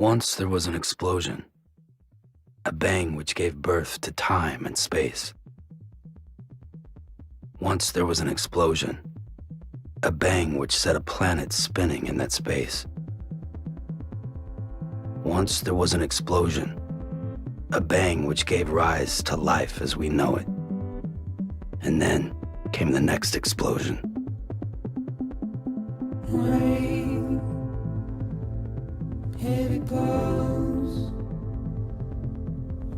Once there was an explosion, a bang which gave birth to time and space. Once there was an explosion, a bang which set a planet spinning in that space. Once there was an explosion, a bang which gave rise to life as we know it. And then came the next explosion. Rain, heavy clothes,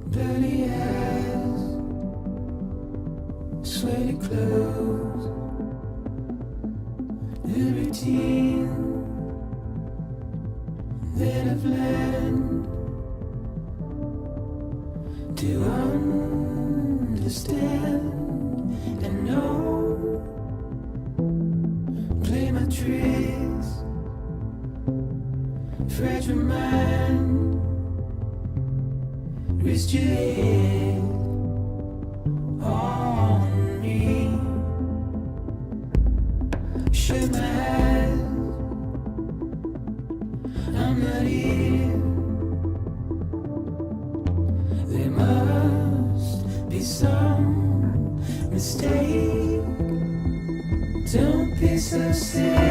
bloody eyes, sweaty clothes, the routine that I've learned to understand and know. Play my tricks, fragile mind, risk your head on me. Shut my eyes, I'm not here. There must be some mistake. Don't be so serious.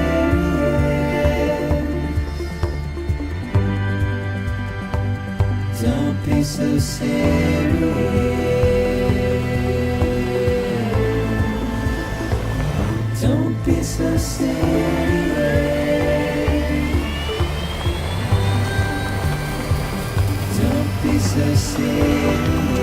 Don't be so serious. Don't be so serious. Don't be so serious.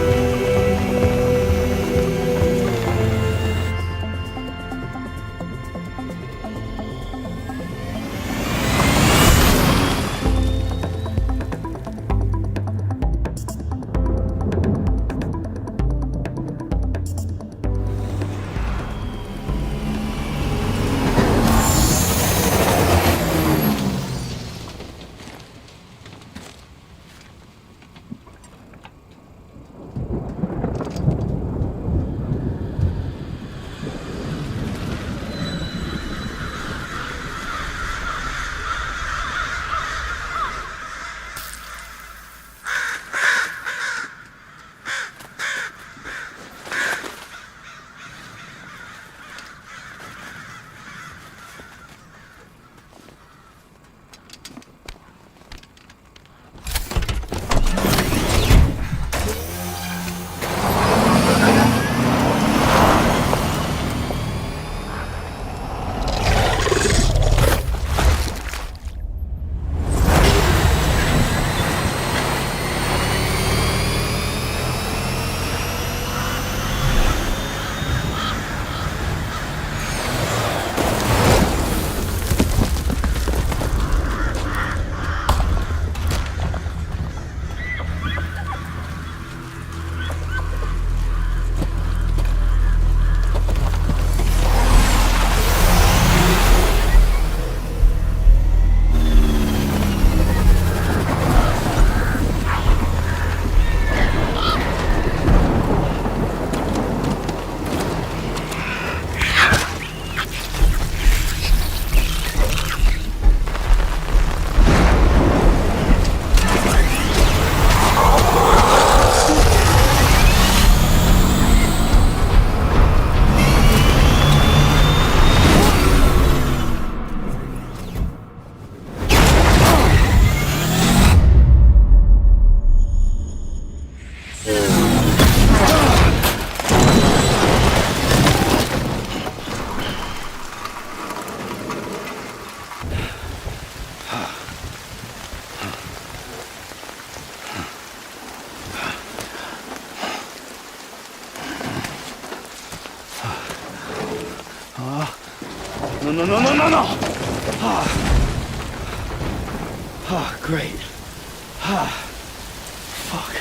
No. Great. Fuck.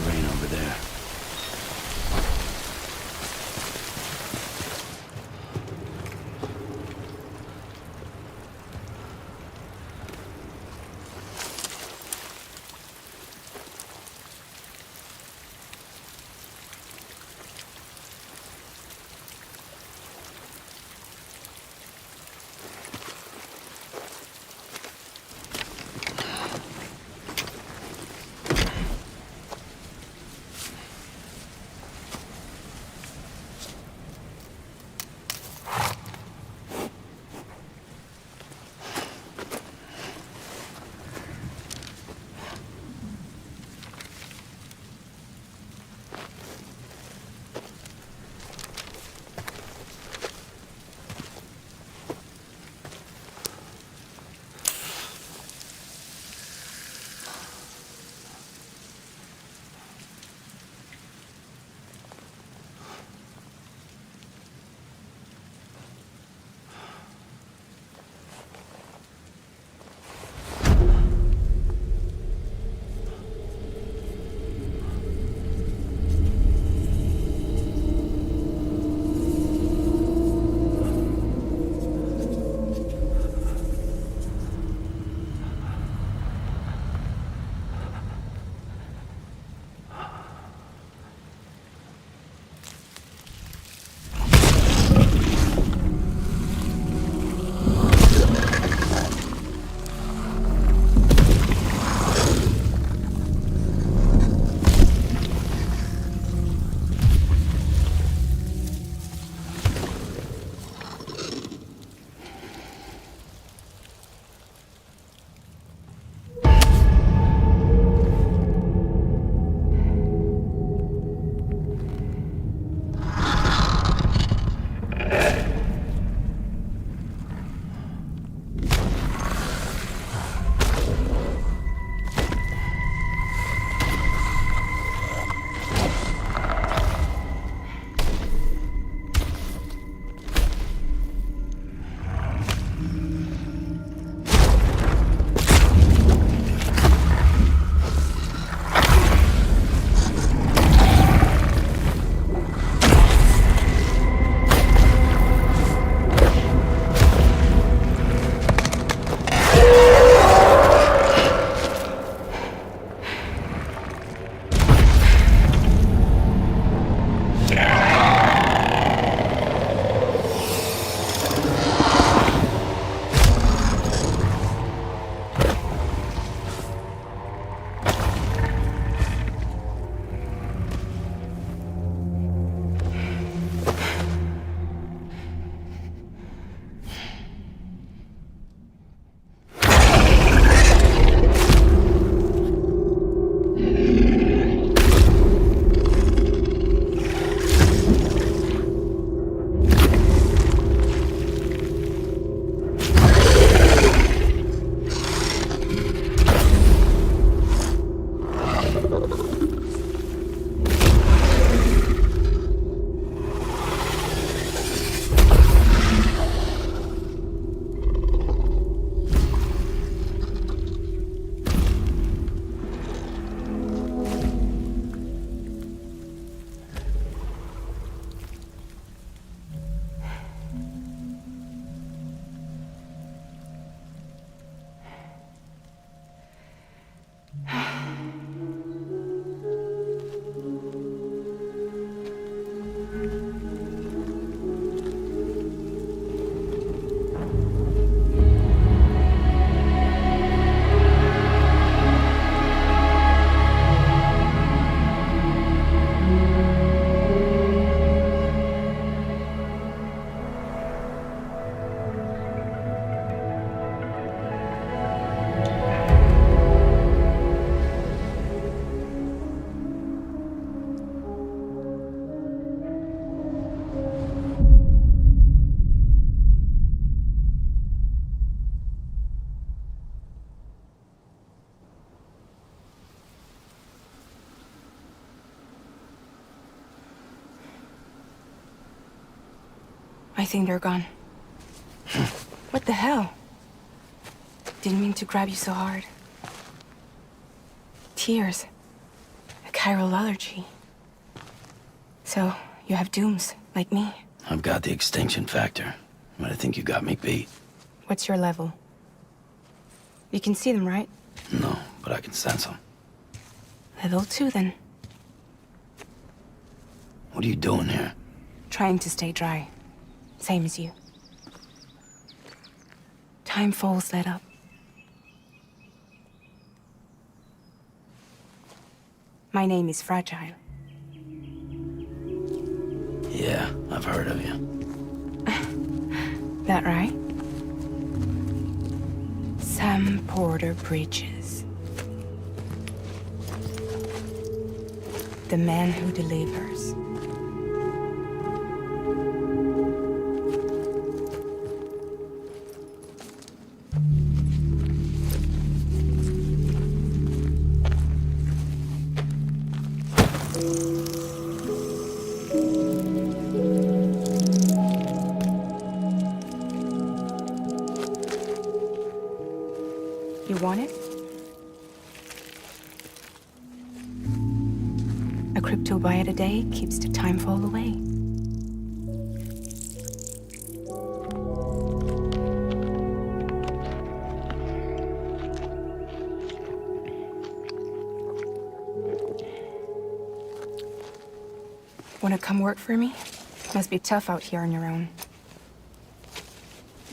terrain over there. I think they're gone. What the hell? Didn't mean to grab you so hard. Tears. chiral allergy. So, you have dooms, like me. I've got the extinction factor, but I think you got me beat. What's your level? You can see them, right? No, but I can sense them. Level 2, then. What are you doing here? Trying to stay dry. Same as you. Timefall's let up. My name is Fragile. Yeah, I've heard of you. That right? Sam Porter Bridges. The man who delivers. You want it? A crypto byte a day keeps the timefall away. Wanna come work for me? Must be tough out here on your own.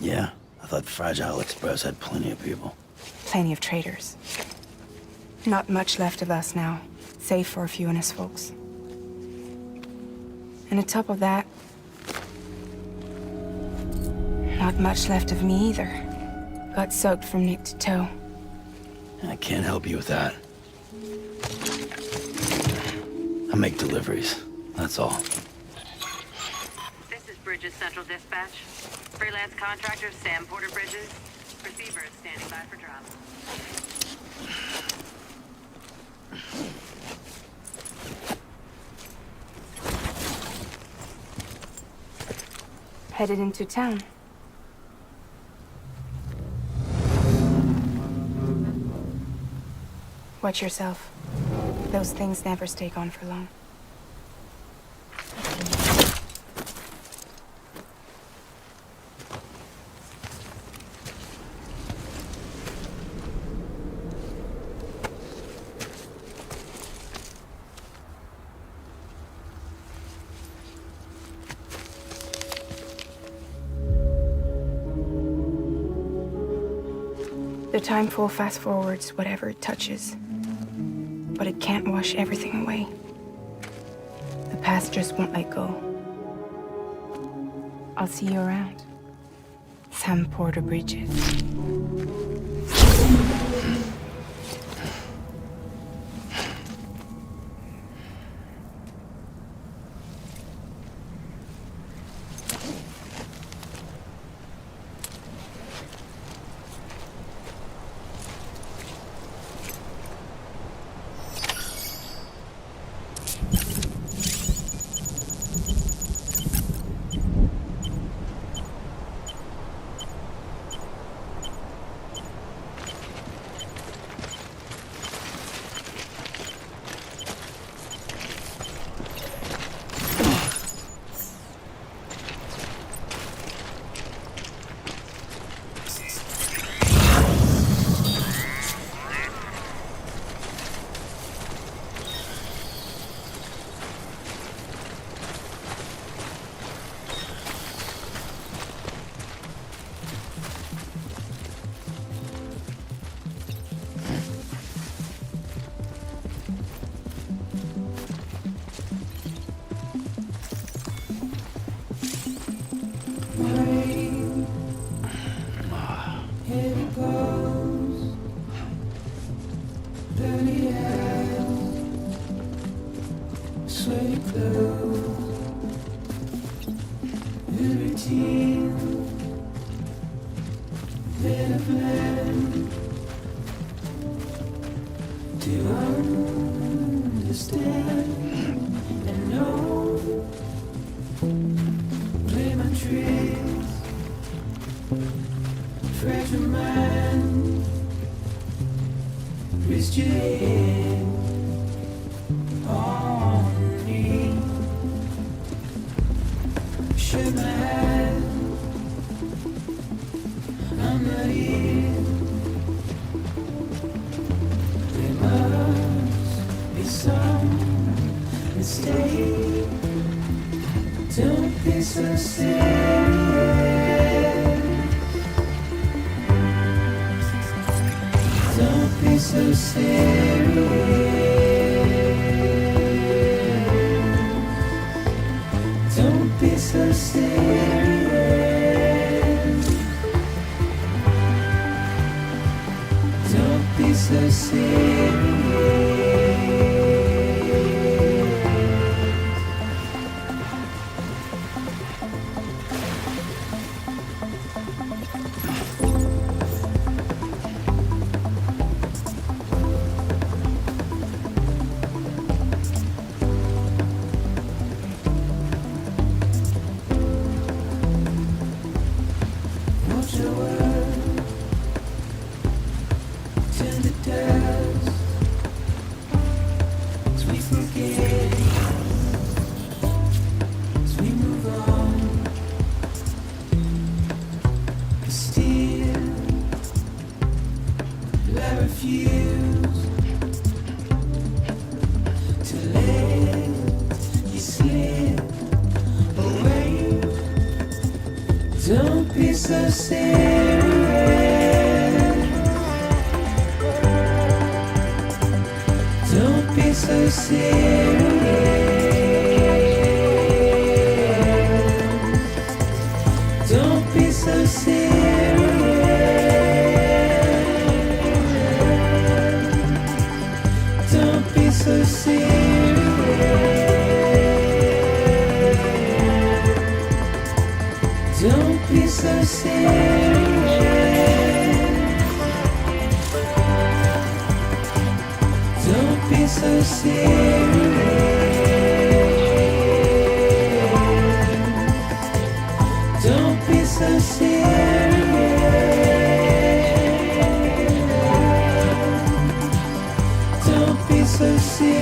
Yeah, I thought Fragile Express had plenty of people. Plenty of traitors. Not much left of us now, save for a few honest folks. And on top of that, not much left of me either. Got soaked from neck to toe. I can't help you with that. I make deliveries, that's all. This is Bridges Central Dispatch. Freelance contractor Sam Porter Bridges. Receiver is standing by for drop. Headed into town. Watch yourself. Those things never stay gone for long. The timefall fast forwards whatever it touches, but it can't wash everything away. The past just won't let go. I'll see you around. Sam Porter Bridges. and stay. Don't be so serious. Don't be so serious. Don't be so serious. Don't be so serious. Watch your world turn to dust as we forget, as we move on. But still, I refuse to let you slip away. Don't be so serious. Don't be so serious. Don't be so serious. Don't be so serious. Don't be so serious. Don't be so serious. Don't be so serious. Don't be so serious.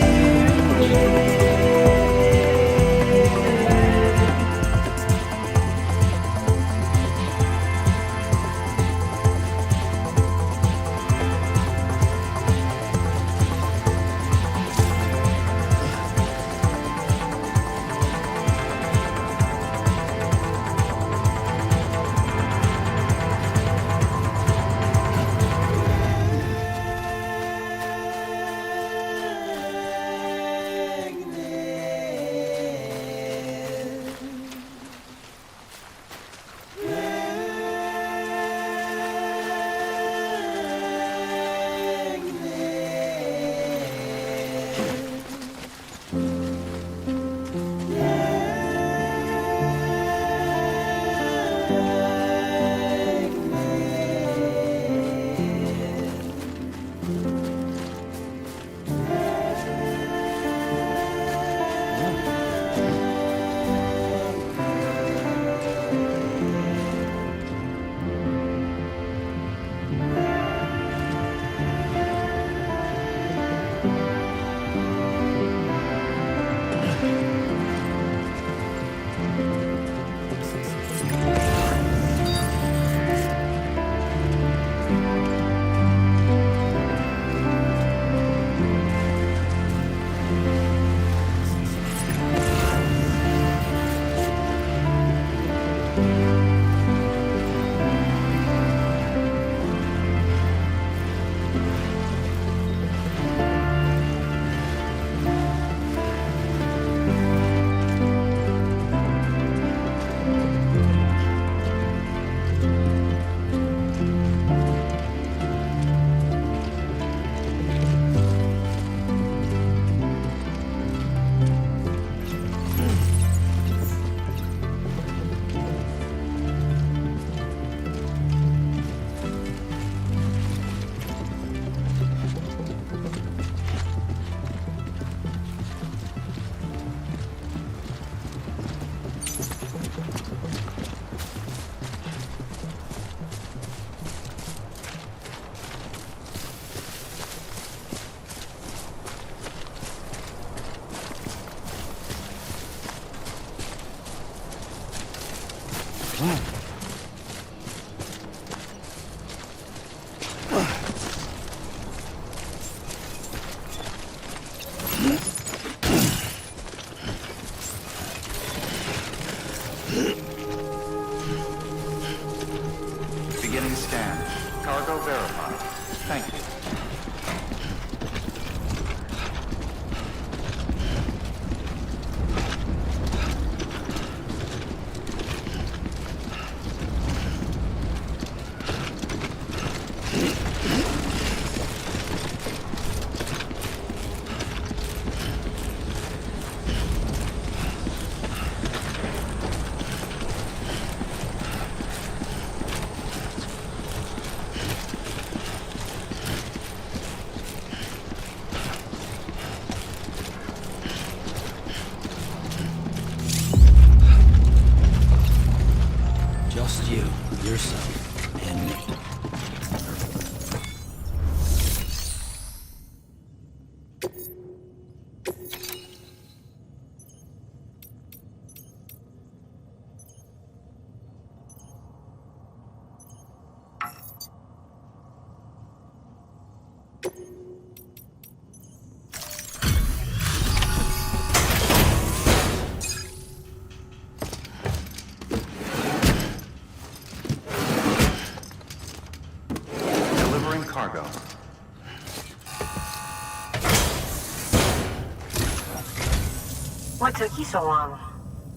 What took you so long?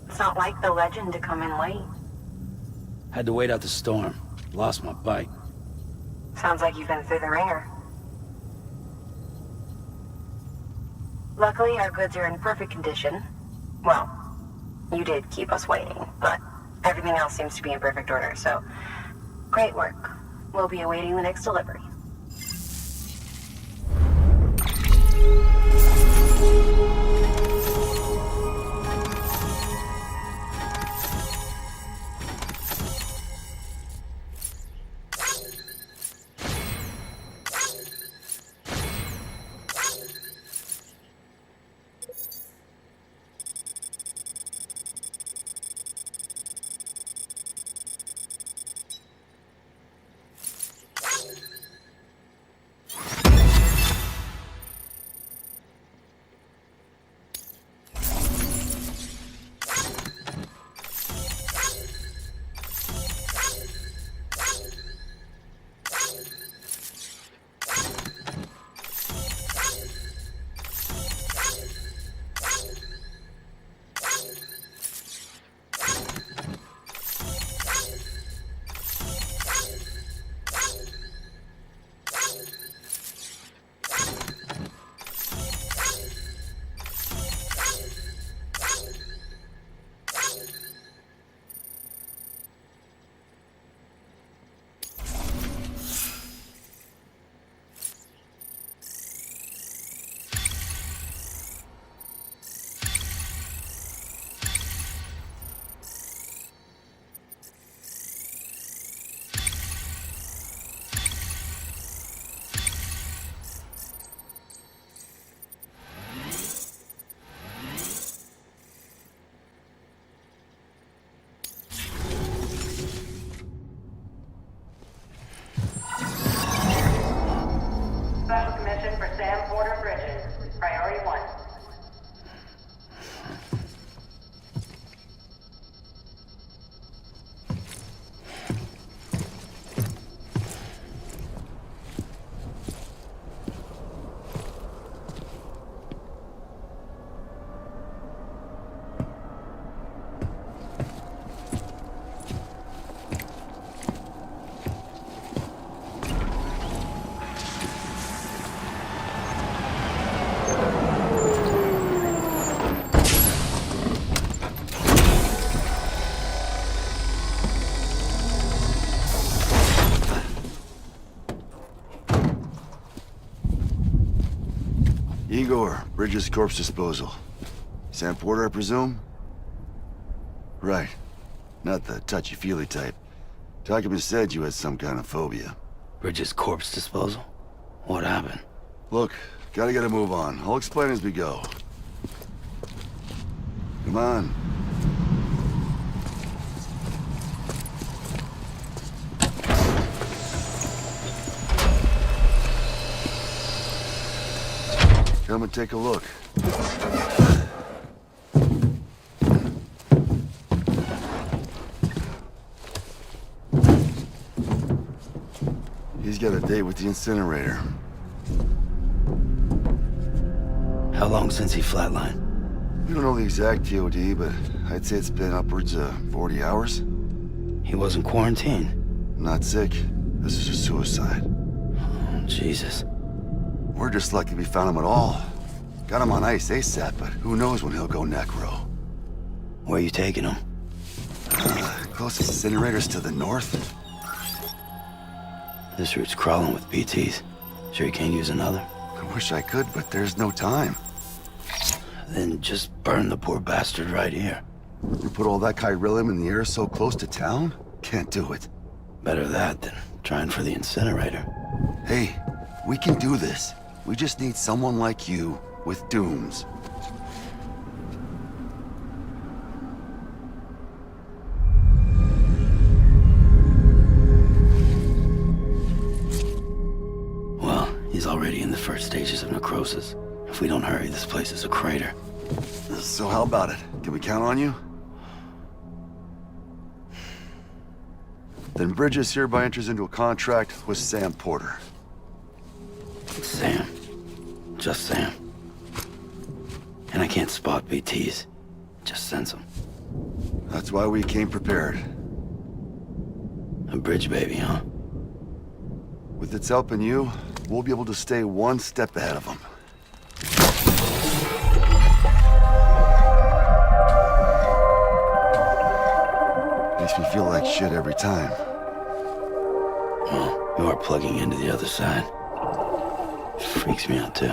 It's not like the legend to come in late. Had to wait out the storm. Lost my bike. Sounds like you've been through the ringer. Luckily, our goods are in perfect condition. Well, you did keep us waiting, but everything else seems to be in perfect order, so great work. We'll be awaiting the next delivery. Special commission for Sam Porter Bridges. Priority 1. Igor, Bridges corpse disposal. Sam Porter, I presume? Right. Not the touchy-feely type. Documents said you had some kind of phobia. Bridges' corpse disposal? What happened? Look, gotta get a move on. I'll explain as we go. Come on. Come and take a look. He's got a date with the incinerator. How long since he flatlined? We don't know the exact TOD, but I'd say it's been upwards of 40 hours. He wasn't quarantined. Not sick. This is a suicide. Oh, Jesus. We're just lucky we found him at all. Got him on ice ASAP, but who knows when he'll go necro. Where you taking him? Closest incinerator's to the north. This route's crawling with PTs. Sure you can't use another? I wish I could, but there's no time. Then just burn the poor bastard right here. You put all that chiralium in the air so close to town? Can't do it. Better that than trying for the incinerator. Hey, we can do this. We just need someone like you with dooms. Well, he's already in the first stages of necrosis. If we don't hurry, this place is a crater. So how about it? Can we count on you? Then Bridges hereby enters into a contract with Sam Porter. Sam. Just Sam. And I can't spot BTs. Just sense them. That's why we came prepared. A bridge baby, huh? With its help and you, we'll be able to stay one step ahead of them. Makes me feel like shit every time. Well, you are plugging into the other side. Freaks me out, too.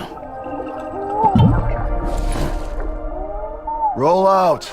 Roll out!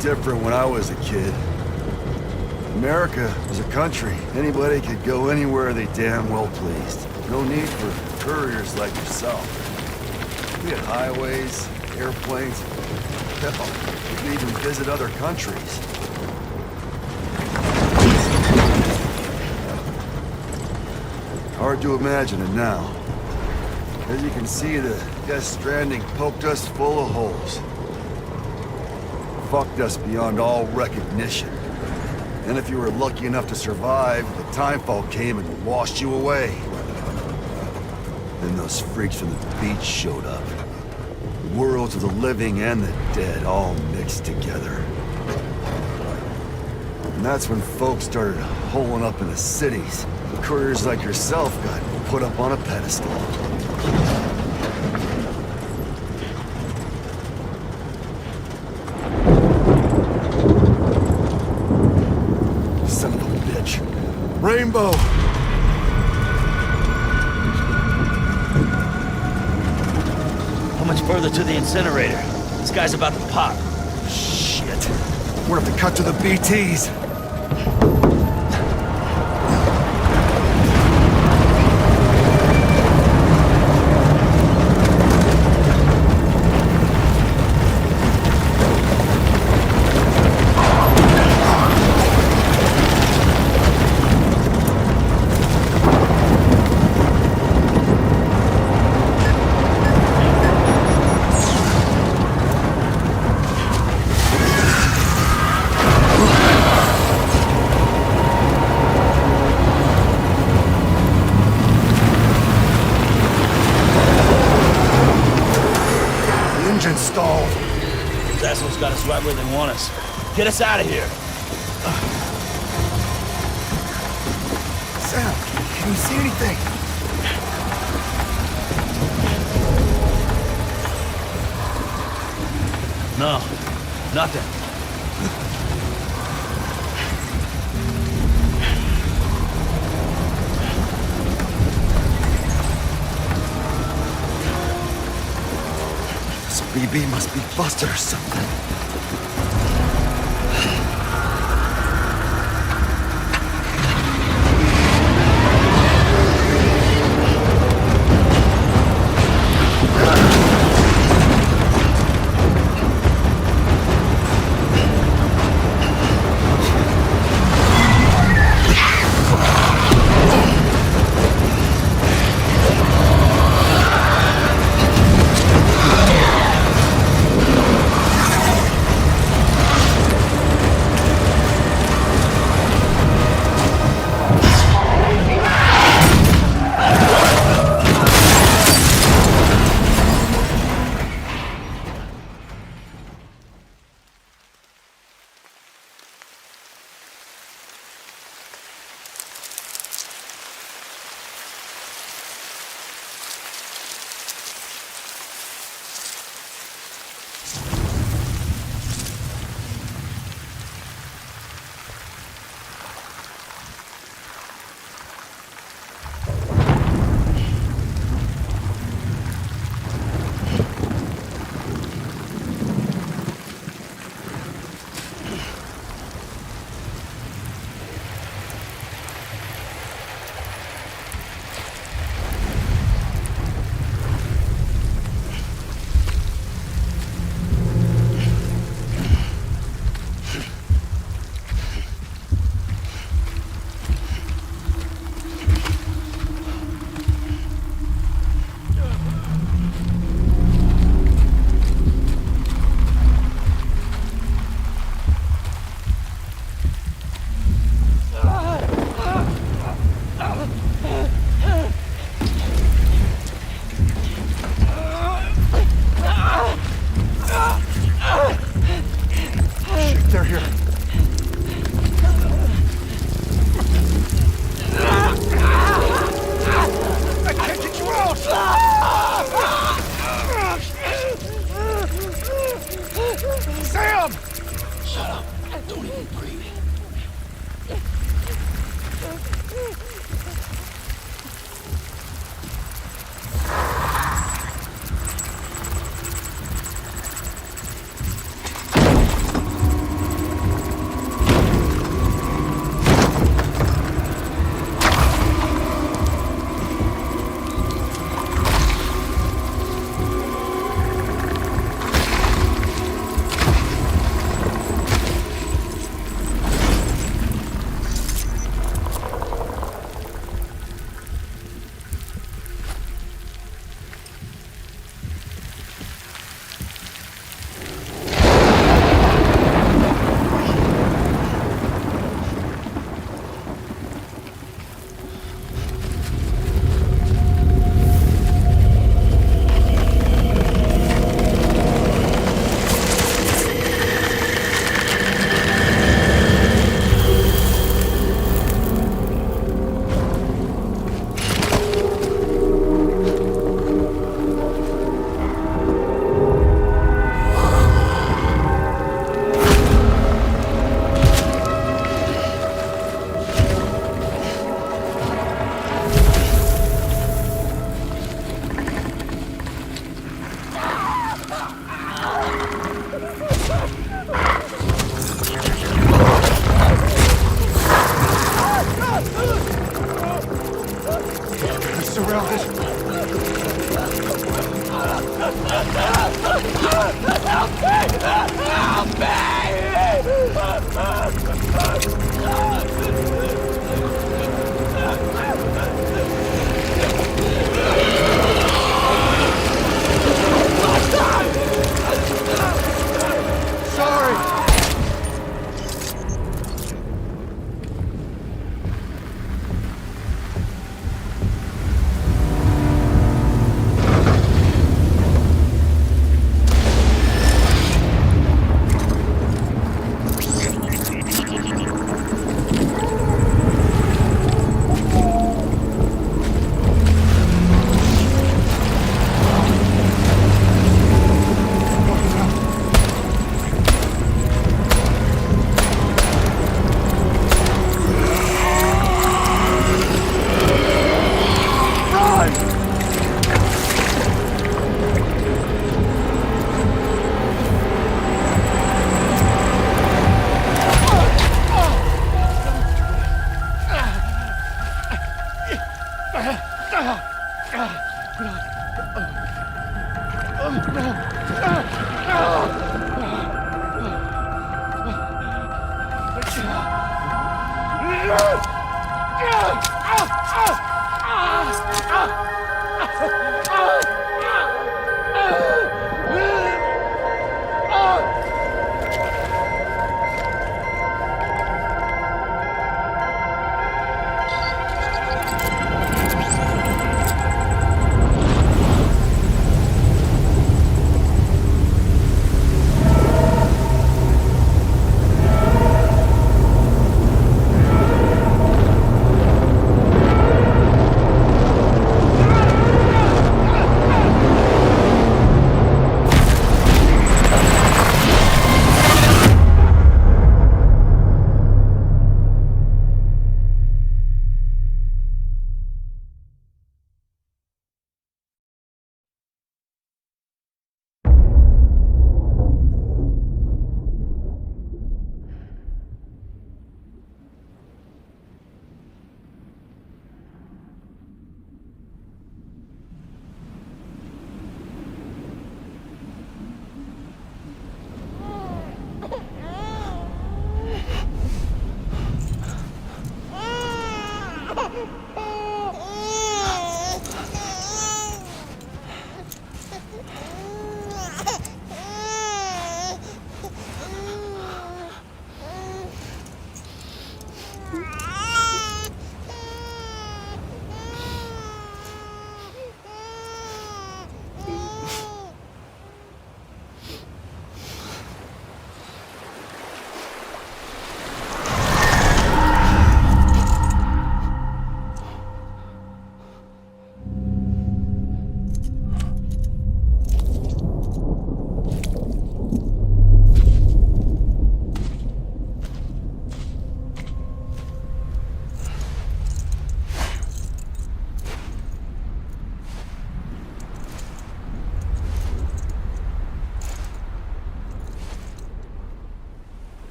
Different when I was a kid. America was a country. Anybody could go anywhere they damn well pleased. No need for couriers like yourself. We had highways, airplanes. Hell, we could even visit other countries. Hard to imagine it now. As you can see, the Death Stranding poked us full of holes. Fucked us beyond all recognition. And if you were lucky enough to survive, the timefall came and washed you away. Then those freaks from the beach showed up. The worlds of the living and the dead all mixed together. And that's when folks started holing up in the cities. Couriers like yourself got put up on a pedestal. Rainbow! How much further to the incinerator? This guy's about to pop. Shit. We're gonna have to cut to the BTs. Stalled. These assholes got us right where they want us. Get us out of here. Sam, can you see anything? No, nothing. BB must be busted or something.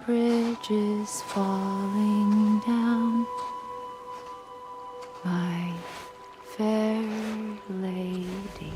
bridges falling down, my fair lady.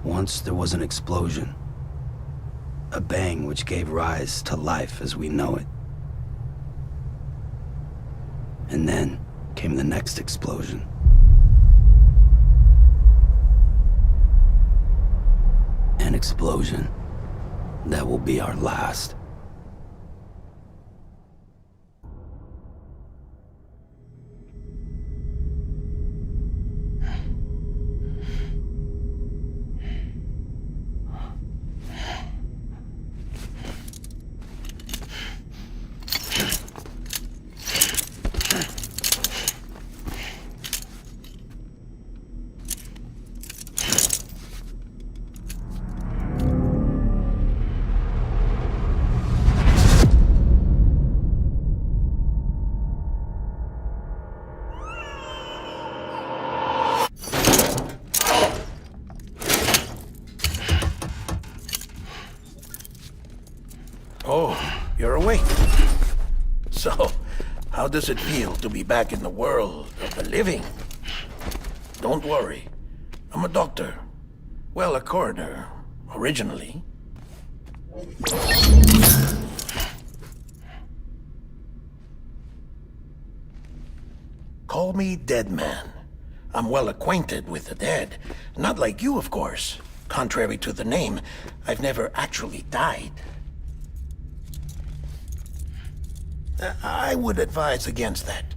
Once there was an explosion. A bang which gave rise to life as we know it. And then came the next explosion. An explosion that will be our last. Oh, you're awake. So, how does it feel to be back in the world of the living? Don't worry. I'm a doctor. Well, a coroner, originally. Call me Dead Man. I'm well acquainted with the dead. Not like you, of course. Contrary to the name, I've never actually died. I would advise against that.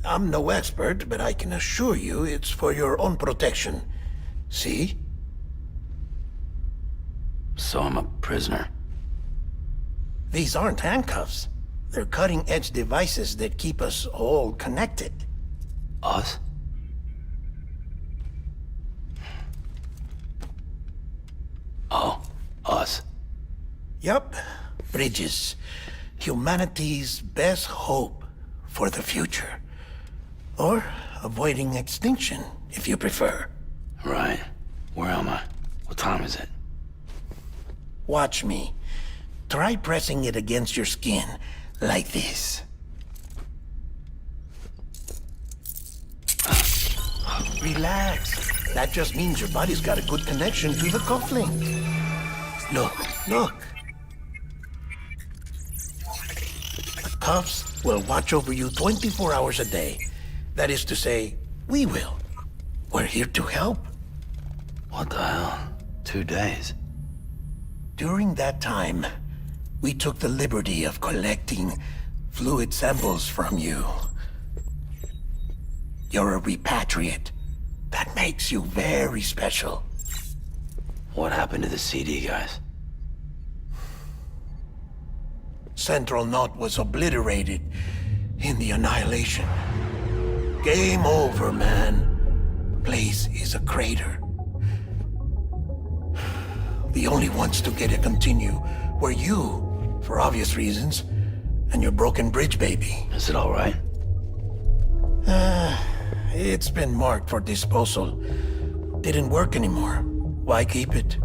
I'm no expert, but I can assure you it's for your own protection. See? So I'm a prisoner. These aren't handcuffs. They're cutting-edge devices that keep us all connected. Us? Oh, us. Yup. Bridges. Humanity's best hope for the future. Or avoiding extinction, if you prefer. Right. Where am I? What time is it? Watch me. Try pressing it against your skin, like this. Relax. That just means your body's got a good connection to the cufflink. Look, look. The cuffs will watch over you 24 hours a day. That is to say, we will. We're here to help. What the hell? 2 days? During that time, we took the liberty of collecting fluid samples from you. You're a repatriate. That makes you very special. What happened to the CD guys? Central Knot was obliterated in the annihilation. Game over, man. Place is a crater. The only ones to get it continue were you, for obvious reasons, and your broken bridge baby. Is it all right? It's been marked for disposal. Didn't work anymore. Why keep it?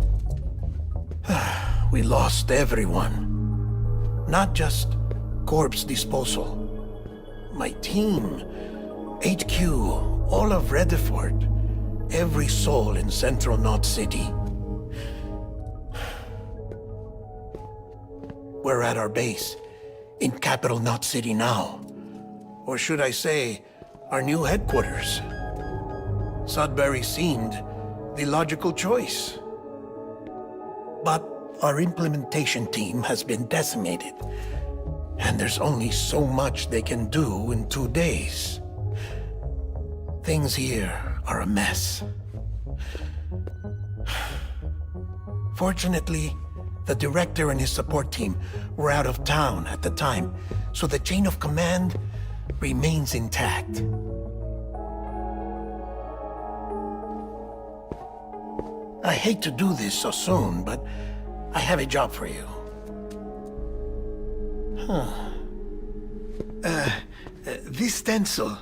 We lost everyone. Not just corpse disposal. My team, HQ, all of Redford, every soul in Central Knot City. We're at our base, in Capital Knot City now. Or should I say, our new headquarters. Sudbury seemed the logical choice. But our implementation team has been decimated, and there's only so much they can do in 2 days. Things here are a mess. Fortunately, the director and his support team were out of town at the time, so the chain of command remains intact. I hate to do this so soon, but I have a job for you. This stencil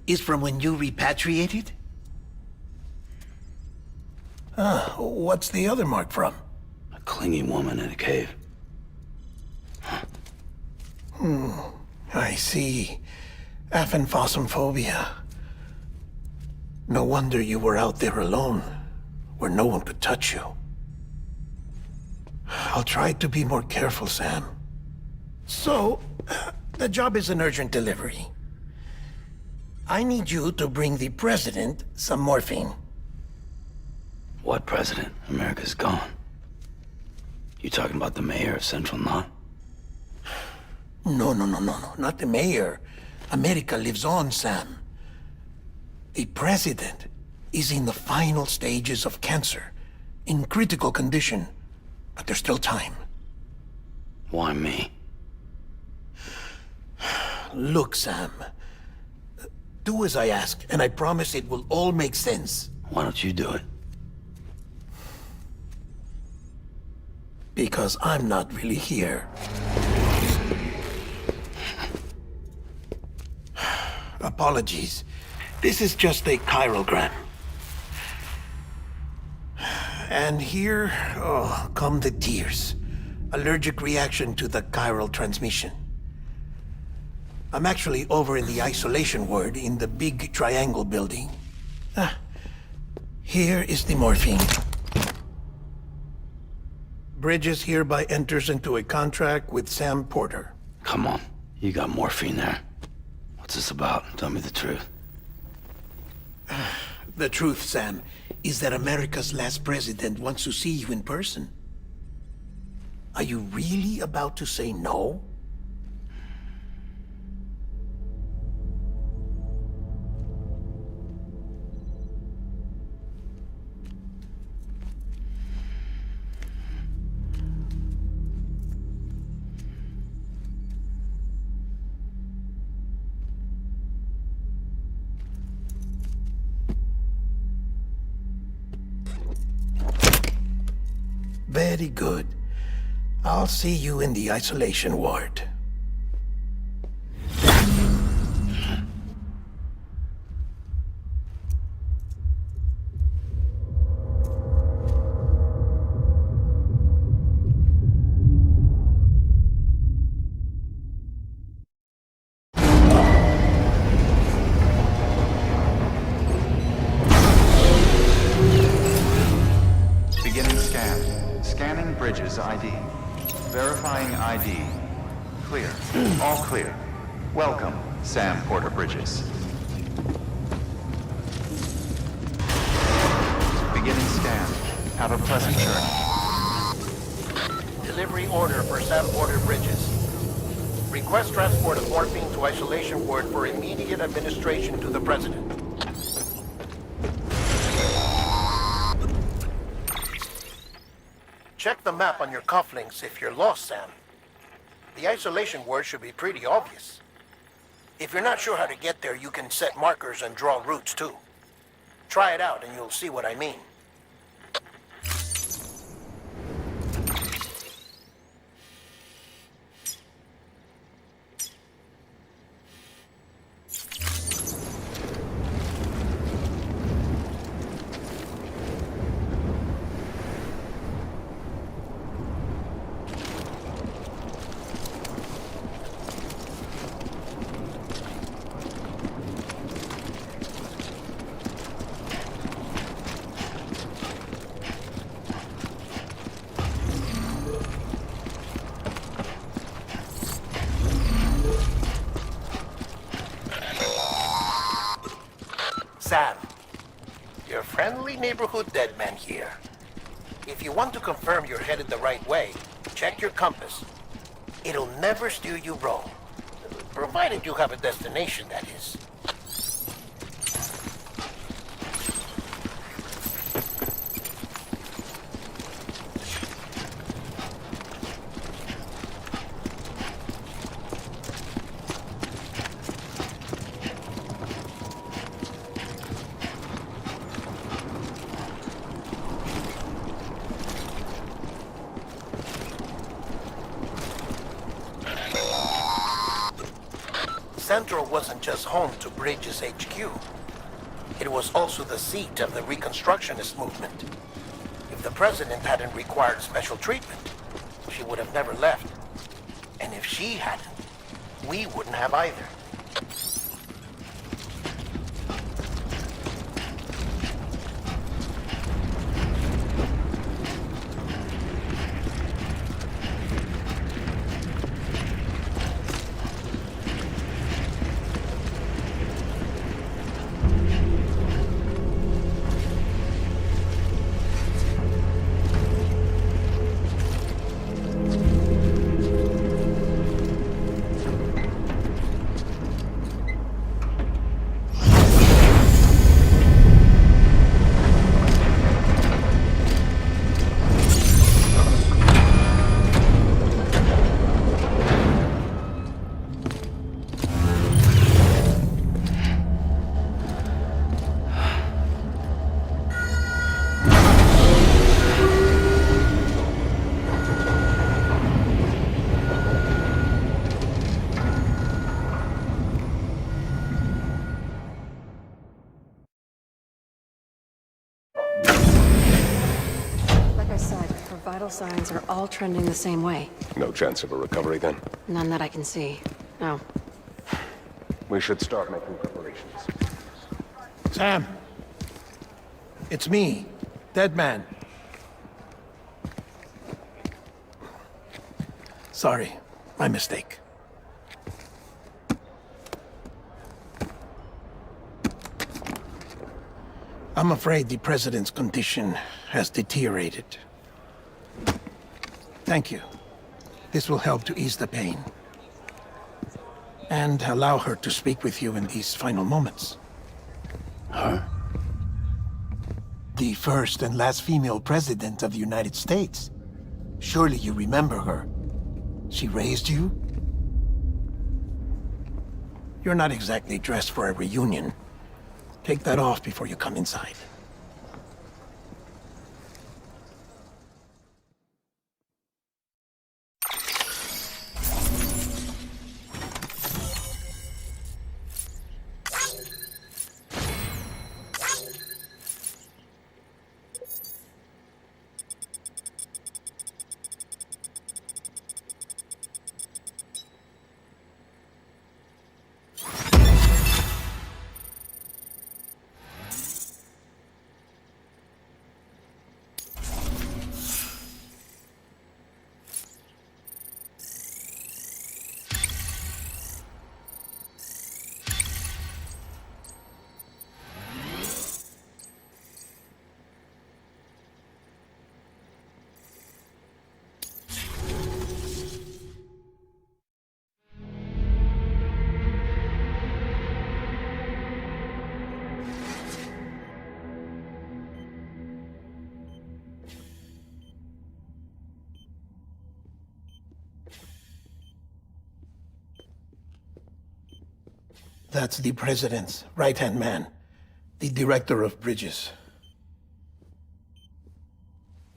is from when you repatriated? What's the other mark from? A clingy woman in a cave. I see. Aphenphosmphobia. No wonder you were out there alone, where no one could touch you. I'll try to be more careful, Sam. So, the job is an urgent delivery. I need you to bring the president some morphine. What president? America's gone. You talking about the mayor of Central Knot? No, not the mayor. America lives on, Sam. The president is in the final stages of cancer, in critical condition, but there's still time. Why me? Look, Sam. Do as I ask, and I promise it will all make sense. Why don't you do it? Because I'm not really here. Apologies. This is just a chiralgram. And here, come the tears. Allergic reaction to the chiral transmission. I'm actually over in the isolation ward in the big triangle building. Here is the morphine. Bridges hereby enters into a contract with Sam Porter. Come on. You got morphine there. What's this about? Tell me the truth. The truth, Sam, is that America's last president wants to see you in person. Are you really about to say no? Very good. I'll see you in the isolation ward. Beginning scan. Scanning Bridges ID. Verifying ID. Clear. All clear. Welcome, Sam Porter Bridges. Beginning scan. Have a pleasant journey. Delivery order for Sam Porter Bridges. Request transport of morphine to isolation ward for immediate administration to the president. Check the map on your cufflinks if you're lost, Sam. The isolation word should be pretty obvious. If you're not sure how to get there, you can set markers and draw routes too. Try it out and you'll see what I mean. Sam, your friendly neighborhood dead man here. If you want to confirm you're headed the right way, check your compass. It'll never steer you wrong. Provided you have a destination, that is. Central wasn't just home to Bridges HQ. It was also the seat of the Reconstructionist movement. If the president hadn't required special treatment, she would have never left. And if she hadn't, we wouldn't have either. Like I said, her vital signs are all trending the same way. No chance of a recovery then? None that I can see. No. We should start making preparations. Sam! It's me, Dead Man. Sorry, my mistake. I'm afraid the president's condition has deteriorated. Thank you. This will help to ease the pain. And allow her to speak with you in these final moments. Her? The first and last female president of the United States. Surely you remember her. She raised you? You're not exactly dressed for a reunion. Take that off before you come inside. That's the president's right-hand man, the director of bridges.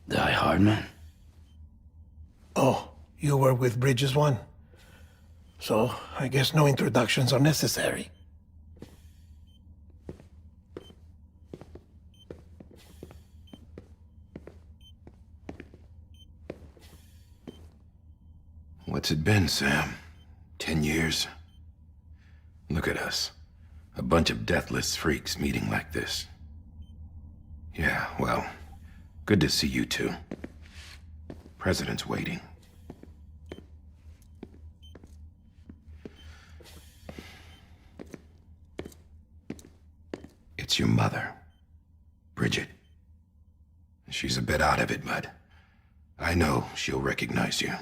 Die Hardman? Oh, you were with Bridges 1? So, I guess no introductions are necessary. What's it been, Sam? 10 years? Look at us. A bunch of deathless freaks meeting like this. Yeah, well, good to see you two. President's waiting. It's your mother, Bridget. She's a bit out of it, but I know she'll recognize you.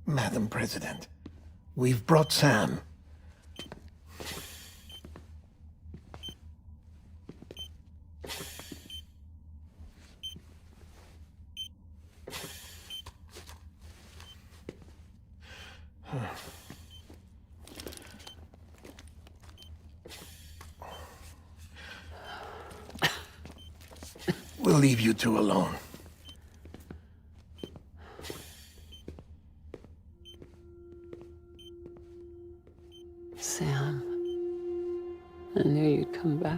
Madam President, we've brought Sam. We'll leave you two alone. Sam, I knew you'd come back.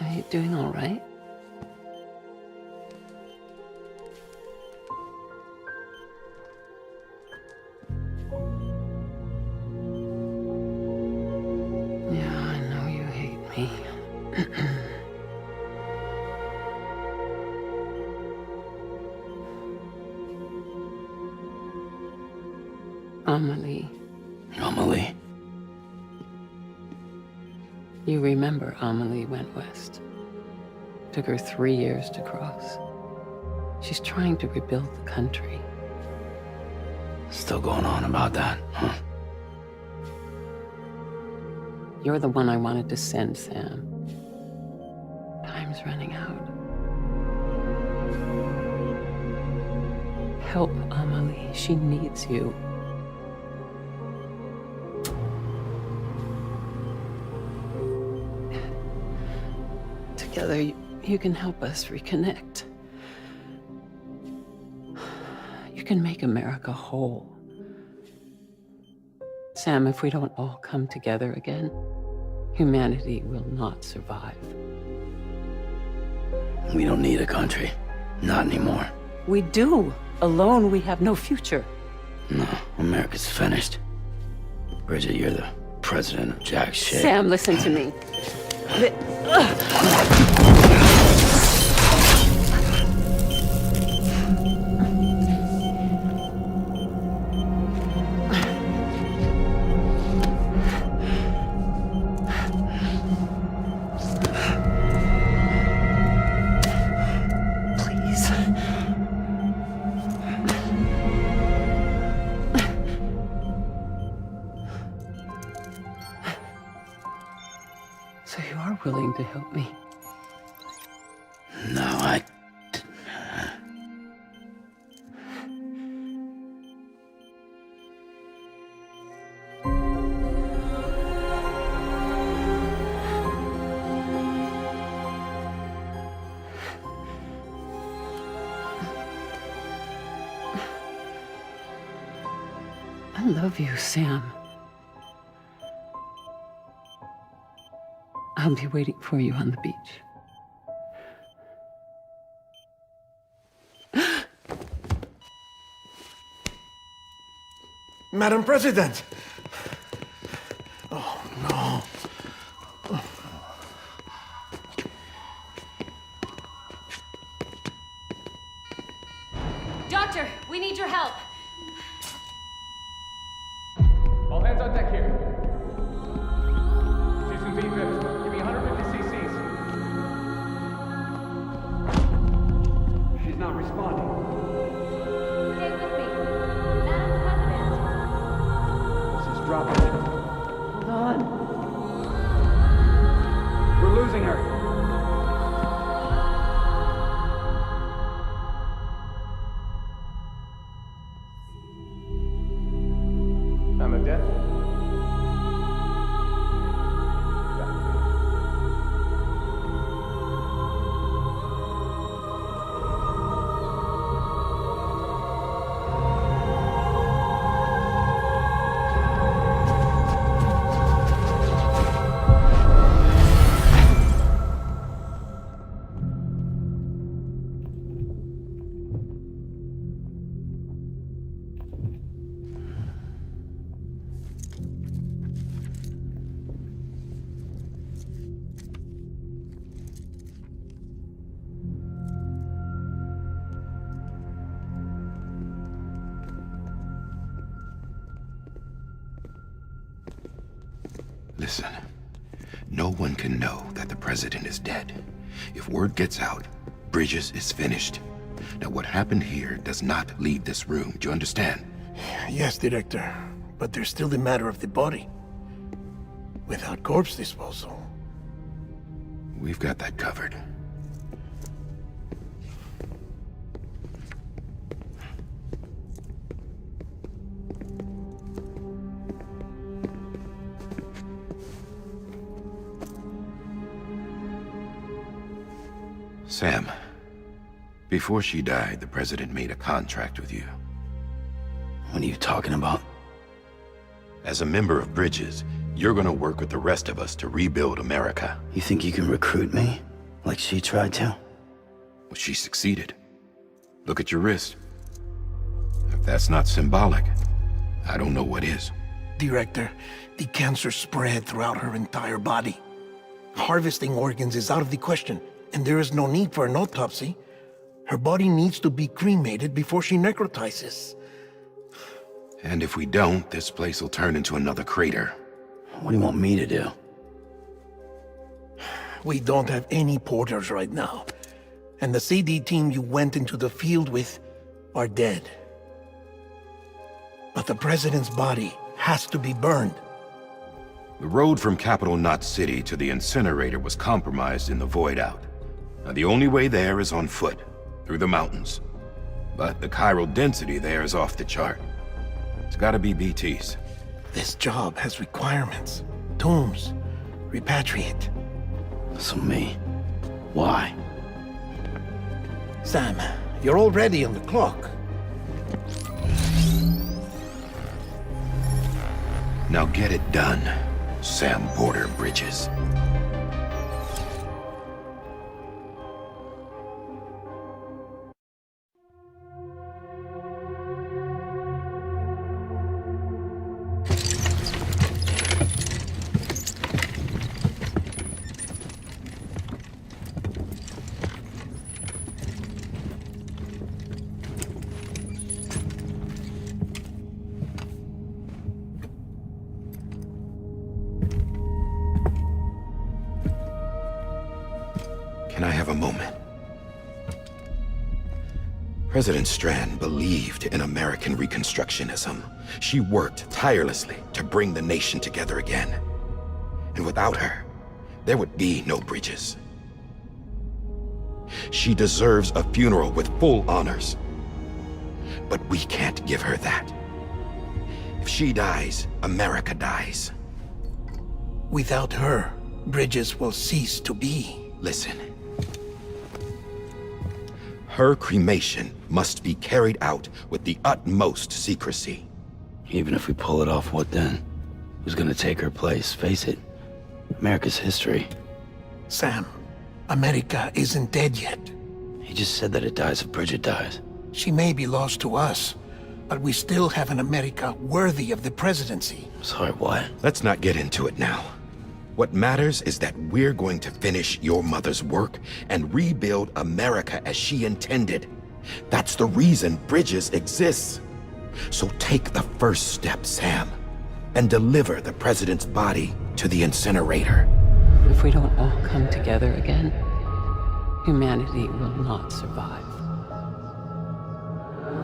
Are you doing all right? Yeah, I know you hate me. Amelie. Amelie? You remember Amelie went west. Took her 3 years to cross. She's trying to rebuild the country. Still going on about that, huh? You're the one I wanted to send, Sam. Time's running out. Help Amelie. She needs you. Together, you can help us reconnect. You can make America whole. Sam, if we don't all come together again, humanity will not survive. We don't need a country. Not anymore. We do. Alone, we have no future. No, America's finished. Bridget, you're the president of jack shit. Sam, listen to me. So you are willing to help me? No, I love you, Sam. I'll be waiting for you on the beach. Madam President! Oh, no. Doctor, we need your help. All hands on deck here. She's in V-Vips. Give me 150 cc's. She's not responding. Stay with me. Madam President. This is dropping. Hold on. We're losing her. Time of death? Listen, no one can know that the president is dead. If word gets out, Bridges is finished. Now, what happened here does not leave this room. Do you understand? Yes, Director. But there's still the matter of the body. Without corpse disposal. We've got that covered. Sam, before she died, the President made a contract with you. What are you talking about? As a member of Bridges, you're gonna work with the rest of us to rebuild America. You think you can recruit me? Like she tried to? Well, she succeeded. Look at your wrist. If that's not symbolic, I don't know what is. Director, the cancer spread throughout her entire body. Harvesting organs is out of the question, and there is no need for an autopsy. Her body needs to be cremated before she necrotizes. And if we don't, this place will turn into another crater. What do you want me to do? We don't have any porters right now. And the CD team you went into the field with are dead. But the President's body has to be burned. The road from Capital Knot City to the incinerator was compromised in the void out. Now, the only way there is on foot, through the mountains. But the chiral density there is off the chart. It's gotta be BT's. This job has requirements. Tombs. Repatriate. So me? Why? Sam, you're already on the clock. Now get it done, Sam Porter Bridges. Can I have a moment? President Strand believed in American Reconstructionism. She worked tirelessly to bring the nation together again. And without her, there would be no Bridges. She deserves a funeral with full honors. But we can't give her that. If she dies, America dies. Without her, Bridges will cease to be. Listen. Her cremation must be carried out with the utmost secrecy. Even if we pull it off, what then? Who's gonna take her place? Face it, America's history. Sam, America isn't dead yet. He just said that it dies if Bridget dies. She may be lost to us, but we still have an America worthy of the presidency. Sorry, what? Let's not get into it now. What matters is that we're going to finish your mother's work and rebuild America as she intended. That's the reason Bridges exists. So take the first step, Sam, and deliver the president's body to the incinerator. If we don't all come together again, humanity will not survive.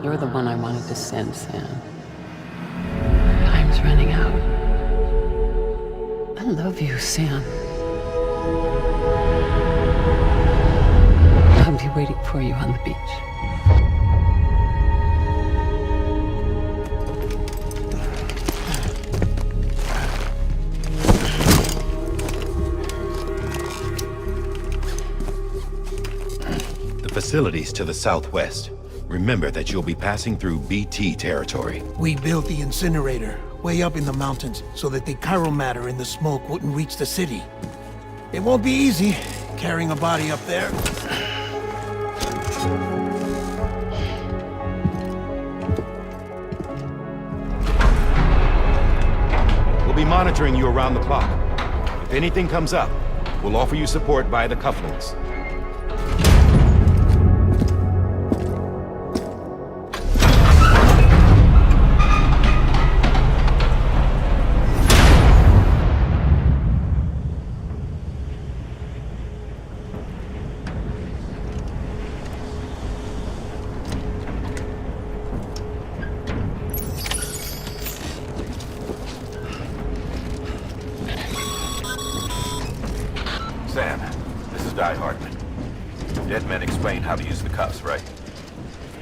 You're the one I wanted to send, Sam. Time's running out. I love you, Sam. I'll be waiting for you on the beach. The facilities to the southwest. Remember that you'll be passing through BT territory. We built the incinerator way up in the mountains so that the chiral matter in the smoke wouldn't reach the city. It won't be easy carrying a body up there. We'll be monitoring you around the clock. If anything comes up, we'll offer you support via the cufflinks. Sam, this is Di Hartman. Dead men explained how to use the cuffs, right?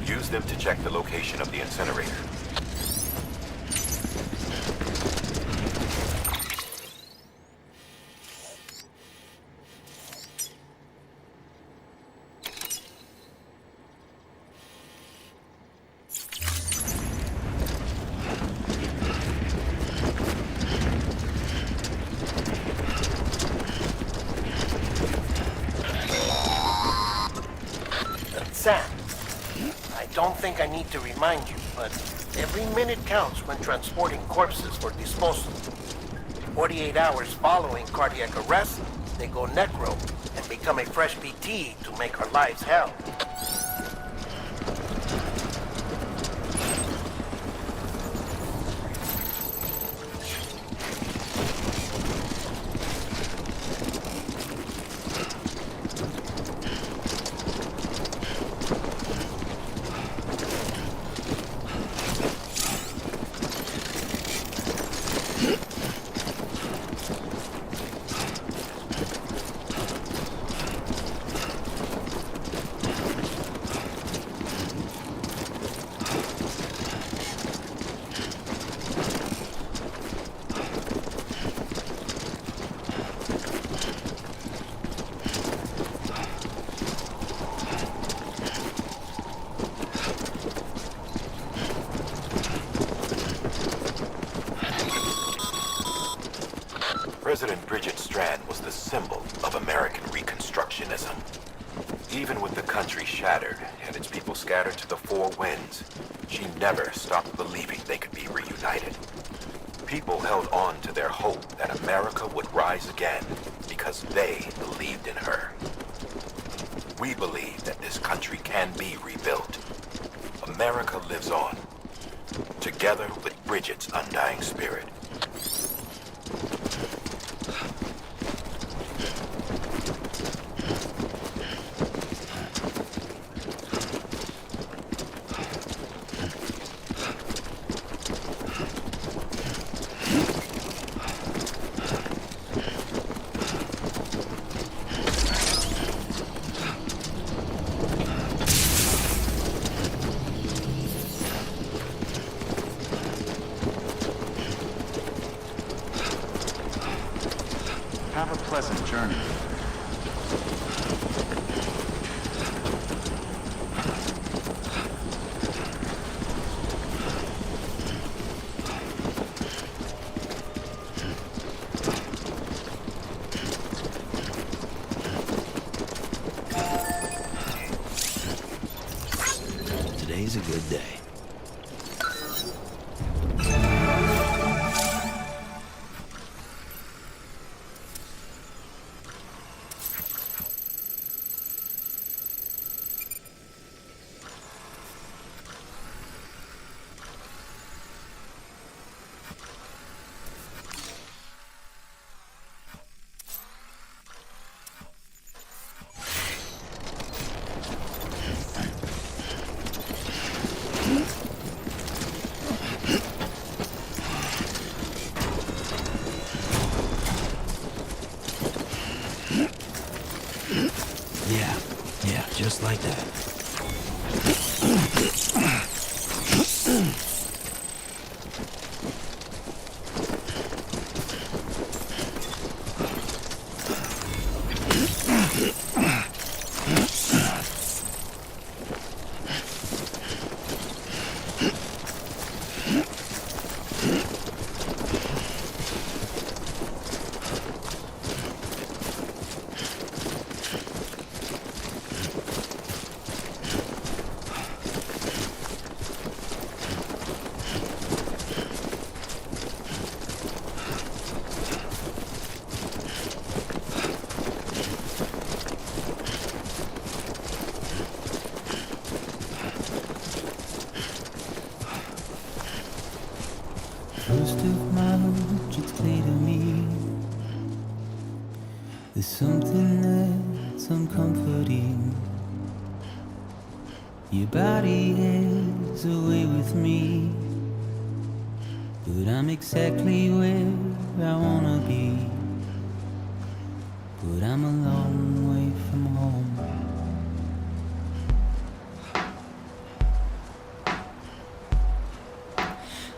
Use them to check the location of the incinerator. Sam, I don't think I need to remind you, but every minute counts when transporting corpses for disposal. 48 hours following cardiac arrest, they go necro and become a fresh PT to make our lives hell. President Bridget Strand was the symbol of American Reconstructionism. Even with the country shattered and its people scattered to the four winds, she never stopped believing they could be reunited. People held on to their hope that America would rise again because they believed in her. We believe that this country can be rebuilt. America lives on, together with Bridget's undying spirit. Have a pleasant journey. Today's a good day. Yeah, just like that. First of March, it's clear to me there's something that's uncomforting. Your body is away with me, but I'm exactly where I wanna be. But I'm a long way from home.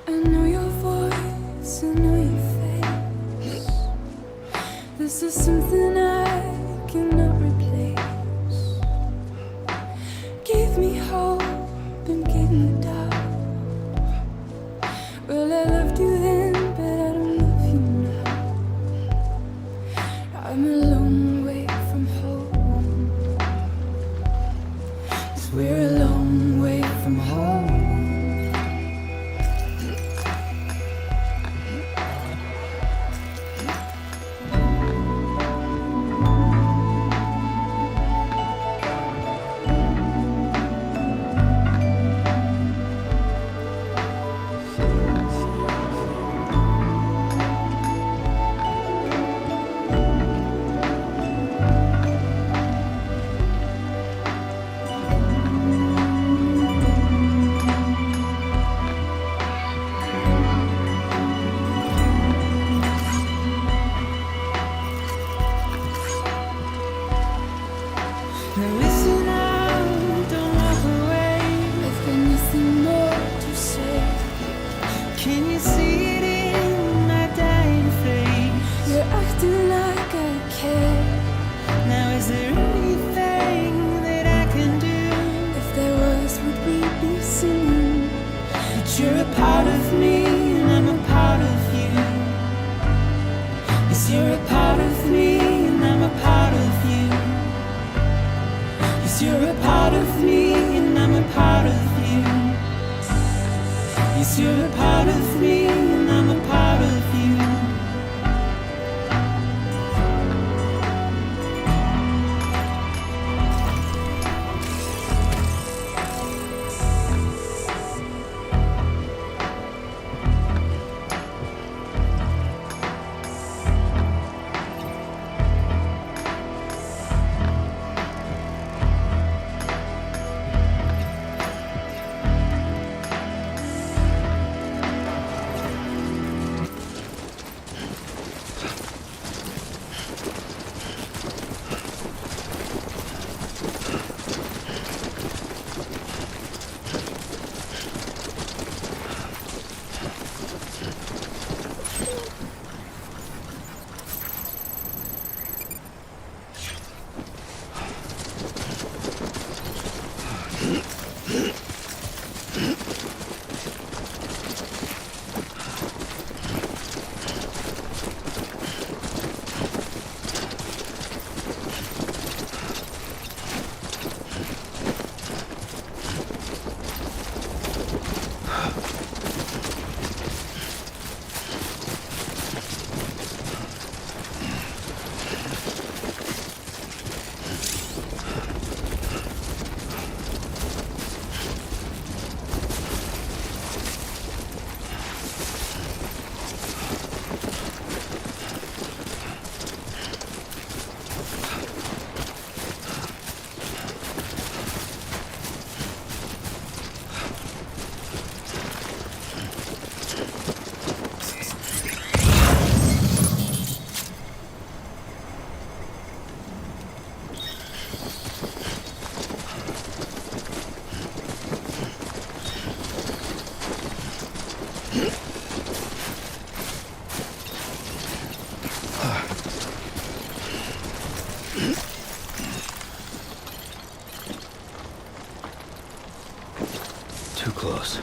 I know your voice, I know your face. This is something I cannot replace. Gave me hope and gave me doubt. Well, I loved you then, but I don't love you now. I'm a long way from home. Now listen out, don't walk away. I've got nothing more to say. Can you see it in my dying face? You're acting like I care. Now is there anything that I can do? If there was, would we be singing? But you're a part of me and I'm a part of you. Yes, you're a part of me and I'm a part of you. Yes, you're a part of me and I'm a part of you. Yes, you're a part of me and I'm a part of you. Too close.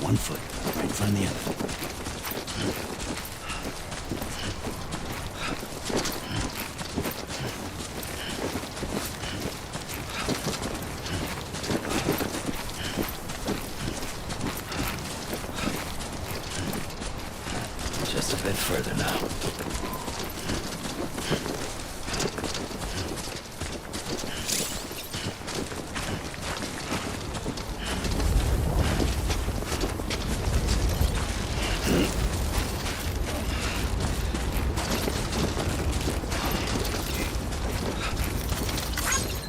One foot right in front of the other. Just a bit further now.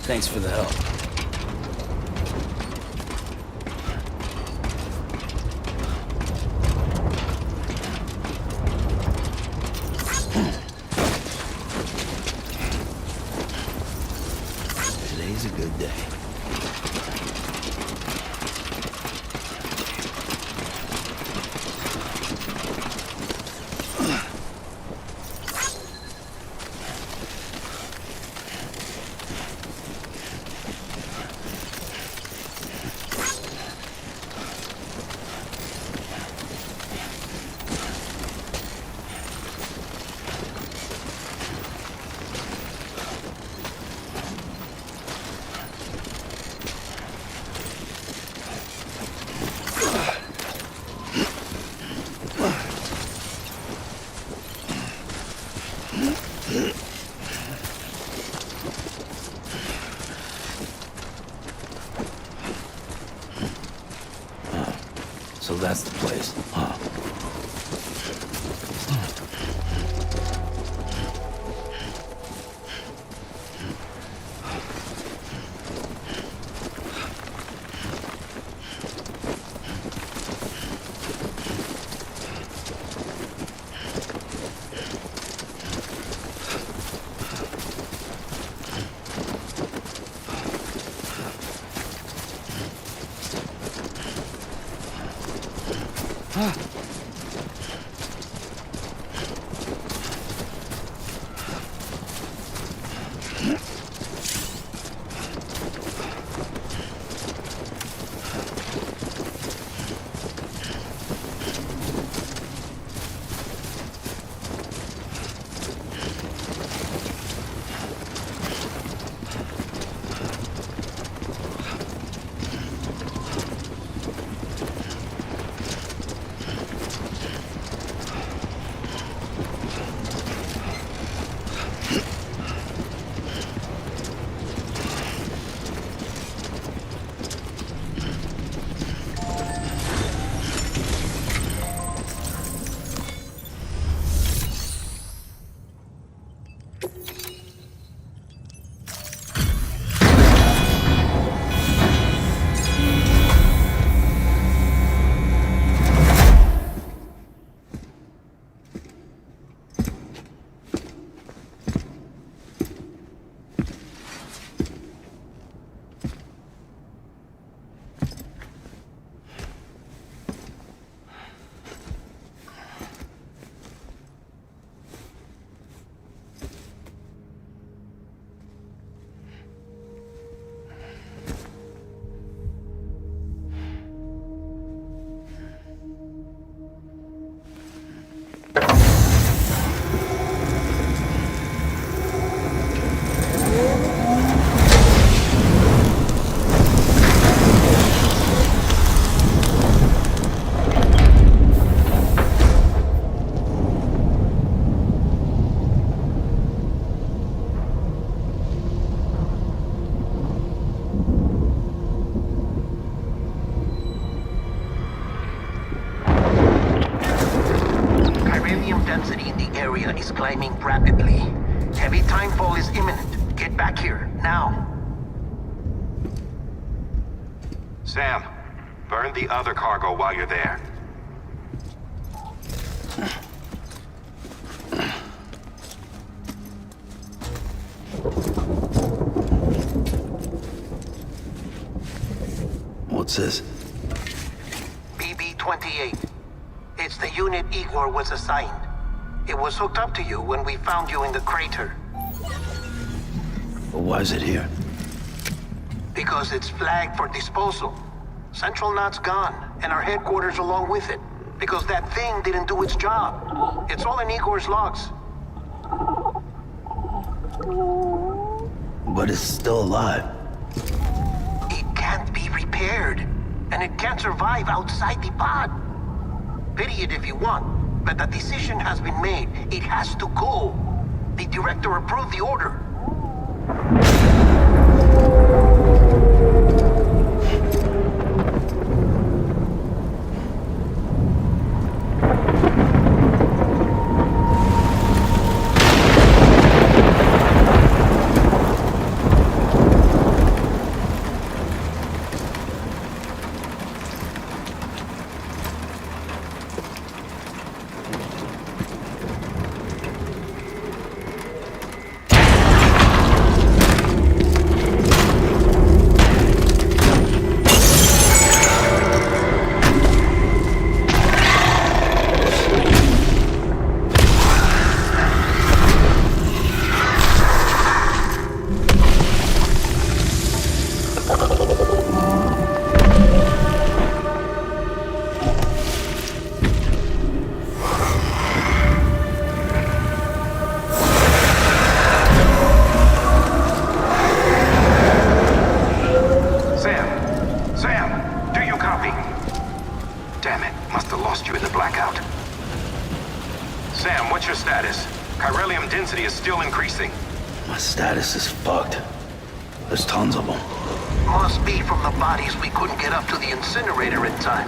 Thanks for the help. Today's a good day. So that's the place, huh? Density in the area is climbing rapidly. Heavy timefall is imminent. Get back here, now. Sam, burn the other cargo while you're there. What's this? BB-28. It's the unit Igor was assigned. It was hooked up to you when we found you in the crater. But why is it here? Because it's flagged for disposal. Central Knot's gone, and our headquarters along with it. Because that thing didn't do its job. It's all in Igor's logs. But it's still alive. It can't be repaired. And it can't survive outside the pod. Pity it if you want. But the decision has been made. It has to go. The director approved the order. My status is fucked. There's tons of them. Must be from the bodies we couldn't get up to the incinerator in time.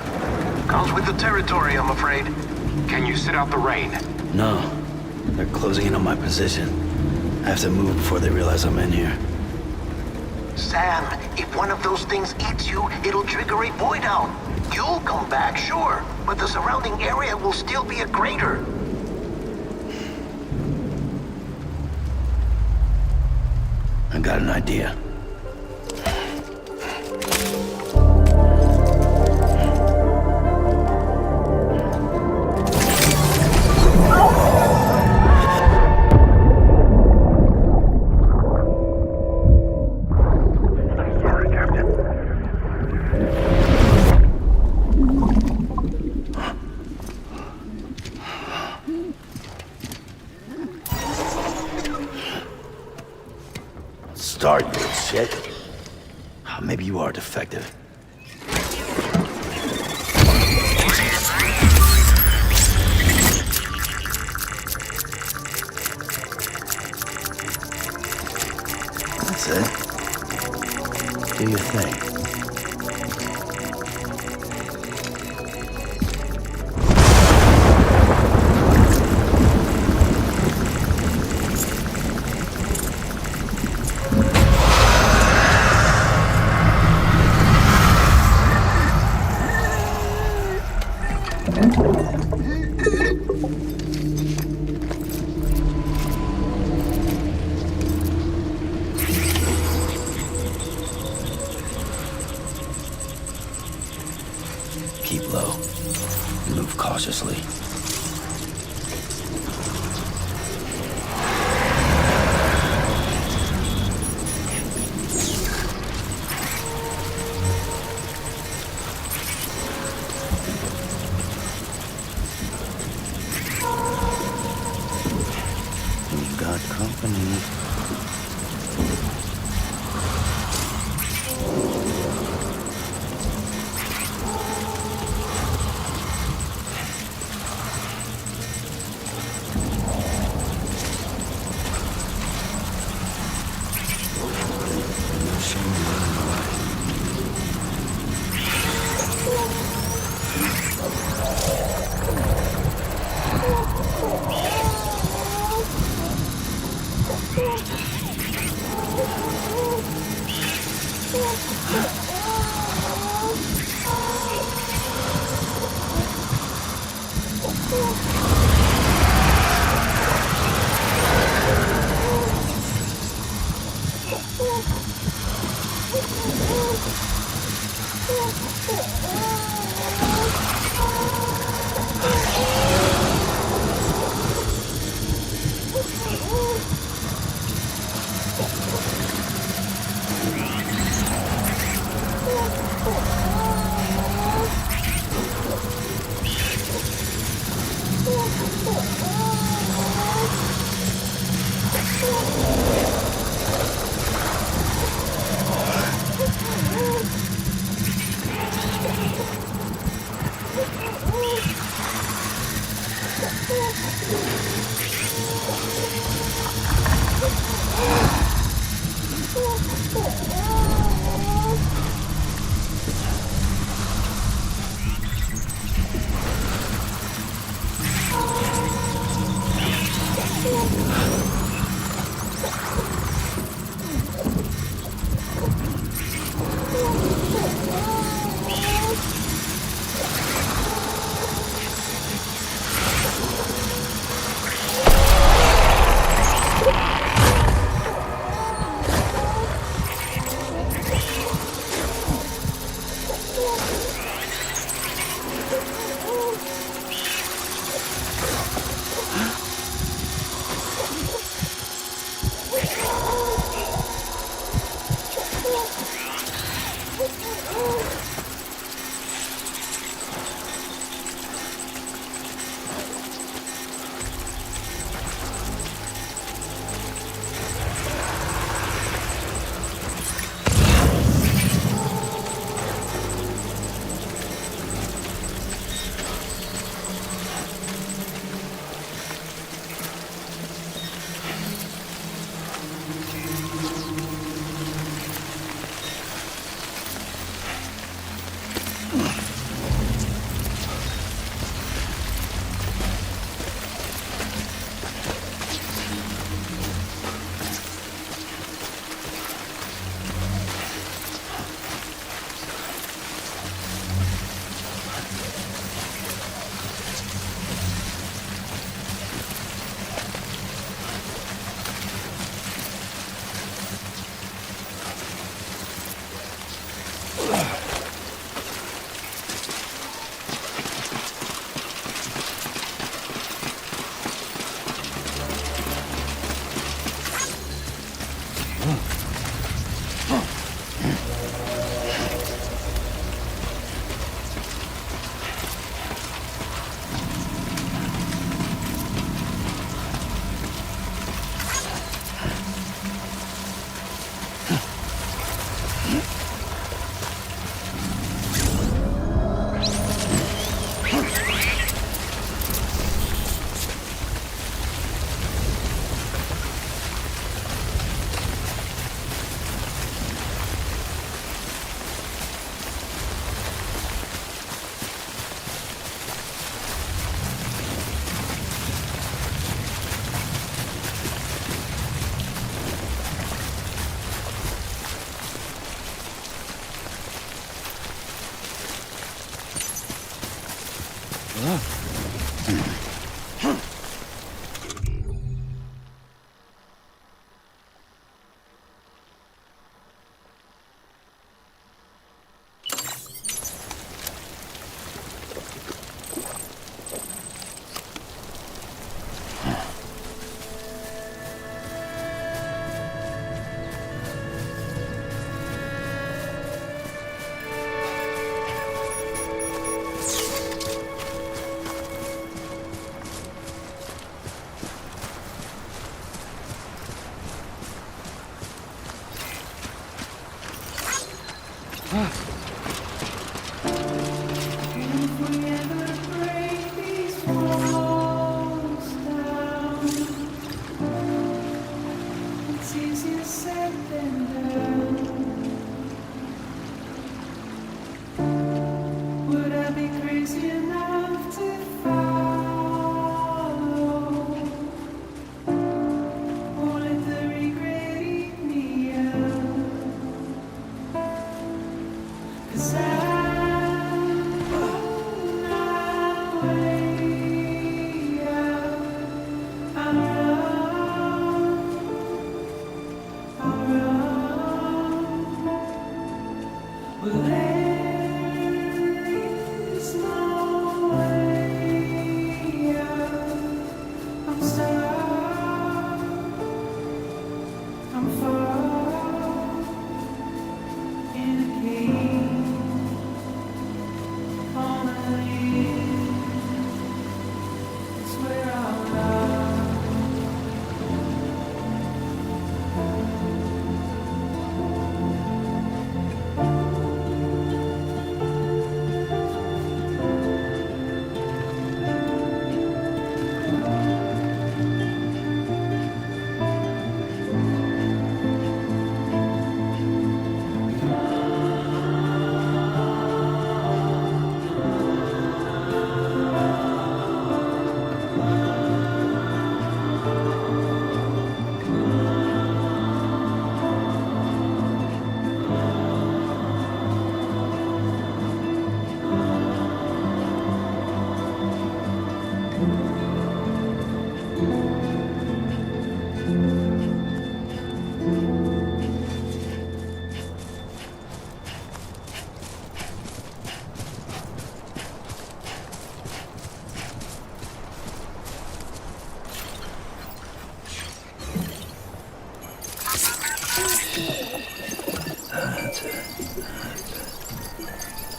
Comes with the territory, I'm afraid. Can you sit out the rain? No. They're closing in on my position. I have to move before they realize I'm in here. Sam, if one of those things eats you, it'll trigger a void out. You'll come back, sure, but the surrounding area will still be a crater. I got an idea. start, you little shit. Oh, maybe you are defective. That's it. Do your thing. Keep low. Move cautiously. We've got company.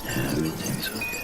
Everything's okay.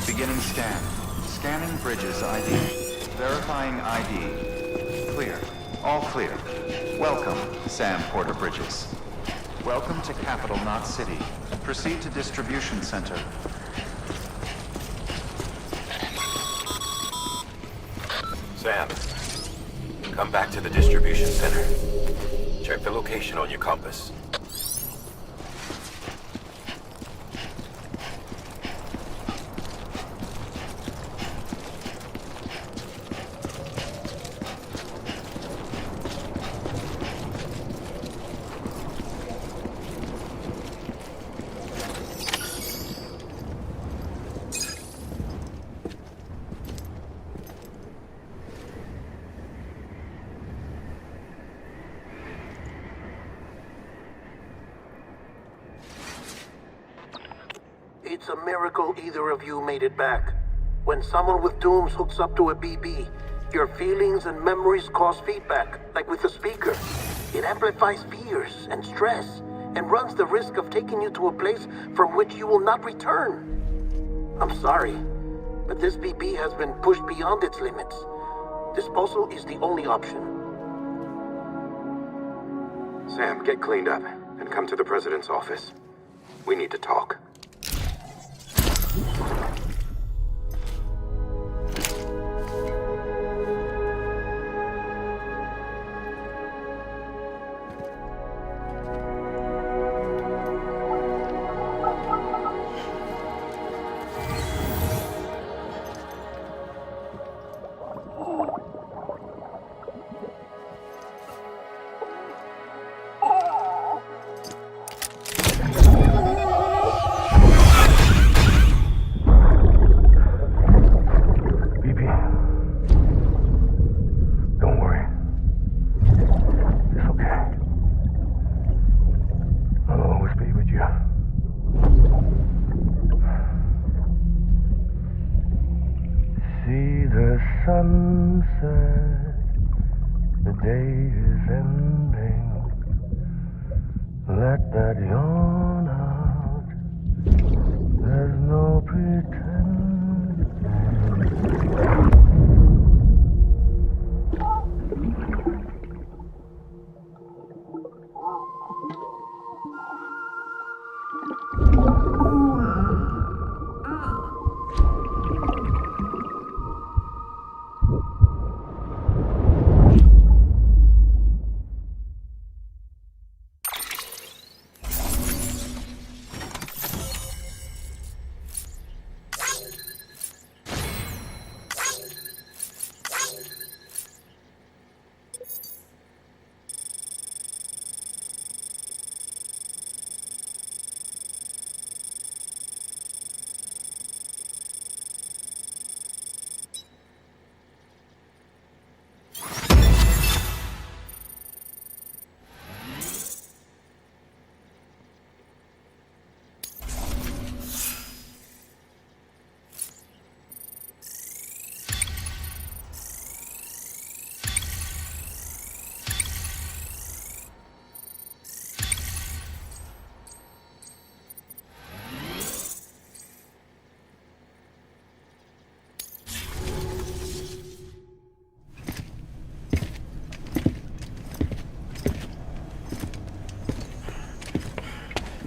Beginning scan. Scanning Bridges ID. Verifying ID. Clear. All clear. Welcome, Sam Porter Bridges. Welcome to Capital Knot City. Proceed to Distribution Center. Sam, come back to the distribution center. Check the location on your compass. It's a miracle either of you made it back. When someone with dooms hooks up to a BB, your feelings and memories cause feedback, like with a speaker. It amplifies fears and stress, and runs the risk of taking you to a place from which you will not return. I'm sorry, but this BB has been pushed beyond its limits. Disposal is the only option. Sam, get cleaned up and come to the President's office. We need to talk. Sunset, the day is ending. Let that yawn out. There's no pretending.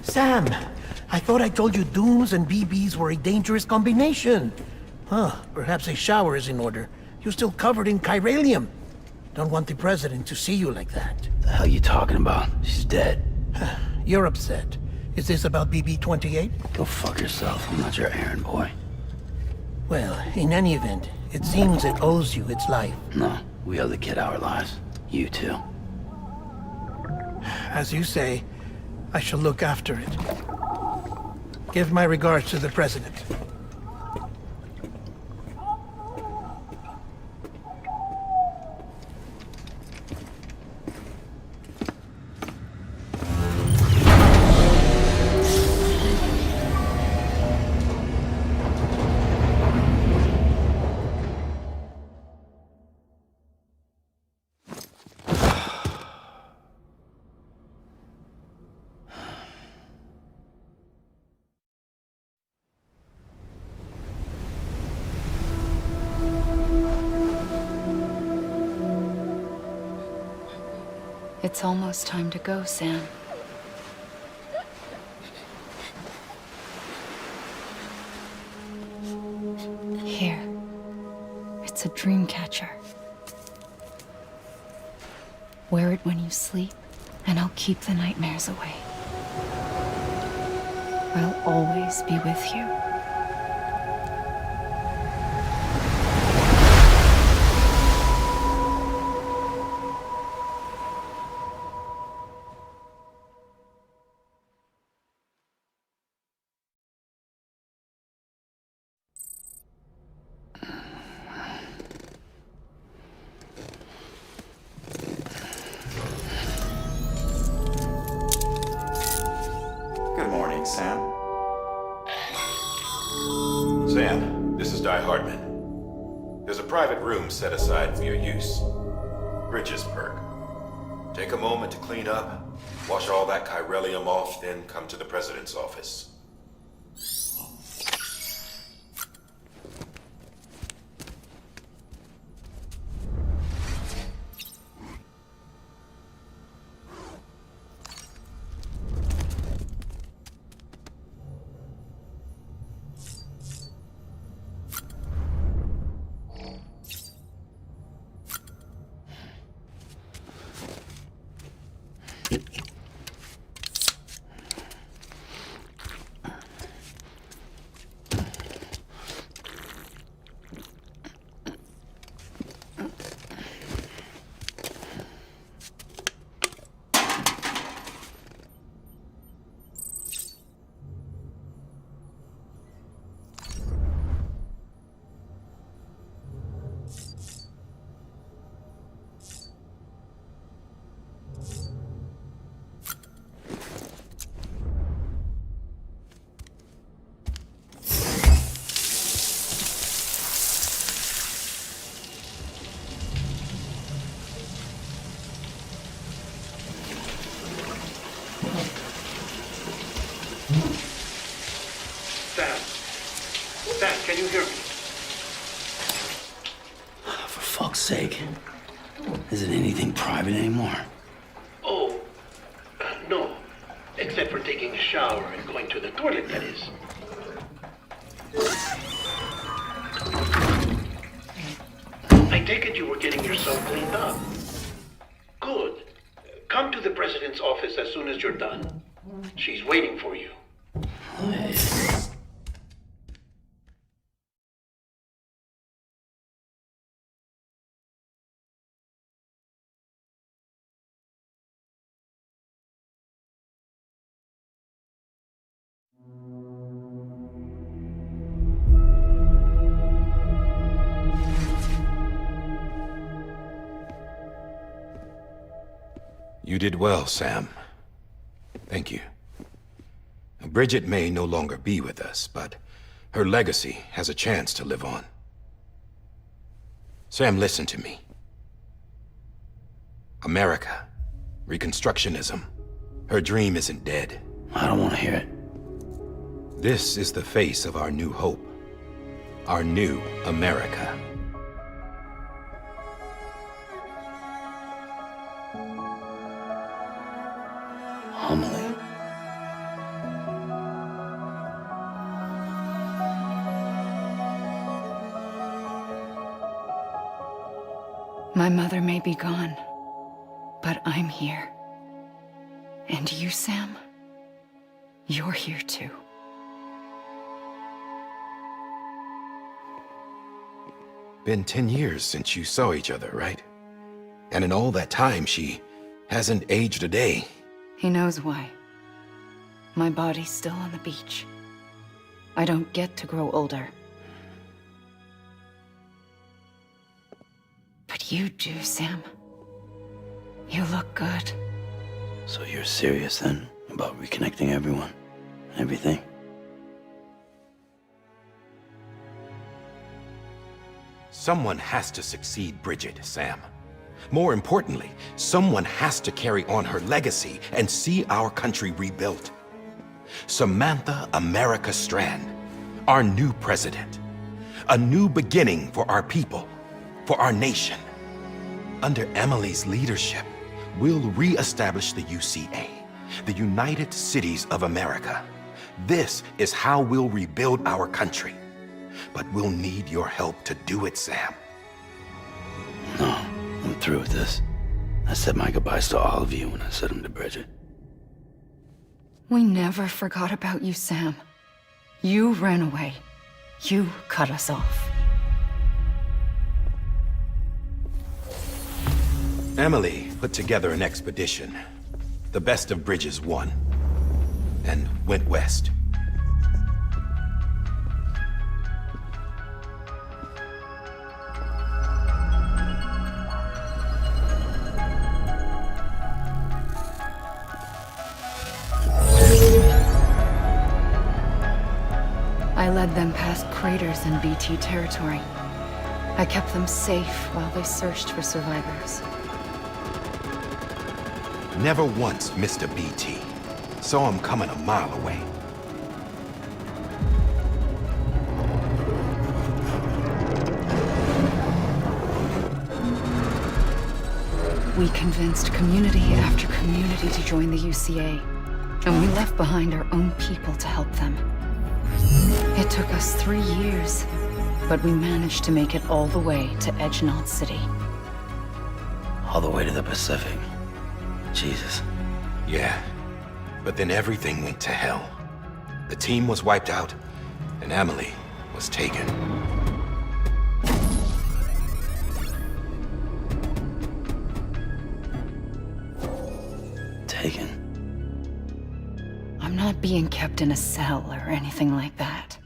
Sam, I thought I told you dooms and BBs were a dangerous combination. Huh, perhaps a shower is in order. You're still covered in chiralium. Don't want the President to see you like that. The hell you talking about? She's dead. You're upset. Is this about BB-28? Go fuck yourself. I'm not your errand boy. Well, in any event, it seems it owes you its life. No, we owe the kid our lives. You too. As you say, I shall look after it. Give my regards to the President. It's almost time to go, Sam. Here. It's a dream catcher. Wear it when you sleep, and I'll keep the nightmares away. I'll always be with you. Good morning, Sam. Sam, this is Di Hartman. There's a private room set aside for your use. Bridges perk. Take a moment to clean up, wash all that chiralium off, then come to the President's office. Sam, can you hear me? For fuck's sake. Is it anything private anymore? Oh, no. Except for taking a shower and going to the toilet, that is. I take it you were getting yourself cleaned up. Good. Come to the President's office as soon as you're done. She's waiting for you. You did well, Sam. Thank you. Bridget may no longer be with us, but her legacy has a chance to live on. Sam, listen to me. America, Reconstructionism, her dream isn't dead. I don't want to hear it. This is the face of our new hope. Our new America. Homily. My mother may be gone, but I'm here. And you, Sam? You're here too. Been 10 years since you saw each other, right? And in all that time, she hasn't aged a day. He knows why. My body's still on the beach. I don't get to grow older. But you do, Sam. You look good. So you're serious then about reconnecting everyone? Everything? Someone has to succeed Bridget, Sam. More importantly, someone has to carry on her legacy and see our country rebuilt. Samantha America Strand, our new president. A new beginning for our people, for our nation. Under Emily's leadership, we'll re-establish the UCA, the United Cities of America. This is how we'll rebuild our country. But we'll need your help to do it, Sam. No, I'm through with this. I said my goodbyes to all of you when I said them to Bridget. We never forgot about you, Sam. You ran away. You cut us off. Emily put together an expedition. The best of Bridges won. And went west. I led them past craters in BT territory. I kept them safe while they searched for survivors. Never once missed a BT. Saw him coming a mile away. We convinced community after community to join the UCA, and we left behind our own people to help them. It took us 3 years, but we managed to make it all the way to Edgenot City. All the way to the Pacific. Jesus. Yeah, but then everything went to hell. The team was wiped out, and Emily was taken. Taken? I'm not being kept in a cell or anything like that.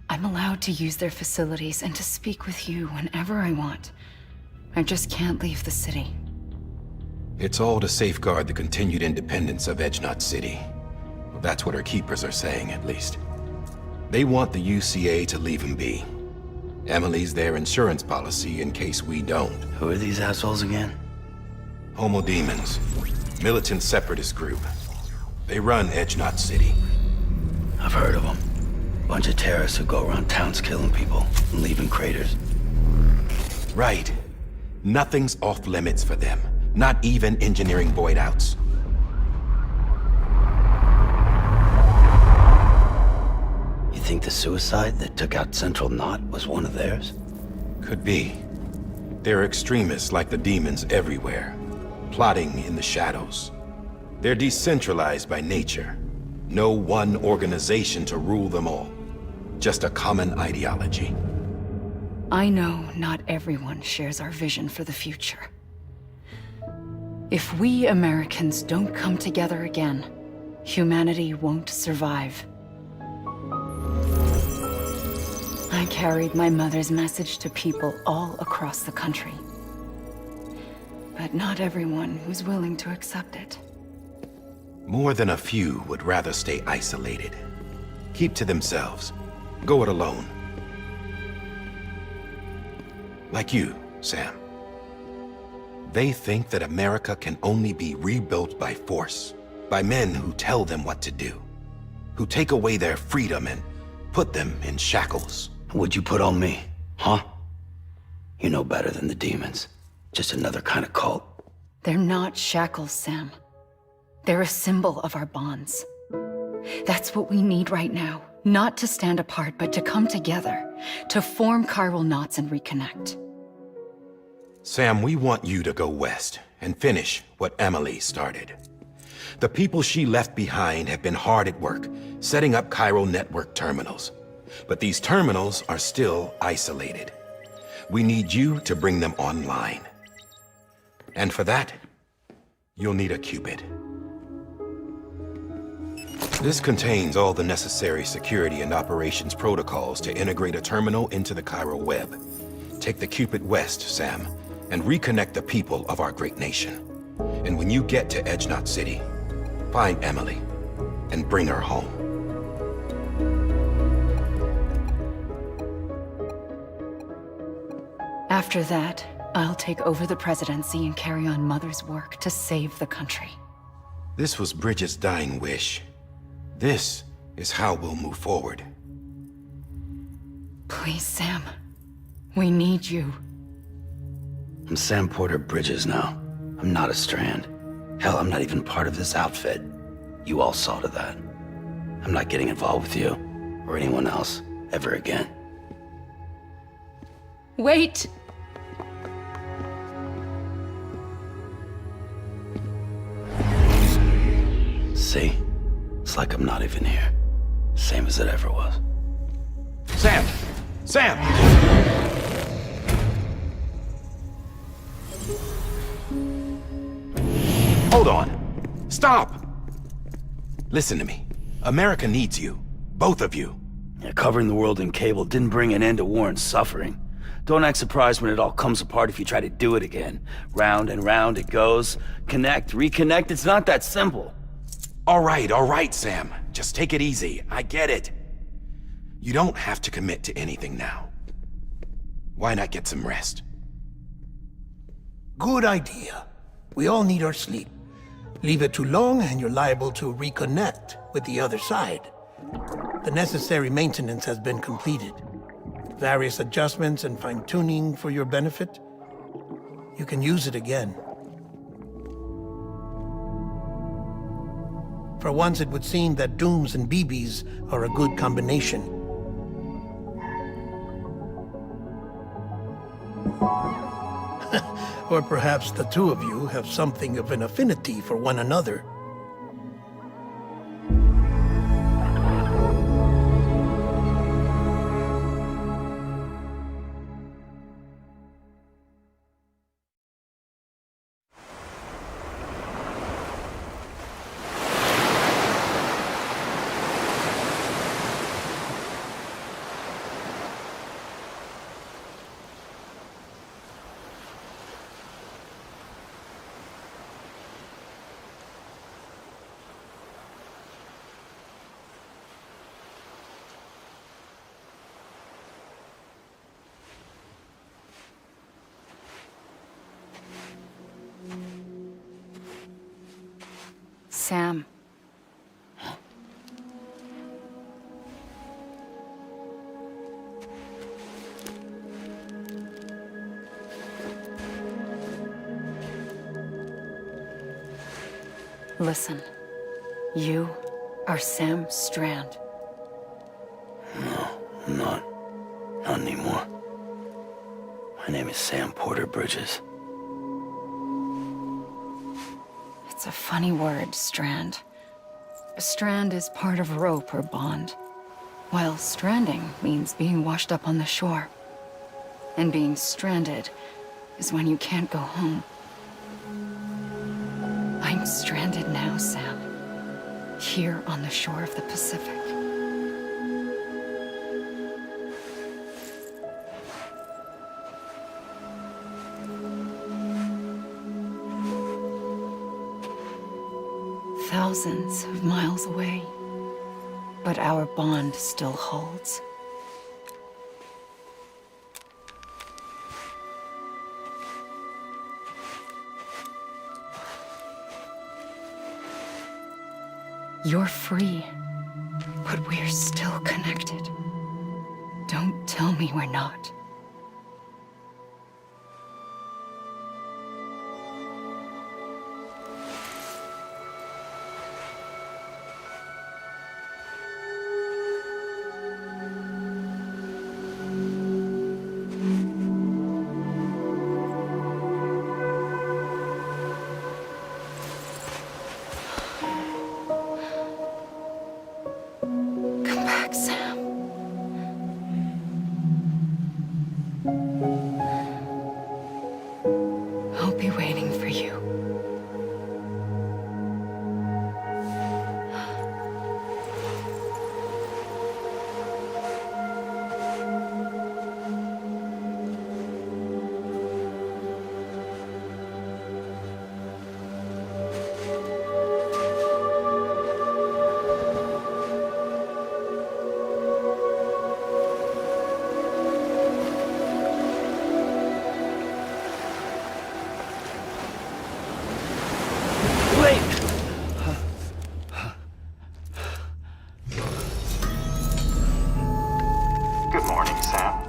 I'm allowed to use their facilities and to speak with you whenever I want. I just can't leave the city. It's all to safeguard the continued independence of Edgenot City. Well, that's what our keepers are saying, at least. They want the UCA to leave him be. Emily's their insurance policy in case we don't. Who are these assholes again? Homo Demons. Militant separatist group. They run Edgenot City. I've heard of them. Bunch of terrorists who go around towns killing people and leaving craters. Right. Nothing's off limits for them. Not even engineering void outs. You think the suicide that took out Central Knot was one of theirs? Could be. There are extremists like the demons everywhere, plotting in the shadows. They're decentralized by nature. No one organization to rule them all. Just a common ideology. I know not everyone shares our vision for the future. If we Americans don't come together again, humanity won't survive. I carried my mother's message to people all across the country. But not everyone was willing to accept it. More than a few would rather stay isolated. Keep to themselves. Go it alone. Like you, Sam. They think that America can only be rebuilt by force, by men who tell them what to do, who take away their freedom and put them in shackles. What'd you put on me, huh? You know better than the demons. Just another kind of cult. They're not shackles, Sam. They're a symbol of our bonds. That's what we need right now. Not to stand apart, but to come together, to form chiral knots and reconnect. Sam, we want you to go west and finish what Emily started. The people she left behind have been hard at work, setting up chiral network terminals. But these terminals are still isolated. We need you to bring them online. And for that, you'll need a Cupid. This contains all the necessary security and operations protocols to integrate a terminal into the chiral web. Take the Cupid west, Sam, and reconnect the people of our great nation. And when you get to Edgenot City, find Emily and bring her home. After that, I'll take over the presidency and carry on Mother's work to save the country. This was Bridget's dying wish. This is how we'll move forward. Please, Sam. We need you. I'm Sam Porter Bridges now. I'm not a Strand. Hell, I'm not even part of this outfit. You all saw to that. I'm not getting involved with you, or anyone else, ever again. Wait! See? It's like I'm not even here. Same as it ever was. Sam! Sam! Hold on. Stop! Listen to me. America needs you. Both of you. Yeah, covering the world in cable didn't bring an end to war and suffering. Don't act surprised when it all comes apart if you try to do it again. Round and round it goes. Connect, reconnect, it's not that simple. All right, Sam. Just take it easy. I get it. You don't have to commit to anything now. Why not get some rest? Good idea. We all need our sleep. Leave it too long and you're liable to reconnect with the other side. The necessary maintenance has been completed. Various adjustments and fine-tuning for your benefit. You can use it again. For once, it would seem that Dooms and BBs are a good combination. Or perhaps the two of you have something of an affinity for one another. Sam. Listen. You are Sam Strand. No, I'm not. Not anymore. My name is Sam Porter Bridges. It's a funny word, strand. A strand is part of rope or bond, while stranding means being washed up on the shore. And being stranded is when you can't go home. I'm stranded now, Sam. Here on the shore of the Pacific. Thousands of miles away, but our bond still holds. You're free, but we're still connected. Don't tell me we're not. I'll be waiting for you. Good morning, Sam.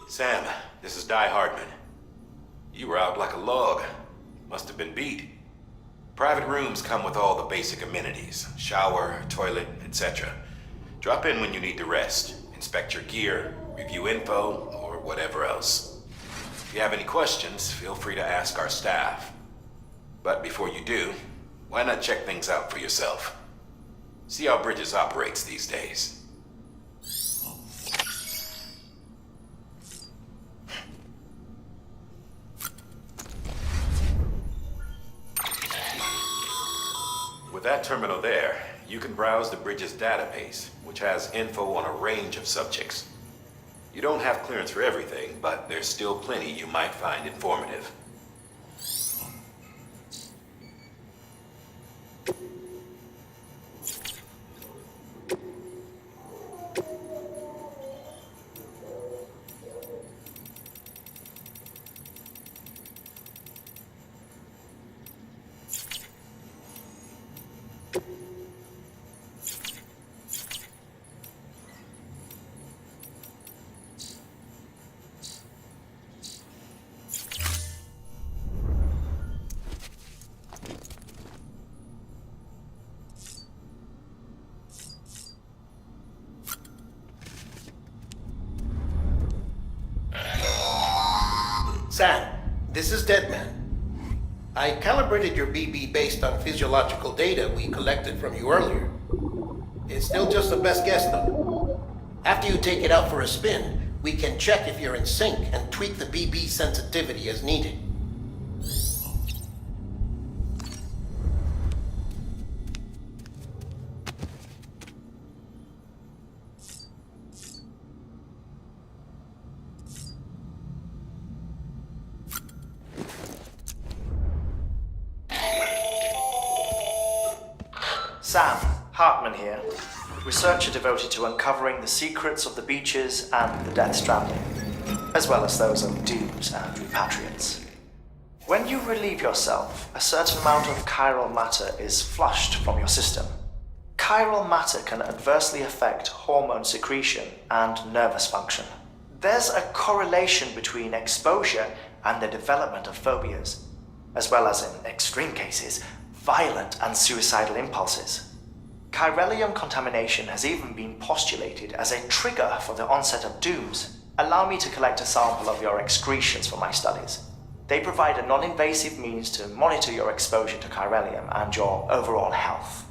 Sam, this is Di Hardman. You were out like a log. Must have been beat. Private rooms come with all the basic amenities. Shower, toilet, etc. Drop in when you need to rest. Inspect your gear, review info, or whatever else. If you have any questions, feel free to ask our staff. But before you do, why not check things out for yourself? See how Bridges operates these days. that terminal there, you can browse the bridge's database, which has info on a range of subjects. You don't have clearance for everything, but there's still plenty you might find informative. Sam, this is Deadman. I calibrated your BB based on physiological data we collected from you earlier. It's still just a best guess, though. After you take it out for a spin, we can check if you're in sync and tweak the BB sensitivity as needed. Sam, Hartman here, researcher devoted to uncovering the secrets of the beaches and the Death Stranding, as well as those of dooms and repatriates. When you relieve yourself, a certain amount of chiral matter is flushed from your system. Chiral matter can adversely affect hormone secretion and nervous function. There's a correlation between exposure and the development of phobias, as well as, in extreme cases, violent and suicidal impulses. Chiralium contamination has even been postulated as a trigger for the onset of dooms. Allow me to collect a sample of your excretions for my studies. They provide a non-invasive means to monitor your exposure to chiralium and your overall health.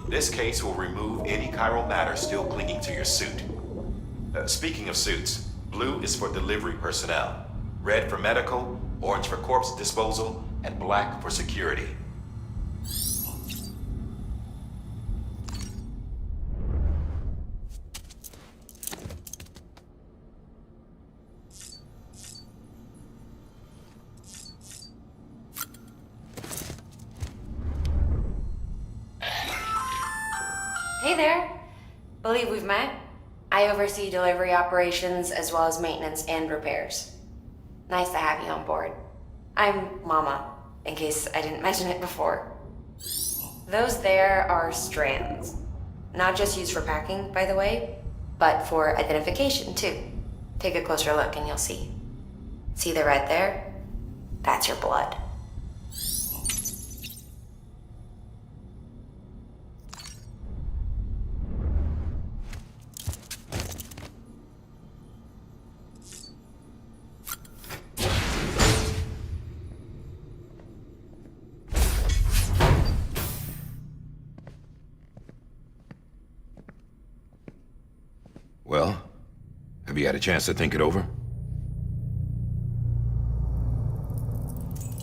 This case will remove any chiral matter still clinging to your suit. Speaking of suits, blue is for delivery personnel, red for medical, orange for corpse disposal, and black for security. Hey there. Believe we've met. I oversee delivery operations as well as maintenance and repairs. Nice to have you on board. I'm Mama, in case I didn't mention it before. Those there are strands. Not just used for packing, by the way, but for identification too. Take a closer look and you'll see. See the red there? That's your blood. Well, have you had a chance to think it over?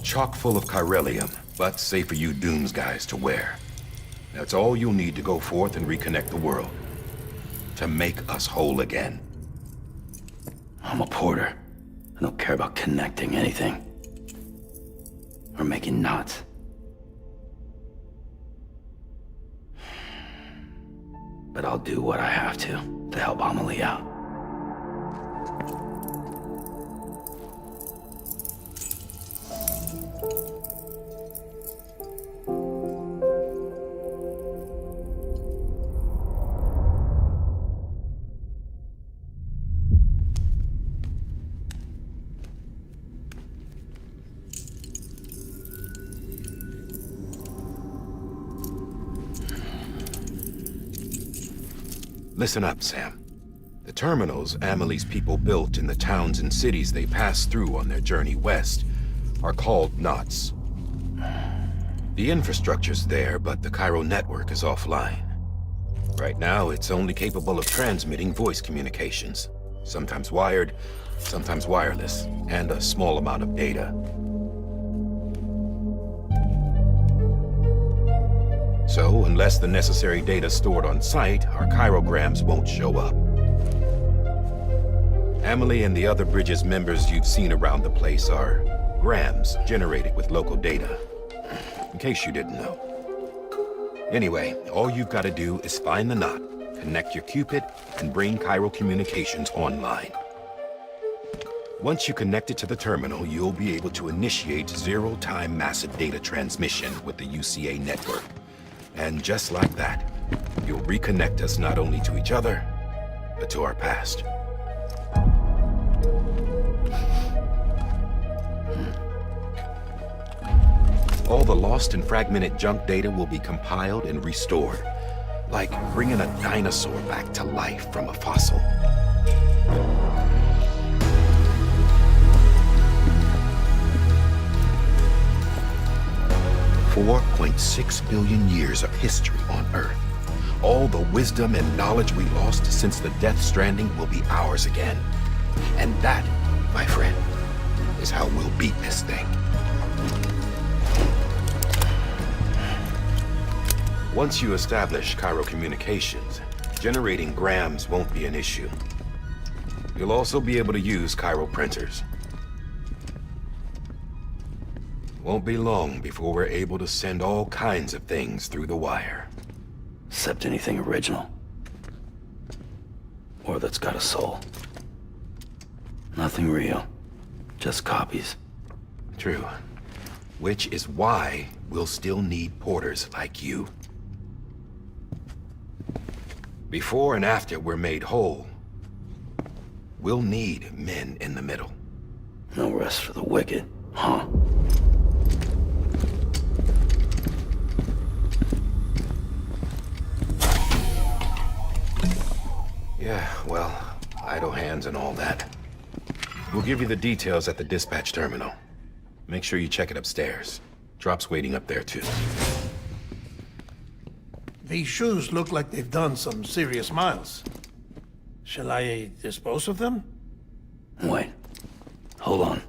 Chock full of chiralium, but safe for you Dooms guys to wear. That's all you'll need to go forth and reconnect the world. To make us whole again. I'm a porter. I don't care about connecting anything. Or making knots. But I'll do what I have to help Amelie out. Listen up, Sam. The terminals Amelie's people built in the towns and cities they passed through on their journey west are called knots. The infrastructure's there, but the Cairo network is offline. Right now, it's only capable of transmitting voice communications, sometimes wired, sometimes wireless, and a small amount of data. So, unless the necessary data stored on site, our chirograms won't show up. Amelie and the other Bridges members you've seen around the place are grams generated with local data. In case you didn't know. Anyway, all you've got to do is find the knot, connect your Cupid, and bring Cairo communications online. Once you connect it to the terminal, you'll be able to initiate zero-time massive data transmission with the UCA network. And just like that, you'll reconnect us not only to each other, but to our past. All the lost and fragmented junk data will be compiled and restored, like bringing a dinosaur back to life from a fossil. $4.6 billion years of history on Earth. All the wisdom and knowledge we lost since the Death Stranding will be ours again. And that, my friend, is how we'll beat this thing. Once you establish Cairo communications, generating grams won't be an issue. You'll also be able to use Cairo printers. Won't be long before we're able to send all kinds of things through the wire. Except anything original. Or that's got a soul. Nothing real. Just copies. True. Which is why we'll still need porters like you. Before and after we're made whole, we'll need men in the middle. No rest for the wicked, huh? Yeah, well, idle hands and all that. We'll give you the details at the dispatch terminal. Make sure you check it upstairs. Drop's waiting up there, too. These shoes look like they've done some serious miles. Shall I dispose of them? Wait. Hold on.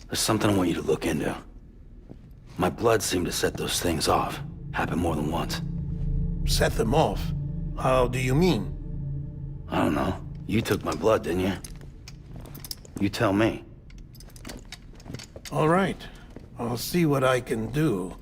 There's something I want you to look into. My blood seemed to set those things off. Happened more than once. Set them off? How do you mean? I don't know. You took my blood, didn't you? You tell me. All right. I'll see what I can do.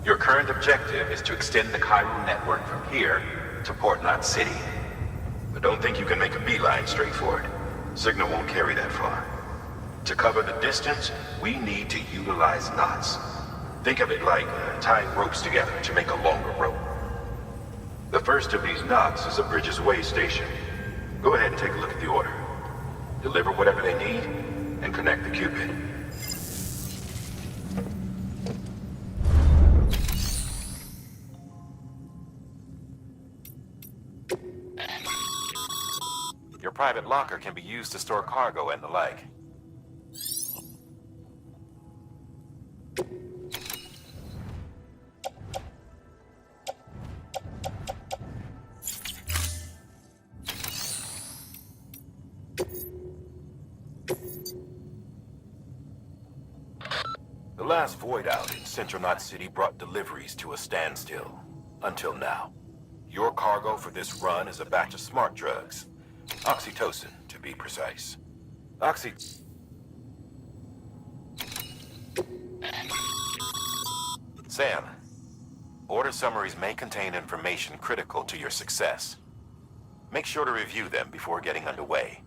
Your current objective is to extend the chiral network from here to Port Knot City. But don't think you can make a beeline straight for it. Signal won't carry that far. To cover the distance, we need to utilize knots. Think of it like tying ropes together to make a longer rope. The first of these knots is a Bridges Way station. Go ahead and take a look at the order. Deliver whatever they need, and connect the Cupid. Your private locker can be used to store cargo and the like. The last void out in Central Knot City brought deliveries to a standstill. Until now. Your cargo for this run is a batch of smart drugs. Oxytocin, to be precise. Sam, order summaries may contain information critical to your success. Make sure to review them before getting underway.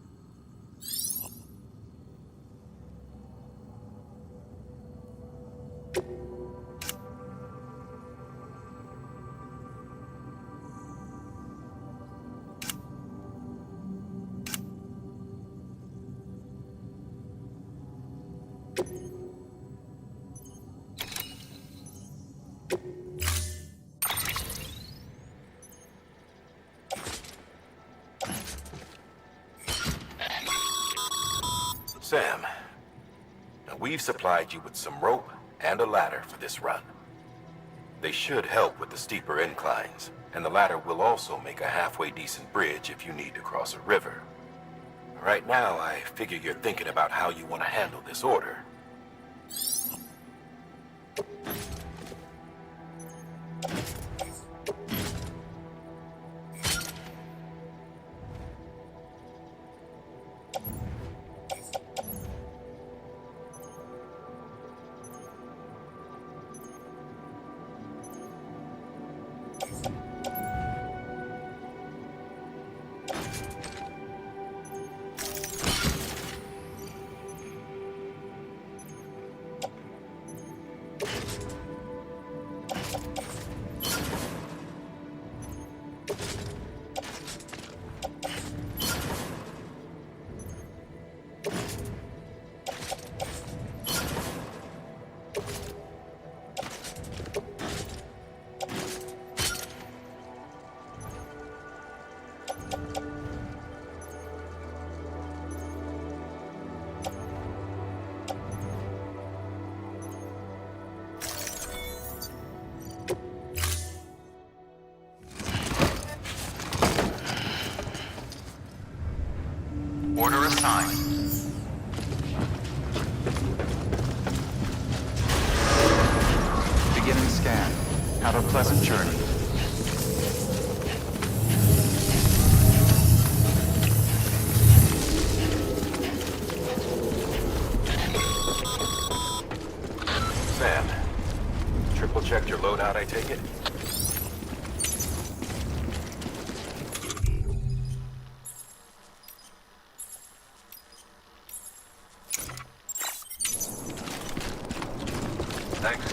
Sam, we've supplied you with some rope and a ladder for this run. They should help with the steeper inclines, and the ladder will also make a halfway decent bridge if you need to cross a river. Right now, I figure you're thinking about how you want to handle this order. Order assigned. Beginning scan. Have a pleasant journey. Sam, triple checked your loadout, I take it? Thanks.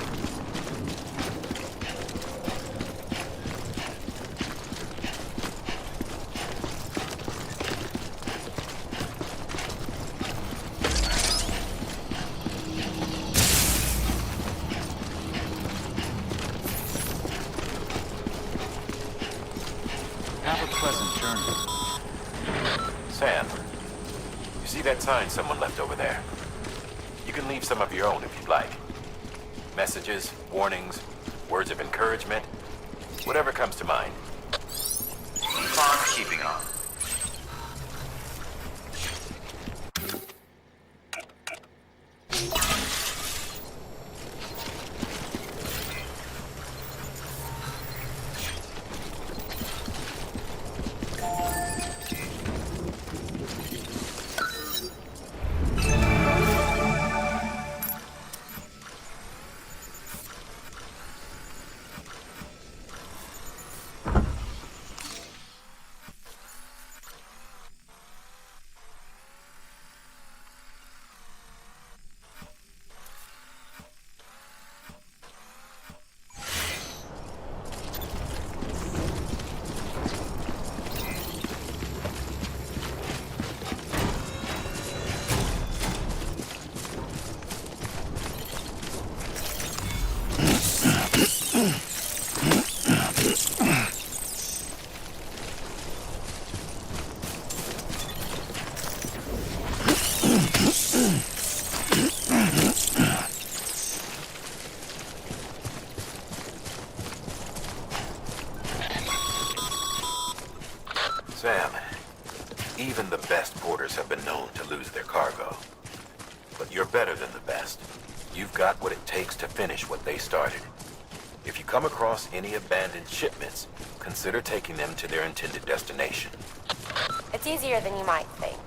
Have a pleasant journey. Sam, you see that sign someone left over there? You can leave some of your own if you'd like. Messages, warnings, words of encouragement, whatever comes to mind. Keep on keeping on. Even the best porters have been known to lose their cargo. But you're better than the best. You've got what it takes to finish what they started. If you come across any abandoned shipments, consider taking them to their intended destination. It's easier than you might think.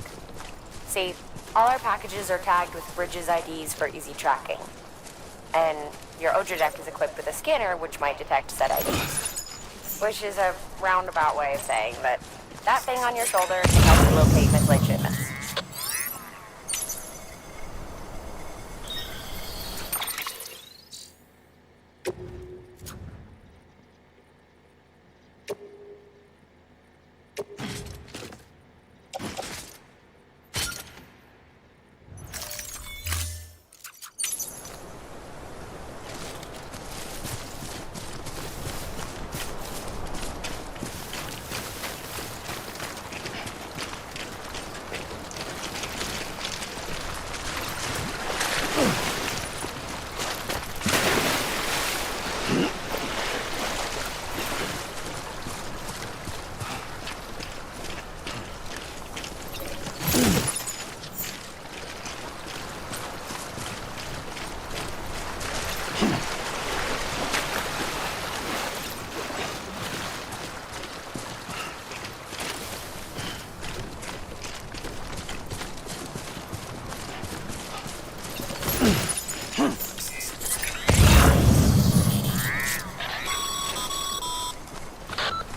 See, all our packages are tagged with Bridges IDs for easy tracking. And your Odra deck is equipped with a scanner which might detect said IDs. Which is a roundabout way of saying that thing on your shoulder can help you locate mislaid shipments.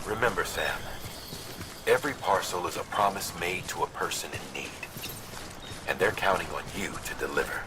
Remember, Sam, every parcel is a promise made to a person in need. And they're counting on you to deliver.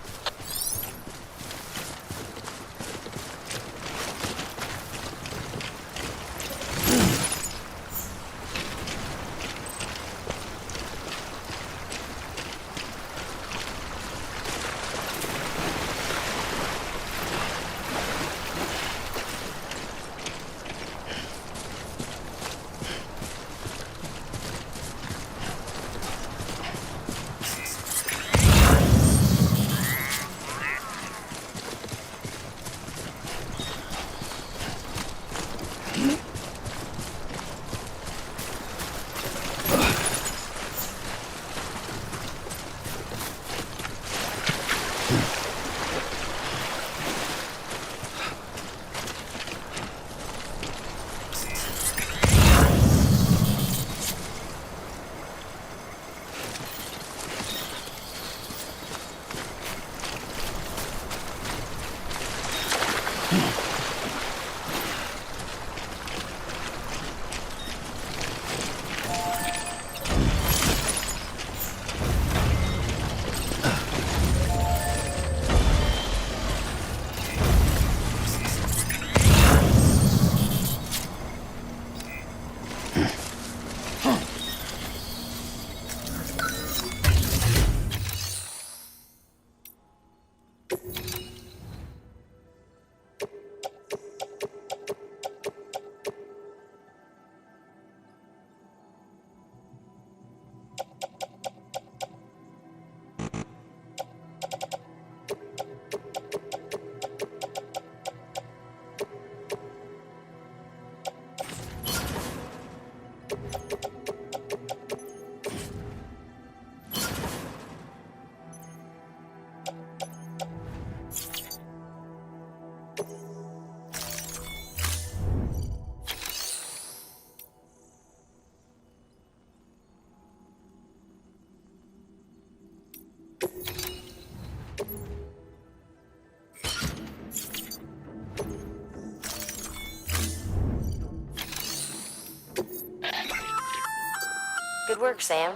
Good work, Sam.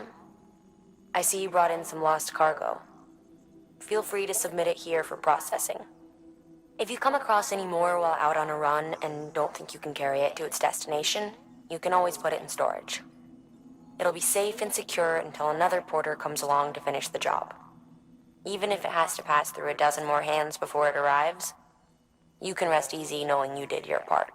I see you brought in some lost cargo. Feel free to submit it here for processing. If you come across any more while out on a run and don't think you can carry it to its destination, you can always put it in storage. It'll be safe and secure until another porter comes along to finish the job. Even if it has to pass through a dozen more hands before it arrives, you can rest easy knowing you did your part.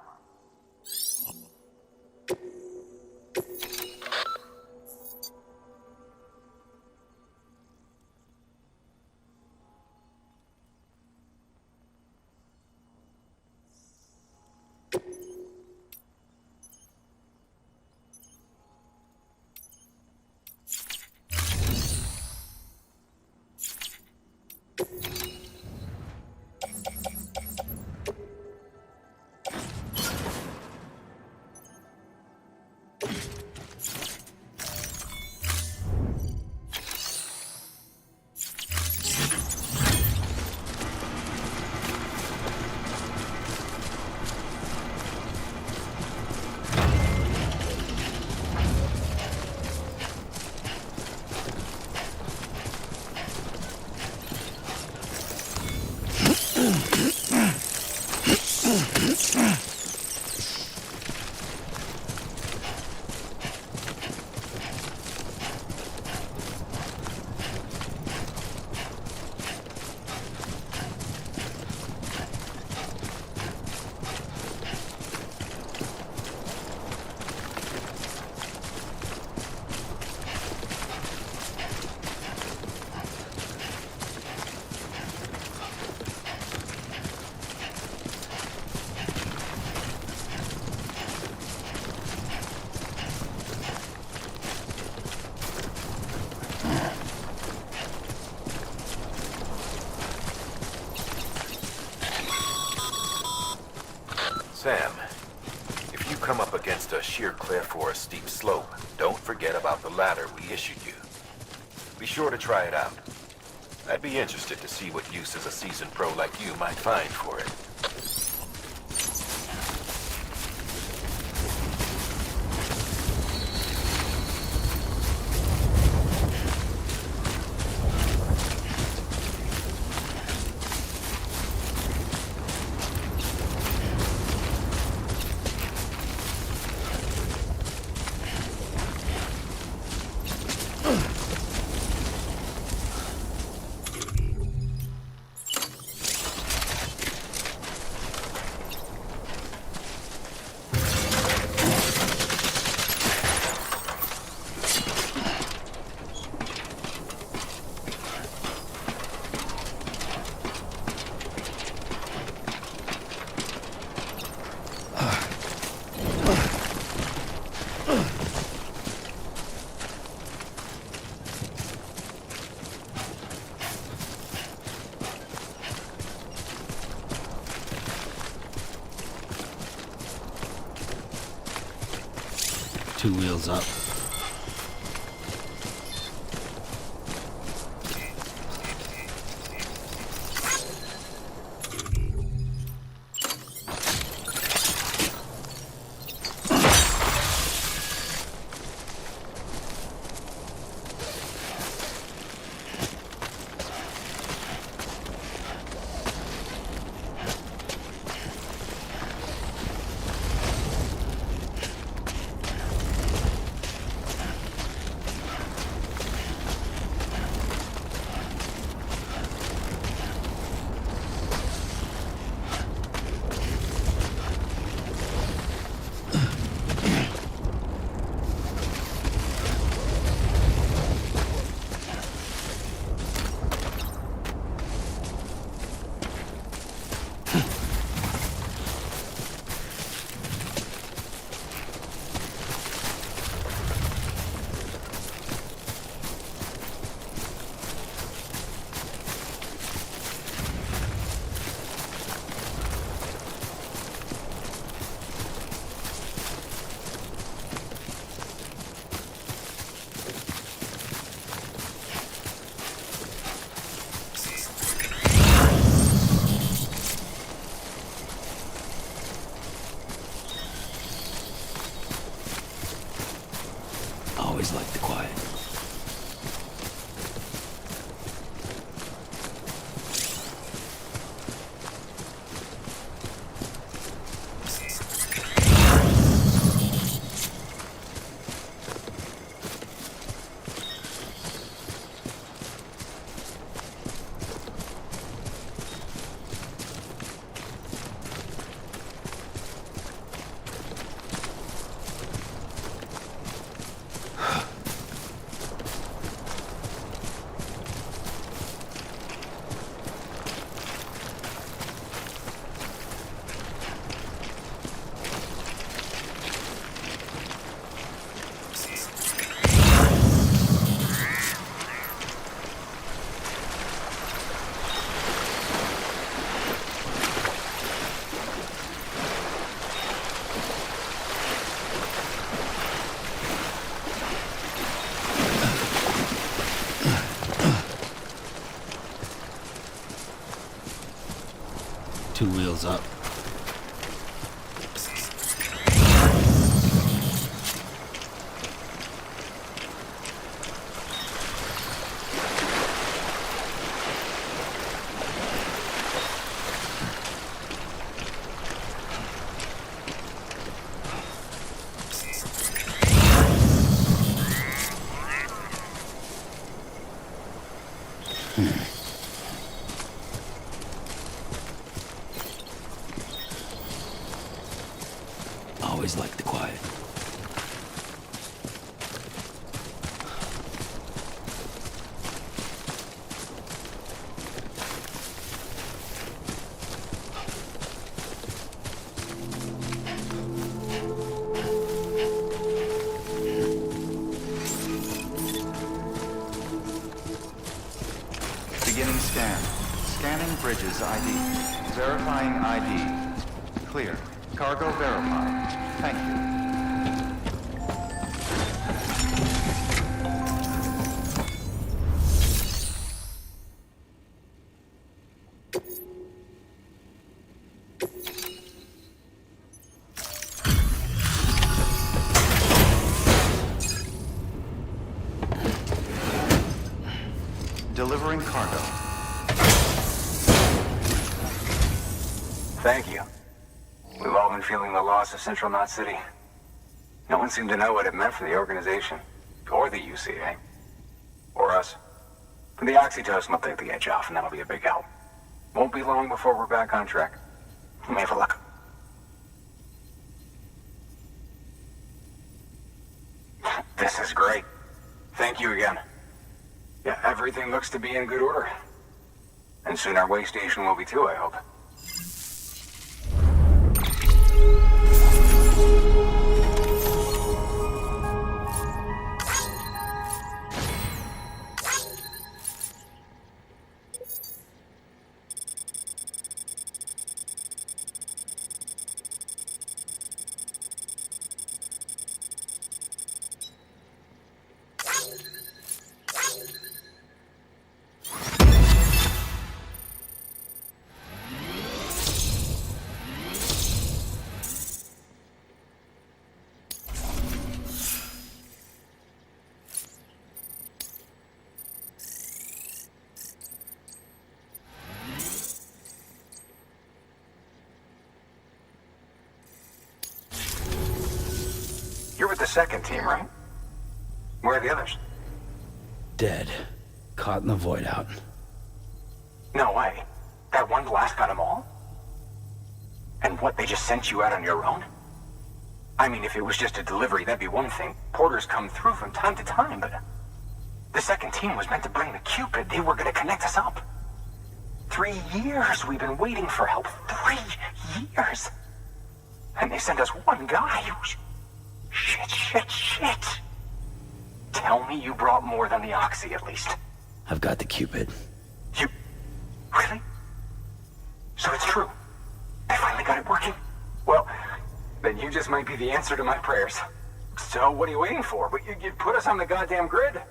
If you come up against a sheer cliff or a steep slope, don't forget about the ladder we issued you. Be sure to try it out. I'd be interested to see what uses a seasoned pro like you might find for it. Two wheels up. Always like the quiet. Two wheels up. Always like the quiet. Beginning scan. Scanning bridges ID. Verifying ID. Clear. Cargo verified. Thank you. Delivering cargo. Thank you. We've all been feeling the loss of Central Knot City. No one seemed to know what it meant for the organization, or the UCA, or us. But the oxytocin will take the edge off, and that'll be a big help. Won't be long before we're back on track. Let me have a look. This is great. Thank you again. Yeah, everything looks to be in good order. And soon our way station will be too, I hope. You're with the second team, right? Where are the others? Dead. Caught in the void out. No way. That one blast got them all? And what, they just sent you out on your own? I mean, if it was just a delivery, that'd be one thing. Porters come through from time to time, but... The second team was meant to bring the Cupid. They were gonna connect us up. 3 years we've been waiting for help. 3 years! And they sent us one guy who's... Shit. Tell me you brought more than the Oxy, at least. I've got the Cupid. You... Really? So it's true? They finally got it working? Well, then you just might be the answer to my prayers. So what are you waiting for? You put us on the goddamn grid.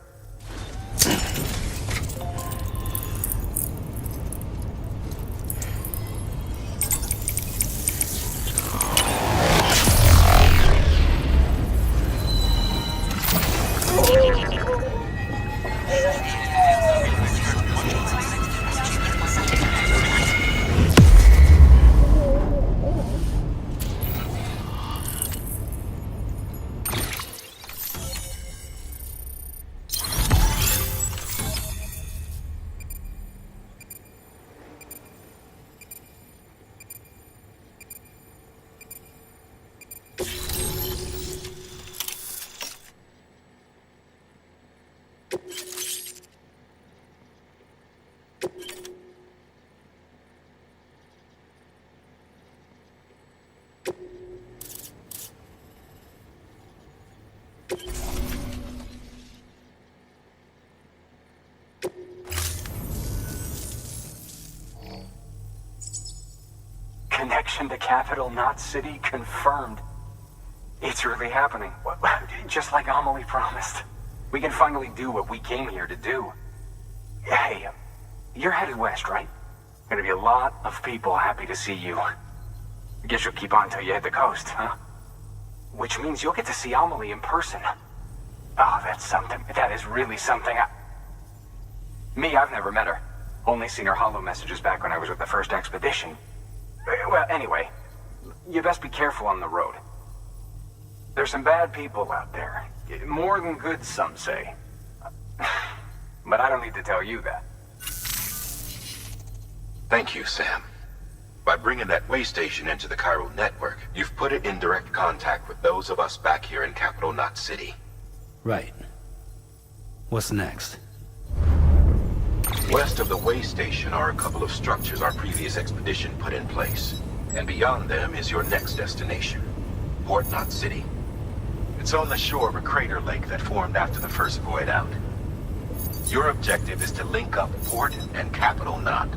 Connection to Capital Knot City confirmed. It's really happening. Just like Amelie promised. We can finally do what we came here to do. Hey, you're headed west, right? Gonna be a lot of people happy to see you. I guess you'll keep on till you hit the coast, huh? Which means you'll get to see Amelie in person. Oh, that's something. That is really something. Me, I've never met her. Only seen her holo messages back when I was with the first expedition. Well, anyway, you best be careful on the road. There's some bad people out there. More than good, some say. But I don't need to tell you that. Thank you, Sam. By bringing that way station into the chiral network, you've put it in direct contact with those of us back here in Capital Knot City. Right. What's next? West of the way station are a couple of structures our previous expedition put in place. And beyond them is your next destination, Port Knot City. It's on the shore of a crater lake that formed after the first void out. Your objective is to link up Port and Capital Knot.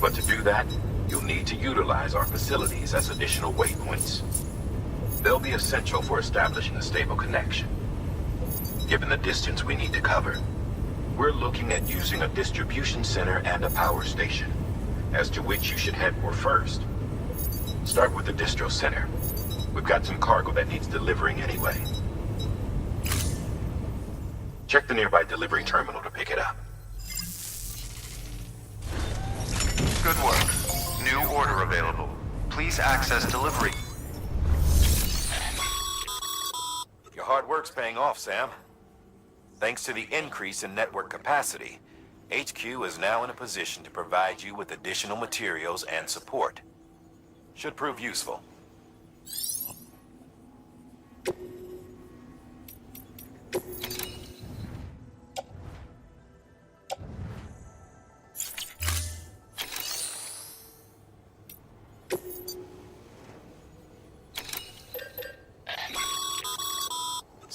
But to do that, you'll need to utilize our facilities as additional waypoints. They'll be essential for establishing a stable connection. Given the distance we need to cover, we're looking at using a distribution center and a power station, as to which you should head for first. Start with the distro center. We've got some cargo that needs delivering anyway. Check the nearby delivery terminal to pick it up. Good work. New order available. Please access delivery. Your hard work's paying off, Sam. Thanks to the increase in network capacity, HQ is now in a position to provide you with additional materials and support. Should prove useful.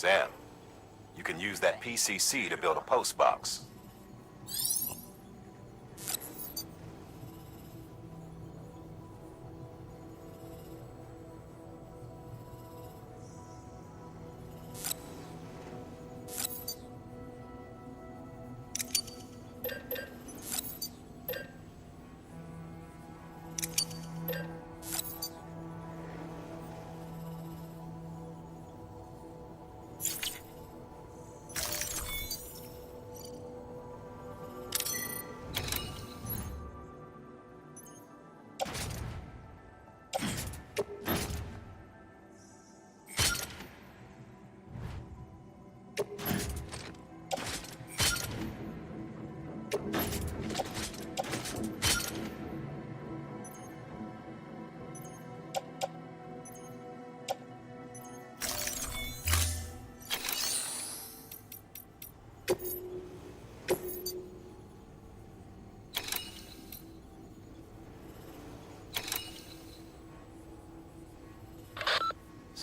Sam, you can use that PCC to build a post box.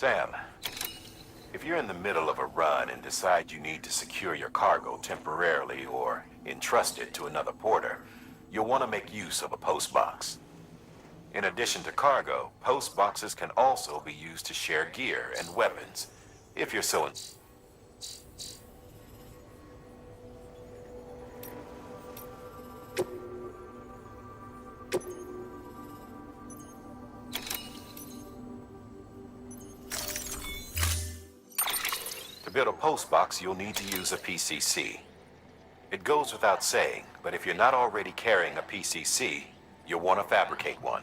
Sam, if you're in the middle of a run and decide you need to secure your cargo temporarily or entrust it to another porter, you'll want to make use of a post box. In addition to cargo, post boxes can also be used to share gear and weapons, if you're so To build a post box, you'll need to use a PCC. It goes without saying, but if you're not already carrying a PCC, you'll want to fabricate one.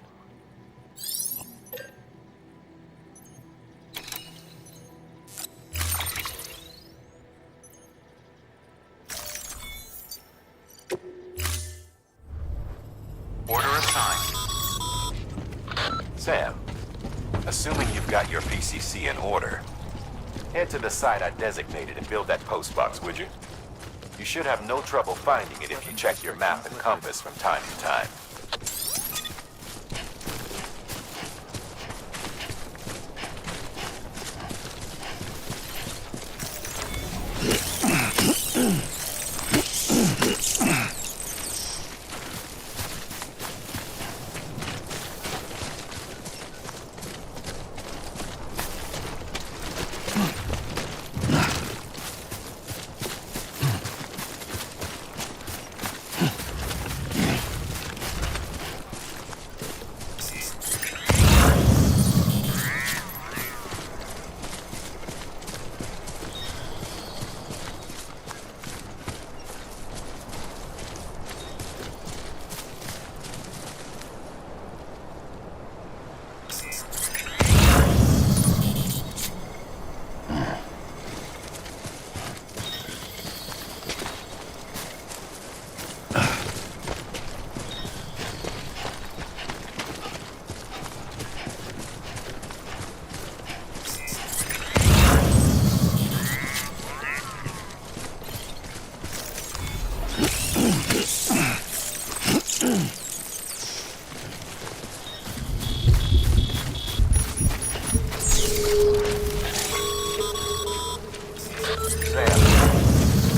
Order assigned. Sam, assuming you've got your PCC in order, head to the site I designated and build that post box, would you? You should have no trouble finding it if you check your map and compass from time to time.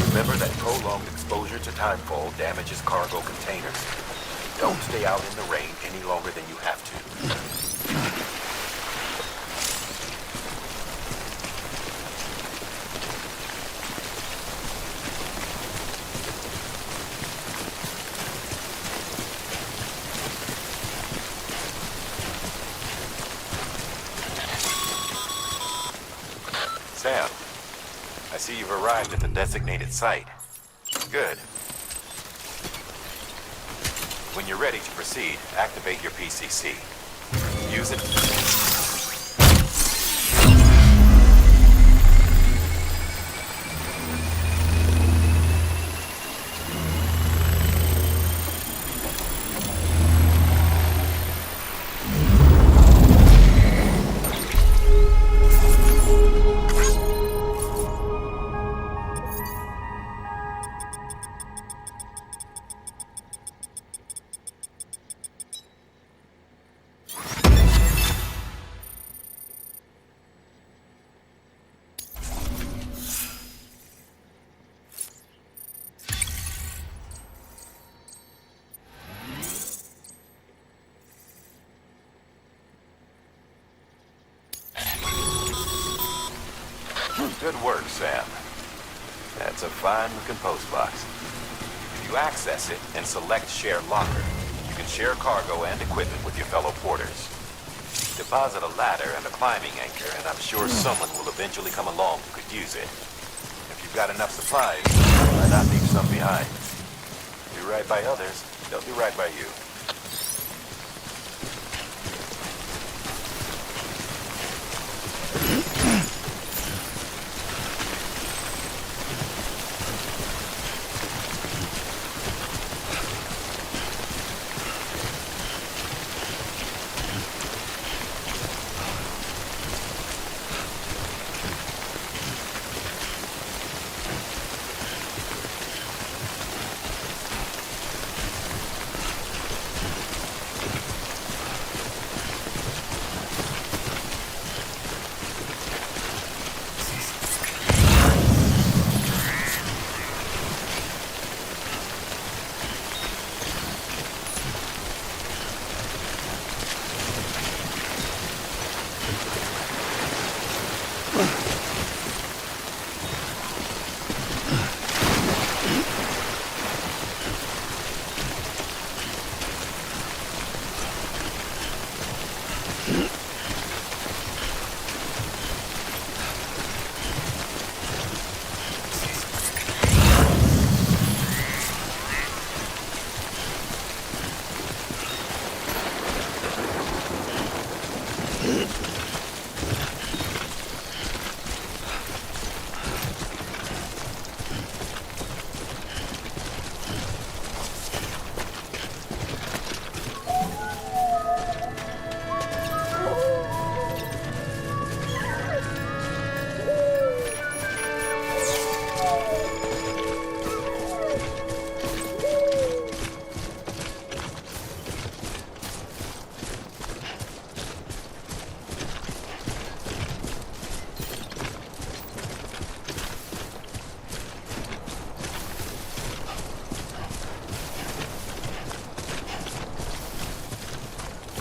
Remember that prolonged exposure to timefall damages cargo containers? Don't stay out in the rain any longer than you have to. Sam, I see you've arrived at the designated site. Good. When you're ready to proceed, activate your PCC. Use it. Good work, Sam. That's a fine-looking post box. If you access it and select Share Locker, you can share cargo and equipment with your fellow porters. Deposit a ladder and a climbing anchor, and I'm sure someone will eventually come along who could use it. If you've got enough supplies, why not leave some behind? Do right by others, they'll do right by you.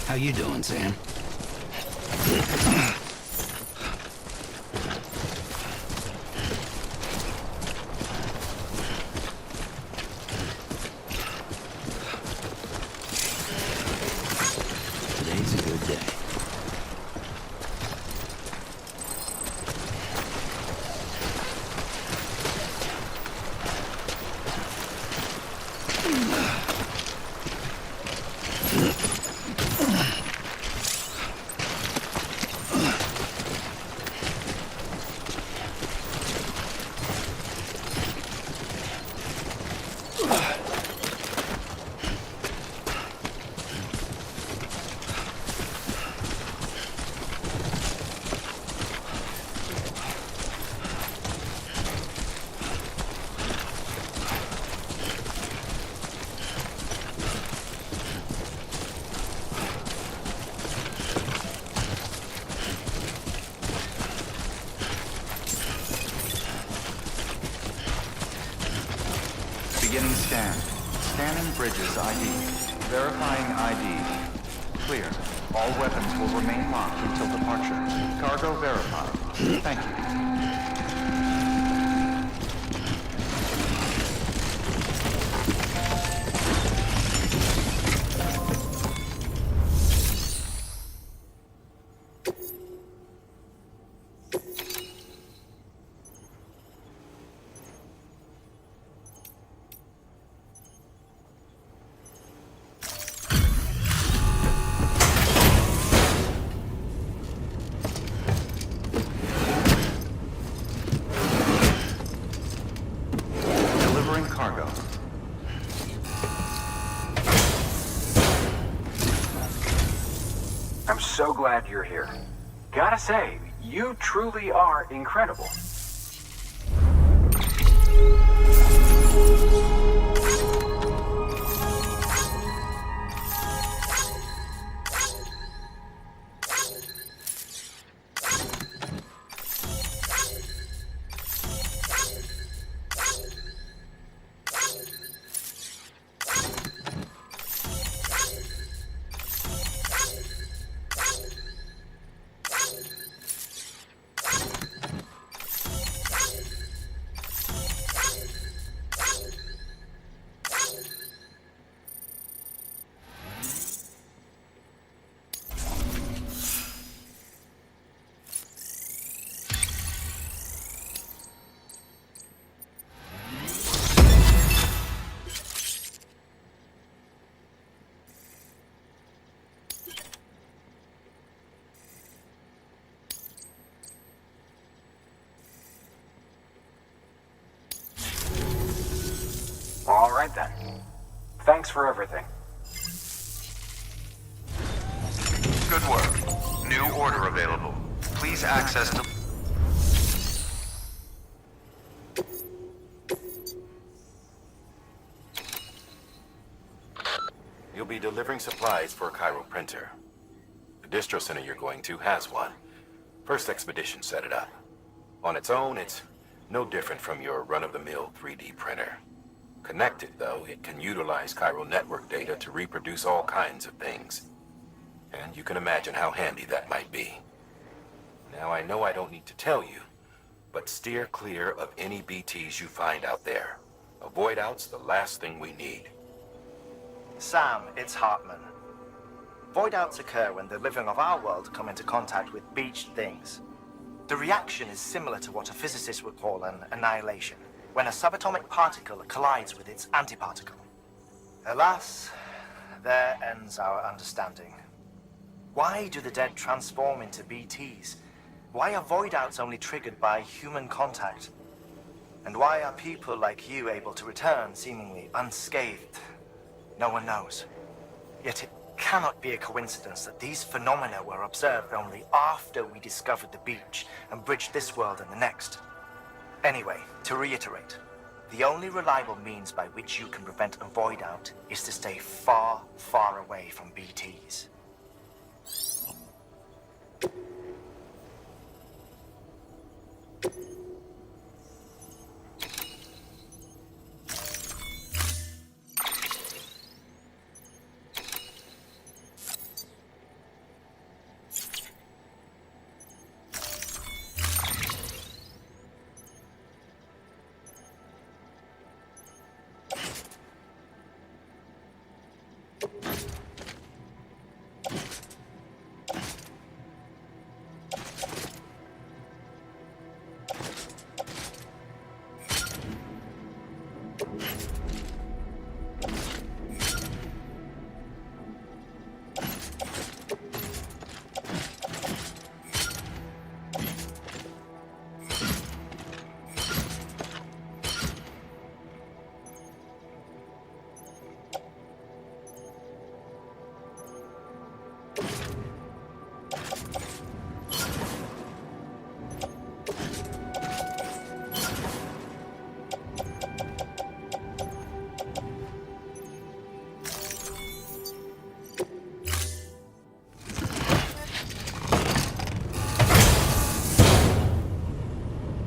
How you doing, Sam? Today's a good day. Beginning scan. Scanning Bridges ID. Verifying ID. Clear. All weapons will remain locked until departure. Cargo verified. Thank you. Delivering cargo. I'm so glad you're here. Gotta say, you truly are incredible. All right then. Thanks for everything. Good work. New order available. Please access the... You'll be delivering supplies for a Cairo printer. The distro center you're going to has one. First expedition set it up. On its own, it's no different from your run-of-the-mill 3D printer. Connected, though, it can utilize Cairo network data to reproduce all kinds of things. And you can imagine how handy that might be. Now, I know I don't need to tell you, but steer clear of any BTs you find out there. Avoid out's the last thing we need. Sam, it's Hartman. Void outs occur when the living of our world come into contact with beached things. The reaction is similar to what a physicist would call an annihilation, when a subatomic particle collides with its antiparticle. Alas, there ends our understanding. Why do the dead transform into BTs? Why are void outs only triggered by human contact? And why are people like you able to return seemingly unscathed? No one knows. Yet it cannot be a coincidence that these phenomena were observed only after we discovered the beach and bridged this world and the next. Anyway, to reiterate, the only reliable means by which you can prevent a void out is to stay far, far away from BTs.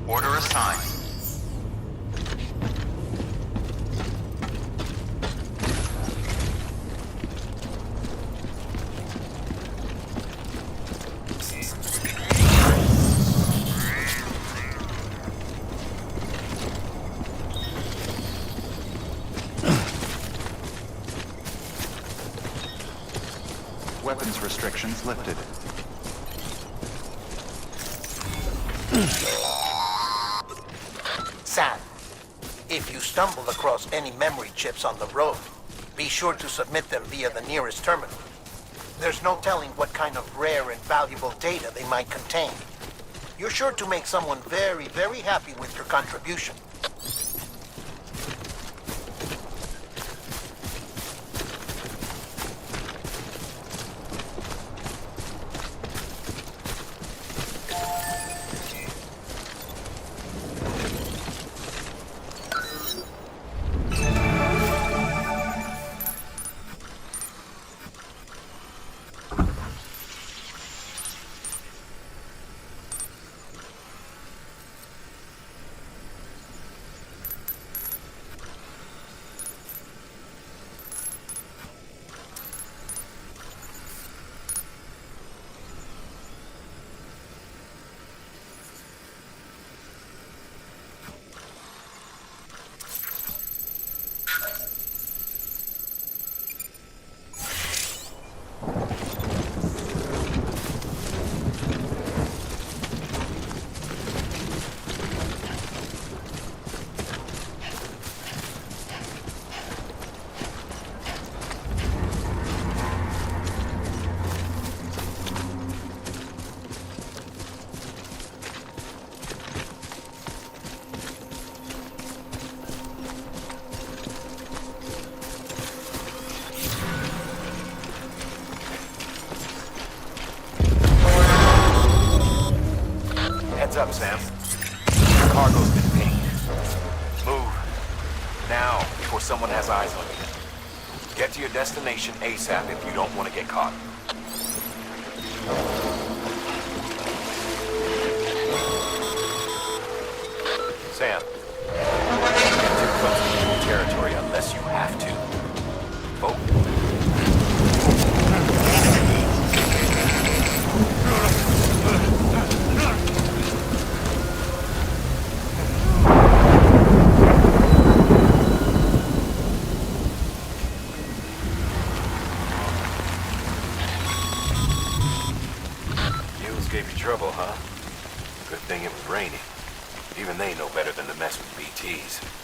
Order assigned. weapons restrictions lifted. Sam, if you stumble across any memory chips on the road, be sure to submit them via the nearest terminal. There's no telling what kind of rare and valuable data they might contain. You're sure to make someone very, very happy with your contribution. Heads up, Sam. Your cargo's been pinged. Move. Now, before someone has eyes on you. Get to your destination ASAP if you don't want to get caught. Sam. Don't get too close to enemy territory unless you have to. Focus. Gave you trouble, huh? Good thing it was raining. Even they know better than to mess with BTs.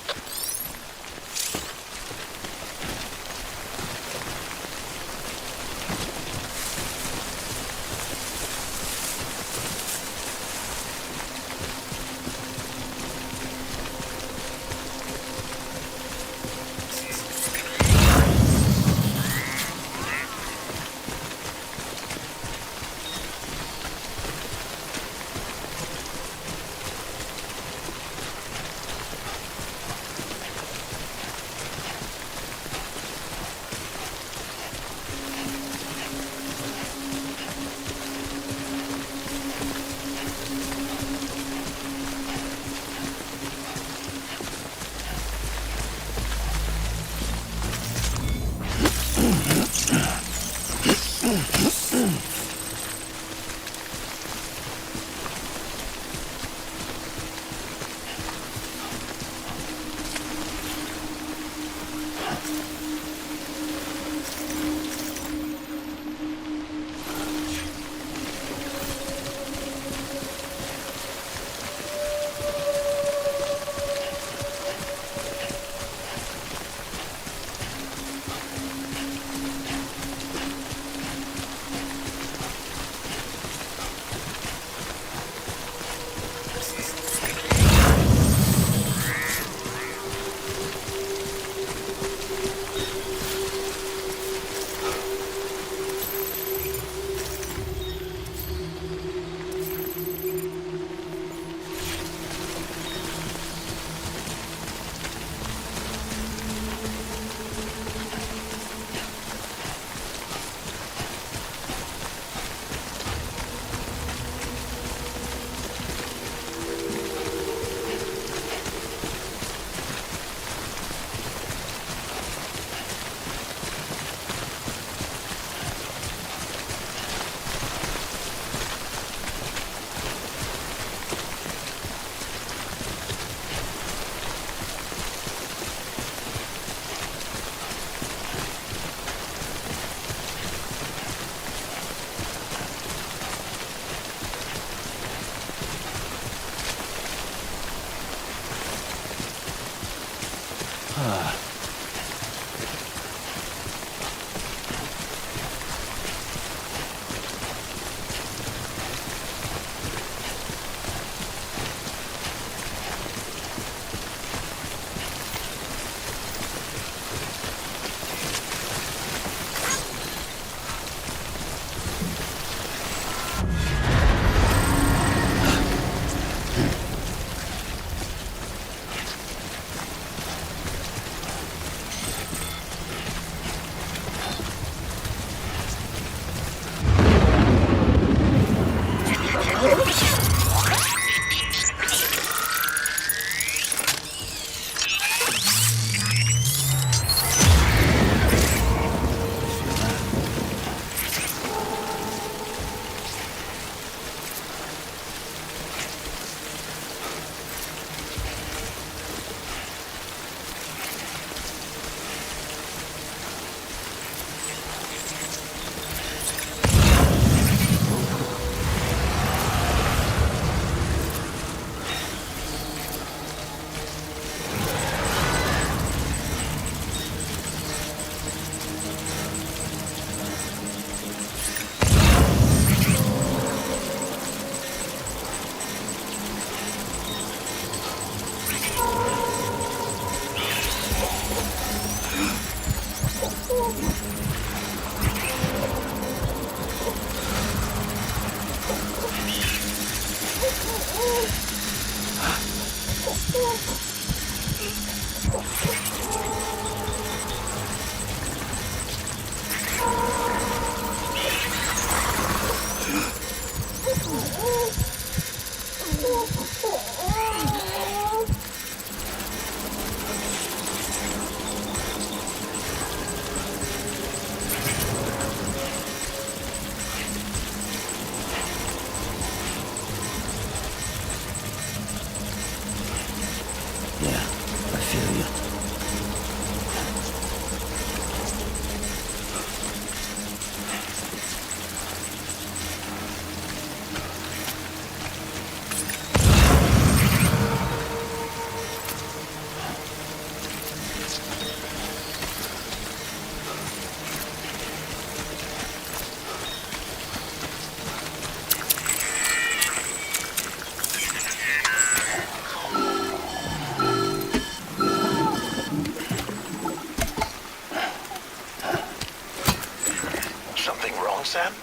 Sam?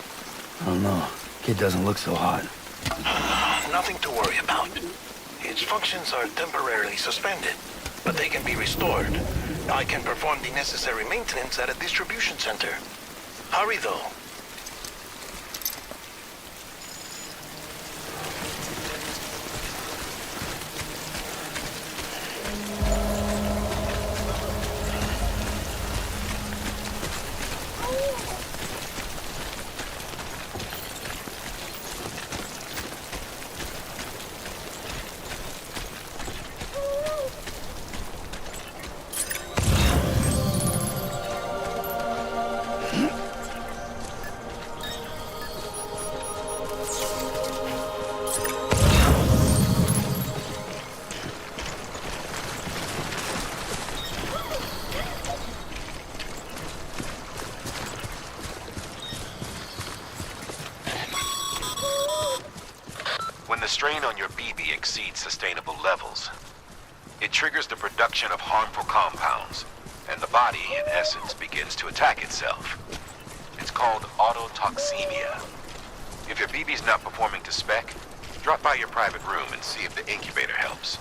I don't know. Kid doesn't look so hot. Nothing to worry about. Its functions are temporarily suspended, but they can be restored. I can perform the necessary maintenance at a distribution center. Hurry, though. When the strain on your BB exceeds sustainable levels, it triggers the production of harmful compounds, and the body, in essence, begins to attack itself. It's called autotoxemia. If your BB's not performing to spec, drop by your private room and see if the incubator helps.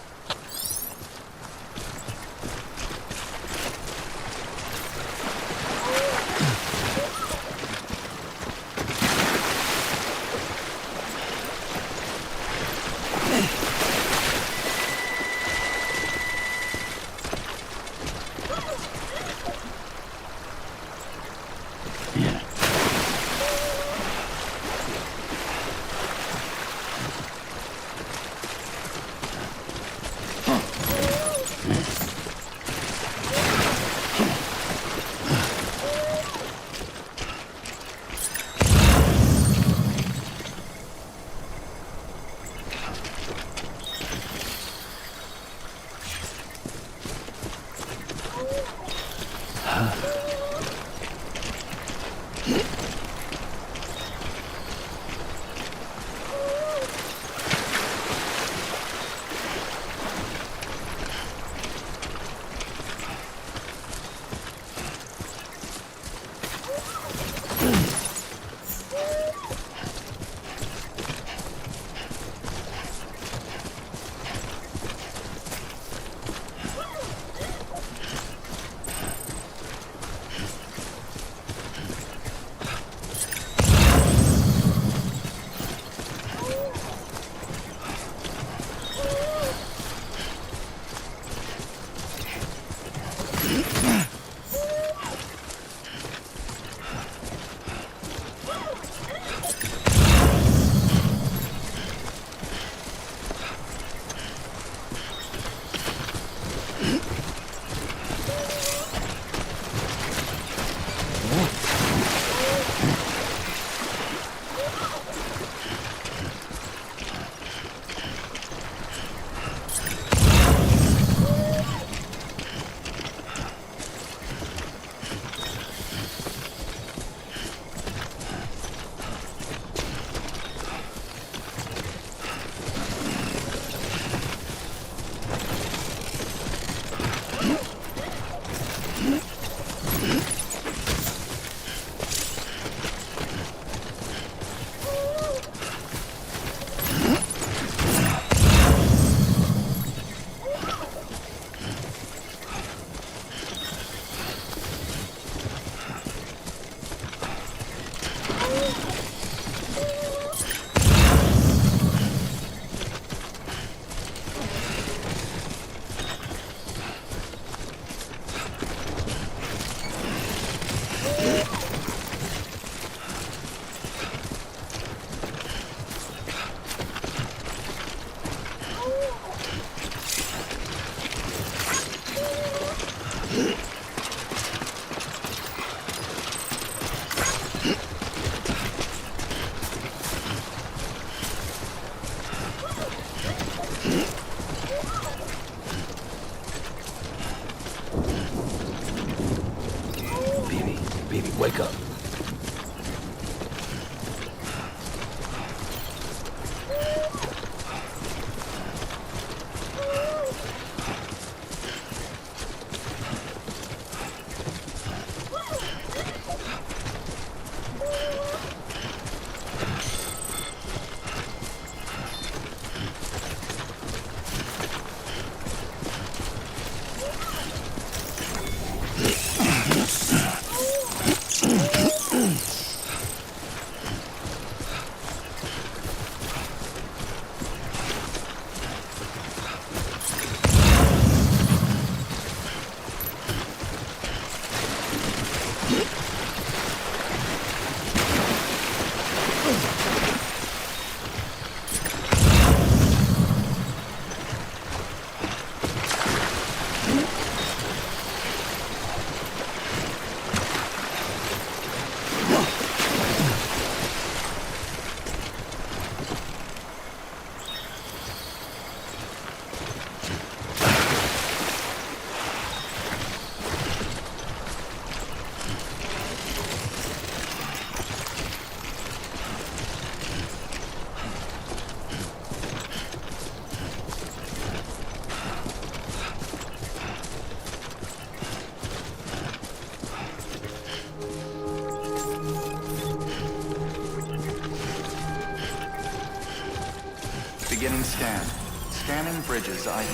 Beginning scan. Scanning bridges ID.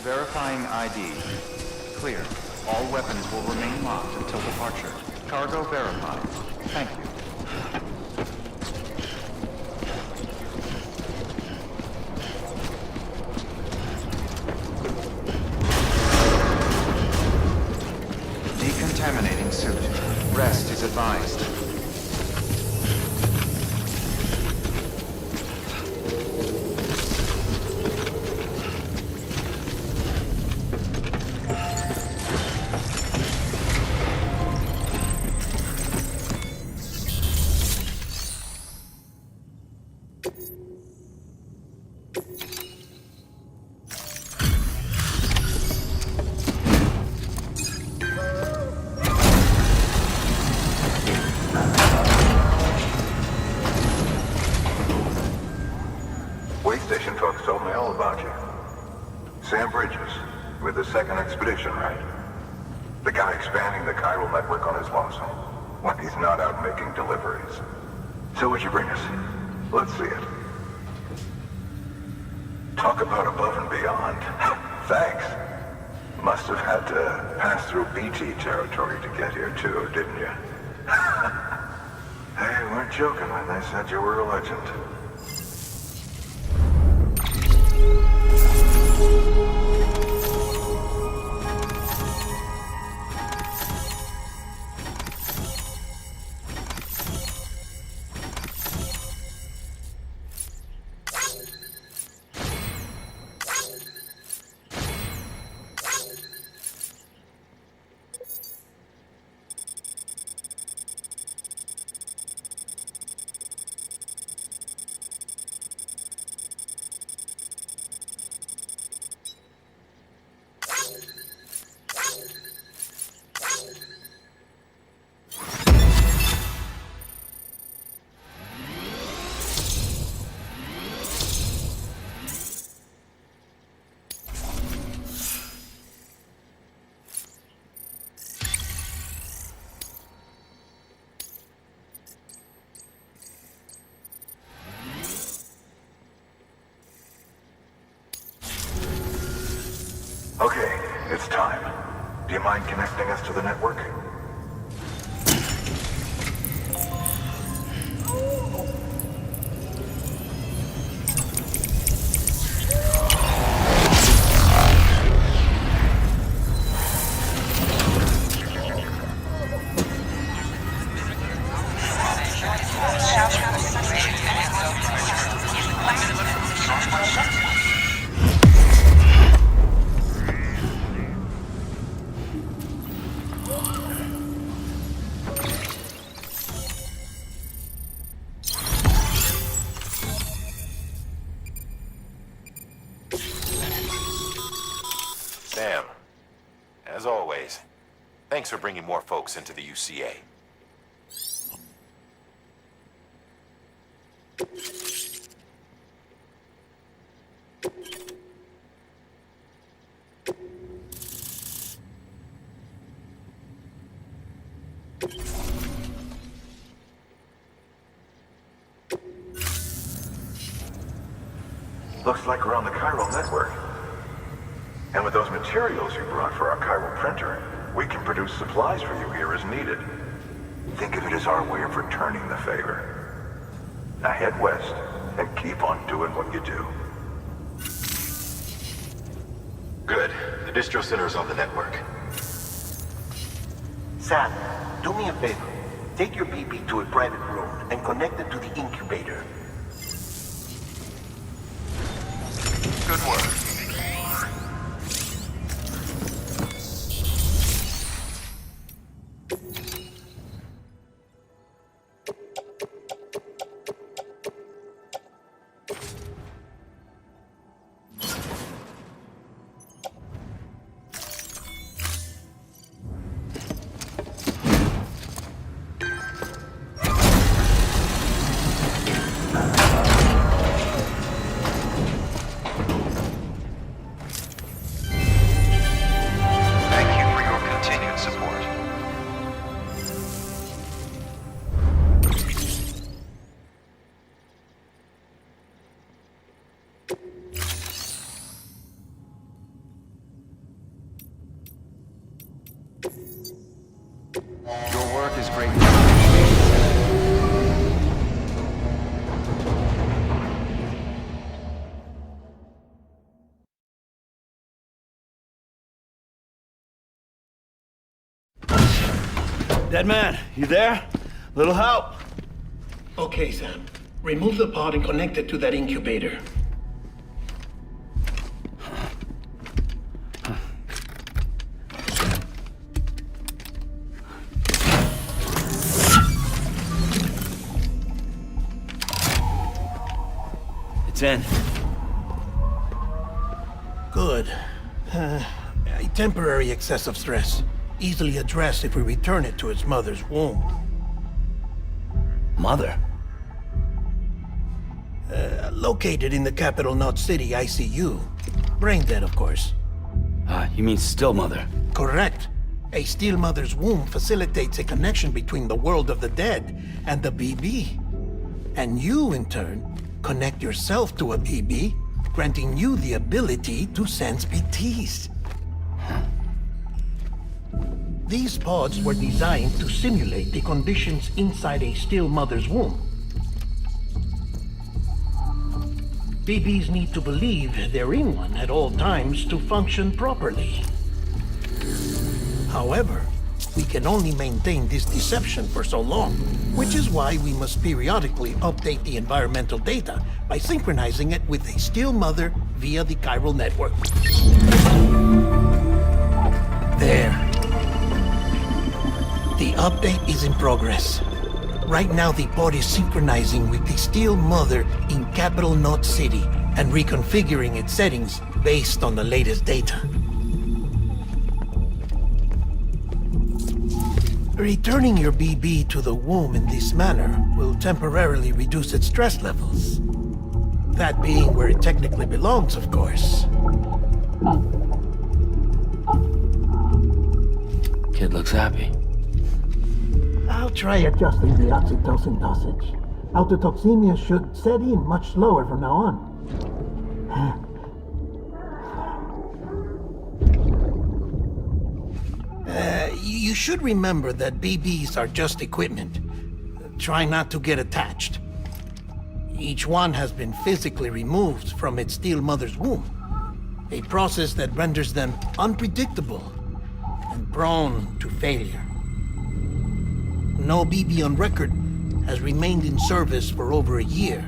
Verifying ID. Clear. All weapons will remain locked until departure. Cargo verified. Thank you. Decontaminating suit. Rest is advised. Station folks told me all about you. Sam Bridges, with the second expedition, right? The guy expanding the chiral network on his lonesome, when he's not out making deliveries. So what'd you bring us? Let's see it. Talk about above and beyond. Thanks. Must have had to pass through BT territory to get here too, didn't you? They weren't joking when they said you were a legend. Okay, it's time. Do you mind connecting us to the network? Sam, as always, thanks for bringing more folks into the UCA. Looks like we're on the chiral network. And with those materials you brought for our chiral printer, we can produce supplies for you here as needed. Think of it as our way of returning the favor. Now head west and keep on doing what you do. Good. The distro center is on the network. Sam, do me a favor. Take your BP to a private room and connect it to the incubator. Good work. Dead man, you there? Little help? Okay, Sam. Remove the pod and connect it to that incubator. It's in. Good. A temporary excess of stress. Easily addressed if we return it to its mother's womb. Mother? Located in the capital Knot City ICU. Brain dead, of course. You mean still mother? Correct. A still mother's womb facilitates a connection between the world of the dead and the BB. And you, in turn, connect yourself to a BB, granting you the ability to sense BTs. These pods were designed to simulate the conditions inside a still mother's womb. BBs need to believe they're in one at all times to function properly. However, we can only maintain this deception for so long, which is why we must periodically update the environmental data by synchronizing it with a still mother via the chiral network. There. The update is in progress. Right now, the pod is synchronizing with the still mother in capital Knot City and reconfiguring its settings based on the latest data. Returning your BB to the womb in this manner will temporarily reduce its stress levels. That being where it technically belongs, of course. Kid looks happy. I'll try adjusting the oxytocin dosage. Autotoxemia should set in much slower from now on. You should remember that BBs are just equipment. Try not to get attached. Each one has been physically removed from its still mother's womb. A process that renders them unpredictable and prone to failure. No BB on record has remained in service for over a year.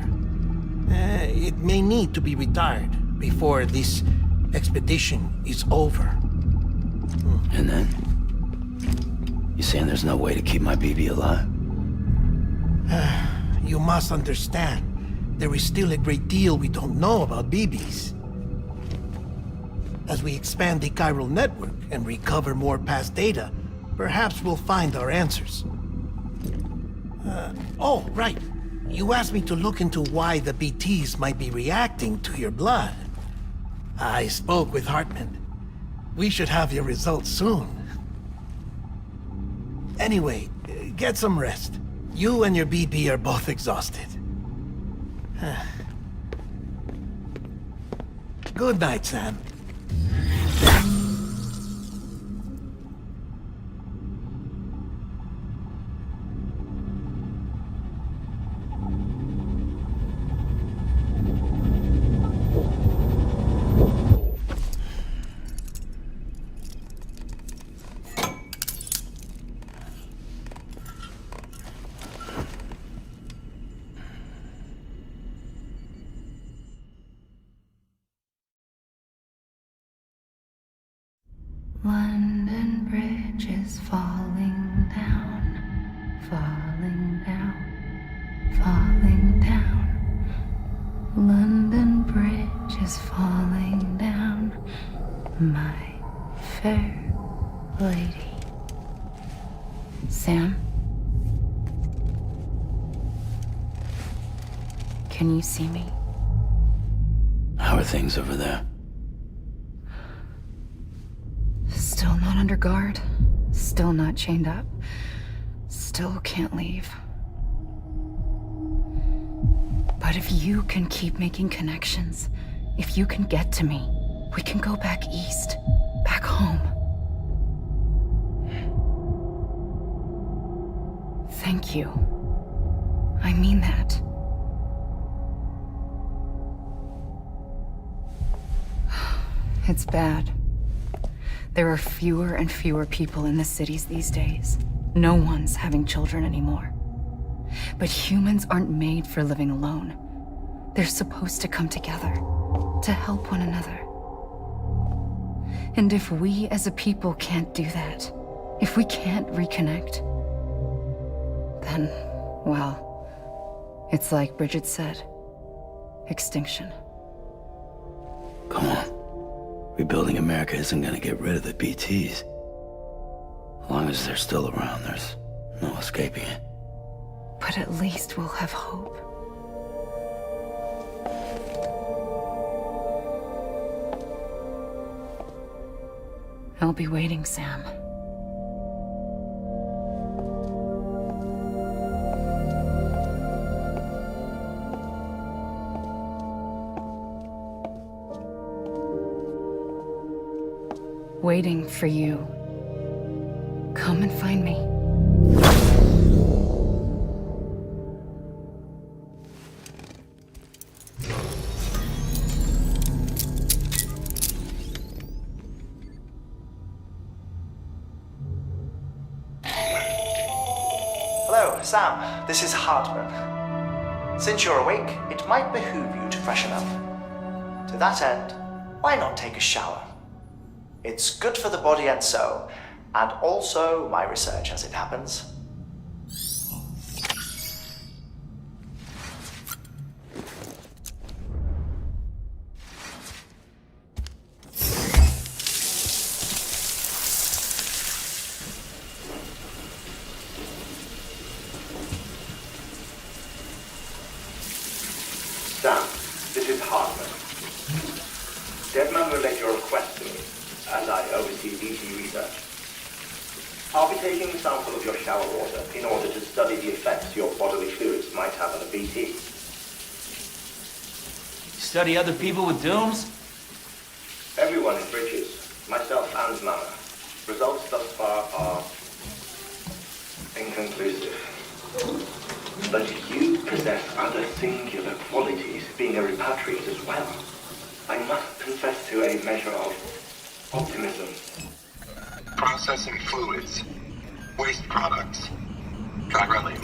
It may need to be retired before this expedition is over. And then? You saying there's no way to keep my BB alive? You must understand, there is still a great deal we don't know about BBs. As we expand the chiral network and recover more past data, perhaps we'll find our answers. Oh, right. You asked me to look into why the BTs might be reacting to your blood. I spoke with Hartman. We should have your results soon. Anyway, get some rest. You and your BB are both exhausted. Good night, Sam. London Bridge is falling down, falling down, falling down. London Bridge is falling down, my fair lady. Sam? Can you see me? How are things over there? Still not under guard. Still not chained up. Still can't leave. But if you can keep making connections, if you can get to me, we can go back east, back home. Thank you. I mean that. It's bad. There are fewer and fewer people in the cities these days. No one's having children anymore. But humans aren't made for living alone. They're supposed to come together, to help one another. And if we as a people can't do that, if we can't reconnect, then, well, it's like Bridget said, extinction. Come on. Rebuilding America isn't gonna get rid of the BTs. As long as they're still around, there's no escaping it. But at least we'll have hope. I'll be waiting, Sam. Waiting for you. Come and find me. Hello, Sam. This is Hartman. Since you're awake, it might behoove you to freshen up. To that end, why not take a shower? It's good for the body and soul, and also my research as it happens. Sam, this is Hartman. Deadman relayed your request to me, as I oversee BT research. I'll be taking a sample of your shower water in order to study the effects your bodily fluids might have on a BT. Study other people with dooms? Everyone in Bridges, myself and Mama. Results thus far are inconclusive. But you possess other singular qualities, being a repatriate as well. I must confess to a measure of optimism. Processing fluids. Waste products. Dry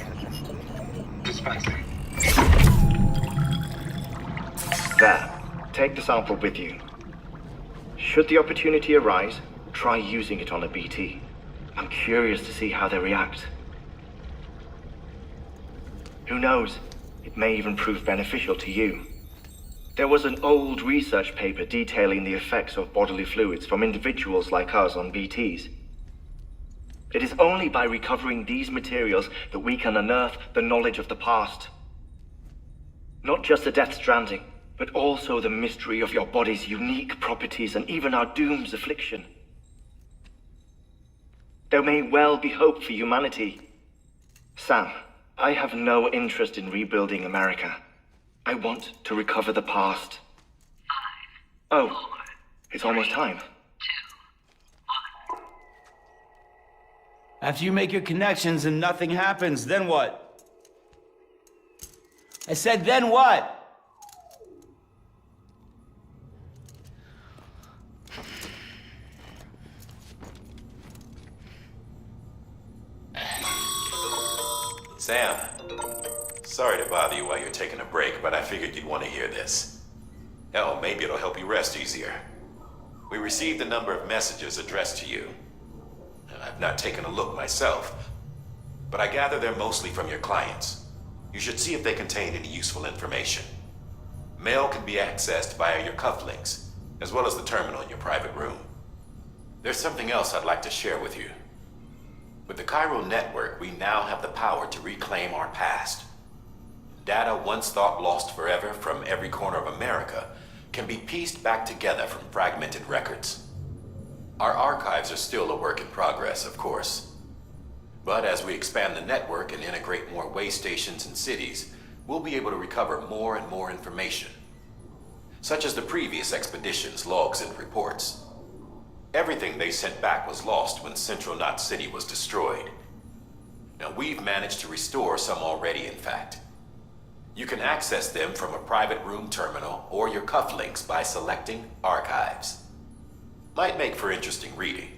dispensing. There. Take the sample with you. Should the opportunity arise, try using it on a BT. I'm curious to see how they react. Who knows? It may even prove beneficial to you. There was an old research paper detailing the effects of bodily fluids from individuals like us on BTs. It is only by recovering these materials that we can unearth the knowledge of the past. Not just the Death Stranding, but also the mystery of your body's unique properties and even our doom's affliction. There may well be hope for humanity. Sam, I have no interest in rebuilding America. I want to recover the past. Oh, it's almost time. After you make your connections and nothing happens, then what? I said, then what? Sam, sorry to bother you while you're taking a break, but I figured you'd want to hear this. Hell, maybe it'll help you rest easier. We received a number of messages addressed to you. I've not taken a look myself, but I gather they're mostly from your clients. You should see if they contain any useful information. Mail can be accessed via your cufflinks, as well as the terminal in your private room. There's something else I'd like to share with you. With the Chiral network, we now have the power to reclaim our past. Data once thought lost forever from every corner of America can be pieced back together from fragmented records. Our archives are still a work in progress, of course. But as we expand the network and integrate more way stations and cities, we'll be able to recover more and more information, such as the previous expedition's logs and reports. Everything they sent back was lost when Central Knot City was destroyed. Now, we've managed to restore some already, in fact. You can access them from a private room terminal or your cufflinks by selecting Archives. Might make for interesting reading.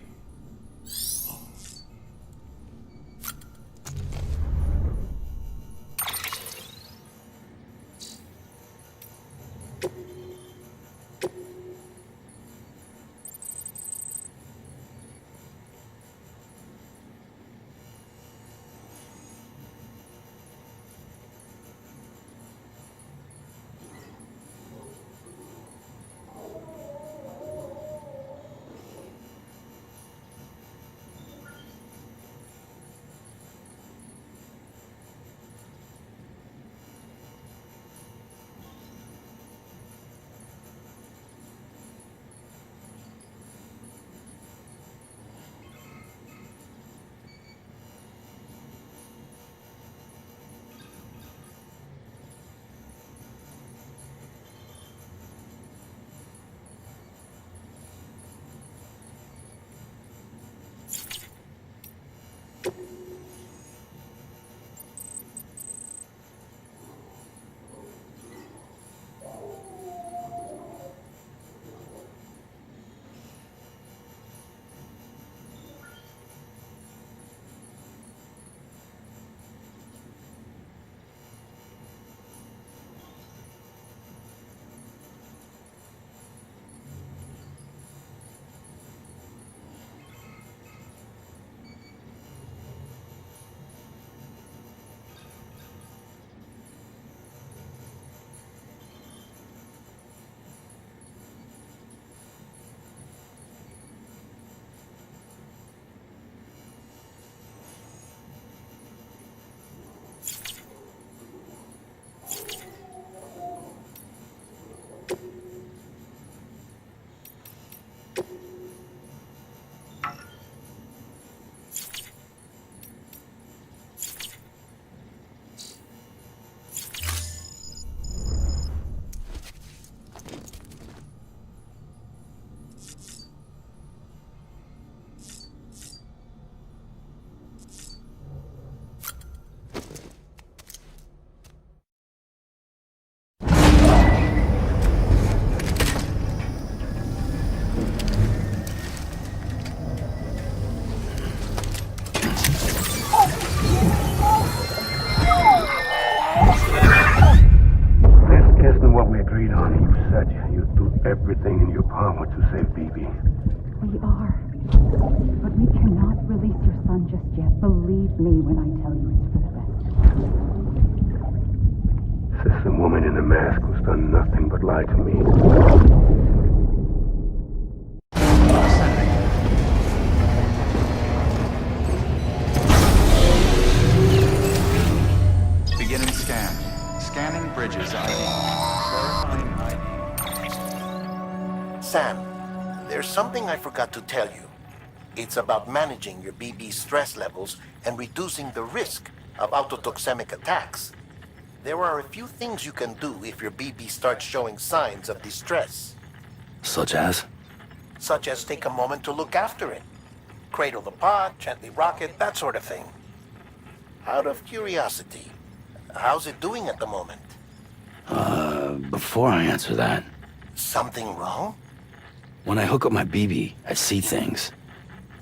everything in your power to save BB. We are. But we cannot release your son just yet. Believe me when I tell you it's for the best. Says the woman in the mask who's done nothing but lie to me. Beginning scan. Scanning bridges ID. Verifying ID. Sam, there's something I forgot to tell you. It's about managing your BB stress levels and reducing the risk of autotoxemic attacks. There are a few things you can do if your BB starts showing signs of distress. Such as? Such as take a moment to look after it. Cradle the pod, gently rock it, that sort of thing. Out of curiosity, how's it doing at the moment? Before I answer that, Something wrong? when I hook up my BB, I see things.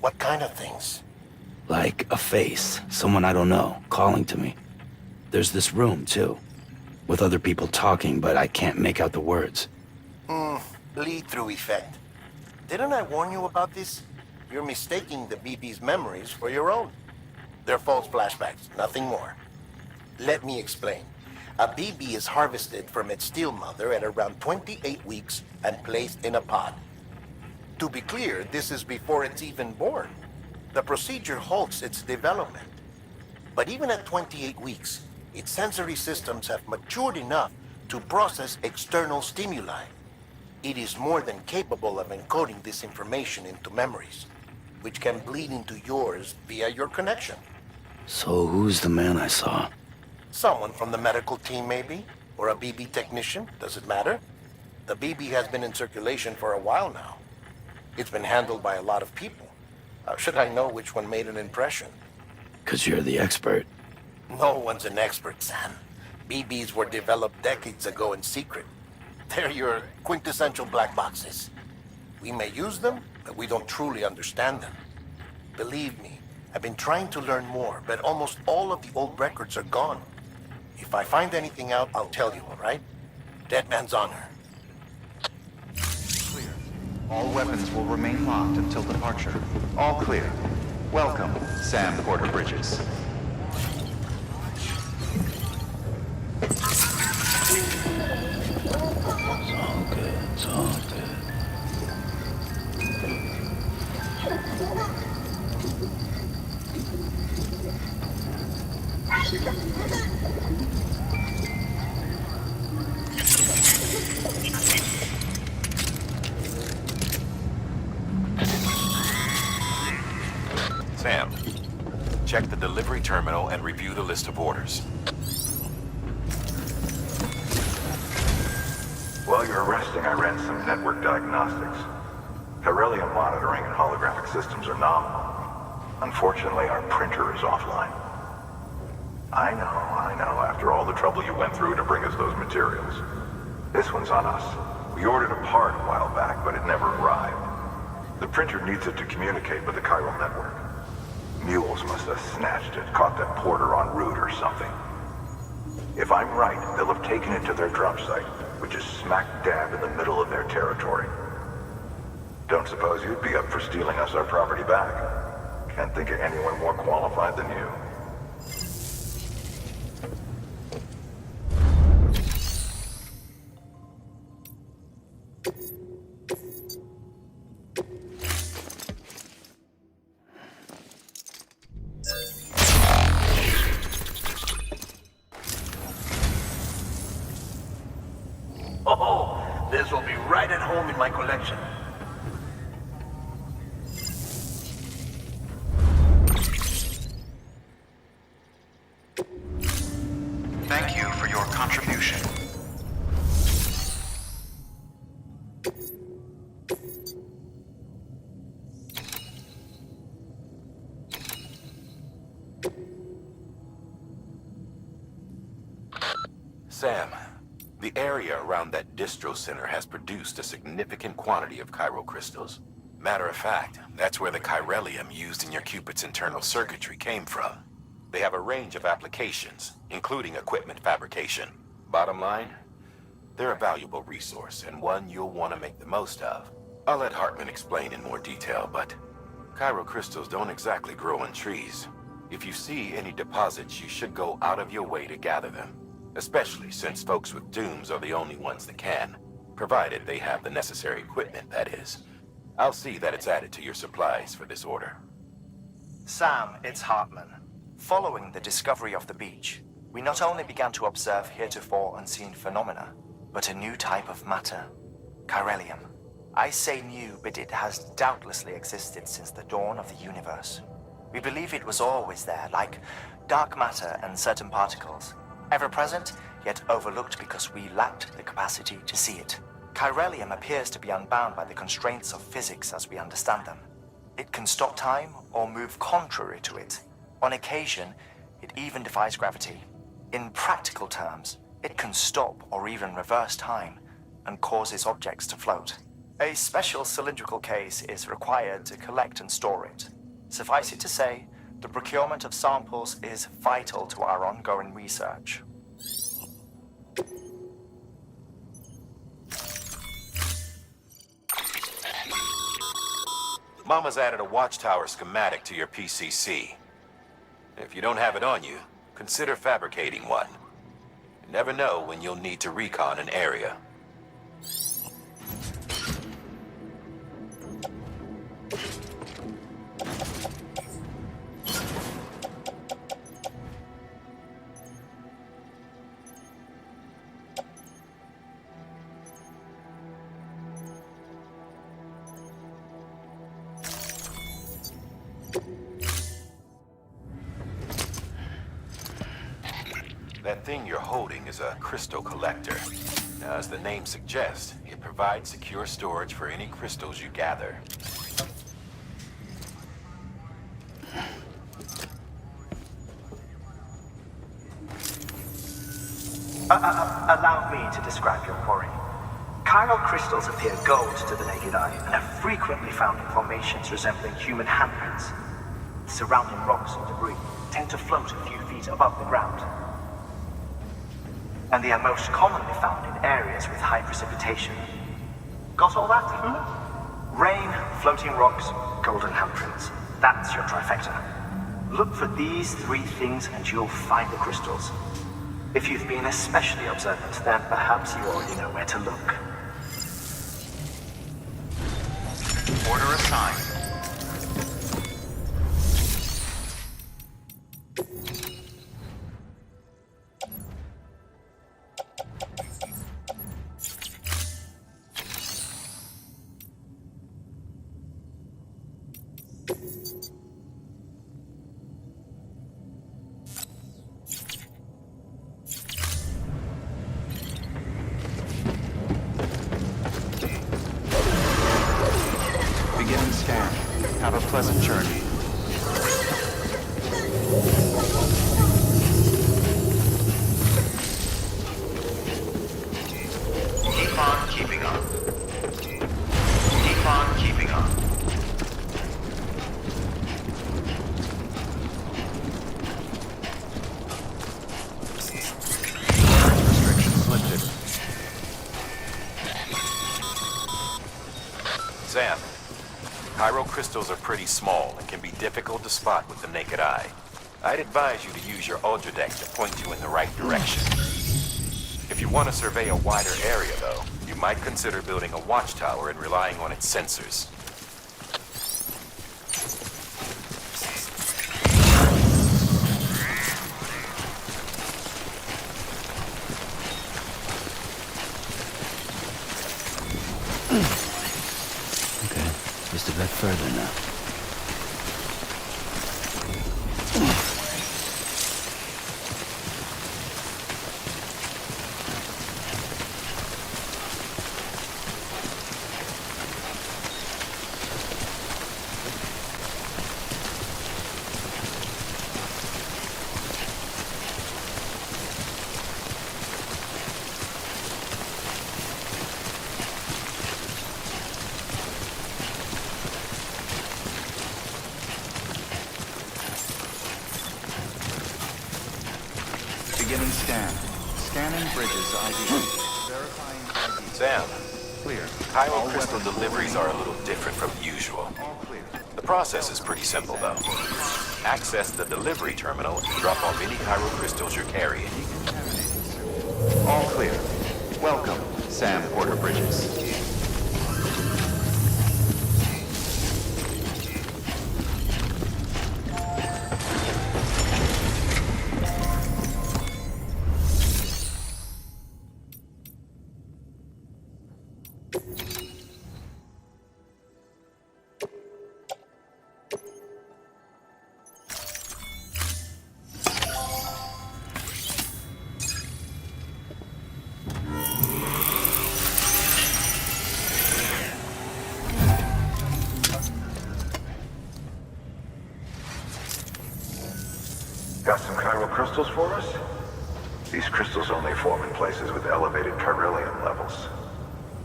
What kind of things? Like a face, someone I don't know, calling to me. There's this room, too, with other people talking, but I can't make out the words. Bleed-through effect. Didn't I warn you about this? You're mistaking the BB's memories for your own. They're false flashbacks, nothing more. Let me explain. A BB is harvested from its steel mother at around 28 weeks and placed in a pod. To be clear, this is before it's even born. The procedure halts its development. But even at 28 weeks, its sensory systems have matured enough to process external stimuli. It is more than capable of encoding this information into memories, which can bleed into yours via your connection. So who's the man I saw? Someone from the medical team, maybe? Or a BB technician? Does it matter? The BB has been in circulation for a while now. It's been handled by a lot of people. How should I know which one made an impression? 'Cause you're the expert. No one's an expert, Sam. BBs were developed decades ago in secret. They're your quintessential black boxes. We may use them, but we don't truly understand them. Believe me, I've been trying to learn more, but almost all of the old records are gone. If I find anything out, I'll tell you, all right? Dead man's honor. Clear. All weapons will remain locked until departure. All clear. Welcome, Sam Porter Bridges. It's all good, it's all good. Sam, check the delivery terminal and review the list of orders. While you were resting, I ran some network diagnostics. Beryllium monitoring and holographic systems are nominal. Unfortunately, our printer is offline. I know, after all the trouble you went through to bring us those materials. This one's on us. We ordered a part a while back, but it never arrived. The printer needs it to communicate with the chiral network. Mules must have snatched it, caught that porter en route or something. If I'm right, they'll have taken it to their drop site, which is smack dab in the middle of their territory. Don't suppose you'd be up for stealing us our property back? Can't think of anyone more qualified than you. Oh, this will be right at home in my collection. Thank you for your contribution. Sam, the area around that distro center has produced a significant quantity of chiral crystals. Matter of fact, that's where the chiralium used in your Cupid's internal circuitry came from. They have a range of applications, including equipment fabrication. Bottom line, They're a valuable resource, and one you'll want to make the most of. I'll let Hartman explain in more detail, but crystals don't exactly grow on trees. If you see any deposits, you should go out of your way to gather them. Especially since folks with dooms are the only ones that can. Provided they have the necessary equipment, that is. I'll see that it's added to your supplies for this order. Sam, it's Hartman. Following the discovery of the beach, we not only began to observe heretofore unseen phenomena, but a new type of matter, chiralium. I say new, but it has doubtlessly existed since the dawn of the universe. We believe it was always there, like dark matter and certain particles. Ever present, yet overlooked because we lacked the capacity to see it. Chiralium appears to be unbound by the constraints of physics as we understand them. It can stop time or move contrary to it. On occasion, it even defies gravity. In practical terms, it can stop or even reverse time and causes objects to float. A special cylindrical case is required to collect and store it. Suffice it to say, the procurement of samples is vital to our ongoing research. Mama's added a watchtower schematic to your PCC. If you don't have it on you, consider fabricating one. You never know when you'll need to recon an area. That thing you're holding is a crystal collector. Now, as the name suggests, it provides secure storage for any crystals you gather. Allow me to describe your quarry. Chiral crystals appear gold to the naked eye and are frequently found in formations resembling human handprints. Surrounding rocks and debris tend to float a few feet above the ground. And they are most commonly found in areas with high precipitation. Got all that? Rain, floating rocks, golden handprints. That's your trifecta. Look for these three things and you'll find the crystals. If you've been especially observant, then perhaps you already know where to look. Order assigned. Beginning scan. Have a pleasant journey. Keep on keeping on. Keep on keeping on. Restrictions lifted. Sam, chiral crystals are pretty small and can be difficult to spot with the naked eye. I'd advise you to use your ultra deck to point you in the right direction. If you want to survey a wider area, though, you might consider building a watchtower and relying on its sensors. Okay, just a bit further now. Beginning scan. Scanning bridges ID. Verifying Sam, Clear. Cairo All crystal weapons deliveries are a little different from usual. All clear. The process is pretty simple, though. Access the delivery terminal and drop off any Cairo crystals you're carrying. All clear. Welcome, Sam Porter Bridges. Got some Cairo crystals for us? These crystals only form in places with elevated chiralium levels,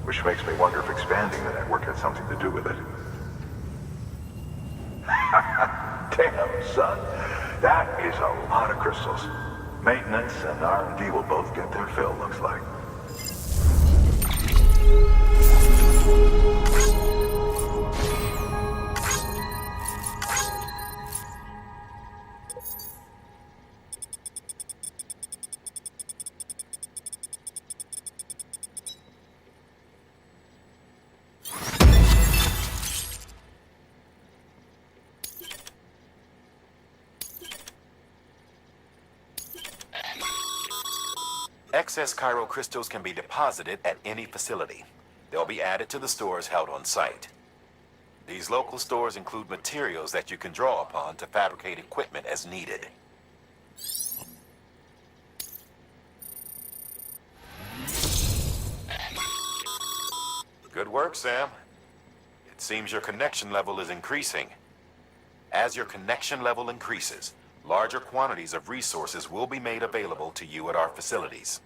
which makes me wonder if expanding the network had something to do with it. Damn, son. That is a lot of crystals. Maintenance and R&D will both get their fill, looks like. Excess Cairo crystals can be deposited at any facility. They'll be added to the stores held on site. These local stores include materials that you can draw upon to fabricate equipment as needed. Good work, Sam. It seems your connection level is increasing. As your connection level increases, larger quantities of resources will be made available to you at our facilities.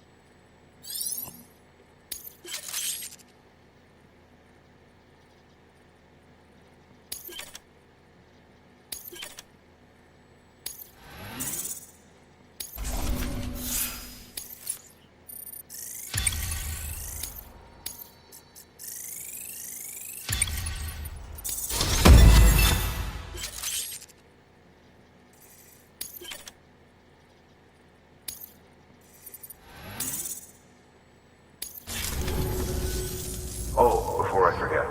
Oh, before I forget,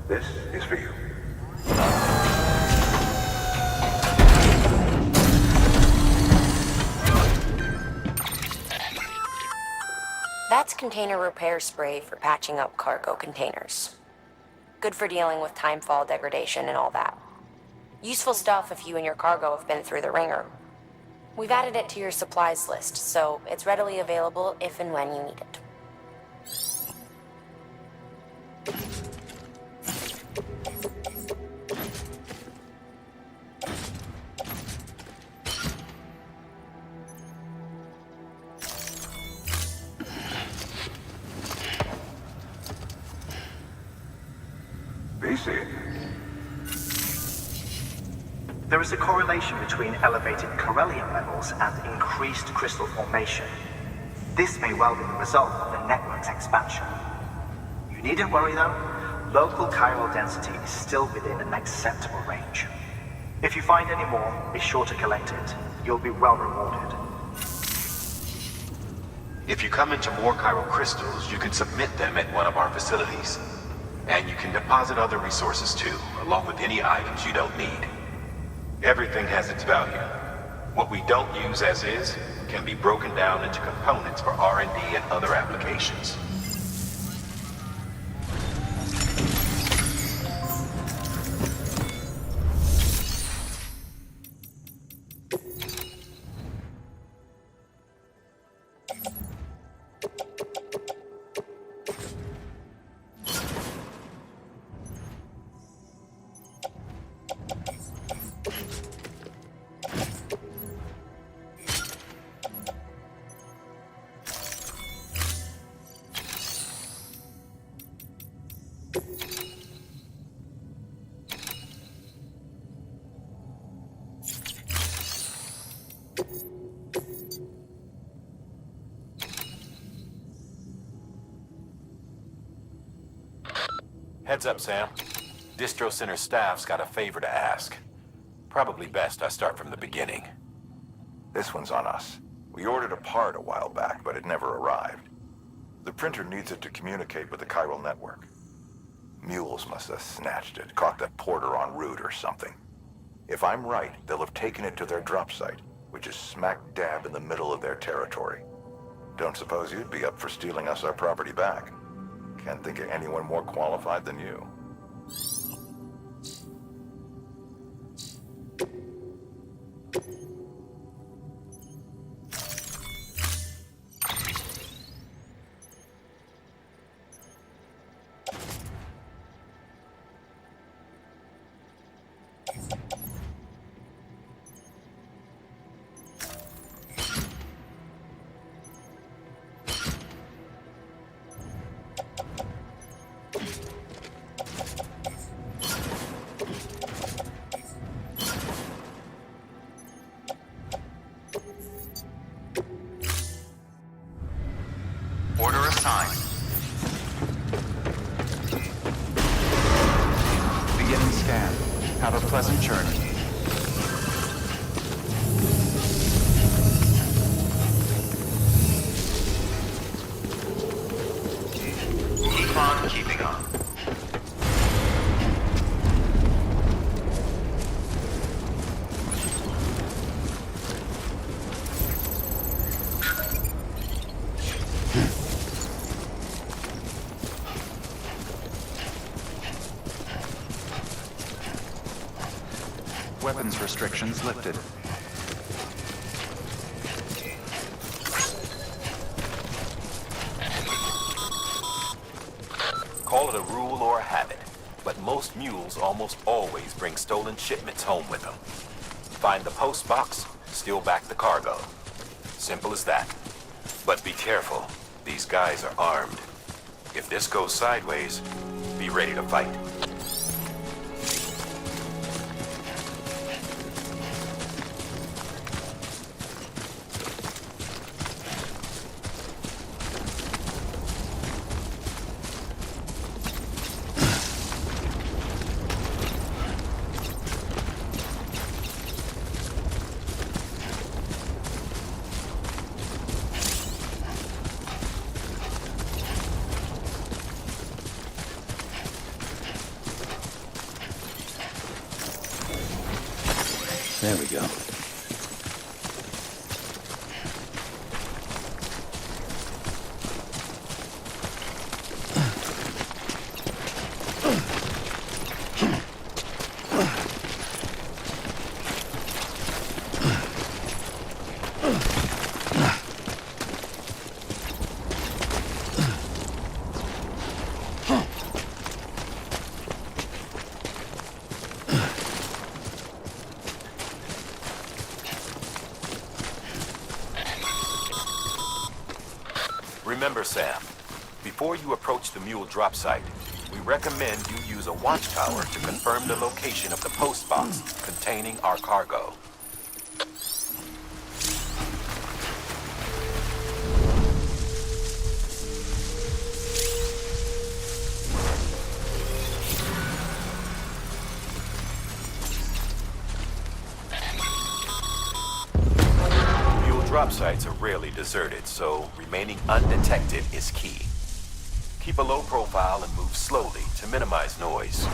this is for you. That's container repair spray for patching up cargo containers. Good for dealing with timefall degradation and all that. Useful stuff if you and your cargo have been through the ringer. We've added it to your supplies list, so it's readily available if and when you need it. BC. There is a correlation between elevated chiralium levels and increased crystal formation. This may well be the result of the network's expansion. You needn't worry though, local chiral density is still within an acceptable range. If you find any more, be sure to collect it. You'll be well rewarded. If you come into more chiral crystals, you can submit them at one of our facilities. And you can deposit other resources too, along with any items you don't need. Everything has its value. What we don't use as is can be broken down into components for R&D and other applications. Heads up, Sam. Distro Center staff's got a favor to ask. Probably best I start from the beginning. This one's on us. We ordered a part a while back, but it never arrived. The printer needs it to communicate with the chiral network. Mules must have snatched it, caught the porter en route or something. If I'm right, they'll have taken it to their drop site, which is smack dab in the middle of their territory. Don't suppose you'd be up for stealing us our property back. Can't think of anyone more qualified than you. Order assigned. Beginning scan. Have a pleasant journey. Keep on keeping on. Weapons restrictions lifted. Call it a rule or a habit, but most mules almost always bring stolen shipments home with them. Find the post box, steal back the cargo. Simple as that. But be careful, these guys are armed. If this goes sideways, be ready to fight. There we go. Remember, Sam, before you approach the mule drop site, we recommend you use a watchtower to confirm the location of the post box containing our cargo. Drop sites are rarely deserted, so remaining undetected is key. Keep a low profile and move slowly to minimize noise.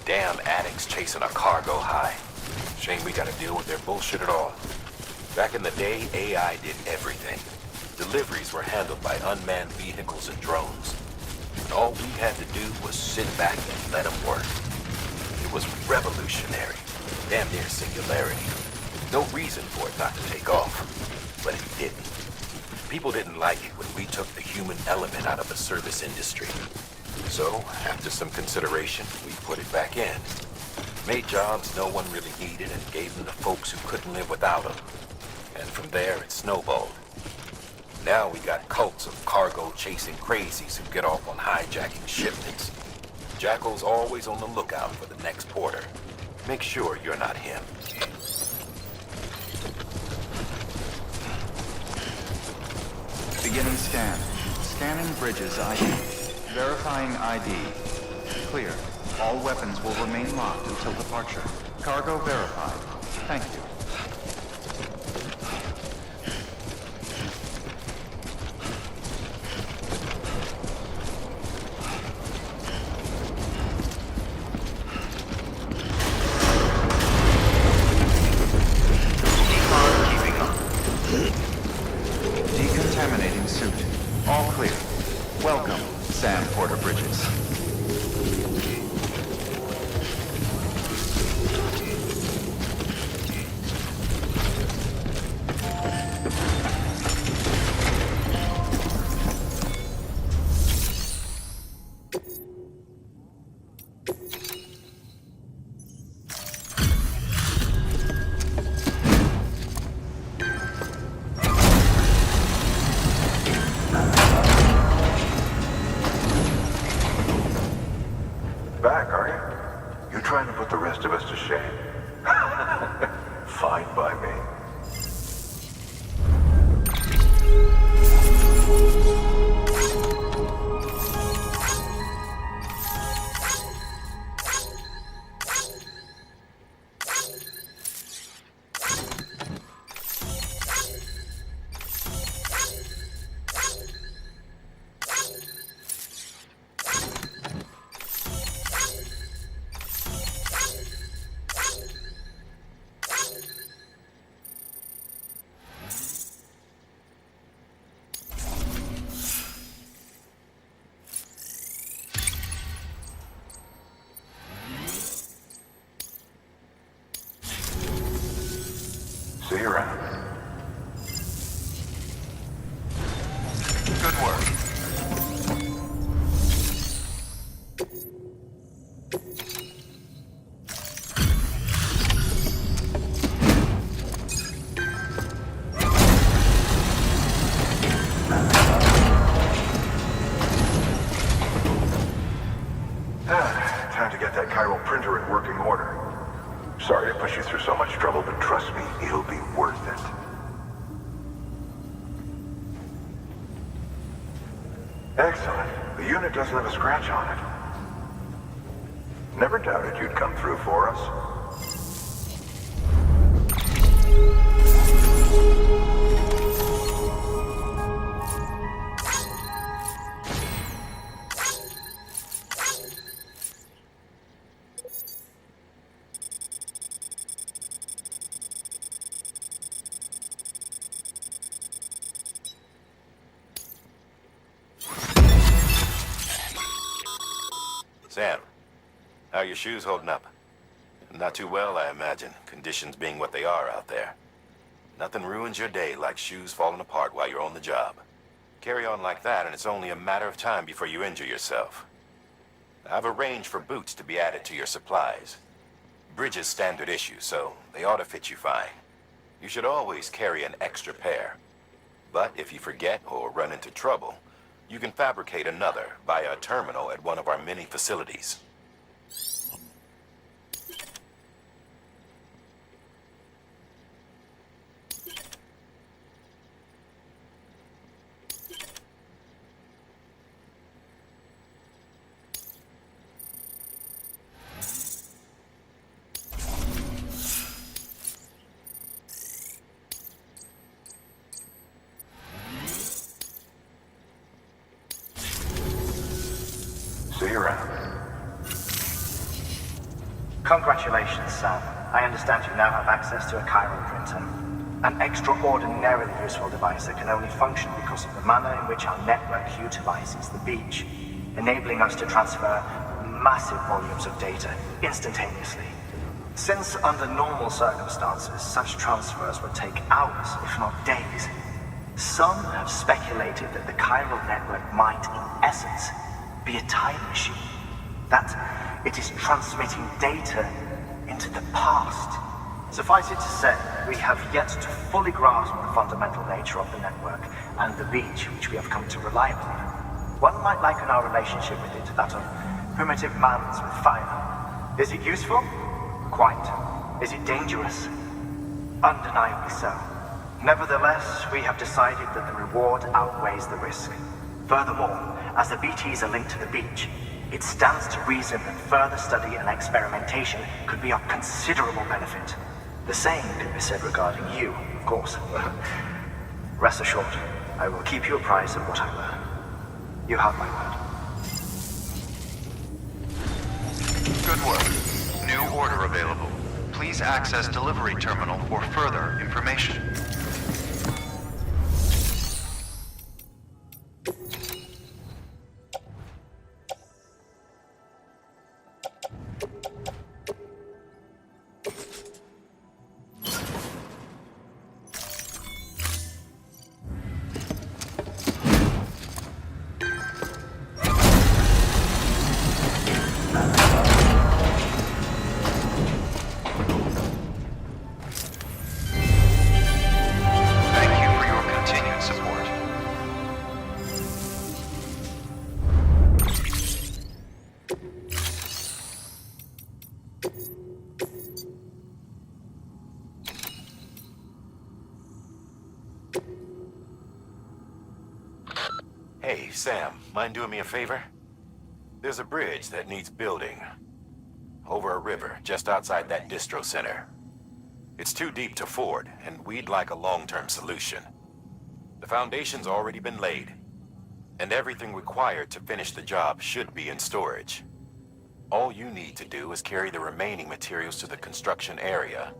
Damn addicts chasing a cargo high. Shame we gotta deal with their bullshit at all. Back in the day, AI did everything. Deliveries were handled by unmanned vehicles and drones. And all we had to do was sit back and let them work. It was revolutionary, damn near singularity. No reason for it not to take off, but it didn't. People didn't like it when we took the human element out of the service industry. So, after some consideration, we put it back in. Made jobs no one really needed and gave them to folks who couldn't live without them. And from there, it snowballed. Now we got cults of cargo-chasing crazies who get off on hijacking shipments. Jackal's always on the lookout for the next porter. Make sure you're not him. Beginning scan. Scanning bridges ID. Verifying ID. Clear. All weapons will remain locked until departure. Cargo verified. Thank you. Decontaminating suit. All clear. Welcome, Sam Porter Bridges. Back, are you? You're trying to put the rest of us to shame. Fine by me. See you around. Good work. Time to get that chiral printer in working order. Sorry to push you through so much trouble, but trust me, it'll be worth it. Excellent. The unit doesn't have a scratch on it. Never doubted you'd come through for us. Sam, how are your shoes holding up? Not too well, I imagine, conditions being what they are out there. Nothing ruins your day like shoes falling apart while you're on the job. Carry on like that, and it's only a matter of time before you injure yourself. I've arranged for boots to be added to your supplies. Bridges standard issue, so they ought to fit you fine. You should always carry an extra pair. But if you forget or run into trouble, you can fabricate another via a terminal at one of our many facilities. See you around. Congratulations, Sam. I understand you now have access to a chiral printer. An extraordinarily useful device that can only function because of the manner in which our network utilizes the beach, enabling us to transfer massive volumes of data instantaneously. Since under normal circumstances, such transfers would take hours, if not days, some have speculated that the chiral network might, in essence, be a time machine. That it is transmitting data into the past. Suffice it to say, we have yet to fully grasp the fundamental nature of the network and the beach which we have come to rely upon. One might liken our relationship with it to that of primitive mans with fire. Is it useful? Quite. Is it dangerous? Undeniably so. Nevertheless, we have decided that the reward outweighs the risk. Furthermore, as the BTs are linked to the beach, it stands to reason that further study and experimentation could be of considerable benefit. The same could be said regarding you, of course. Rest assured, I will keep you apprised of what I learn. You have my word. Good work. New order available. Please access delivery terminal for further information. Hey, Sam, mind doing me a favor? There's a bridge that needs building. Over a river, just outside that distro center. It's too deep to ford, and we'd like a long-term solution. The foundation's already been laid, and everything required to finish the job should be in storage. All you need to do is carry the remaining materials to the construction area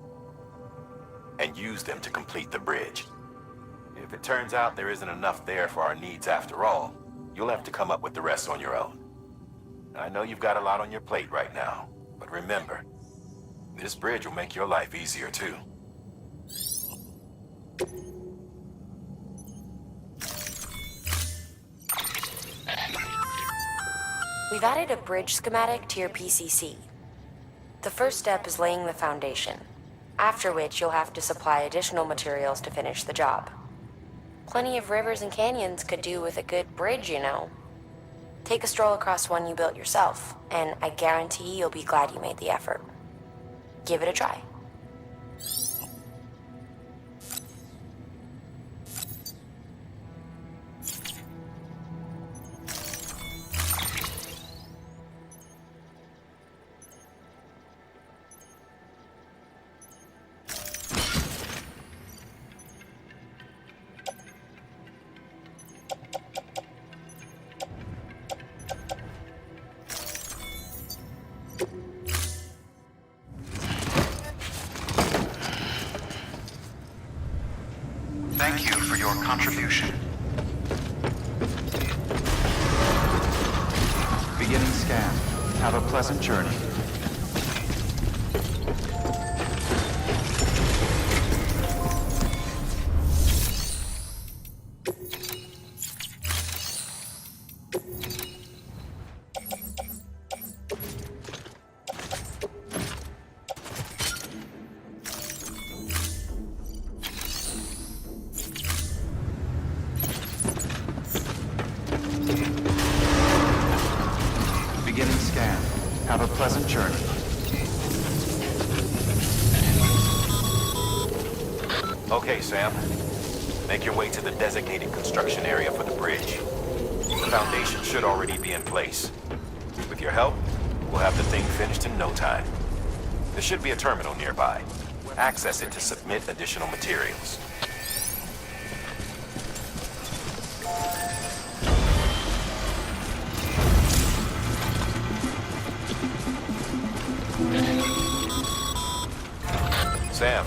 and use them to complete the bridge. If it turns out there isn't enough there for our needs after all, you'll have to come up with the rest on your own. I know you've got a lot on your plate right now, but remember, this bridge will make your life easier too. We've added a bridge schematic to your PCC. The first step is laying the foundation, after which you'll have to supply additional materials to finish the job. Plenty of rivers and canyons could do with a good bridge, you know. Take a stroll across one you built yourself, and I guarantee you'll be glad you made the effort. Give it a try. Thank you for your contribution. Beginning scan. Have a pleasant journey. Beginning scan. Have a pleasant journey. Okay, Sam. Make your way to the designated construction area for the bridge. The foundation should already be in place. With your help, we'll have the thing finished in no time. There should be a terminal nearby. Access it to submit additional materials. Sam,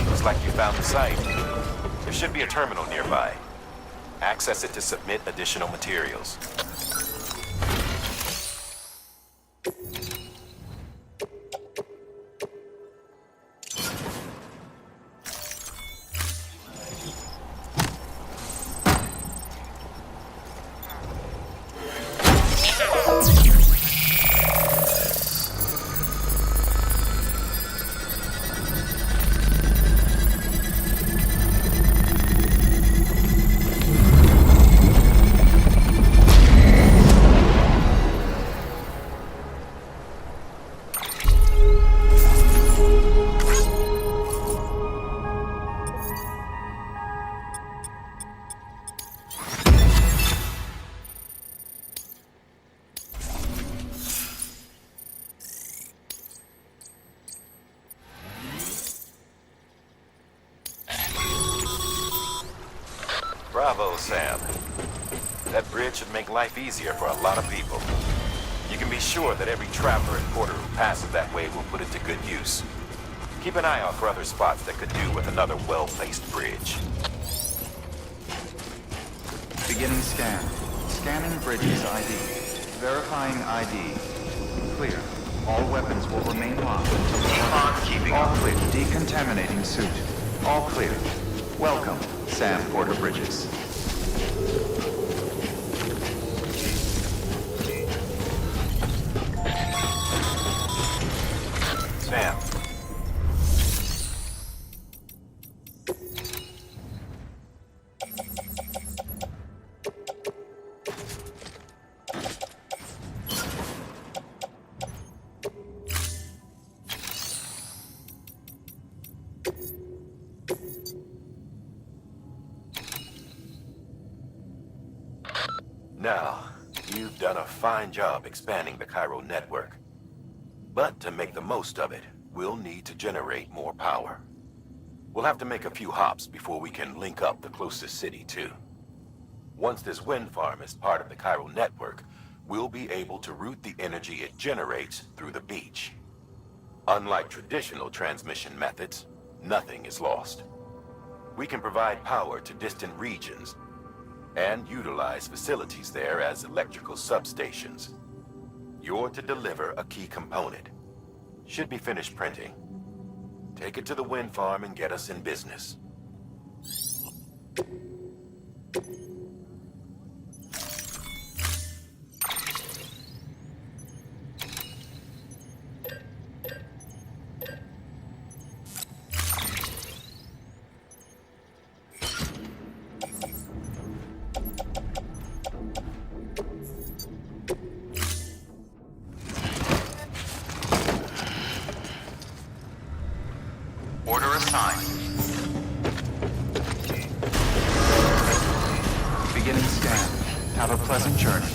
looks like you found the site. There should be a terminal nearby. Access it to submit additional materials. Bravo, Sam. That bridge should make life easier for a lot of people. You can be sure that every traveler and porter who passes that way will put it to good use. Keep an eye out for other spots that could do with another well-placed bridge. Beginning scan. Scanning bridges ID. Verifying ID. Clear. All weapons will remain locked until all clear. Decontaminating suit. All clear. Welcome, Sam Porter Bridges. Sam. Now, you've done a fine job expanding the Cairo network. But to make the most of it, we'll need to generate more power. We'll have to make a few hops before we can link up the closest city, too. Once this wind farm is part of the Cairo network, we'll be able to route the energy it generates through the beach. Unlike traditional transmission methods, nothing is lost. We can provide power to distant regions and utilize facilities there as electrical substations. You're to deliver a key component. Should be finished printing. Take it to the wind farm and get us in business. Order assigned. Beginning scan. Have a pleasant journey.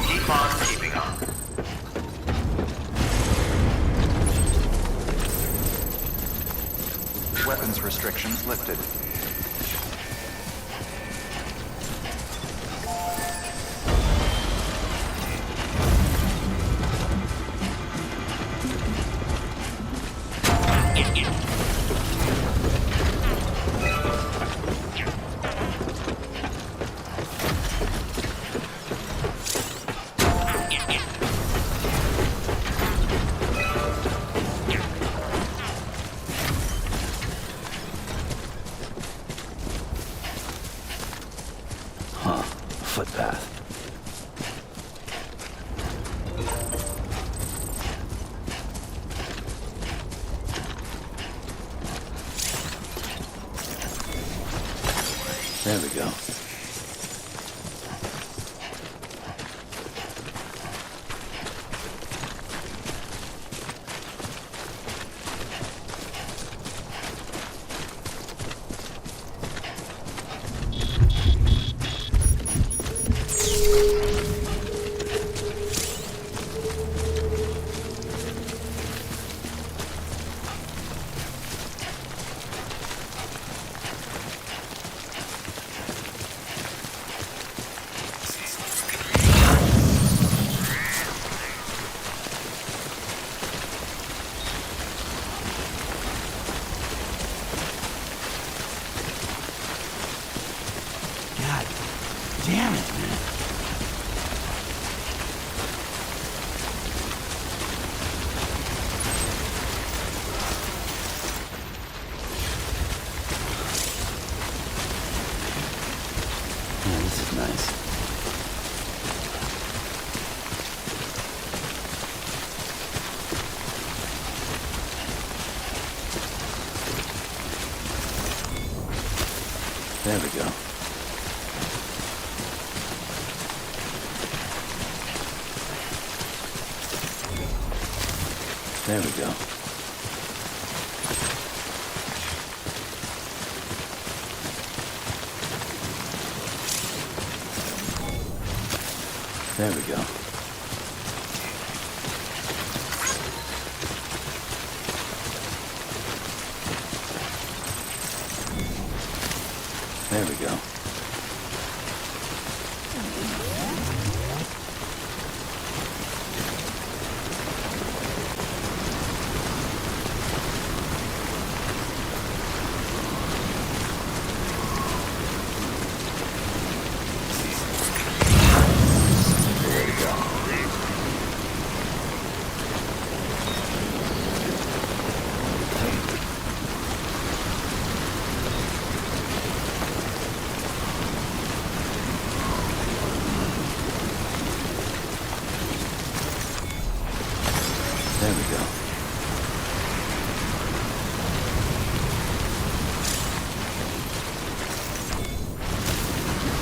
Keep on keeping on. Weapons restrictions lifted. Footpath. There we go. Damn it, man. Yeah, this is nice. There we go. There we go. There we go. There we go. There we go.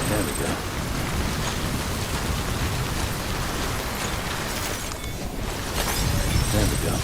There we go. There we go.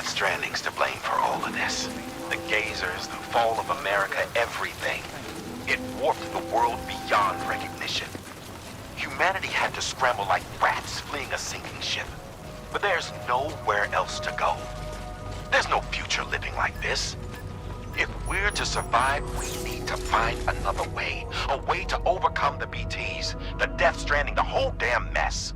Stranding's to blame for all of this. The gazers, the fall of America, everything. It warped the world beyond recognition. Humanity had to scramble like rats fleeing a sinking ship. But there's nowhere else to go. There's no future living like this. If we're to survive, we need to find another way. A way to overcome the BTs, the Death Stranding, the whole damn mess.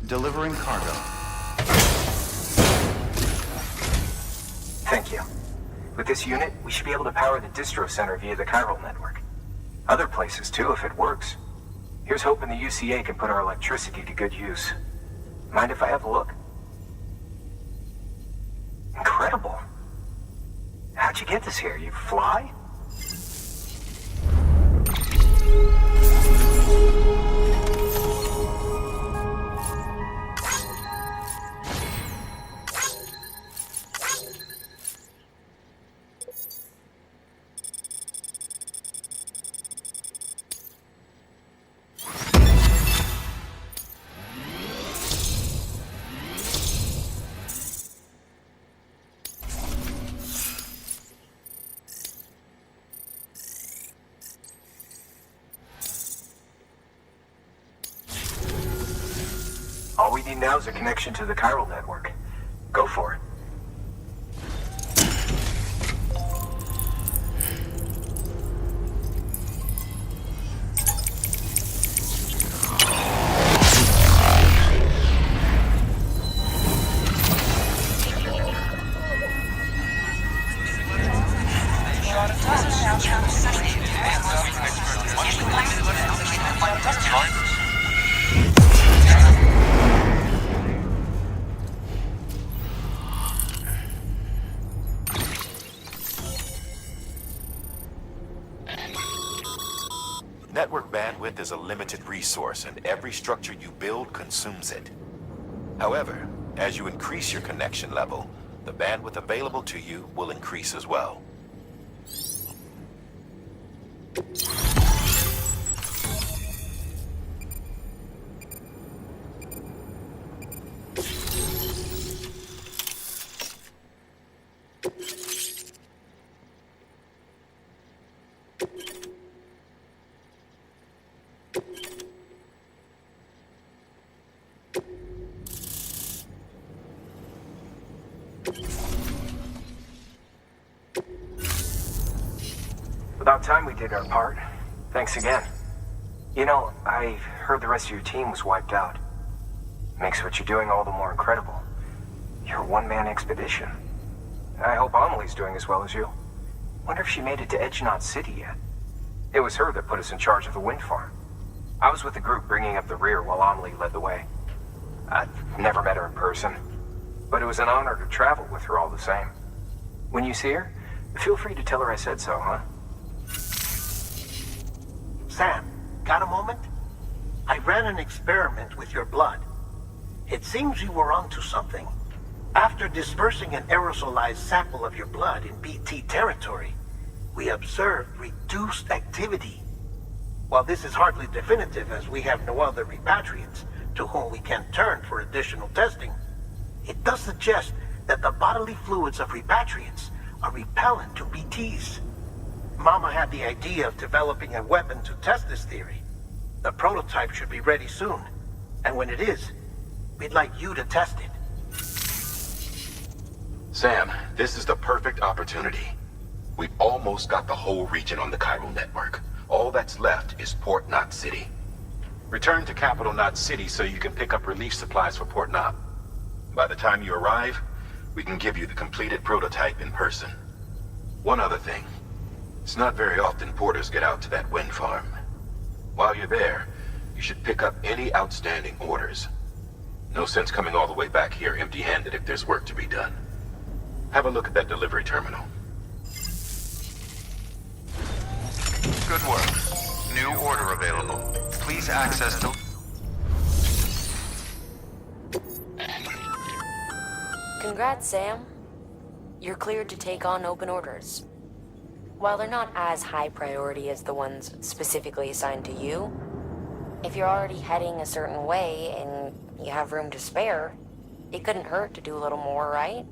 Delivering cargo. Thank you. With this unit, we should be able to power the distro center via the chiral network. Other places too, if it works. Here's hoping the UCA can put our electricity to good use. Mind if I have a look? Incredible. How'd you get this here? You fly? All we need now is a connection to the chiral network. Go for it. Network bandwidth is a limited resource, and every structure you build consumes it. However, as you increase your connection level, the bandwidth available to you will increase as well. About time we did our part. Thanks again. You know, I heard the rest of your team was wiped out. Makes what you're doing all the more incredible. You're a one-man expedition. I hope Amelie's doing as well as you. Wonder if she made it to Edgenot City yet. It was her that put us in charge of the wind farm. I was with the group bringing up the rear while Amelie led the way. I've never met her in person, but it was an honor to travel with her all the same. When you see her, feel free to tell her I said so, huh? Sam, got a moment? I ran an experiment with your blood. It seems you were onto something. After dispersing an aerosolized sample of your blood in BT territory, we observed reduced activity. While this is hardly definitive, as we have no other repatriates to whom we can turn for additional testing, it does suggest that the bodily fluids of repatriates are repellent to BTs. Mama had the idea of developing a weapon to test this theory. The prototype should be ready soon, and when it is, we'd like you to test it. Sam, this is the perfect opportunity. We've almost got the whole region on the chiral network. All that's left is Port Knot City. Return to Capital Knot City so you can pick up relief supplies for Port Knot. By the time you arrive, we can give you the completed prototype in person. One other thing. It's not very often porters get out to that wind farm. While you're there, you should pick up any outstanding orders. No sense coming all the way back here empty-handed if there's work to be done. Have a look at that delivery terminal. Good work. New order available. Please access Congrats, Sam. You're cleared to take on open orders. While they're not as high priority as the ones specifically assigned to you, if you're already heading a certain way and you have room to spare, it couldn't hurt to do a little more, right?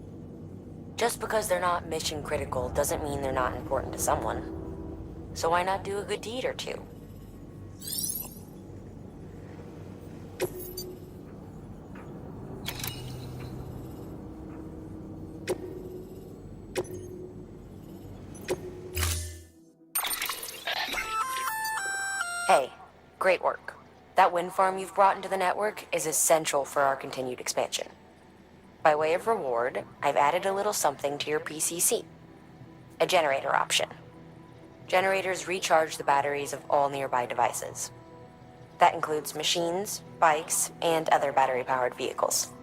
Just because they're not mission critical doesn't mean they're not important to someone. So why not do a good deed or two? Hey, great work. That wind farm you've brought into the network is essential for our continued expansion. By way of reward, I've added a little something to your PCC. A generator option. Generators recharge the batteries of all nearby devices. That includes machines, bikes, and other battery-powered vehicles.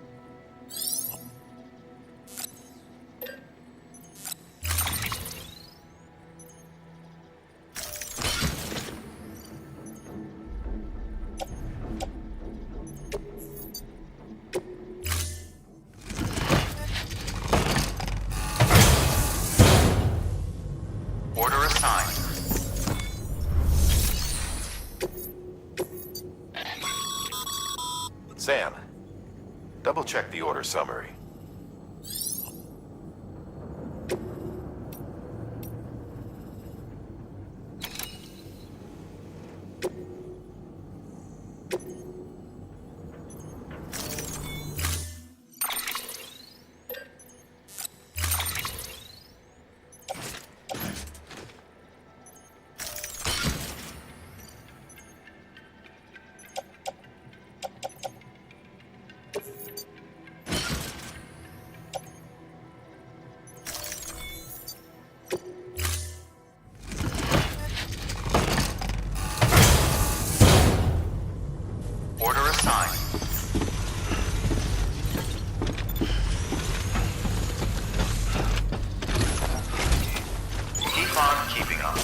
Order assigned. Sam, double-check the order summary. Order assigned. Keep on keeping on.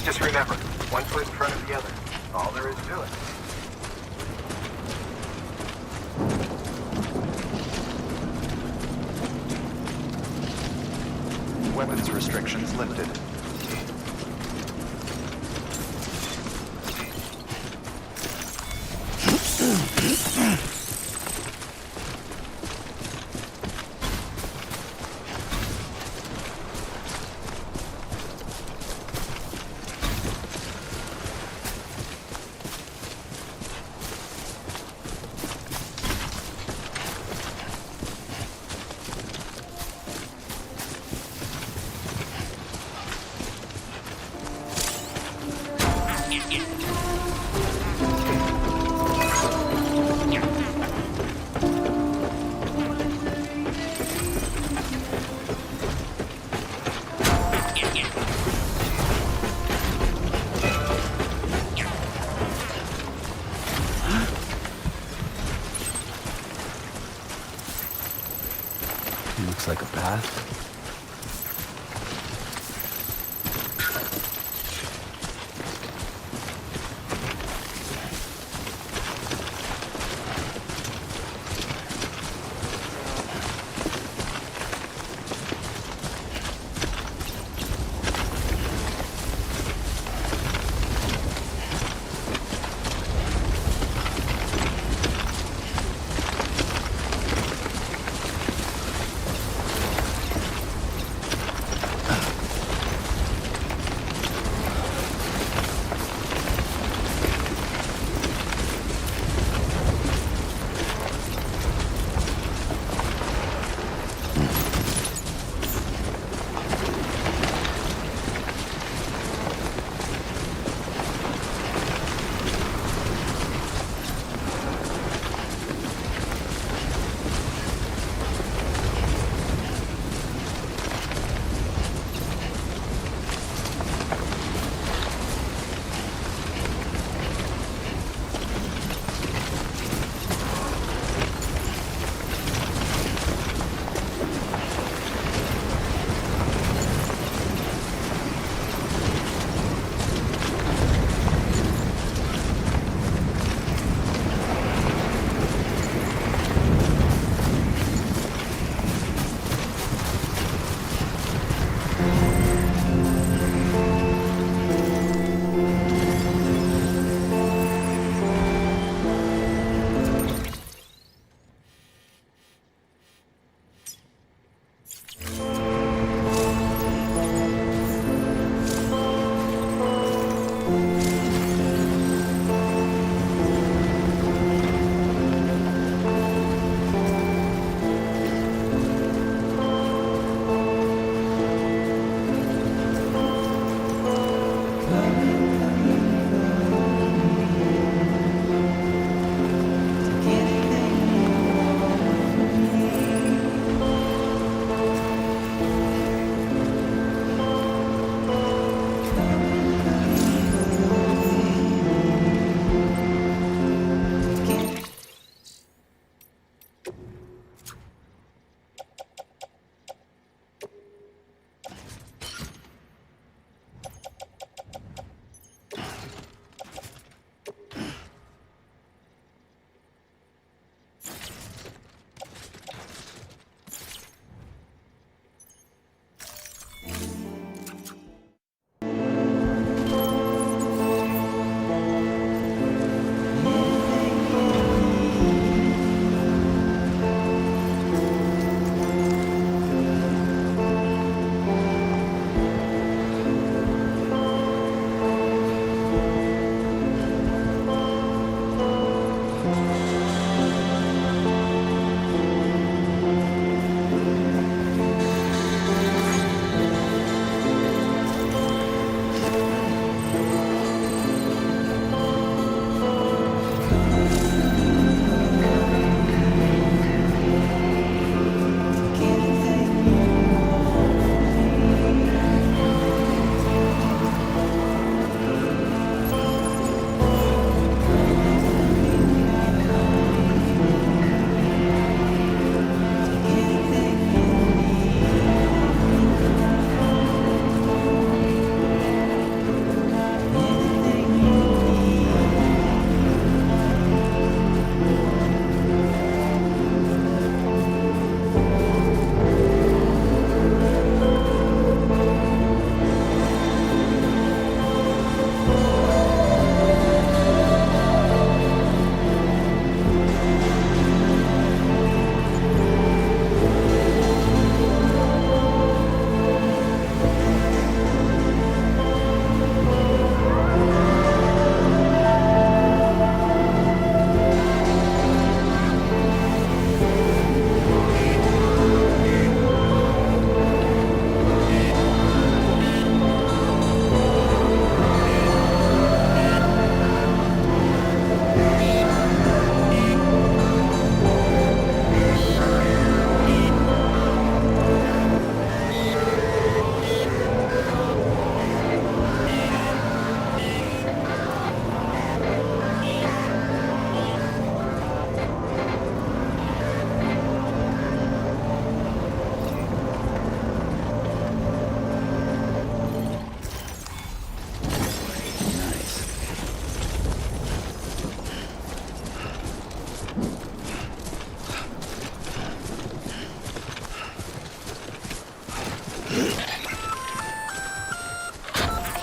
Just remember, one foot in front of the other. All there is to it. Weapons restrictions lifted.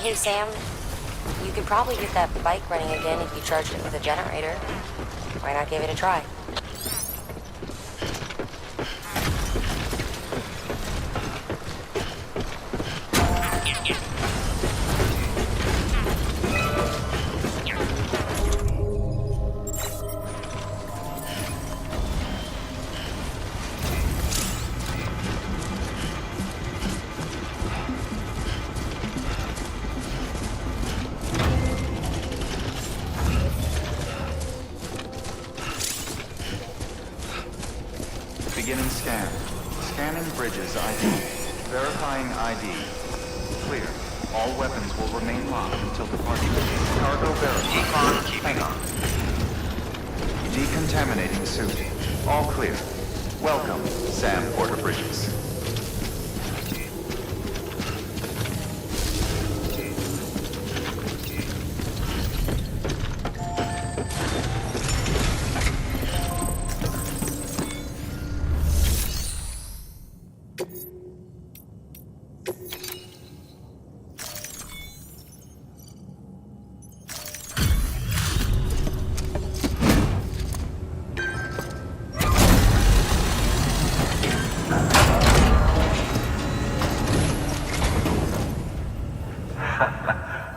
Hey, Sam. You could probably get that bike running again if you charged it with a generator. Why not give it a try? Beginning scan. Scanning bridges ID. Verifying ID. Clear. All weapons will remain locked until departure. Cargo verified. Hang on. Decontaminating suit. All clear. Welcome, Sam Porter Bridges.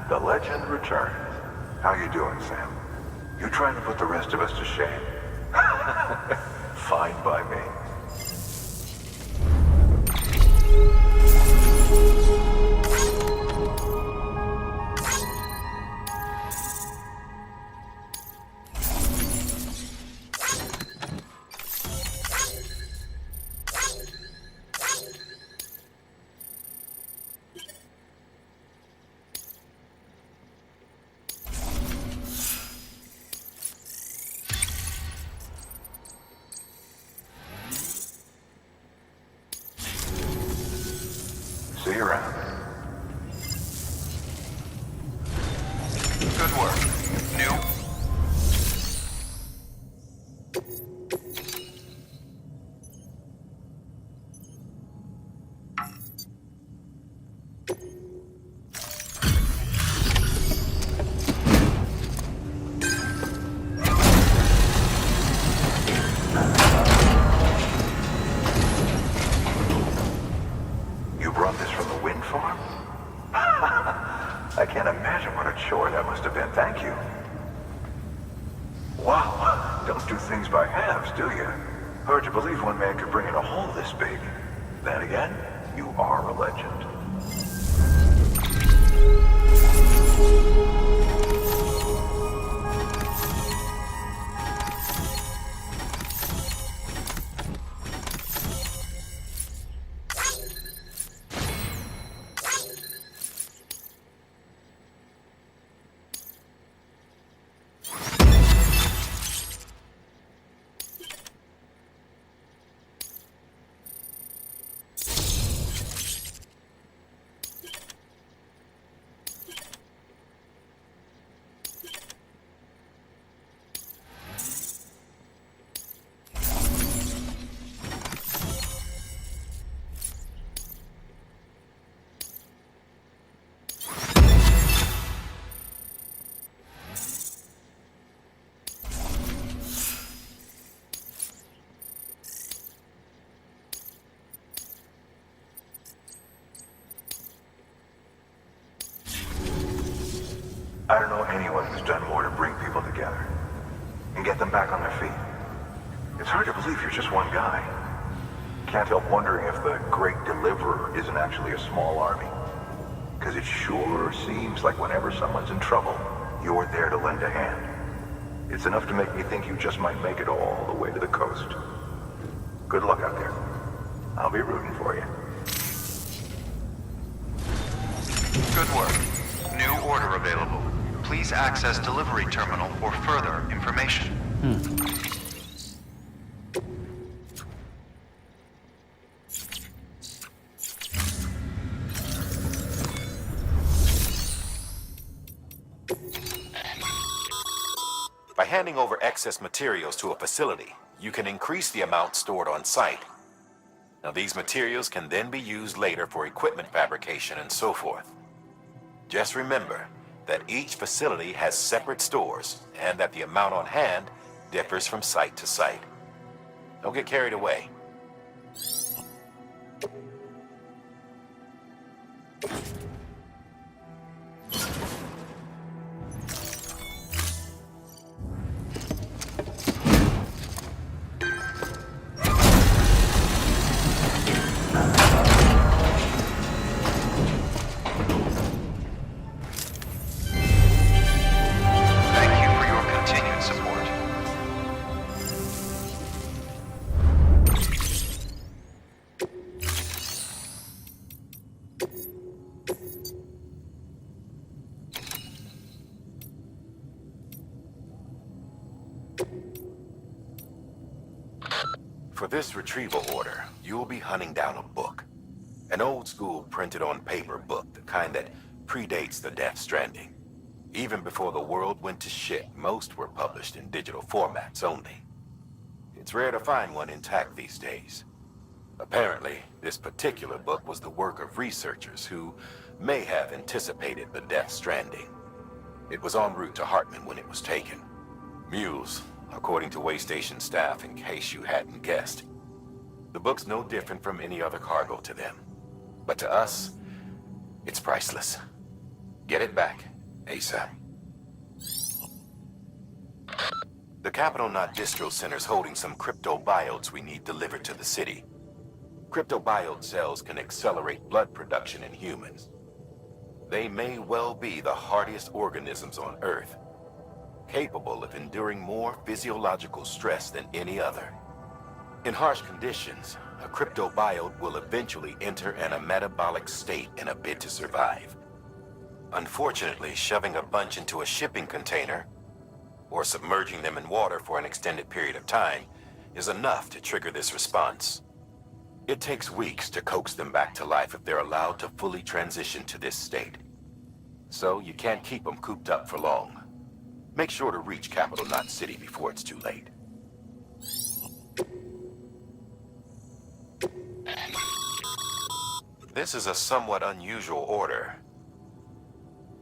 The legend returns. How you doing, Sam? You trying to put the rest of us to shame? Fine by me. See you around. Good work. New. You brought this from the wind farm? I can't imagine what a chore that must have been. Thank you. Wow, don't do things by halves, do you? Hard to believe one man could bring in a hole this big. Then again, you are a legend. I don't know anyone who's done more to bring people together and get them back on their feet. It's hard to believe you're just one guy. Can't help wondering if the Great Deliverer isn't actually a small army. Because it sure seems like whenever someone's in trouble, you're there to lend a hand. It's enough to make me think you just might make it all the way to the coast. Good luck out there. I'll be rooting for you. Good work. New order available. Please access delivery terminal for further information. By handing over excess materials to a facility, you can increase the amount stored on site. Now, these materials can then be used later for equipment fabrication and so forth. Just remember that each facility has separate stores, and that the amount on hand differs from site to site. Don't get carried away. For this retrieval order, you'll be hunting down a book. An old-school printed-on-paper book, the kind that predates the Death Stranding. Even before the world went to shit, most were published in digital formats only. It's rare to find one intact these days. Apparently, this particular book was the work of researchers who may have anticipated the Death Stranding. It was en route to Hartman when it was taken. Mules, according to Waystation staff, in case you hadn't guessed. The book's no different from any other cargo to them. But to us, it's priceless. Get it back, ASAP. The Capital Knot Distro Center's holding some cryptobiotes we need delivered to the city. Cryptobiote cells can accelerate blood production in humans. They may well be the hardiest organisms on Earth, capable of enduring more physiological stress than any other. In harsh conditions, a cryptobiote will eventually enter a metabolic state in a bid to survive. Unfortunately, shoving a bunch into a shipping container, or submerging them in water for an extended period of time, is enough to trigger this response. It takes weeks to coax them back to life if they're allowed to fully transition to this state. So you can't keep them cooped up for long. Make sure to reach Capital Knot City before it's too late. This is a somewhat unusual order.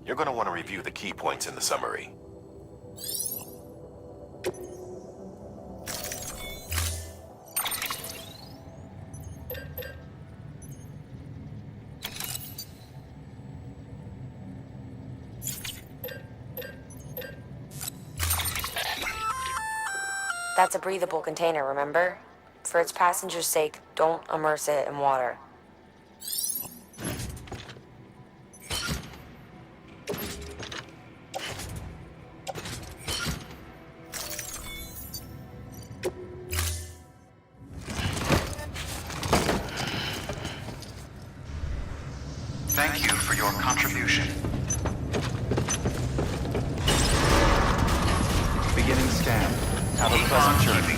You're going to want to review the key points in the summary. That's a breathable container, remember? For its passengers' sake, don't immerse it in water. Thank you for your contribution. Beginning scan. Have a pleasant journey.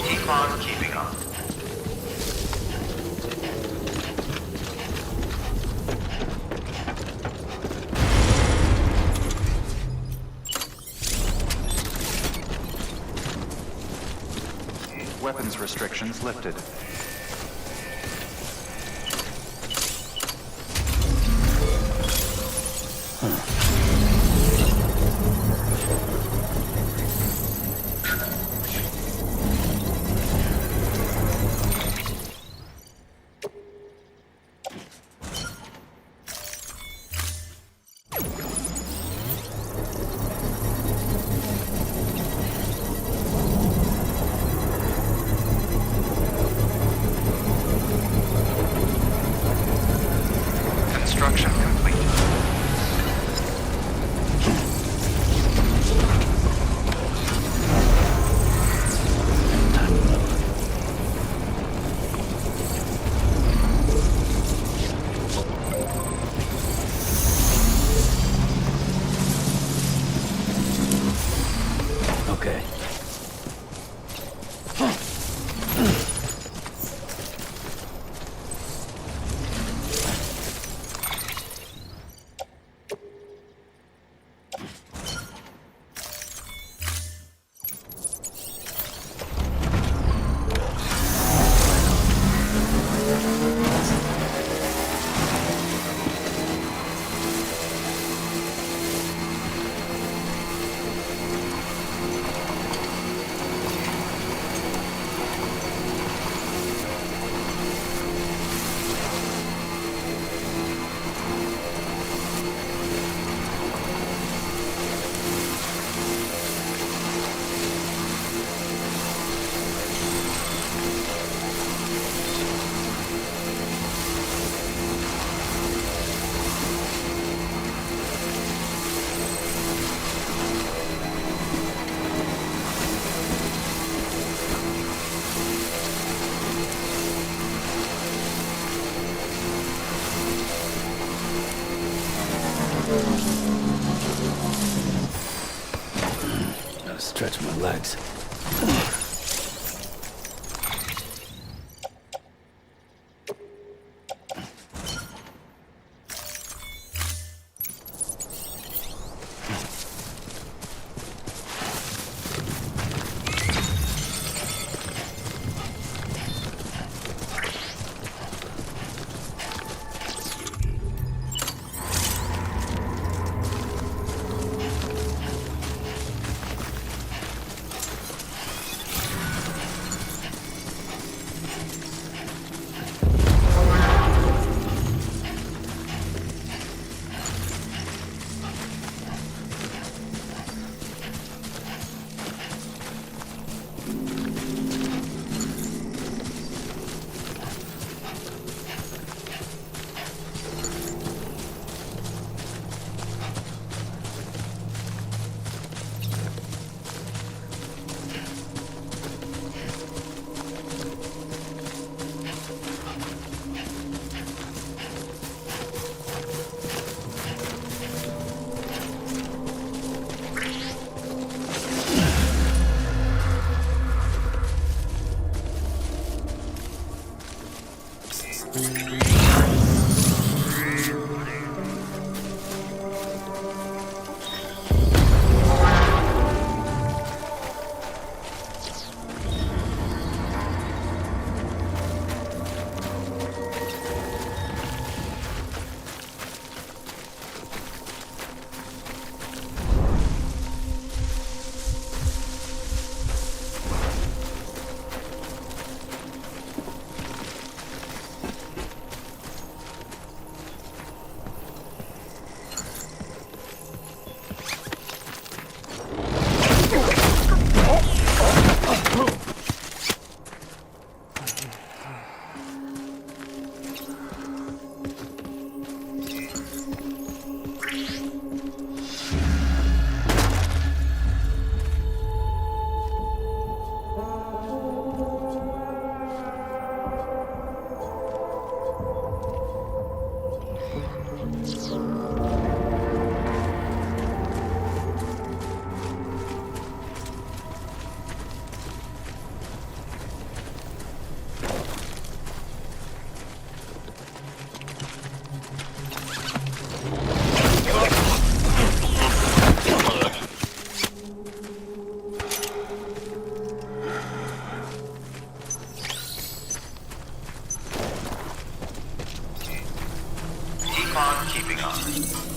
Keep on keeping on. Weapons restrictions lifted. stretch my legs. Keeping on.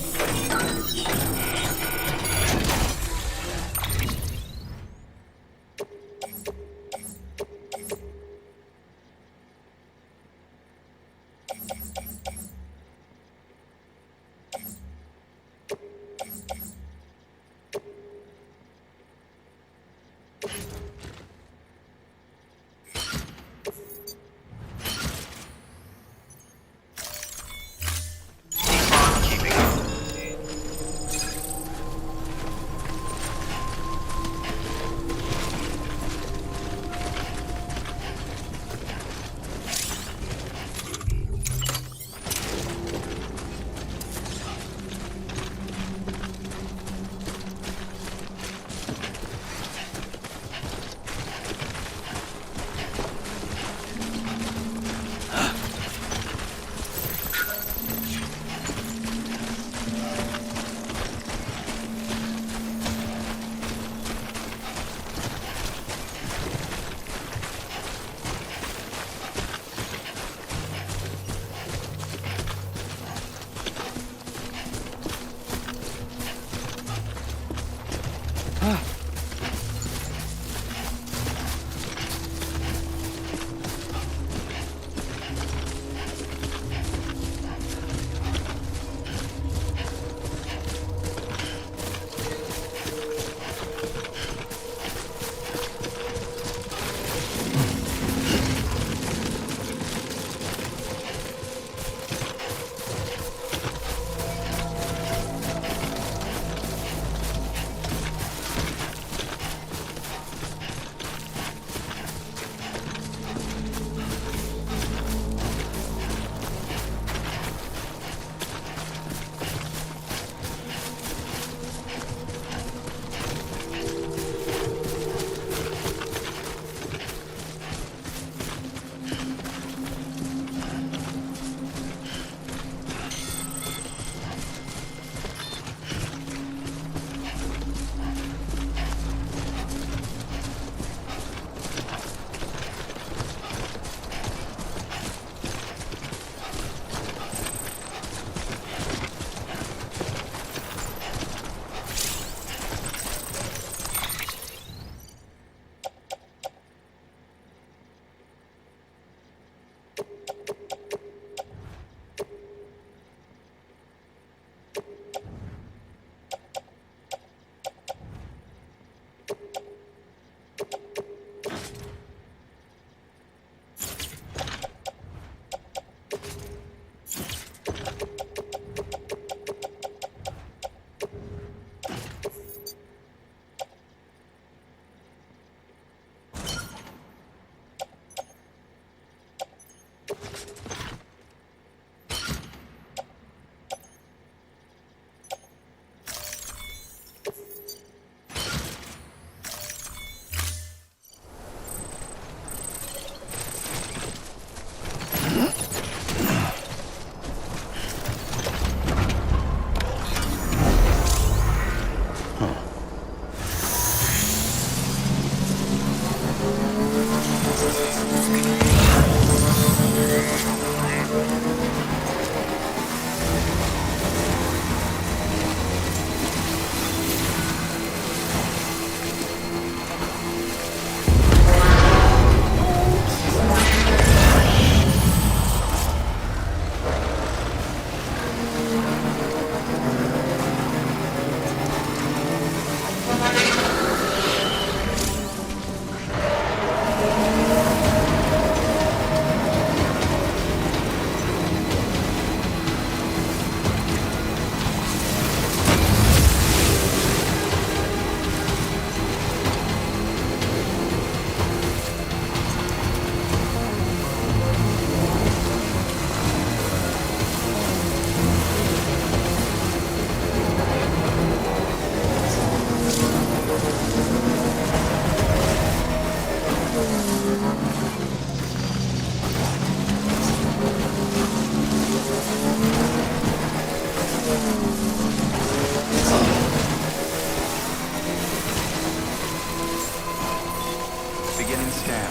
Beginning scan.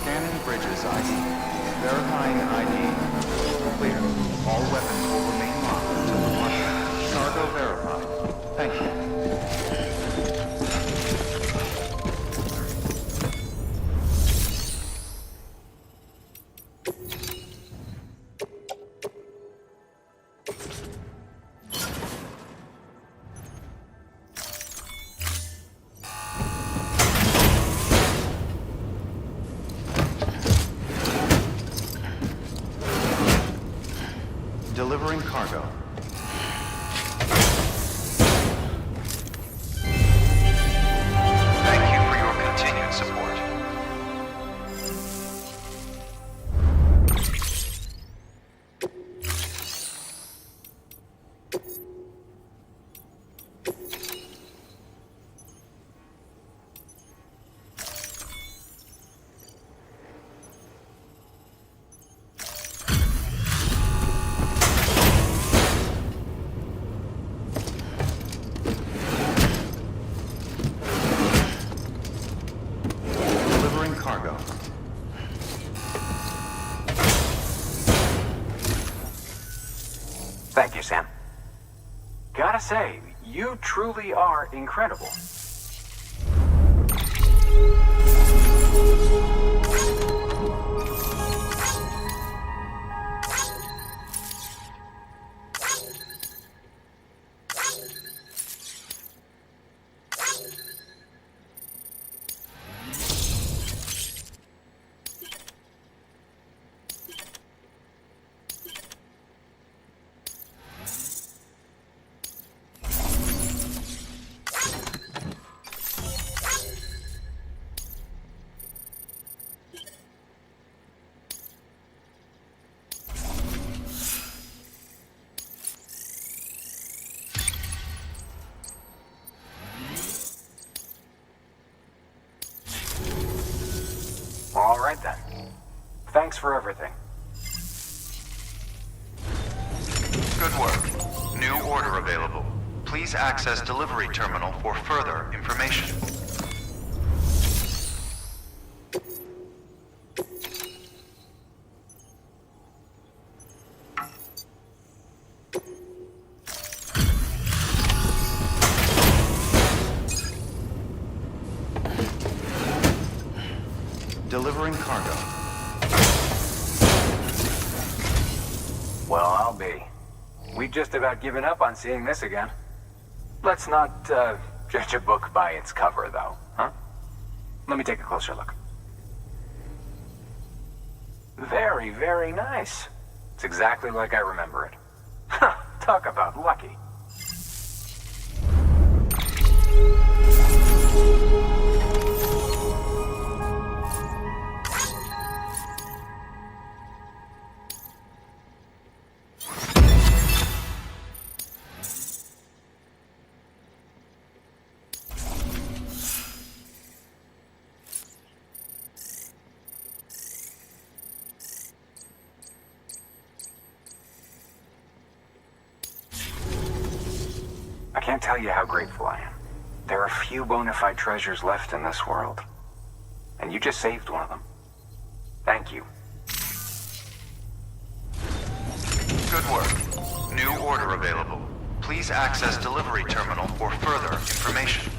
Scanning bridges ID. Verifying ID. Clear. All weapons will remain locked until departure. Cargo verified. Thank you. Delivering cargo. Thank you for your continued support. Cargo. Thank you, Sam. Gotta say, you truly are incredible. All right then. Thanks for everything. Good work. New order available. Please access delivery terminal for further information. Delivering cargo. I'll be. We've just about given up on seeing this again. Let's not, judge a book by its cover, though, huh? Let me take a closer look. Very, very nice. It's exactly like I remember it. Talk about lucky. I can't tell you how grateful I am. There are few bona fide treasures left in this world. And you just saved one of them. Thank you. Good work. New order available. Please access delivery terminal for further information.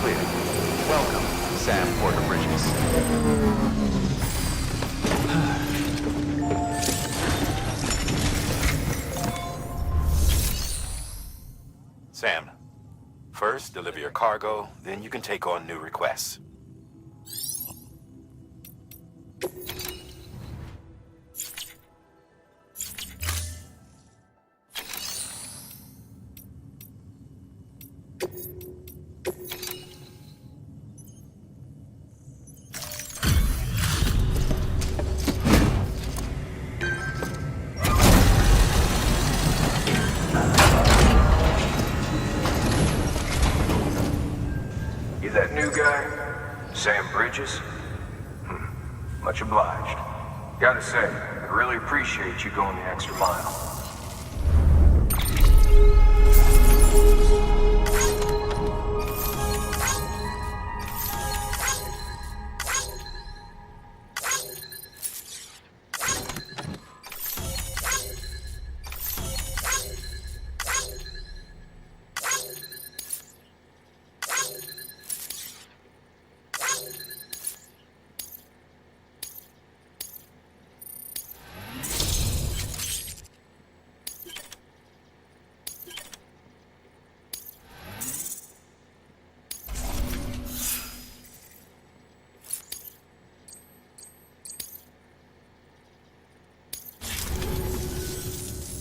clear. Welcome, Sam Porter Bridges. Sam, first deliver your cargo, then you can take on new requests. You that new guy? Sam Bridges? Much obliged. Gotta say, I really appreciate you going the extra mile.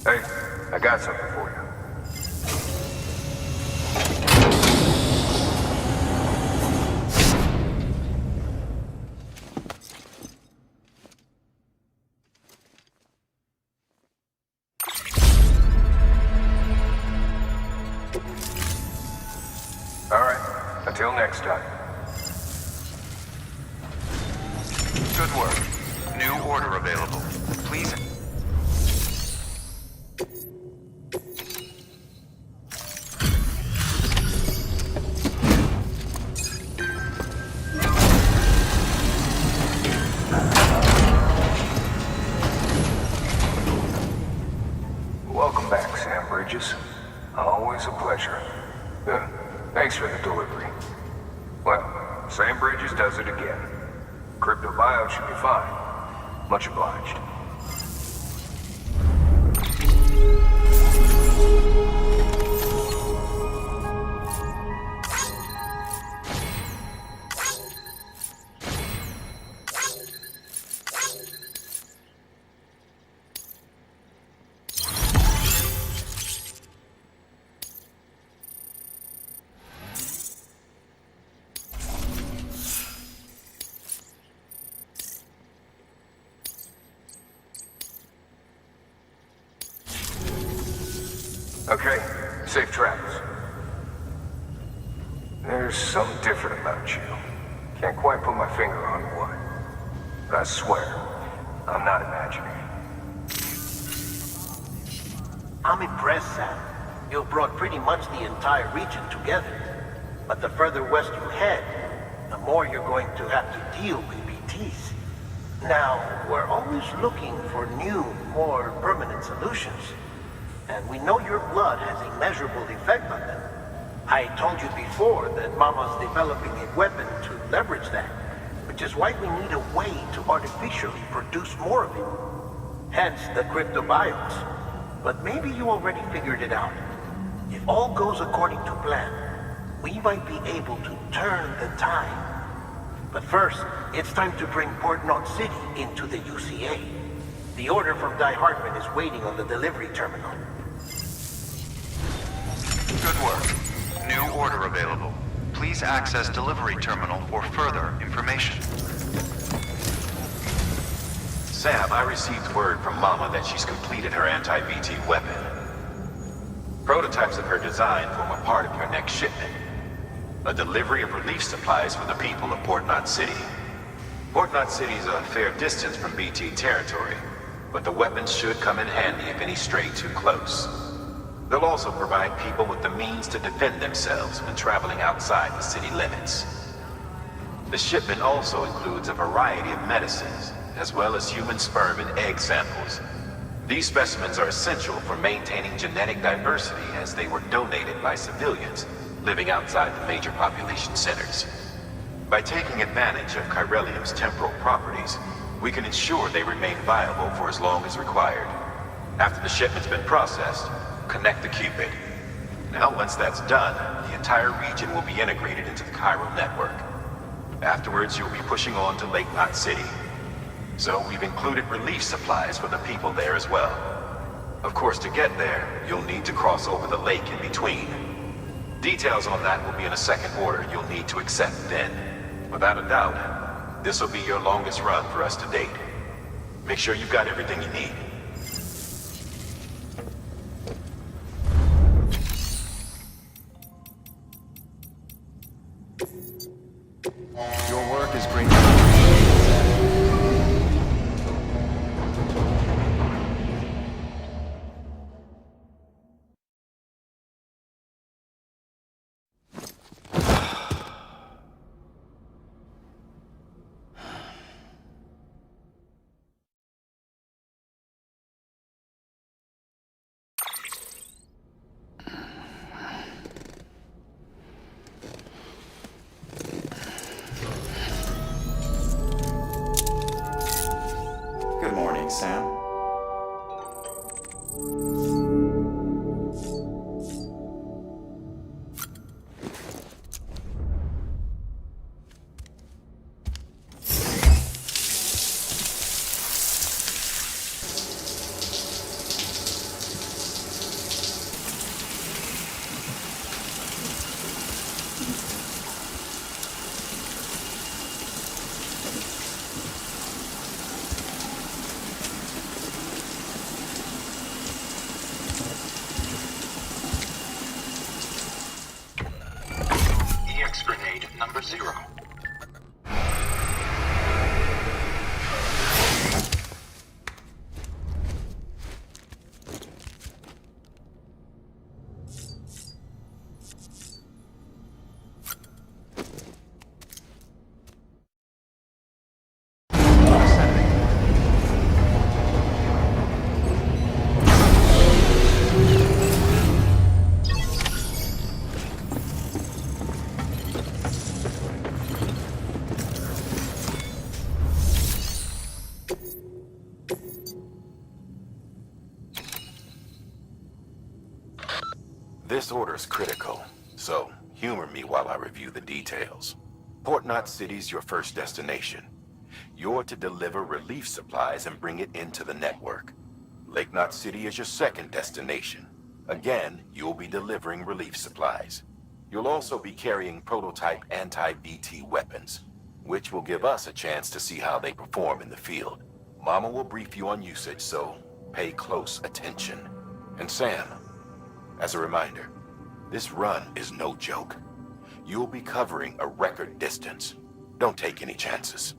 Hey, I got something for you. All right, until next time. Good work. New order available. Please. Welcome back, Sam Bridges. Always a pleasure. Thanks for the delivery. Well, Sam Bridges does it again. Crypto bio should be fine. Much obliged. Okay, safe travels. There's something different about you. Can't quite put my finger on what. But I swear, I'm not imagining. I'm impressed, Sam. You've brought pretty much the entire region together. But the further west you head, the more you're going to have to deal with BTs. Now, we're always looking for new, more permanent solutions. And we know your blood has a measurable effect on them. I told you before that Mama's developing a weapon to leverage that, which is why we need a way to artificially produce more of it. Hence the cryptobiotes. But maybe you already figured it out. If all goes according to plan, we might be able to turn the tide. But first, it's time to bring Port Knot City into the UCA. The order from Die Hartman is waiting on the delivery terminal. Good work. New order available. Please access delivery terminal for further information. Sam, I received word from Mama that she's completed her anti-BT weapon. Prototypes of her design form a part of your next shipment. A delivery of relief supplies for the people of Port Knot City. Port Knot City is a fair distance from BT territory, but the weapons should come in handy if any stray too close. They'll also provide people with the means to defend themselves when traveling outside the city limits. The shipment also includes a variety of medicines, as well as human sperm and egg samples. These specimens are essential for maintaining genetic diversity as they were donated by civilians living outside the major population centers. By taking advantage of Chiralium's temporal properties, we can ensure they remain viable for as long as required. After the shipment's been processed, connect the Cupid. Now, once that's done, the entire region will be integrated into the chiral network. Afterwards, you'll be pushing on to Lake Knot City. So we've included relief supplies for the people there as well. Of course, to get there, you'll need to cross over the lake in between. Details on that will be in a second order you'll need to accept then. Without a doubt, this will be your longest run for us to date. Make sure you've got everything you need. Your work is great. Good morning, Sam. EX grenade number 0. This order's critical, so humor me while I review the details. Port Knot City's your first destination. You're to deliver relief supplies and bring it into the network. Lake Knot City is your second destination. Again, you'll be delivering relief supplies. You'll also be carrying prototype anti-BT weapons, which will give us a chance to see how they perform in the field. Mama will brief you on usage, so pay close attention. And Sam, as a reminder, this run is no joke. You'll be covering a record distance. Don't take any chances.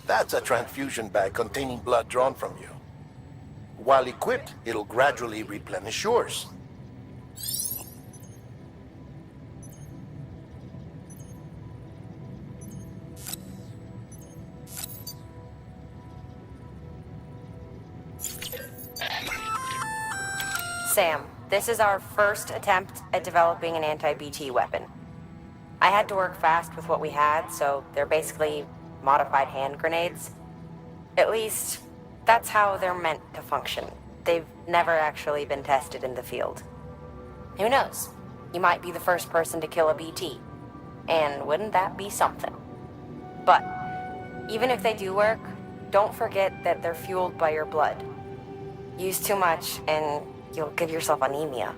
That's a transfusion bag containing blood drawn from you. While equipped, it'll gradually replenish yours. Sam, this is our first attempt at developing an anti-BT weapon. I had to work fast with what we had, so they're basically modified hand grenades. At least, that's how they're meant to function. They've never actually been tested in the field. Who knows? You might be the first person to kill a BT. And wouldn't that be something? But, even if they do work, don't forget that they're fueled by your blood. Use too much, and you'll give yourself anemia.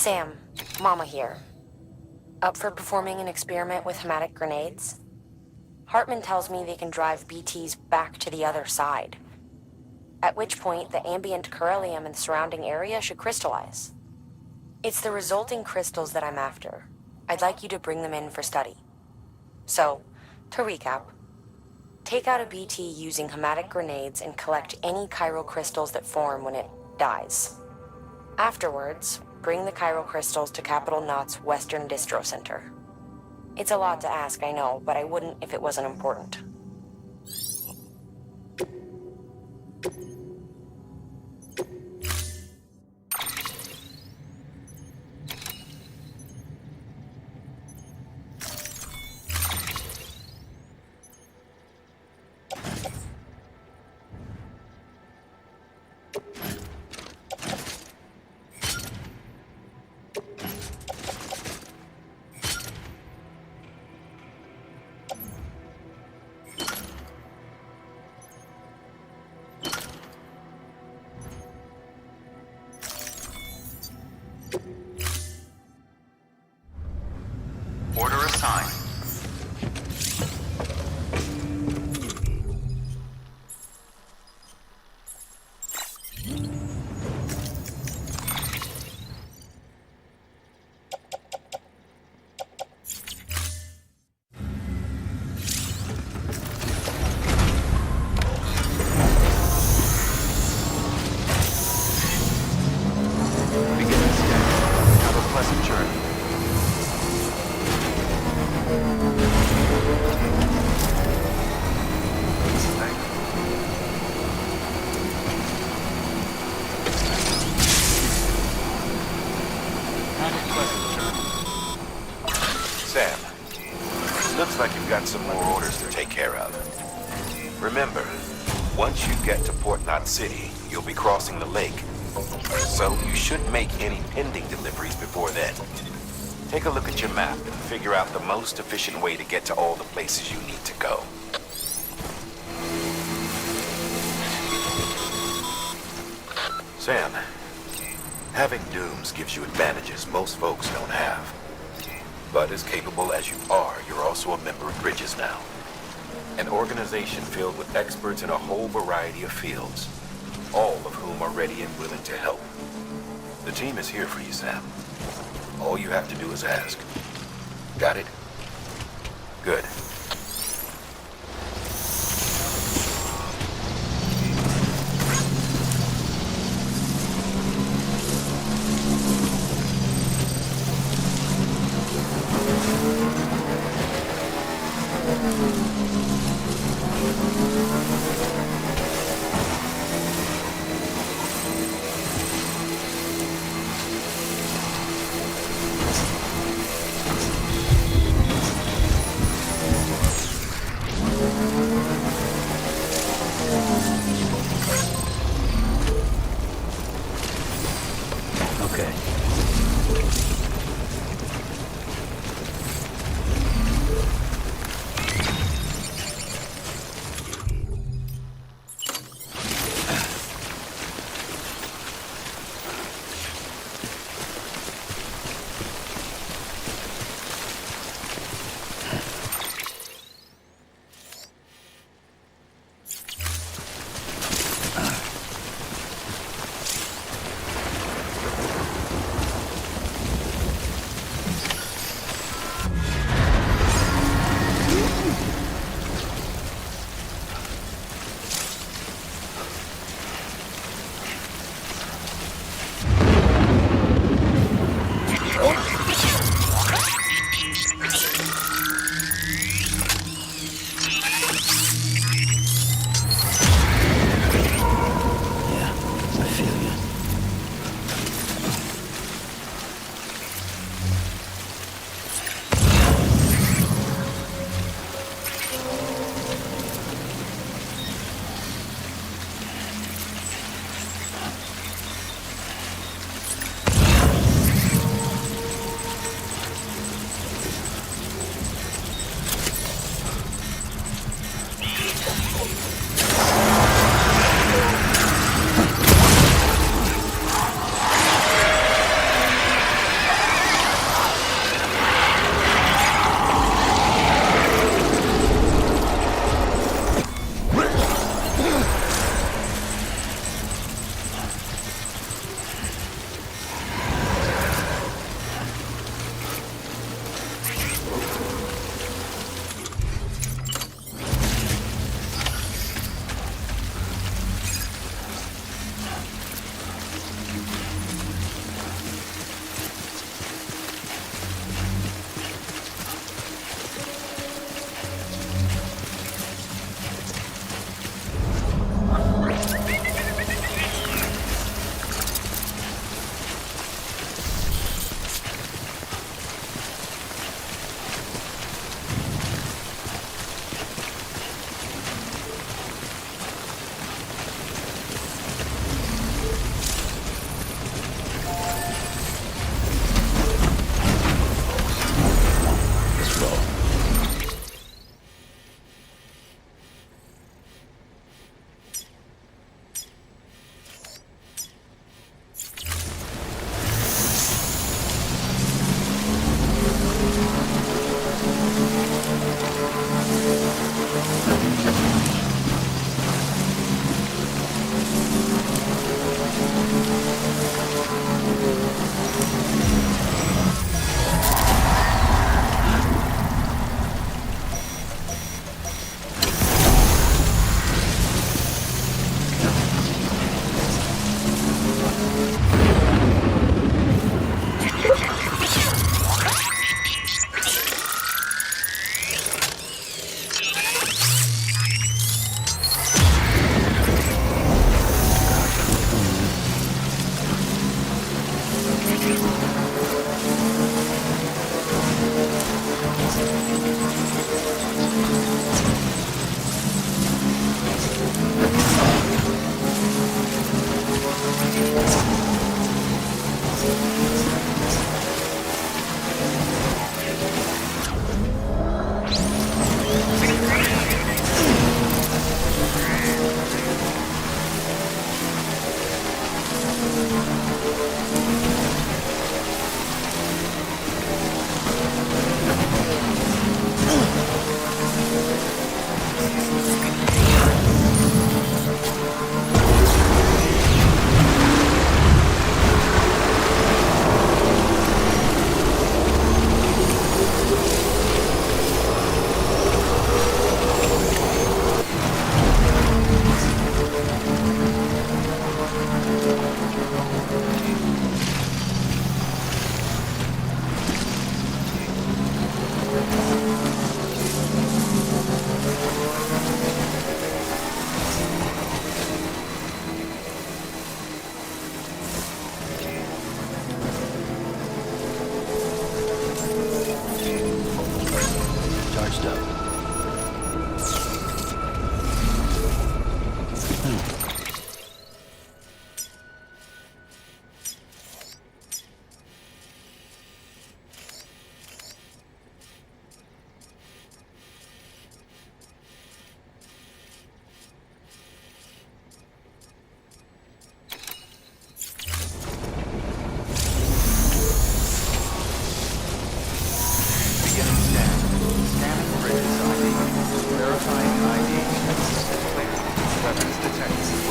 Sam, Mama here. Up for performing an experiment with hematic grenades? Hartman tells me they can drive BTs back to the other side. At which point, the ambient curselethal in the surrounding area should crystallize. It's the resulting crystals that I'm after. I'd like you to bring them in for study. So, to recap, take out a BT using hematic grenades and collect any chiral crystals that form when it dies. Afterwards, bring the chiral crystals to Capital Knot's Western Distro Center. It's a lot to ask, I know, but I wouldn't if it wasn't important. Order assigned. Beginning scan. Have a pleasant journey. Sam, looks like you've got some more orders to take care of. Remember, once you get to Port Knot City, you'll be crossing the lake. So you should make any pending deliveries before then. Take a look at your map and figure out the most efficient way to get to all the places you need to go. Sam, having dooms gives you advantages most folks don't have. But as capable as you are, you're also a member of Bridges now. An organization filled with experts in a whole variety of fields, all of whom are ready and willing to help. The team is here for you, Sam. All you have to do is ask. Got it? Good. clean. Beginning scan. Scanning bridges ID. Verifying ID. Clear. Weapons detected.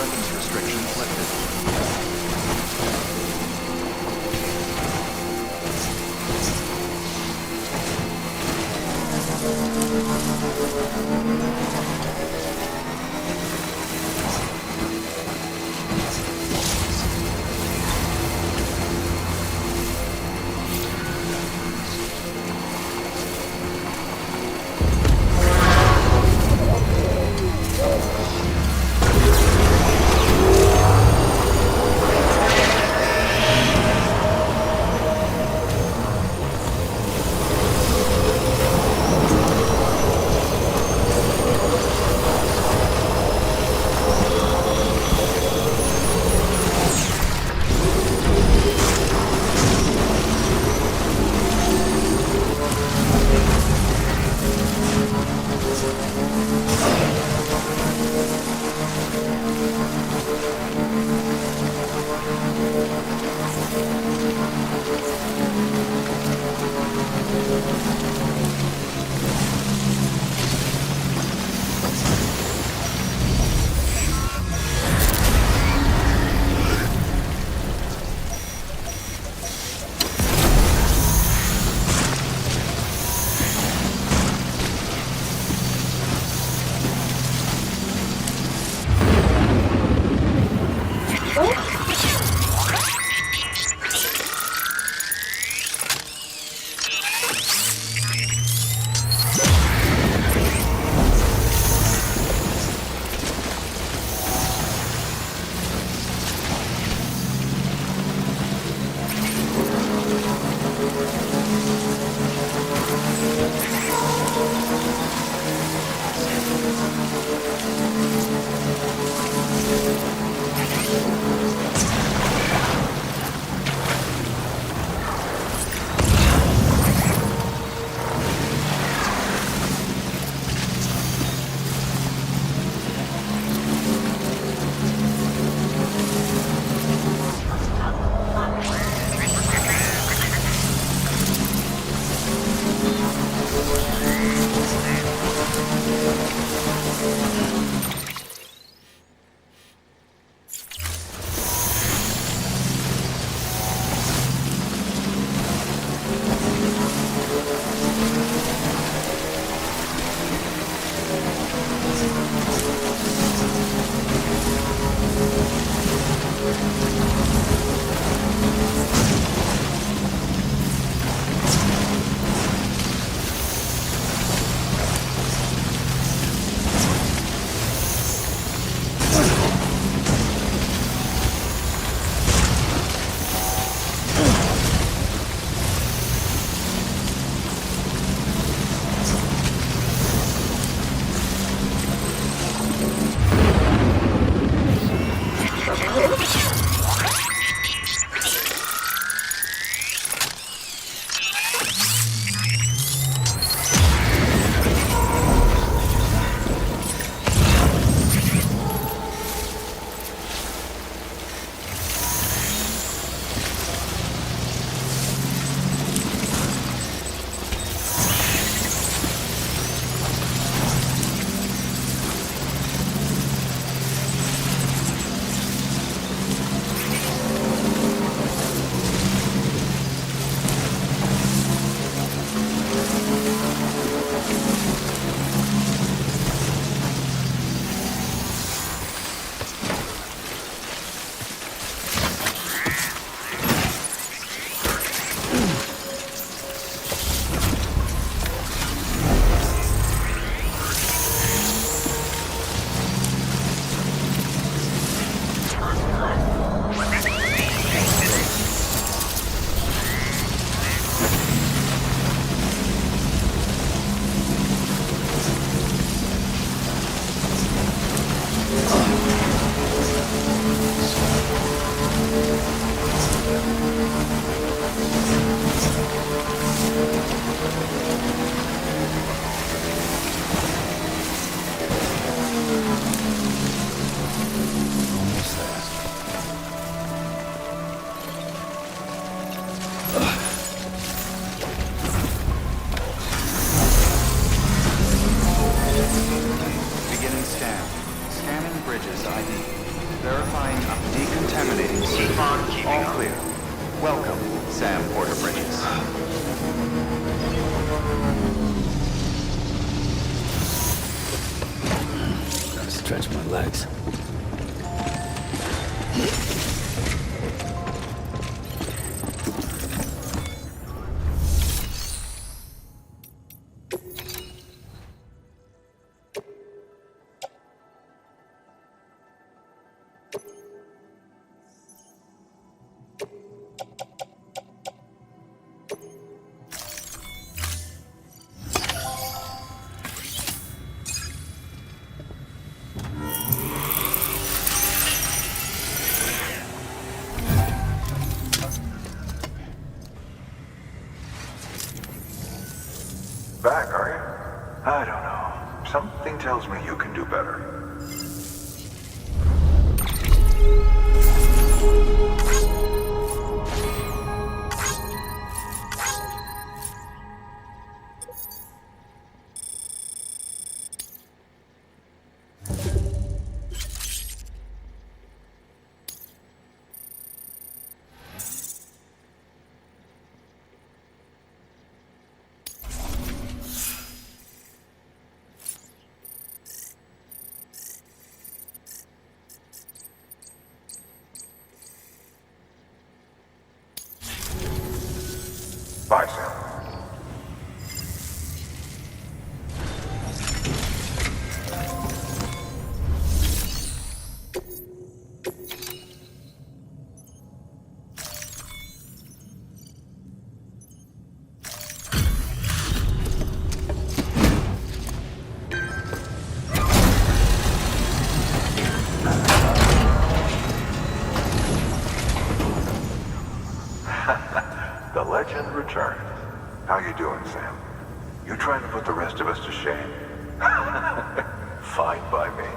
Bridges ID. Verifying decontaminating circuit. All clear. Welcome, Sam Porter Bridges. Gotta stretch my legs. Back, are you? I don't know. Something tells me you can do better. Bye, Sam. The legend returned. How you doing, Sam? You trying to put the rest of us to shame? Fine by me.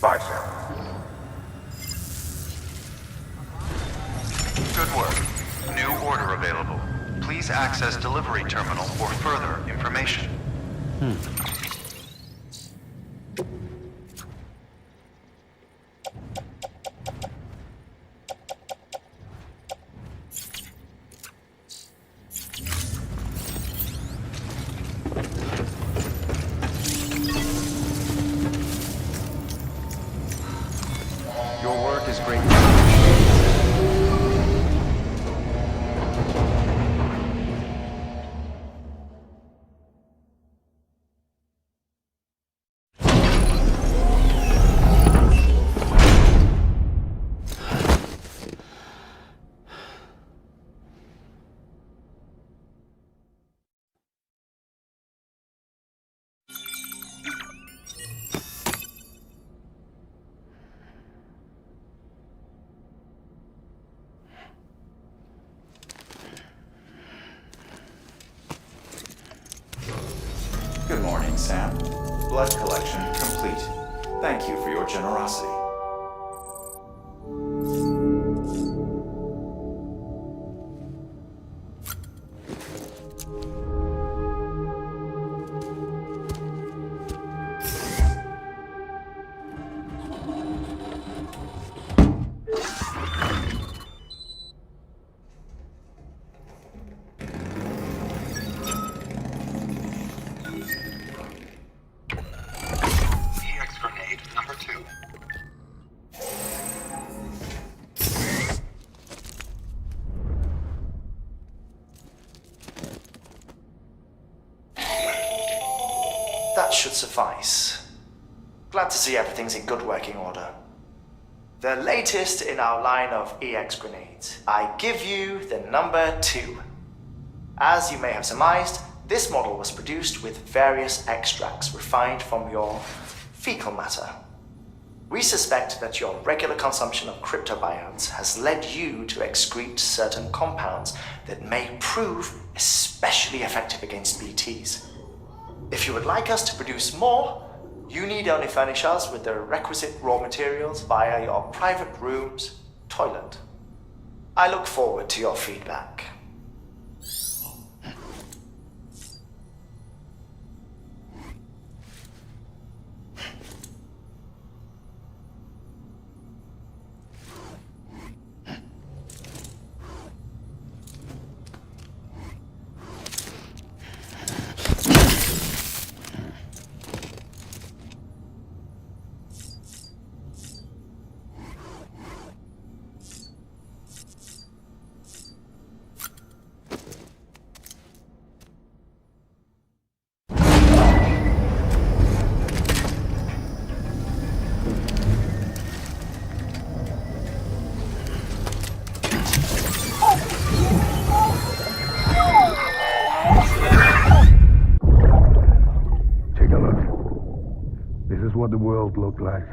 Bye, Sam. Good work. New order available. Please access delivery terminal for further information. Your work is great. Good morning, Sam. Blood collection complete. Thank you for your generosity. That should suffice. Glad to see everything's in good working order. The latest in our line of EX grenades. I give you the number 2. As you may have surmised, this model was produced with various extracts refined from your fecal matter. We suspect that your regular consumption of cryptobiotes has led you to excrete certain compounds that may prove especially effective against BTs. If you would like us to produce more, you need only furnish us with the requisite raw materials via your private room's toilet. I look forward to your feedback. What the world looked like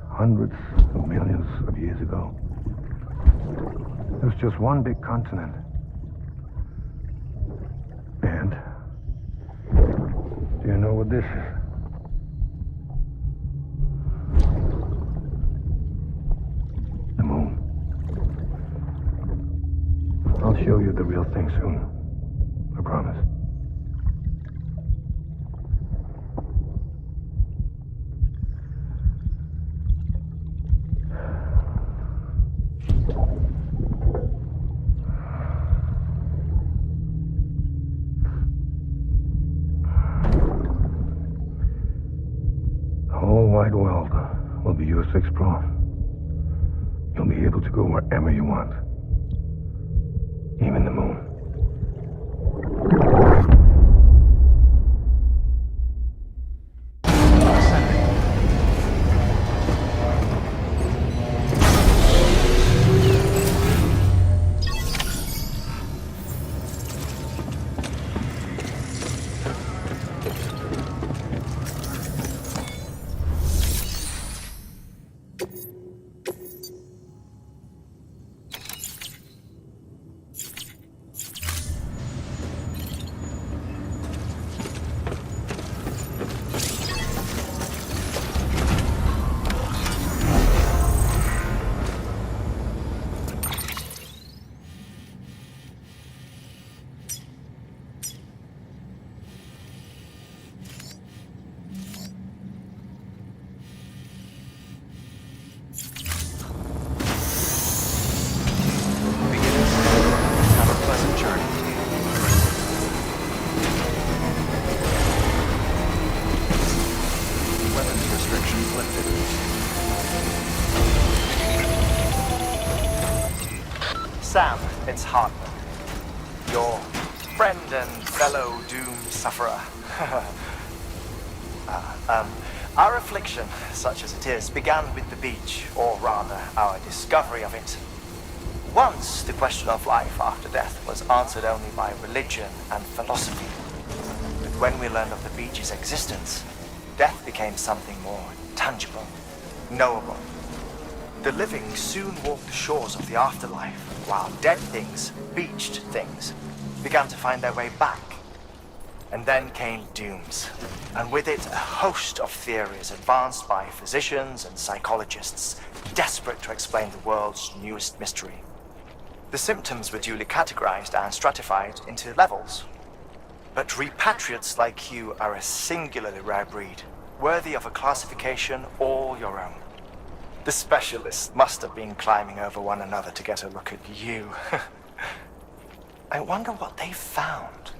hundreds of millions of years ago. It was just one big continent. And do you know what this is? The moon. I'll show you the real thing soon. I promise. Wide world will be yours to explore. You'll be able to go wherever you want. Even the moon. Sam, it's Hartman, your friend and fellow doom sufferer. Our affliction, such as it is, began with the beach, or rather, our discovery of it. Once, the question of life after death was answered only by religion and philosophy. But when we learned of the beach's existence, death became something more tangible, knowable. The living soon walked the shores of the afterlife, while dead things, beached things, began to find their way back. And then came dooms, and with it a host of theories advanced by physicians and psychologists, desperate to explain the world's newest mystery. The symptoms were duly categorized and stratified into levels. But repatriates like you are a singularly rare breed, worthy of a classification all your own. The specialists must have been climbing over one another to get a look at you. I wonder what they found.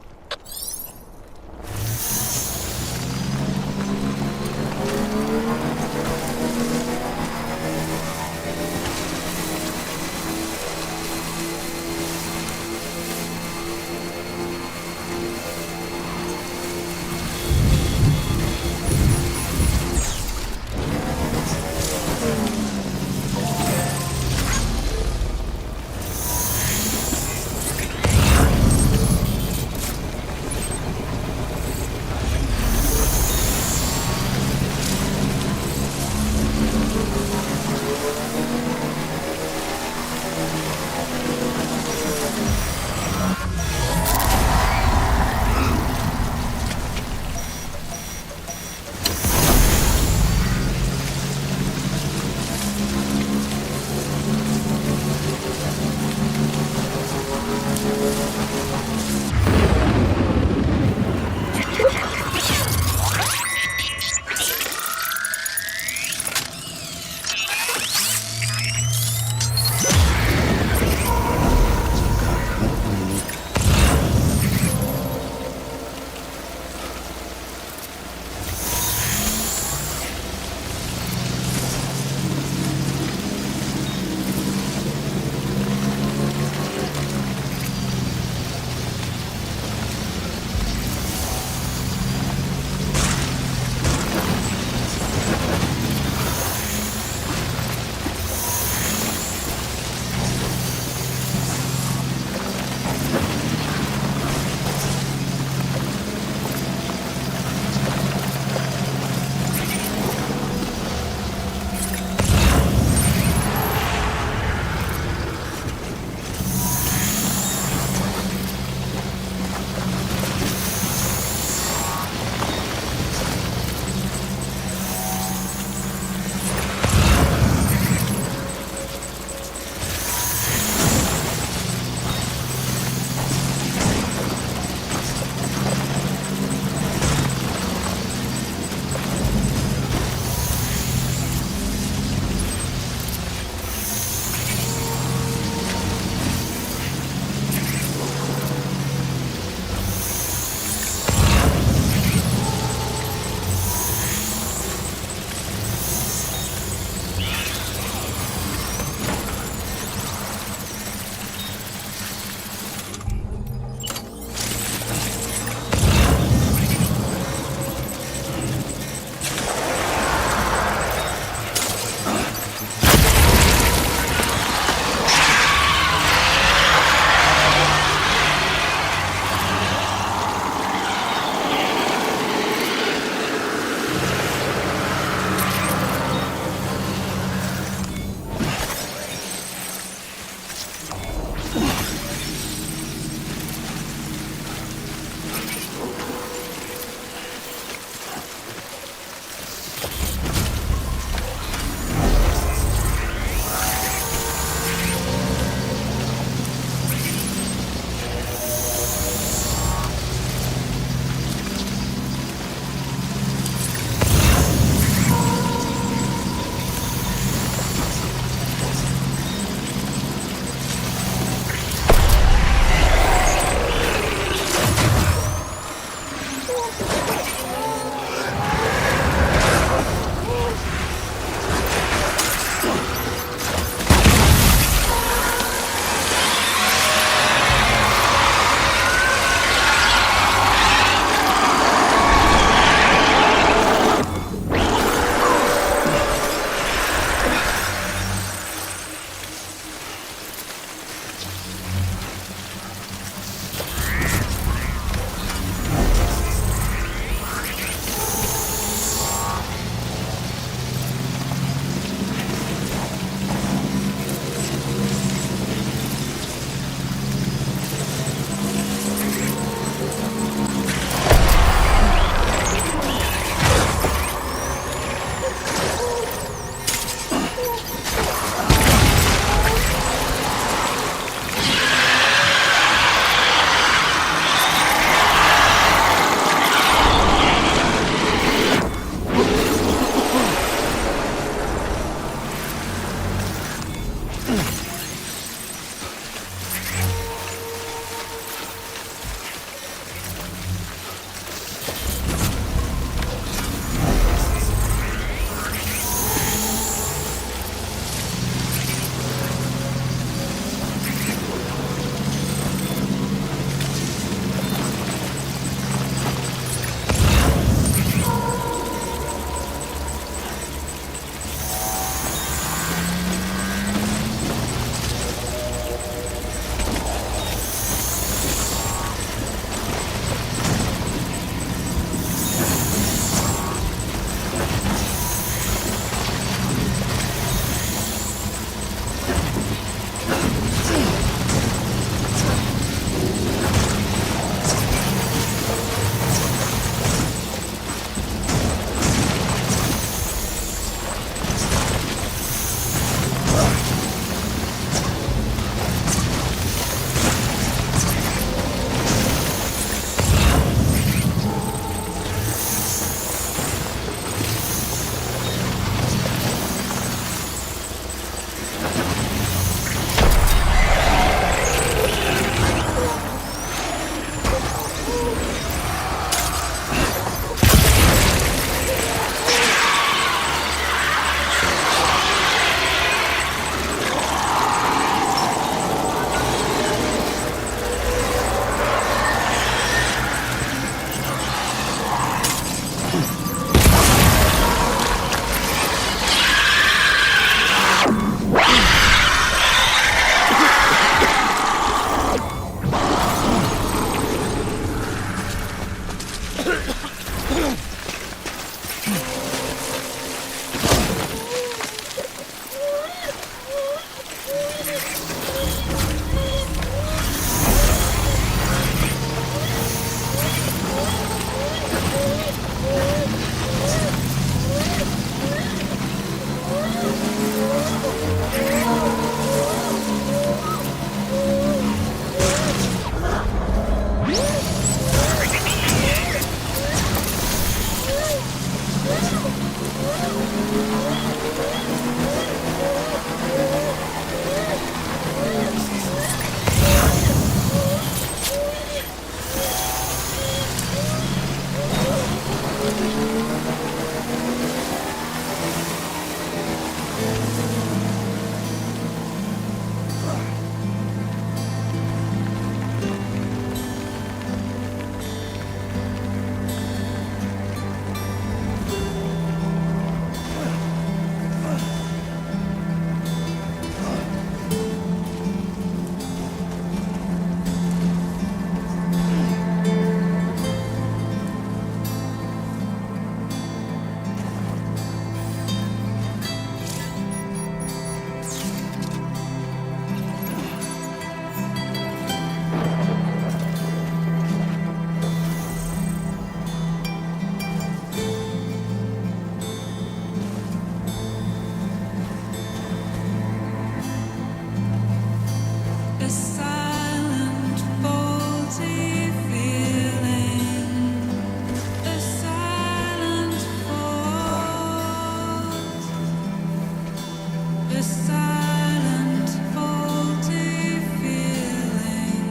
silent, faulty feeling.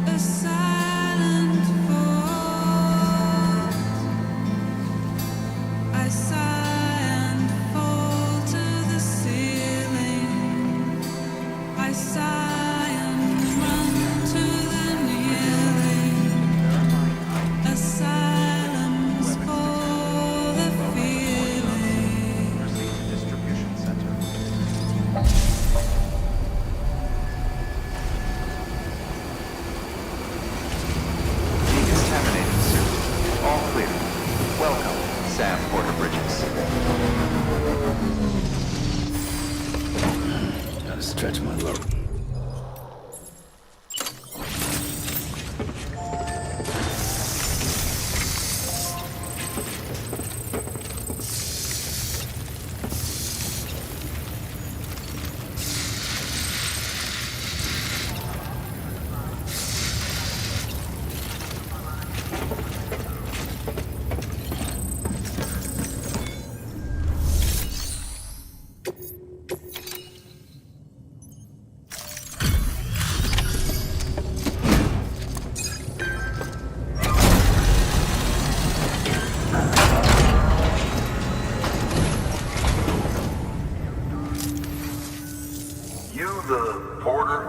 A silent fault. I sigh and fall to the ceiling. I sigh and run to the kneeling. A silence for the feeling. Distribution center. Decontaminating suit. All clear. Welcome, Sam Porter Bridges. Gotta stretch my load. You the porter?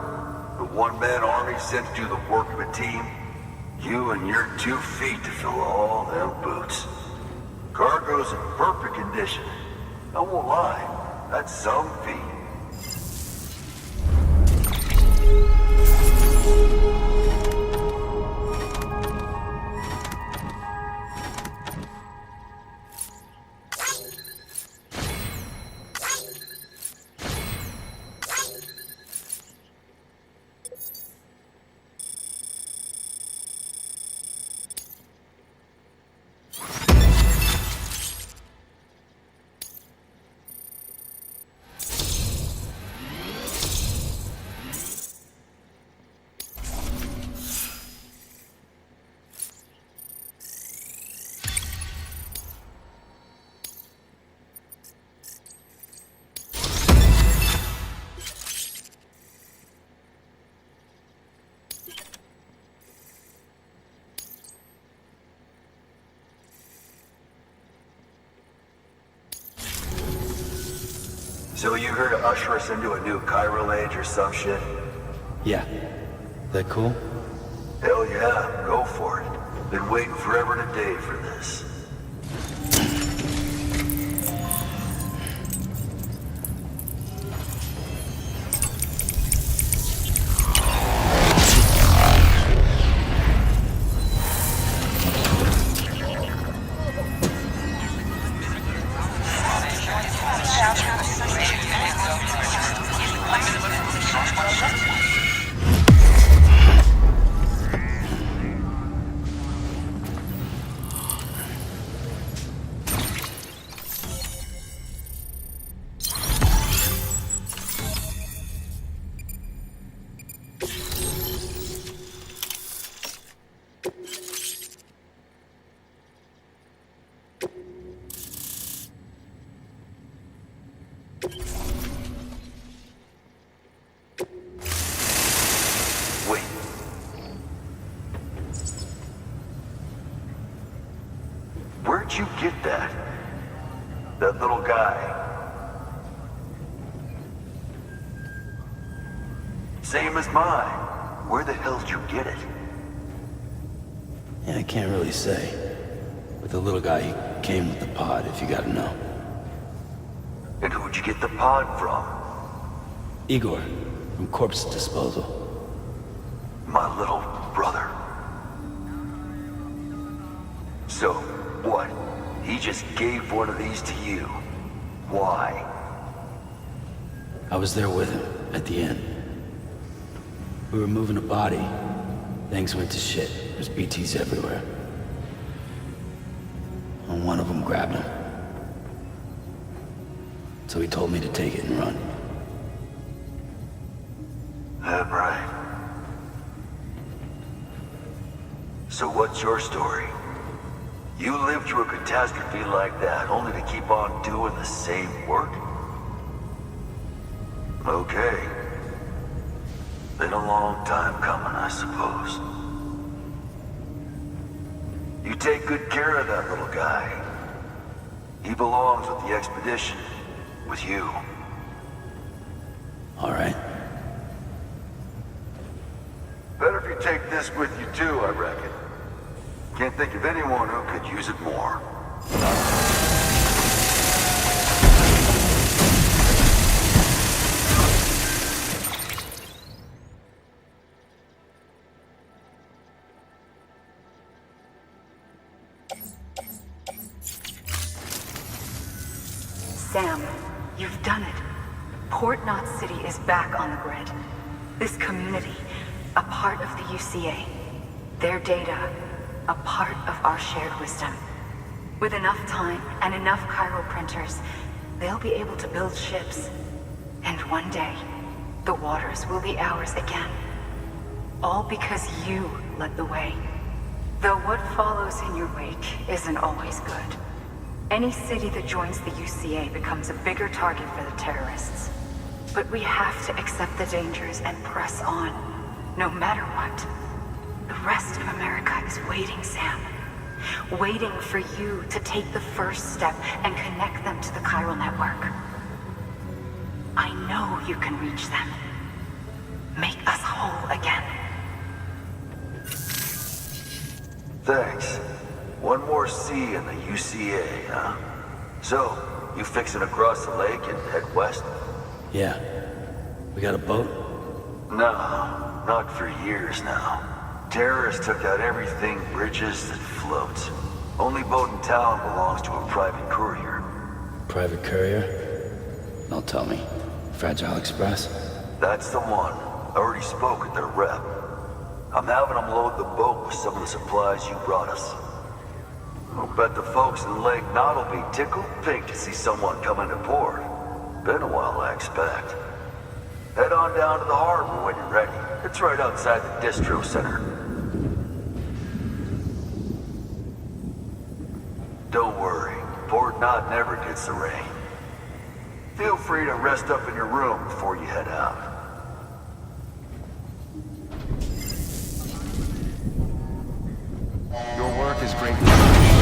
The one-man army sent to do the work of a team? You and your 2 feet to fill all them boots. Cargo's in perfect condition. I won't lie, that's some feat. So you here to usher us into a new chiral age or some shit? Yeah. That cool? Hell yeah, go for it. Been waiting forever and a day for this. Where'd you get that? That little guy? Same as mine. Where the hell did you get it? Yeah, I can't really say. But the little guy, he came with the pod, if you gotta know. And who'd you get the pod from? Igor, from Corpse Disposal. My little brother. So, what? He just gave one of these to you. Why? I was there with him, at the end. We were moving a body. Things went to shit. There's BTs everywhere. And one of them grabbed him. So he told me to take it and run. That's right. So what's your story? You lived through a catastrophe like that, only to keep on doing the same work? Okay. Been a long time coming, I suppose. You take good care of that little guy. He belongs with the expedition. With you. All right. Better if you take this with you too, I reckon. Can't think of anyone who could use it more. Sam, you've done it. Port Knot City is back on the grid. This community, a part of the UCA. Their data, a part of our shared wisdom. With enough time and enough chiral printers, they'll be able to build ships. And one day, the waters will be ours again. All because you led the way. Though what follows in your wake isn't always good. Any city that joins the UCA becomes a bigger target for the terrorists. But we have to accept the dangers and press on, no matter what. The rest of America is waiting, Sam. Waiting for you to take the first step and connect them to the chiral network. I know you can reach them. Make us whole again. Thanks. One more C in the UCA, huh? So, you fixing to cross the lake and head west? Yeah. We got a boat? No, not for years now. Terrorists took out everything bridges that floats. Only boat in town belongs to a private courier. Private courier? Don't tell me. Fragile Express? That's the one. I already spoke with their rep. I'm having them load the boat with some of the supplies you brought us. I'll bet the folks in Lake Knot will be tickled pink to see someone come into port. Been a while, I expect. Head on down to the harbor when you're ready. It's right outside the distro center. Don't worry, Port Knot never gets the rain. Feel free to rest up in your room before you head out. Your work is greatly appreciated.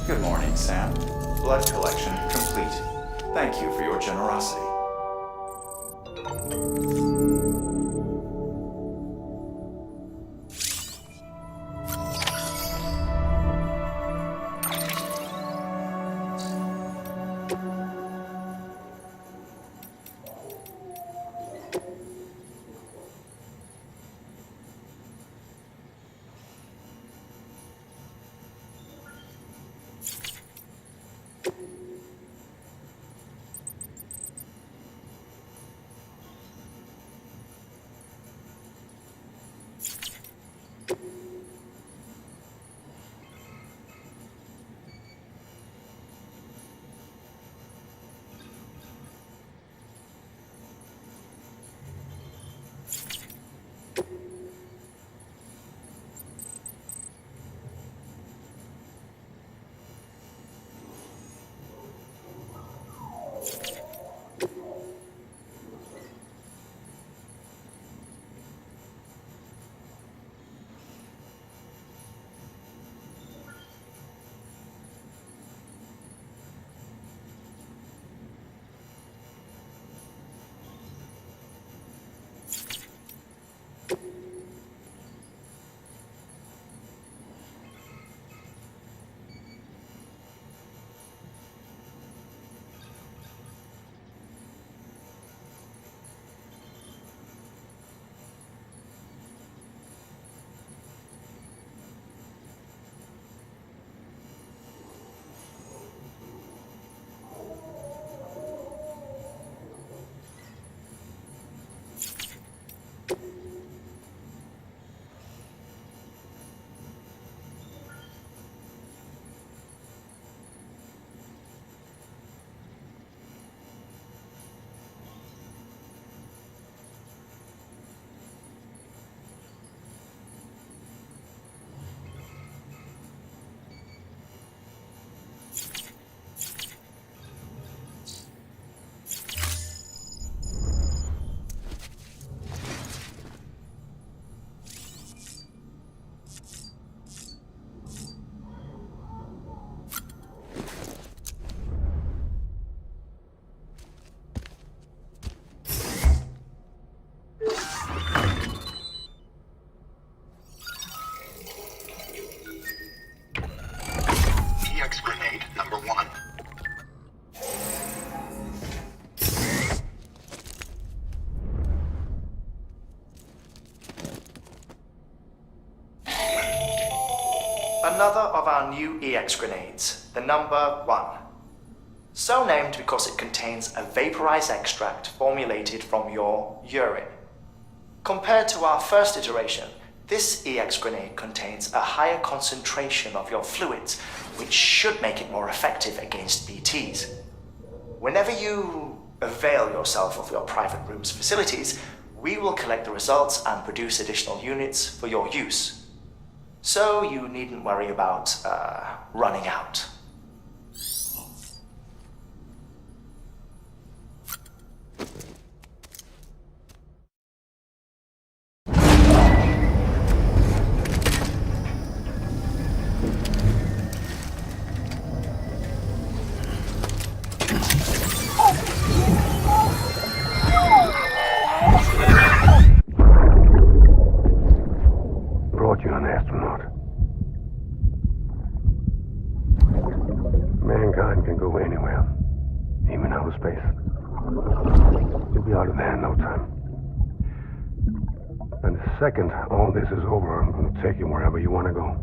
Good morning, Sam. Blood collection complete. Thank you for your generosity. EX grenade number 1. Another of our new EX grenades, the number 1. So named because it contains a vaporized extract formulated from your urine. Compared to our first iteration, this EX grenade contains a higher concentration of your fluids, which should make it more effective against BTs. Whenever you avail yourself of your private room's facilities, we will collect the results and produce additional units for your use. So you needn't worry about running out. Brought you an astronaut. Mankind can go anywhere, even outer space. You'll be out of there in no time. And the second all this is over, I'm going to take you wherever you want to go.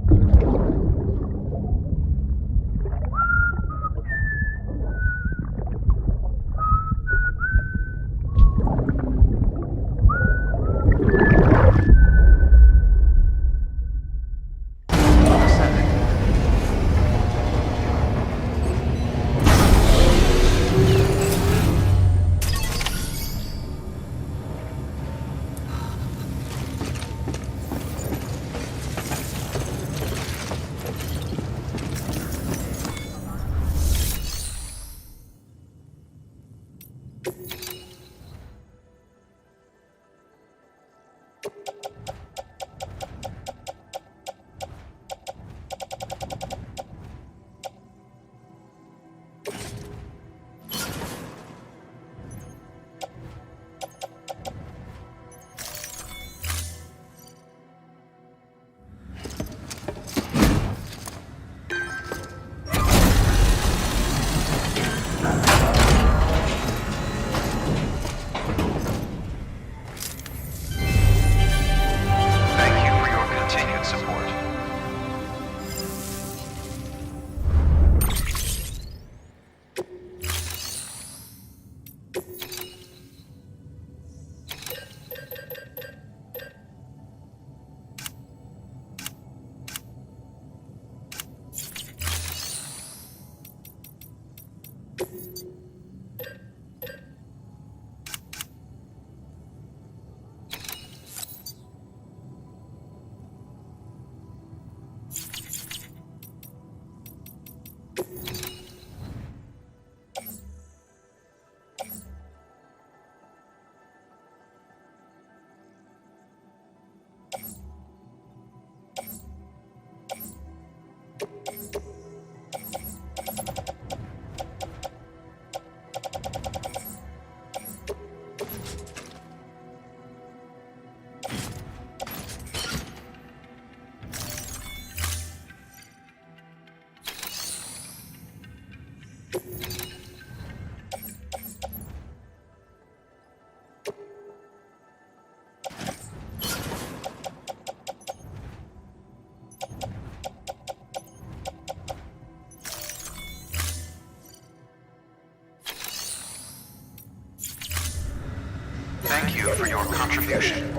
Thank you for your contribution.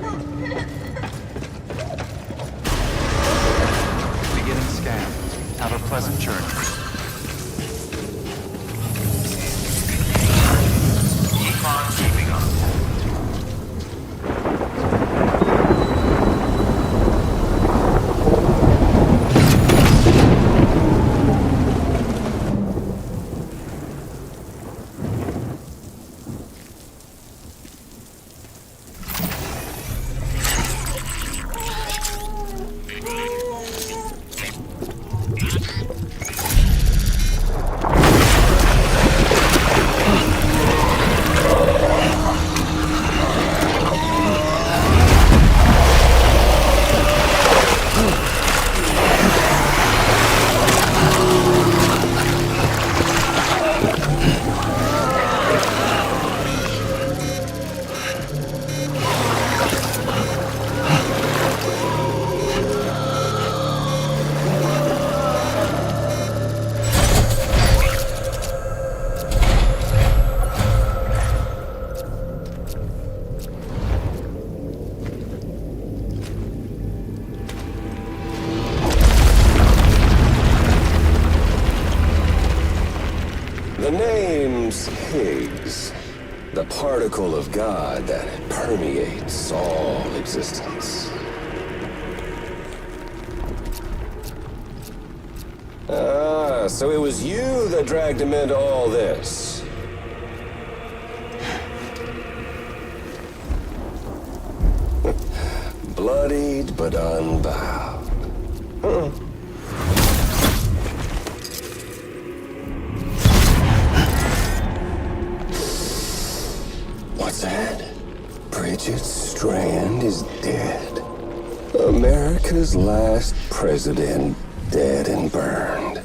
Beginning scan. Have a pleasant journey. Keep on keeping up. is Higgs, the particle of God that permeates all existence. Ah, so it was you that dragged him into all this. Bloodied but unbound. Huh. What's that? Bridget Strand is dead. America's last president dead and burned.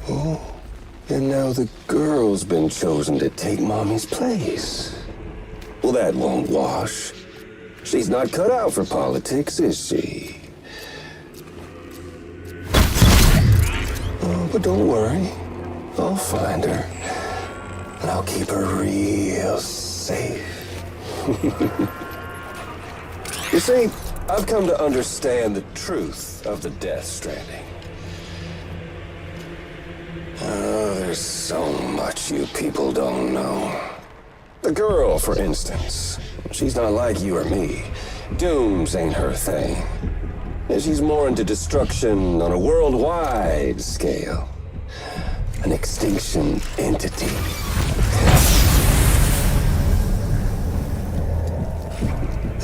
Oh, and now the girl's been chosen to take Mommy's place. Well, that won't wash. She's not cut out for politics, is she? Oh, but don't worry. I'll find her. And I'll keep her real safe. You see, I've come to understand the truth of the Death Stranding. Oh, there's so much you people don't know. The girl, for instance, she's not like you or me. Dooms ain't her thing. And she's more into destruction on a worldwide scale. An extinction entity.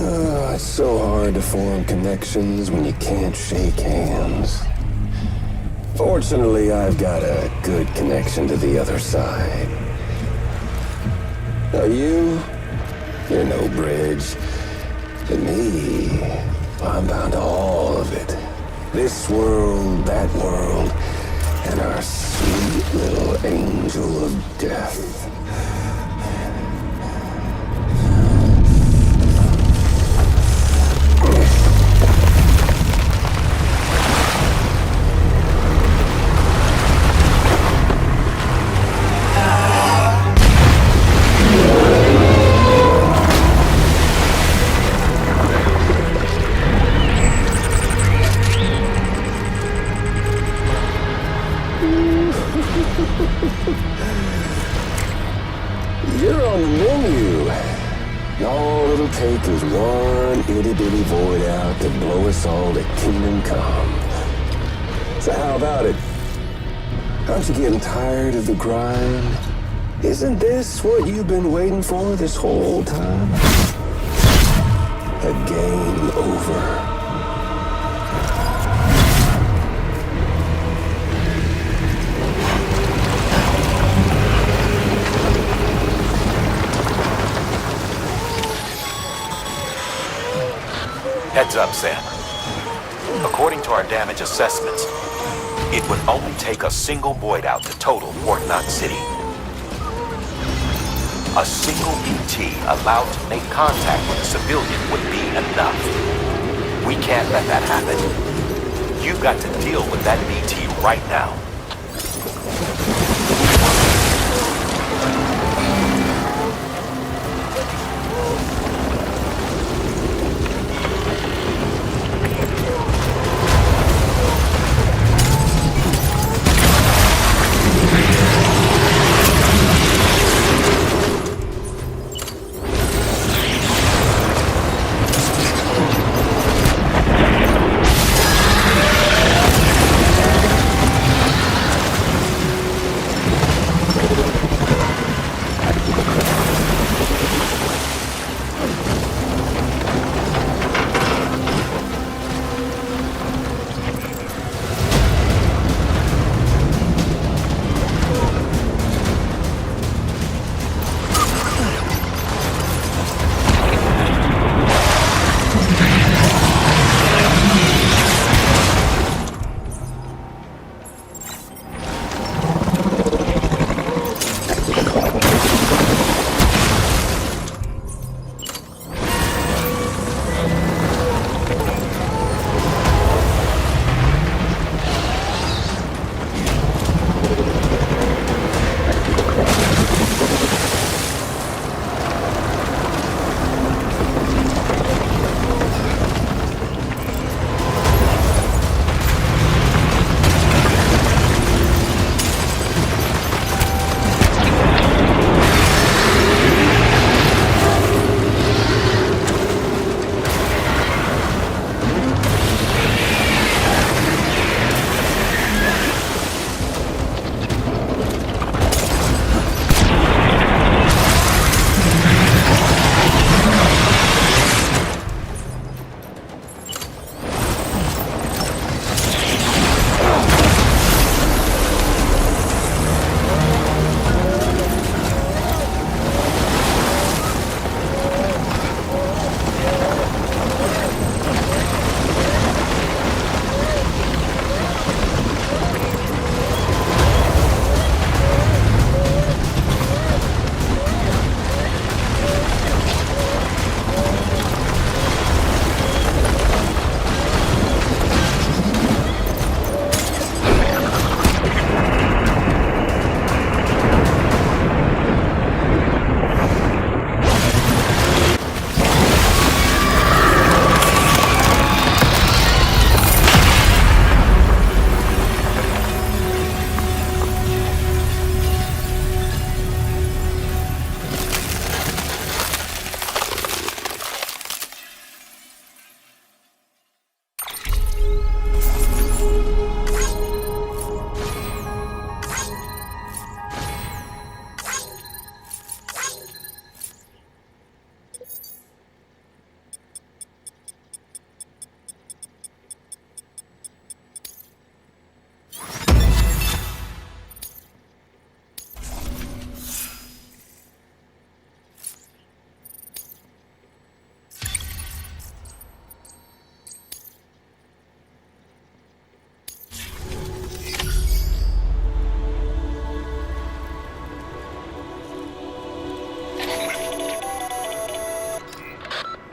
Oh, it's so hard to form connections when you can't shake hands. Fortunately, I've got a good connection to the other side. Now you're no bridge. To me, I'm bound to all of it. This world, that world, and our sweet little angel of death. You're on the menu. All it'll take is one itty-bitty void out to blow us all to kingdom come. So how about it? Aren't you getting tired of the grind? Isn't this what you've been waiting for this whole time? A game over. Heads up, Sam. According to our damage assessments, it would only take a single void out to total Port Knot City. A single BT allowed to make contact with a civilian would be enough. We can't let that happen. You've got to deal with that BT right now.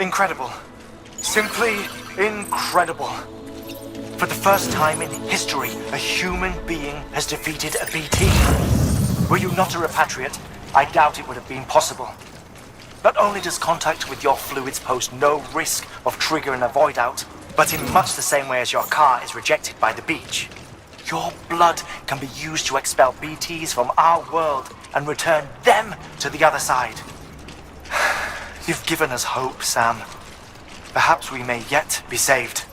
Incredible. Simply incredible. For the first time in history, a human being has defeated a BT. Were you not a repatriate, I doubt it would have been possible. Not only does contact with your fluids pose no risk of triggering a void out, but in much the same way as your car is rejected by the beach. Your blood can be used to expel BTs from our world and return them to the other side. You've given us hope, Sam. Perhaps we may yet be saved.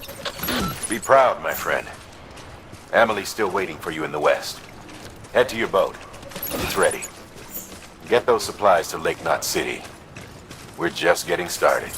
Be proud, my friend. Emily's still waiting for you in the west. Head to your boat. It's ready. Get those supplies to Lake Knot City. We're just getting started.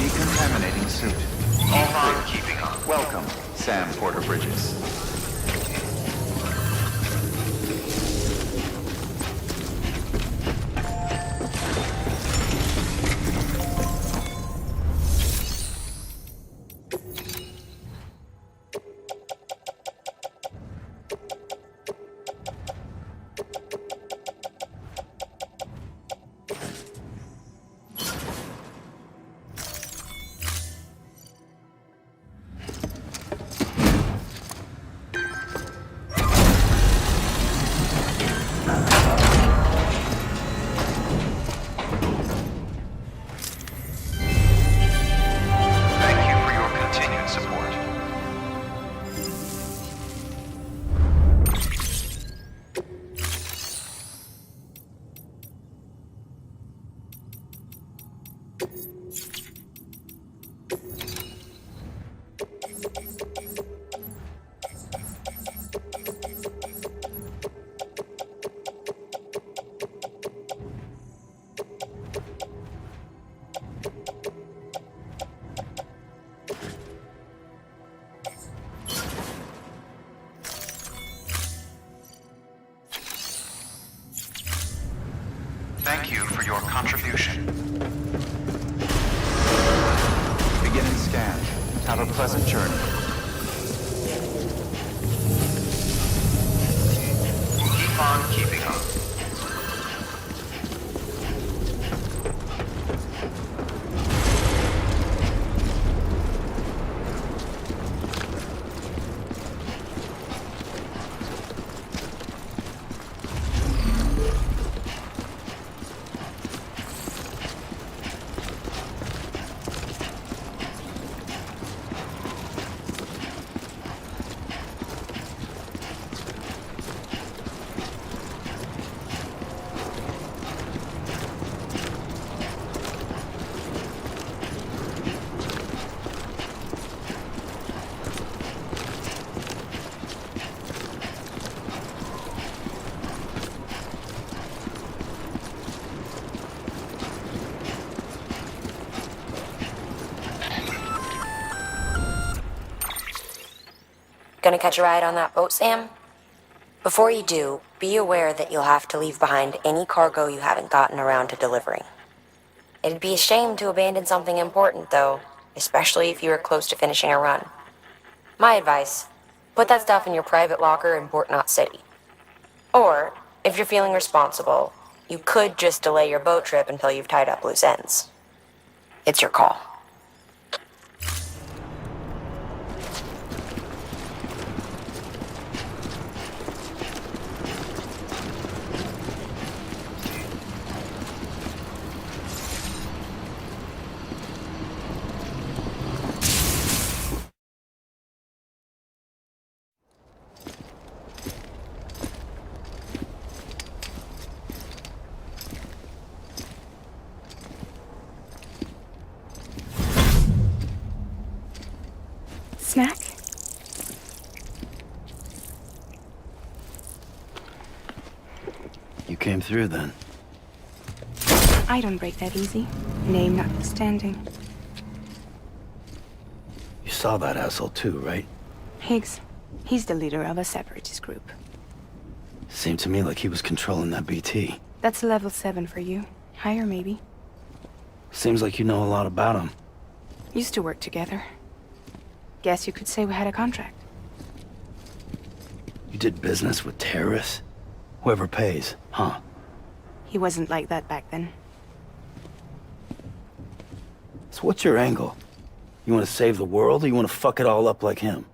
Decontaminating suit. All on keeping on. Welcome, Sam Porter Bridges. Thank you for your contribution. Beginning scan. Have a pleasant journey. Keep on keeping on. Gonna catch a ride on that boat, Sam? Before you do, be aware that you'll have to leave behind any cargo you haven't gotten around to delivering. It'd be a shame to abandon something important, though, especially if you are close to finishing a run. My advice, put that stuff in your private locker in Port Knot City. Or, if you're feeling responsible, you could just delay your boat trip until you've tied up loose ends. It's your call. You came through then. I don't break that easy. Name notwithstanding. You saw that asshole too, right? Higgs. He's the leader of a separatist group. Seemed to me like he was controlling that BT. That's level 7 for you. Higher, maybe. Seems like you know a lot about him. Used to work together. Guess you could say we had a contract. You did business with terrorists? Whoever pays, huh? He wasn't like that back then. So what's your angle? You want to save the world, or you want to fuck it all up like him?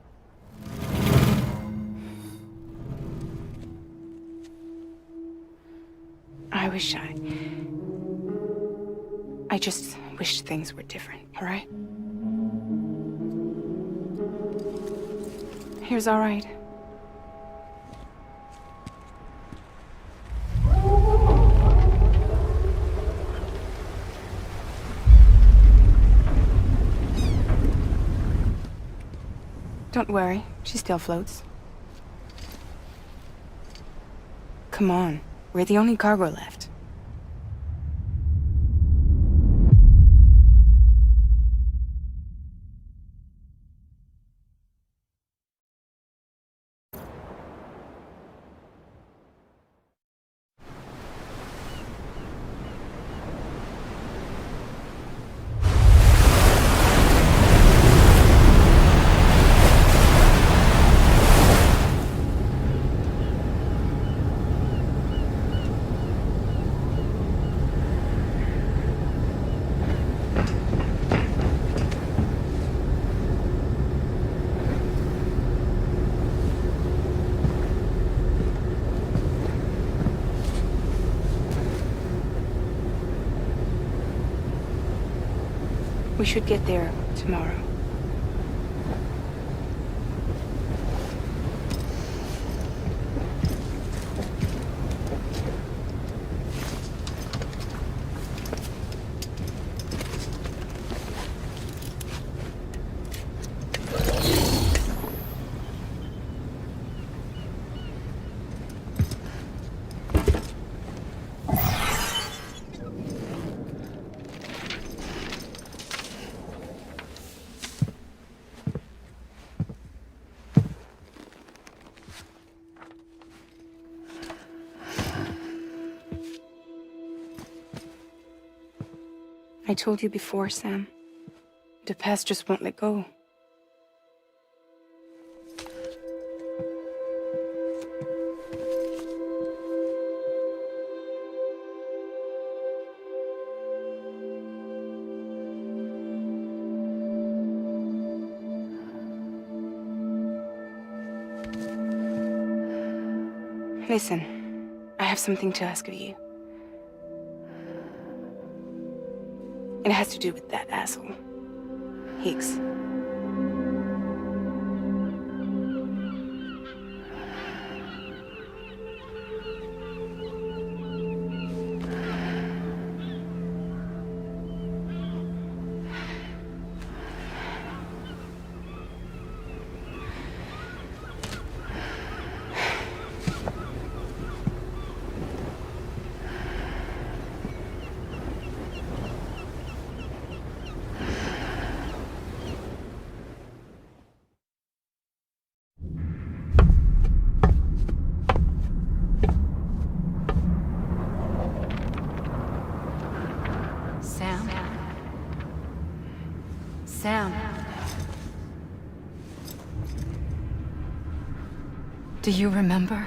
I just wished things were different, all right? Here's all right. Don't worry, she still floats. Come on, we're the only cargo left. We should get there tomorrow. I told you before, Sam. The past just won't let go. Listen, I have something to ask of you. It has to do with that asshole, Higgs. Sam. Do you remember?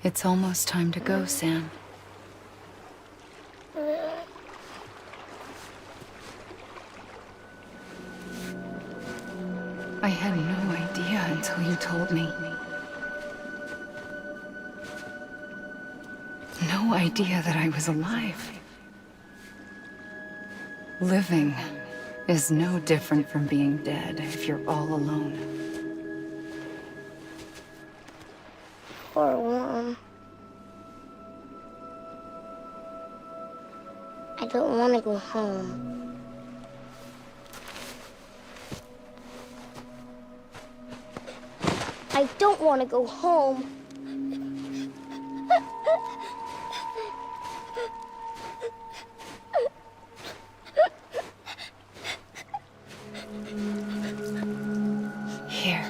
It's almost time to go, Sam. had no idea until you told me. No idea that I was alive. Living is no different from being dead if you're all alone. Poor Mom. I don't want to go home. I don't want to go home. Here.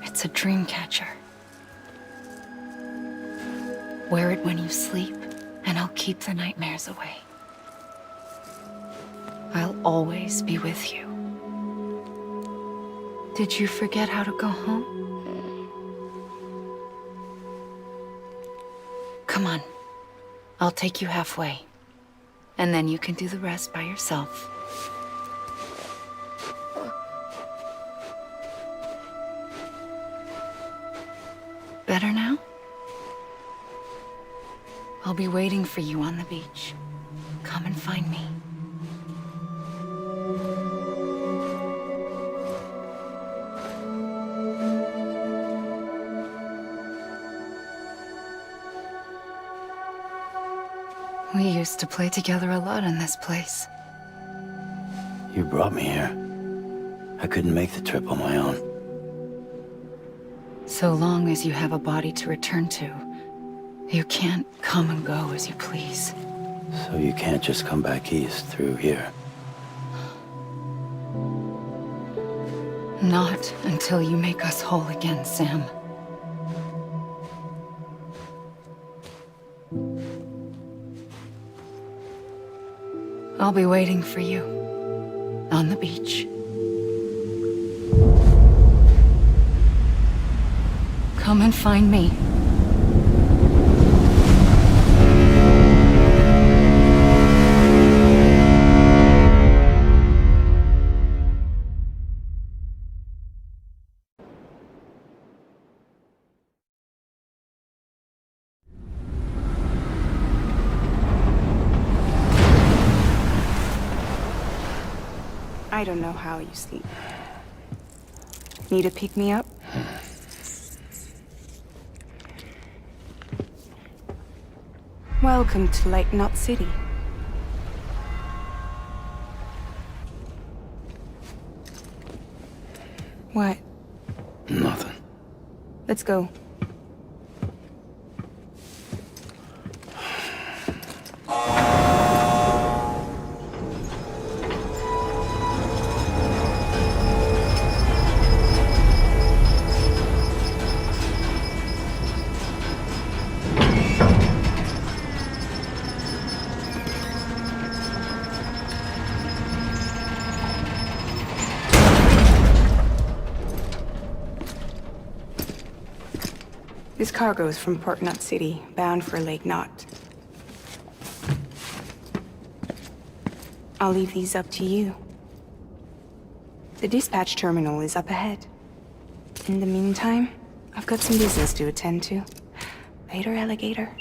It's a dream catcher. Wear it when you sleep, and I'll keep the nightmares away. I'll always be with you. Did you forget how to go home? Come on. I'll take you halfway. And then you can do the rest by yourself. Better now? I'll be waiting for you on the beach. Come and find me. We used to play together a lot in this place. You brought me here. I couldn't make the trip on my own. So long as you have a body to return to, you can't come and go as you please. So you can't just come back east through here? Not until you make us whole again, Sam. I'll be waiting for you on the beach. Come and find me. I don't know how you sleep. Need a pick-me-up? Welcome to Lake Knot City. What? Nothing. Let's go. This cargo is from Port Knot City, bound for Lake Knot. I'll leave these up to you. The dispatch terminal is up ahead. In the meantime, I've got some business to attend to. Later, alligator.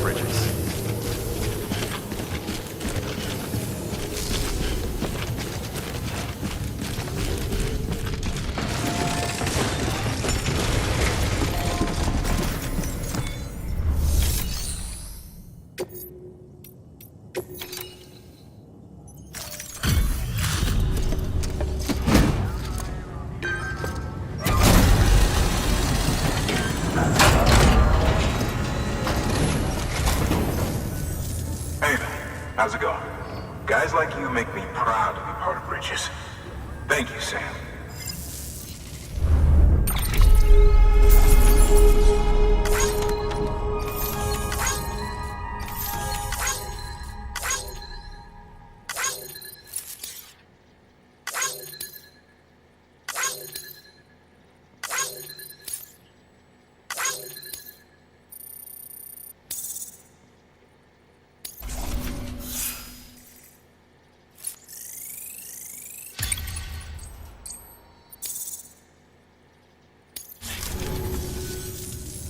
Bridges. How's it going? Guys like you make me proud to be part of Bridges. Thank you, Sam.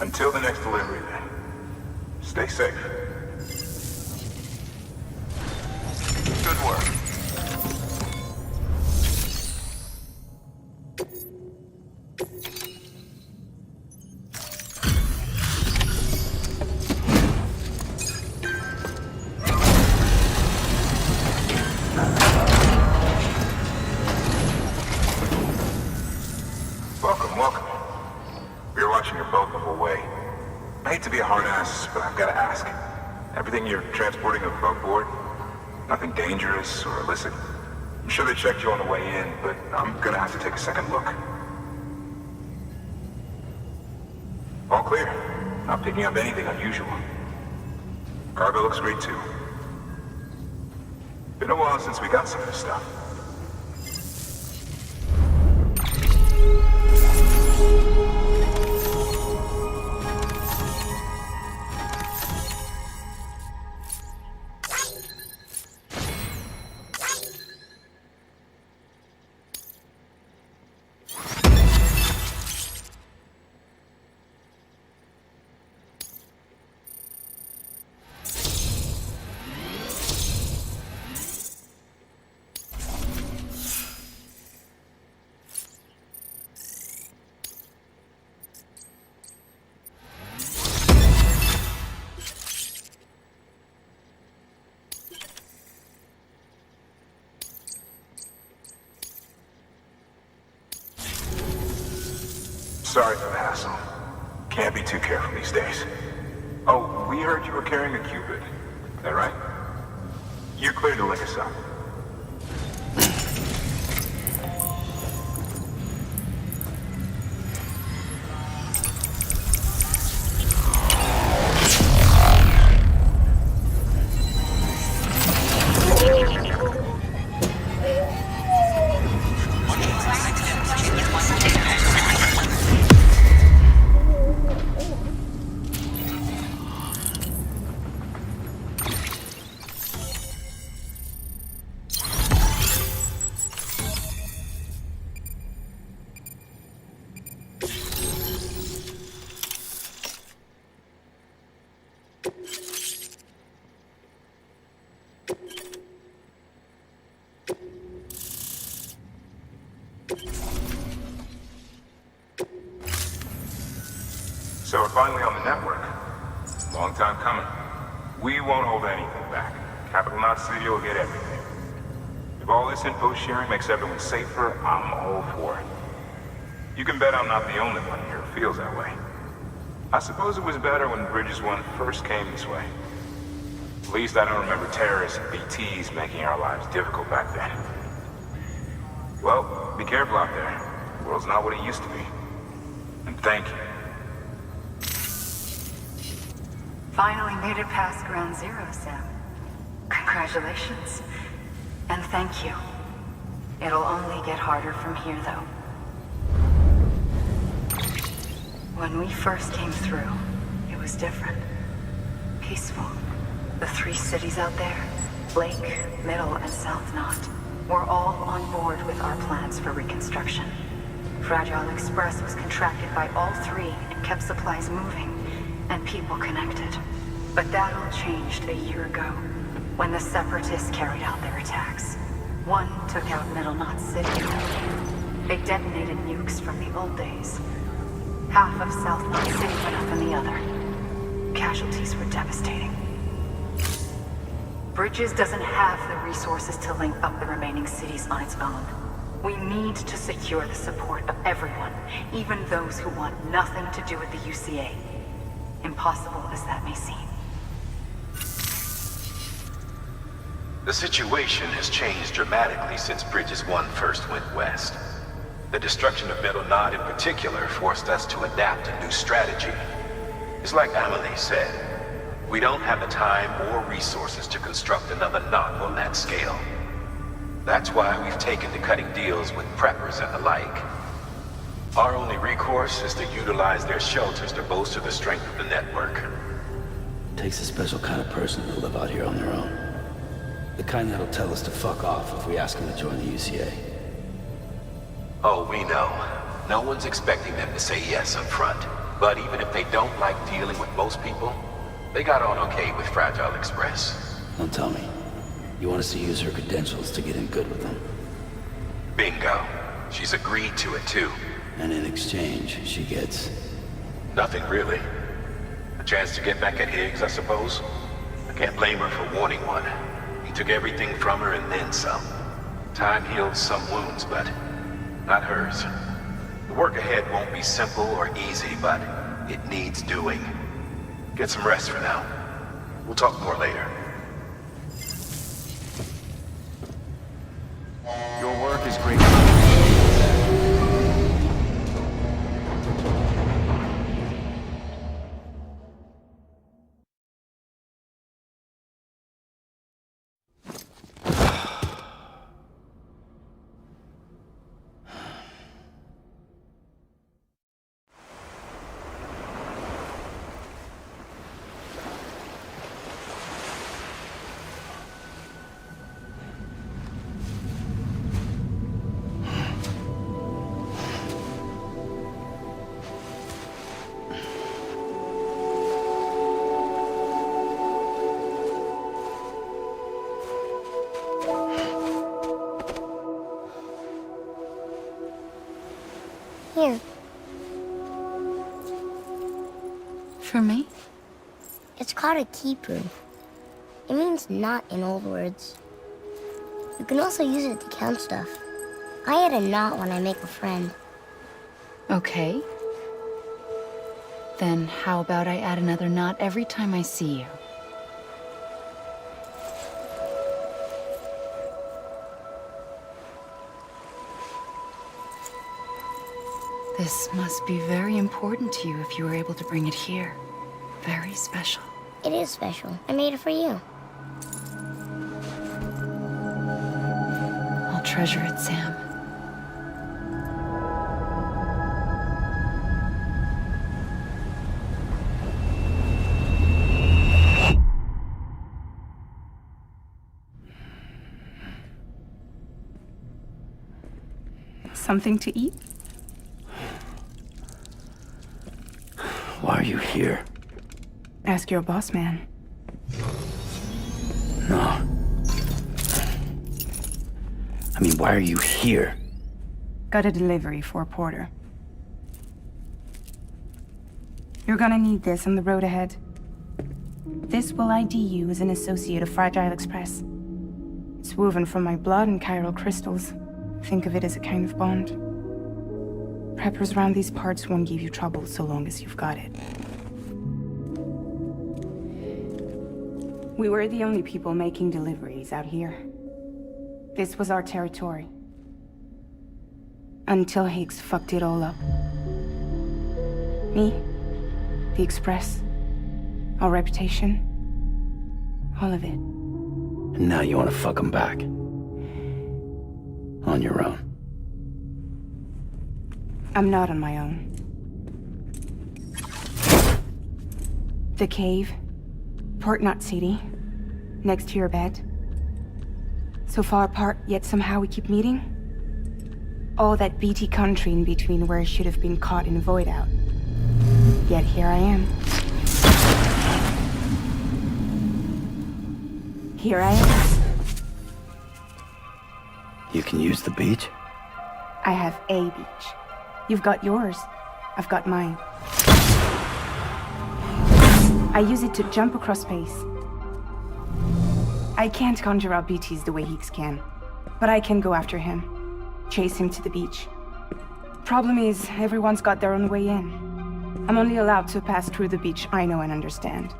Until the next delivery, then. Stay safe. Good work. Welcome. We were watching your boat the whole way. I hate to be a hard ass, but I've got to ask. Everything you're transporting above board? Nothing dangerous or illicit? I'm sure they checked you on the way in, but I'm gonna have to take a second look. All clear. Not picking up anything unusual. Cargo looks great too. Been a while since we got some of this stuff. Sorry for the hassle. Can't be too careful these days. Oh, we heard you were carrying a Cupid. Is that right? You're clear to link us up. So we're finally on the network. Long time coming. We won't hold anything back. Capital Knot City will get everything. If all this info sharing makes everyone safer, I'm all for it. You can bet I'm not the only one here who feels that way. I suppose it was better when Bridges 1 first came this way. At least I don't remember terrorists and BTs making our lives difficult back then. Well, be careful out there. The world's not what it used to be. And thank you. Finally made it past Ground Zero, Sam. Congratulations. And thank you. It'll only get harder from here, though. When we first came through, it was different. Peaceful. The 3 cities out there, Blake, Middle, and South Knot, were all on board with our plans for reconstruction. Fragile Express was contracted by all 3 and kept supplies moving and people connected. But that all changed a year ago, when the Separatists carried out their attacks. One took out Middle Knot City. They detonated nukes from the old days. Half of South Knot City went up in the other. Casualties were devastating. Bridges doesn't have the resources to link up the remaining cities on its own. We need to secure the support of everyone, even those who want nothing to do with the UCA. Impossible as that may seem. The situation has changed dramatically since Bridges 1 first went west. The destruction of Middle Knot in particular forced us to adapt a new strategy. It's like Amelie said, we don't have the time or resources to construct another knot on that scale. That's why we've taken to cutting deals with preppers and the like. Our only recourse is to utilize their shelters to bolster the strength of the network. Takes a special kind of person to live out here on their own. The kind that'll tell us to fuck off if we ask them to join the UCA. Oh, we know. No one's expecting them to say yes up front. But even if they don't like dealing with most people, they got on okay with Fragile Express. Don't tell me. You want us to use her credentials to get in good with them? Bingo. She's agreed to it too. And in exchange, she gets... Nothing really. A chance to get back at Higgs, I suppose. I can't blame her for wanting one. He took everything from her and then some. Time healed some wounds, but not hers. The work ahead won't be simple or easy, but it needs doing. Get some rest for now. We'll talk more later. Your work is great. Here. For me? It's called a keeper. It means knot in old words. You can also use it to count stuff. I add a knot when I make a friend. Okay. Then how about I add another knot every time I see you? This must be very important to you if you were able to bring it here. Very special. It is special. I made it for you. I'll treasure it, Sam. Something to eat? Why are you here? Ask your boss man. No. I mean, why are you here? Got a delivery for Porter. You're gonna need this on the road ahead. This will ID you as an associate of Fragile Express. It's woven from my blood and chiral crystals. Think of it as a kind of bond. Preppers around these parts won't give you trouble so long as you've got it. We were the only people making deliveries out here. This was our territory. Until Higgs fucked it all up. Me, the Express, our reputation, all of it. And now you want to fuck him back. On your own. I'm not on my own. The cave, Port Knot City, next to your bed. So far apart, yet somehow we keep meeting. All that BT country in between where I should have been caught in void out. Yet here I am. Here I am. You can use the beach? I have a beach. You've got yours. I've got mine. I use it to jump across space. I can't conjure up BTs the way Higgs can, but I can go after him, chase him to the beach. Problem is, everyone's got their own way in. I'm only allowed to pass through the beach I know and understand.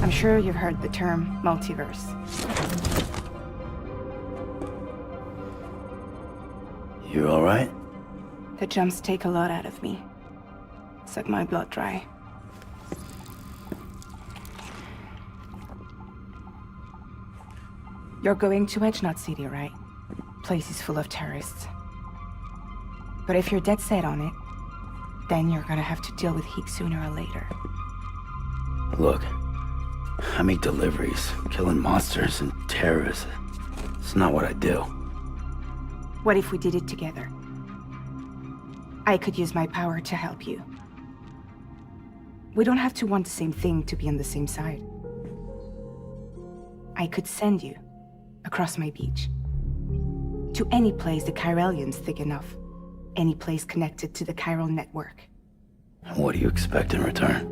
I'm sure you've heard the term multiverse. You all right? The jumps take a lot out of me. Suck my blood dry. You're going to Edge-Knot City, right? Place is full of terrorists. But if you're dead set on it, then you're gonna have to deal with Higgs sooner or later. Look, I make deliveries, killing monsters and terrorists. It's not what I do. What if we did it together? I could use my power to help you. We don't have to want the same thing to be on the same side. I could send you across my beach. To any place the Chiralian's thick enough. Any place connected to the chiral network. What do you expect in return?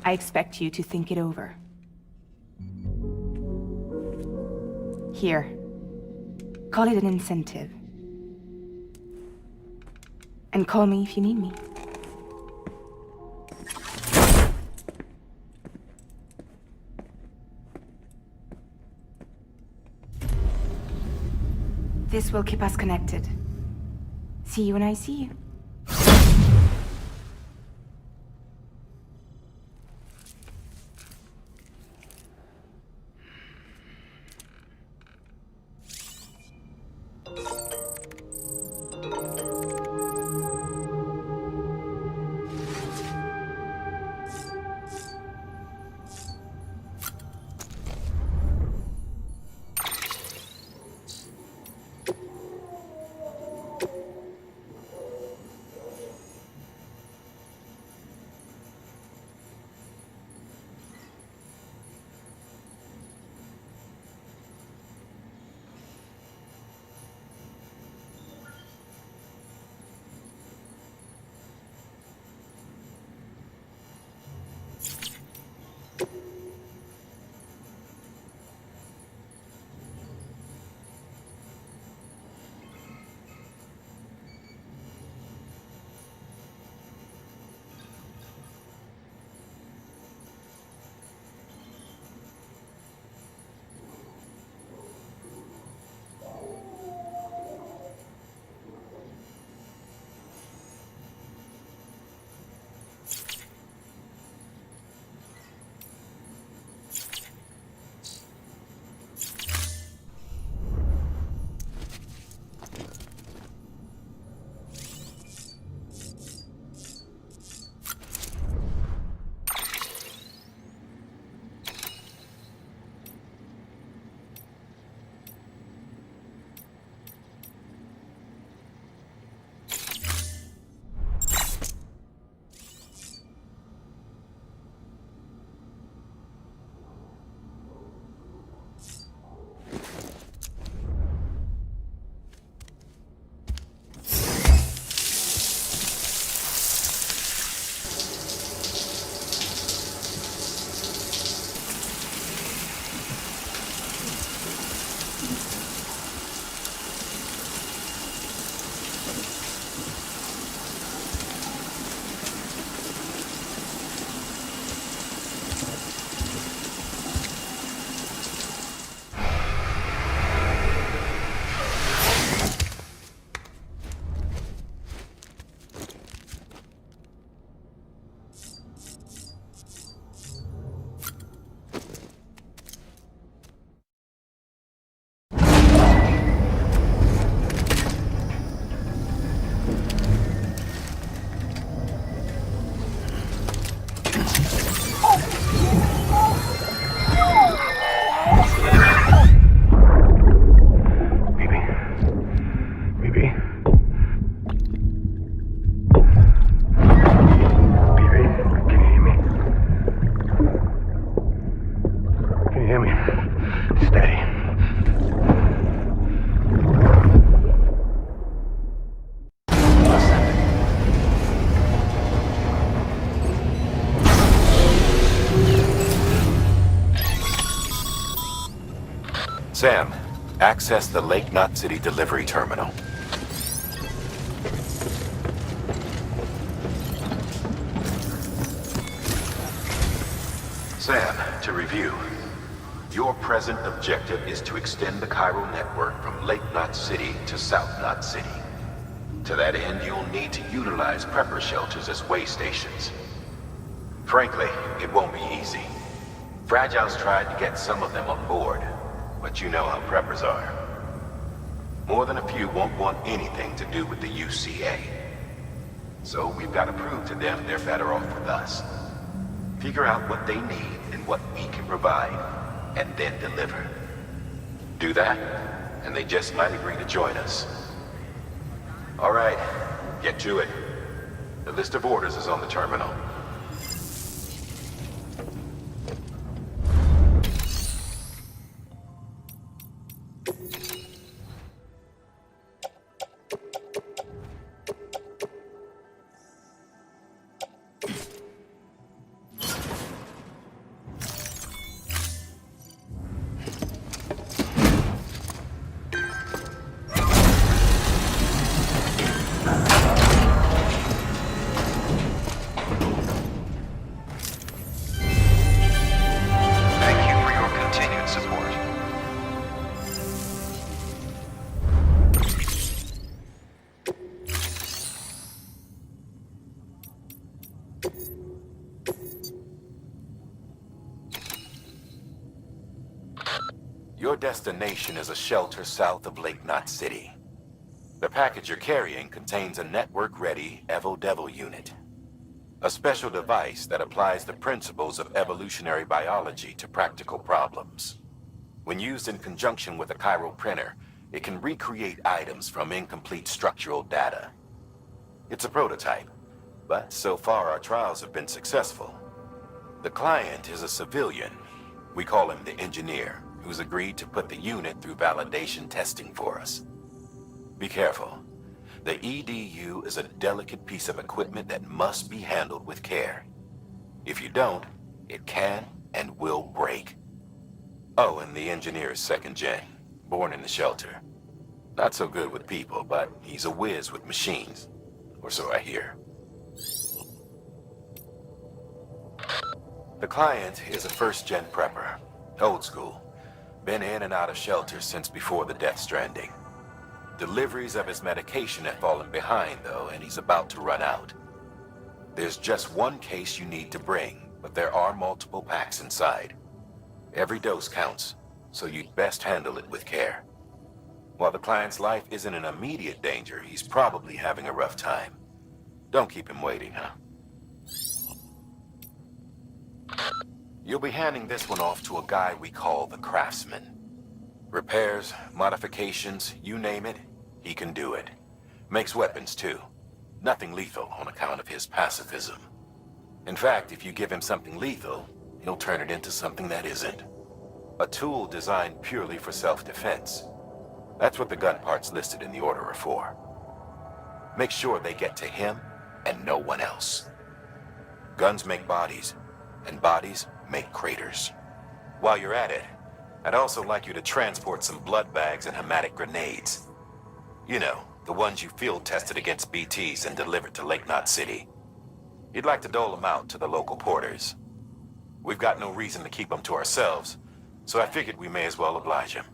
I expect you to think it over. Here. Call it an incentive. And call me if you need me. This will keep us connected. See you when I see you. Sam, access the Lake Knot City delivery terminal. Sam, to review. Your present objective is to extend the chiral network from Lake Knot City to South Knot City. To that end, you'll need to utilize prepper shelters as way stations. Frankly, it won't be easy. Fragile's tried to get some of them on board, but you know how preppers are. More than a few won't want anything to do with the UCA. So we've got to prove to them they're better off with us. Figure out what they need and what we can provide, and then deliver. Do that, and they just might agree to join us. All right, get to it. The list of orders is on the terminal. Your destination is a shelter south of Lake Knot City. The package you're carrying contains a network-ready Evo-Devil unit. A special device that applies the principles of evolutionary biology to practical problems. When used in conjunction with a chiral printer, it can recreate items from incomplete structural data. It's a prototype, but so far our trials have been successful. The client is a civilian. We call him the engineer, who's agreed to put the unit through validation testing for us. Be careful. The EDU is a delicate piece of equipment that must be handled with care. If you don't, it can and will break. Oh, and the engineer is second gen, born in the shelter. Not so good with people, but he's a whiz with machines. Or so I hear. The client is a first-gen prepper, old school. Been in and out of shelters since before the death stranding. Deliveries of his medication have fallen behind, though, and he's about to run out. There's just one case you need to bring, but there are multiple packs inside. Every dose counts, so you'd best handle it with care. While the client's life isn't in immediate danger, he's probably having a rough time. Don't keep him waiting, huh? You'll be handing this one off to a guy we call the Craftsman. Repairs, modifications, you name it, he can do it. Makes weapons too. Nothing lethal on account of his pacifism. In fact, if you give him something lethal, he'll turn it into something that isn't. A tool designed purely for self-defense. That's what the gun parts listed in the order are for. Make sure they get to him and no one else. Guns make bodies, and bodies make craters. While you're at it, I'd also like you to transport some blood bags and hematic grenades. You know, the ones you field tested against BTs and delivered to Lake Knot City. You'd like to dole them out to the local porters. We've got no reason to keep them to ourselves, so I figured we may as well oblige him.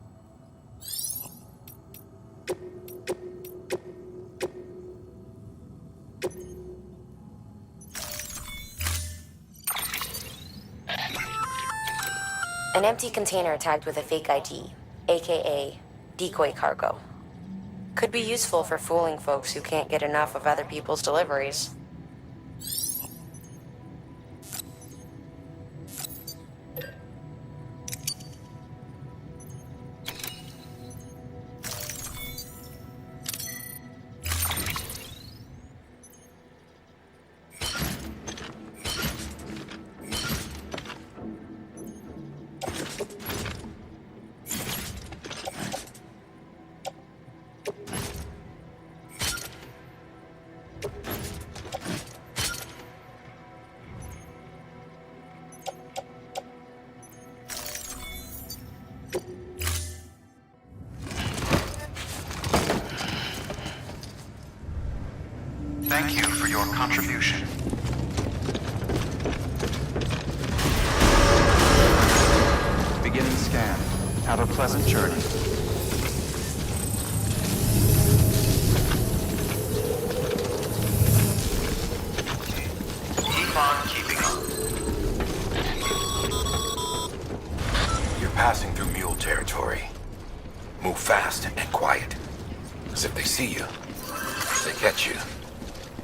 An empty container tagged with a fake ID, aka decoy cargo. Could be useful for fooling folks who can't get enough of other people's deliveries. your contribution. Beginning scan. Have a pleasant journey. Keep on keeping on. You're passing through mule territory. Move fast and quiet. As if they see you, they catch you.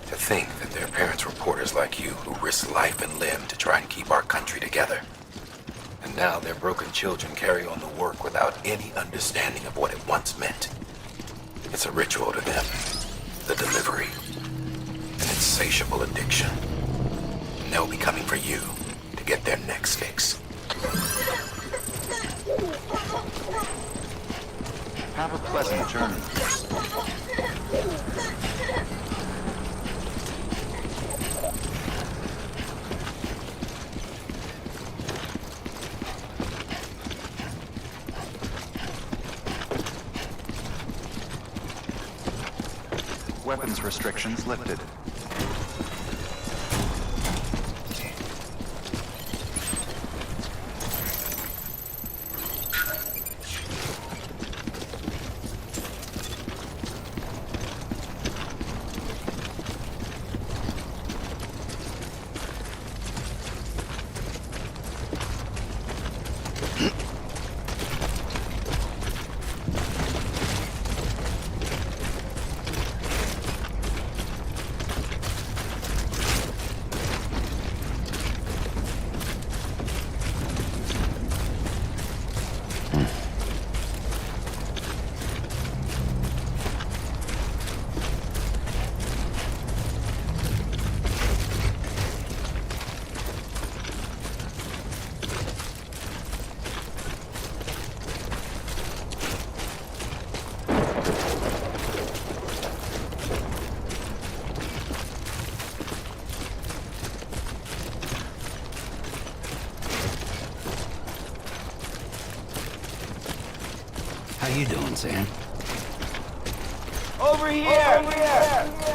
To think that their parents were reporters like you who risked life and limb to try and keep our country together. And now their broken children carry on the work without any understanding of what it once meant. It's a ritual to them. The delivery. An insatiable addiction. And they'll be coming for you to get their next fix. Have a pleasant journey. Weapons restrictions lifted. How you doing, Sam? Over here! Over here!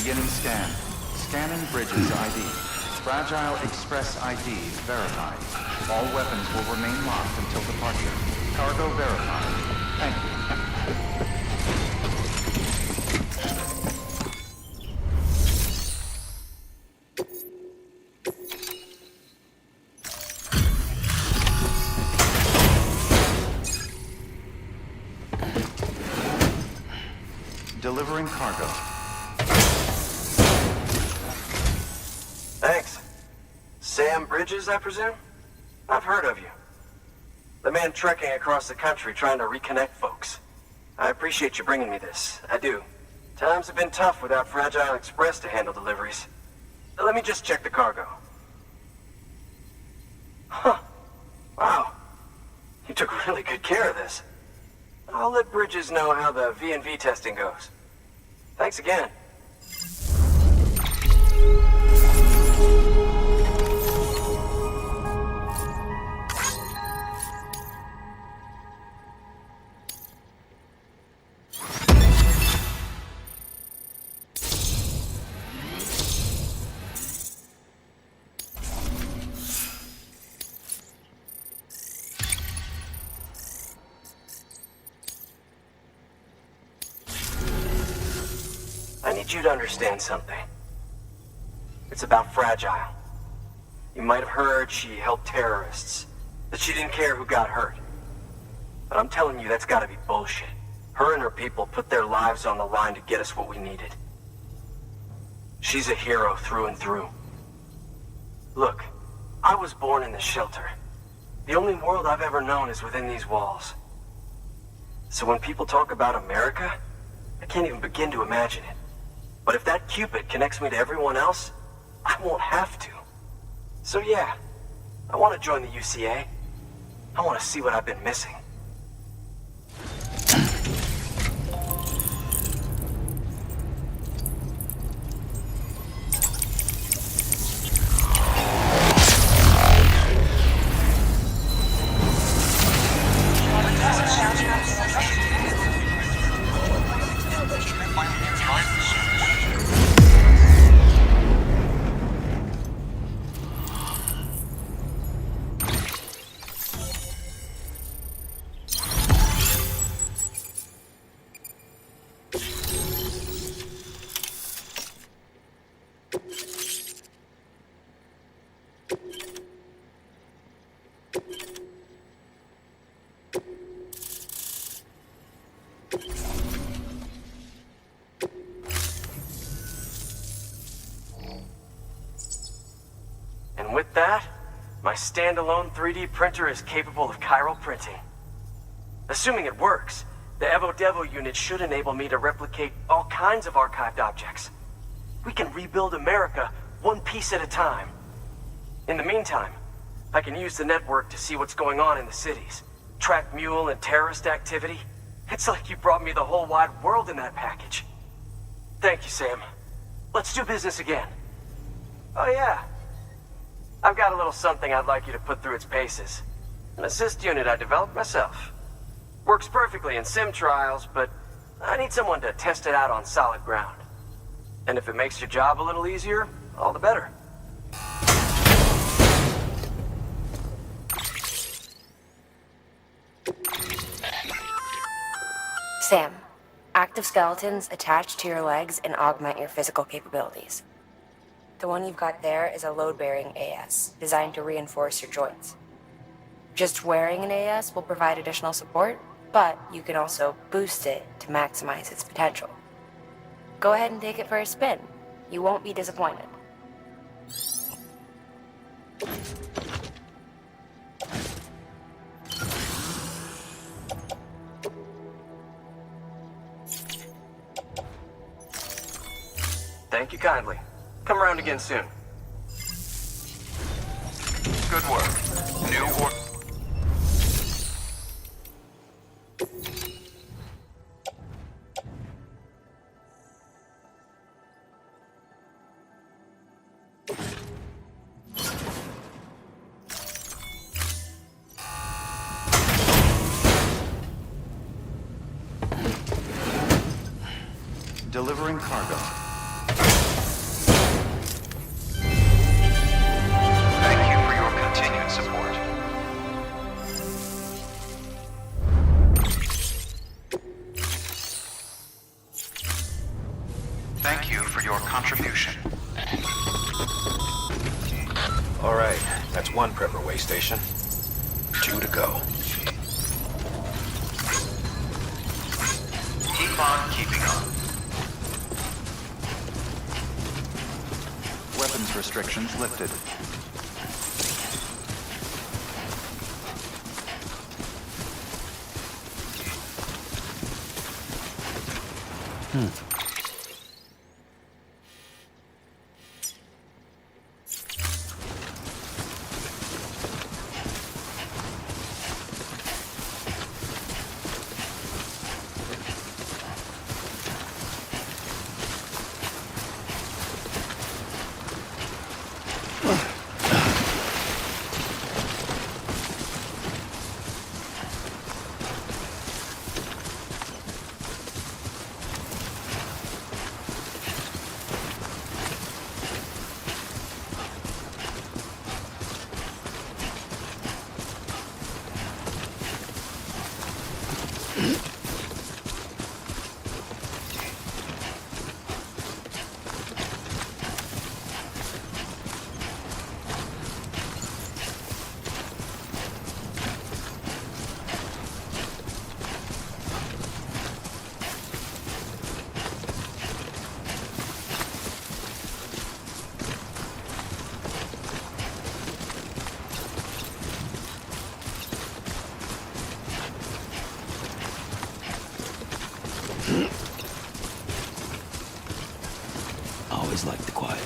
Beginning scan. Scanning Bridges ID. Fragile Express ID verified. All weapons will remain locked until departure. Cargo verified. Thank you. Delivering cargo. Thanks. Sam Bridges, I presume? I've heard of you. The man trekking across the country trying to reconnect folks. I appreciate you bringing me this. I do. Times have been tough without Fragile Express to handle deliveries. Let me just check the cargo. Huh. Wow. You took really good care of this. I'll let Bridges know how the V&V testing goes. Thanks again. I need you to understand something. It's about Fragile. You might have heard she helped terrorists, that she didn't care who got hurt. But I'm telling you, that's gotta be bullshit. Her and her people put their lives on the line to get us what we needed. She's a hero through and through. Look, I was born in this shelter. The only world I've ever known is within these walls. So when people talk about America, I can't even begin to imagine it. But if that Cupid connects me to everyone else, I won't have to. So yeah, I want to join the UCA. I want to see what I've been missing. And with that, my standalone 3D printer is capable of chiral printing. Assuming it works, the Evo Devo unit should enable me to replicate all kinds of archived objects. We can rebuild America one piece at a time. In the meantime, I can use the network to see what's going on in the cities, track mule and terrorist activity. It's like you brought me the whole wide world in that package. Thank you, Sam. Let's do business again. Oh yeah. I've got a little something I'd like you to put through its paces. An assist unit I developed myself. Works perfectly in sim trials, but I need someone to test it out on solid ground. And if it makes your job a little easier, all the better. Sam, active skeletons attach to your legs and augment your physical capabilities. The one you've got there is a load-bearing AS, designed to reinforce your joints. Just wearing an AS will provide additional support, but you can also boost it to maximize its potential. Go ahead and take it for a spin. You won't be disappointed. Thank you kindly. Come around again soon. Good work. New or... Delivering cargo. your contribution. All right, that's one prepper way station. 2 to go. Keep on keeping on. Weapons restrictions lifted. Always like the quiet.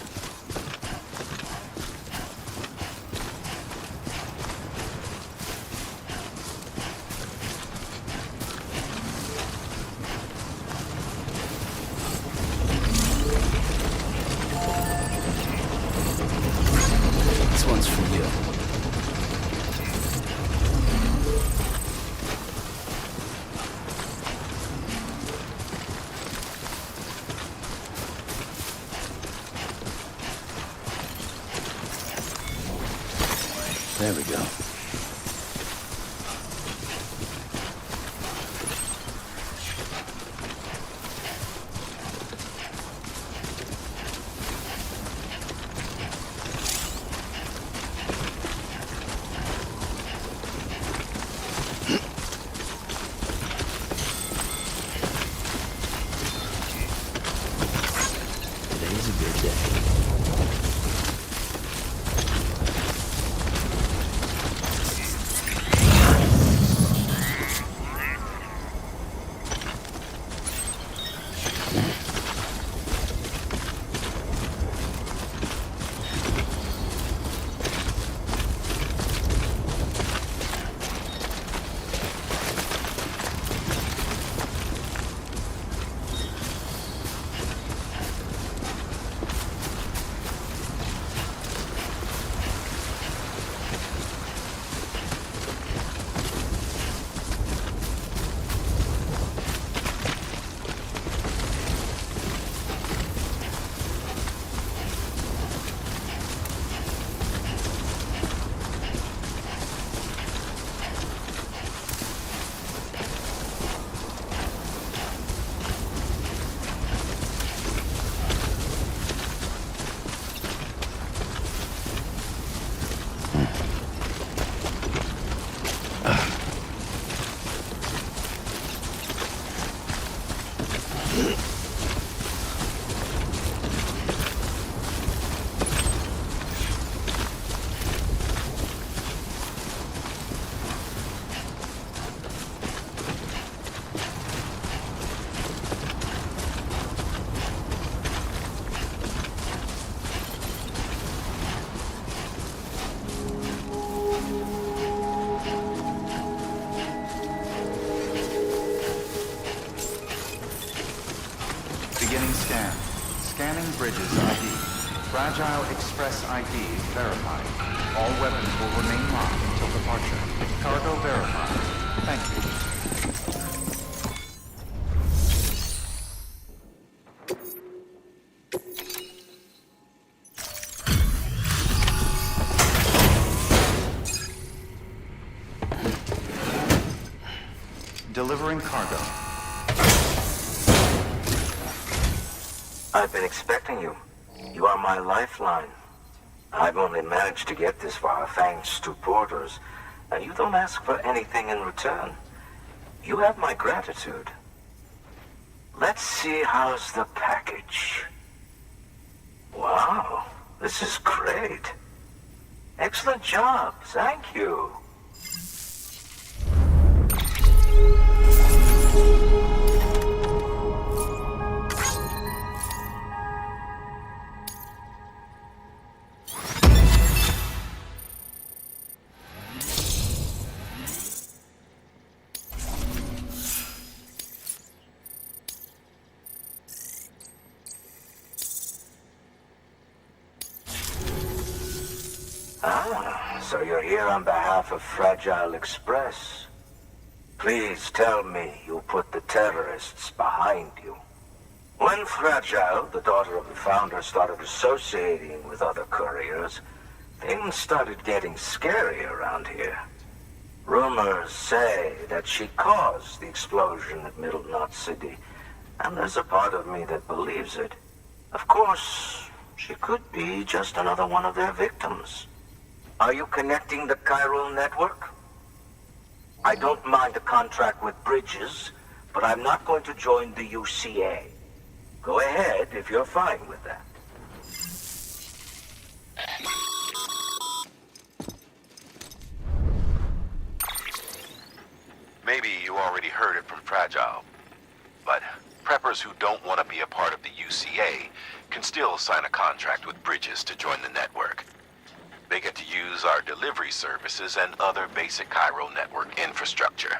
This one's for you. There we go. Today's a good day. Beginning scan. Scanning bridges ID. Fragile Express ID verified. All weapons will remain locked until departure. Cargo verified. Thank you. Delivering cargo. I've been expecting you. You are my lifeline. I've only managed to get this far thanks to porters, and you don't ask for anything in return. You have my gratitude. Let's see how's the package. Wow, this is great. Excellent job, thank you. So you're here on behalf of Fragile Express. Please tell me you put the terrorists behind you. When Fragile, the daughter of the founder, started associating with other couriers, things started getting scary around here. Rumors say that she caused the explosion at Middle Knot City, and there's a part of me that believes it. Of course, she could be just another one of their victims. Are you connecting the chiral network? I don't mind a contract with Bridges, but I'm not going to join the UCA. Go ahead if you're fine with that. Maybe you already heard it from Fragile, but preppers who don't want to be a part of the UCA can still sign a contract with Bridges to join the network. They get to use our delivery services and other basic chiral network infrastructure,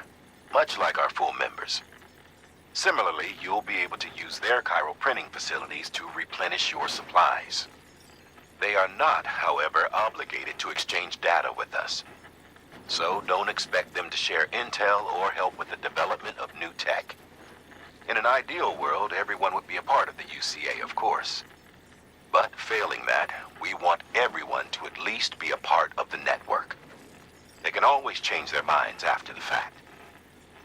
much like our full members. Similarly, you'll be able to use their chiral printing facilities to replenish your supplies. They are not, however, obligated to exchange data with us. So don't expect them to share intel or help with the development of new tech. In an ideal world, everyone would be a part of the UCA, of course. But failing that, we want everyone to at least be a part of the network. They can always change their minds after the fact.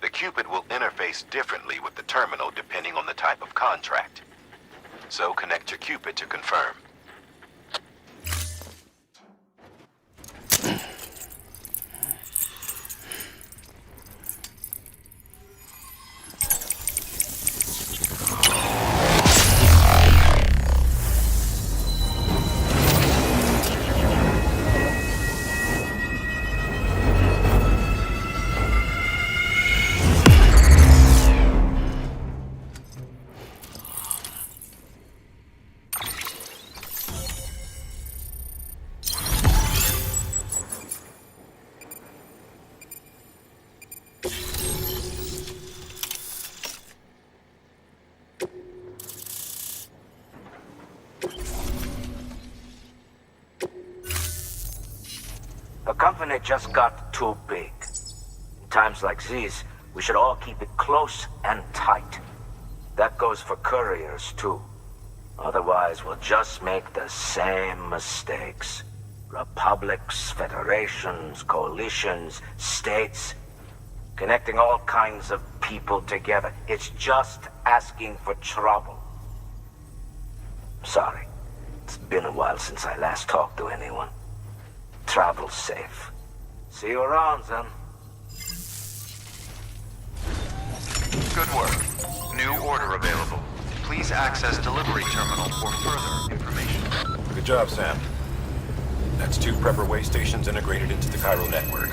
The Cupid will interface differently with the terminal depending on the type of contract. So connect your Cupid to confirm. The company just got too big. In times like these, we should all keep it close and tight. That goes for couriers, too. Otherwise, we'll just make the same mistakes. Republics, federations, coalitions, states, connecting all kinds of people together. It's just asking for trouble. Sorry. It's been a while since I last talked to anyone. Travel safe. See you around, then. Good work. New order available. Please access delivery terminal for further information. Good job, Sam. That's 2 prepper way stations integrated into the chiral network.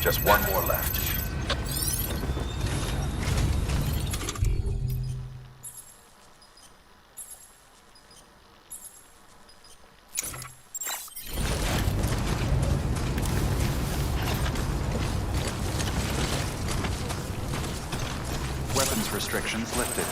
Just 1 more left. Weapons restrictions lifted.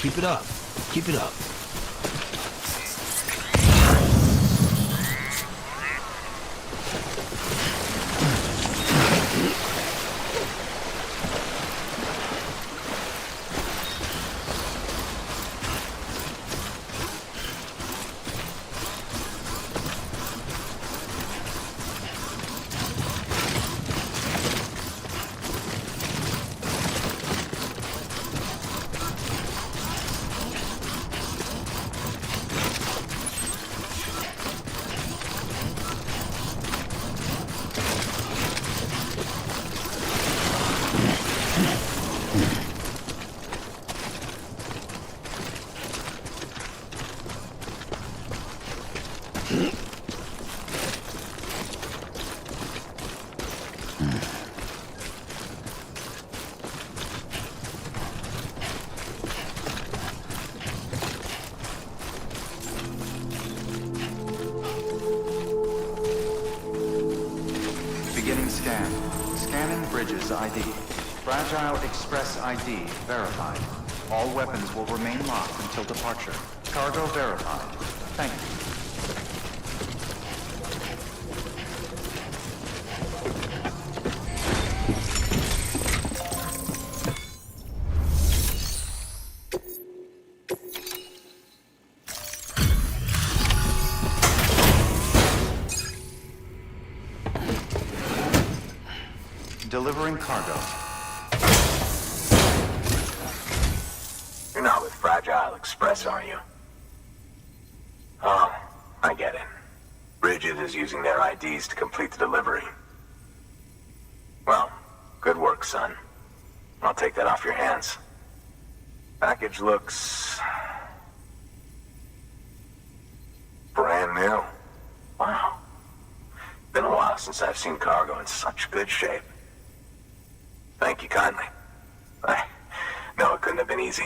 Keep it up. Keep it up. Beginning scan. Scanning bridges ID. Fragile Express ID verified. All weapons will remain locked until departure. Cargo verified. Thank you. Delivering cargo. You're not with Fragile Express, are you? Oh, I get it. Bridges is using their IDs to complete the delivery. Well, good work, son. I'll take that off your hands. Package looks... brand new. Wow. Been a while since I've seen cargo in such good shape. Thank you kindly. I know it couldn't have been easy.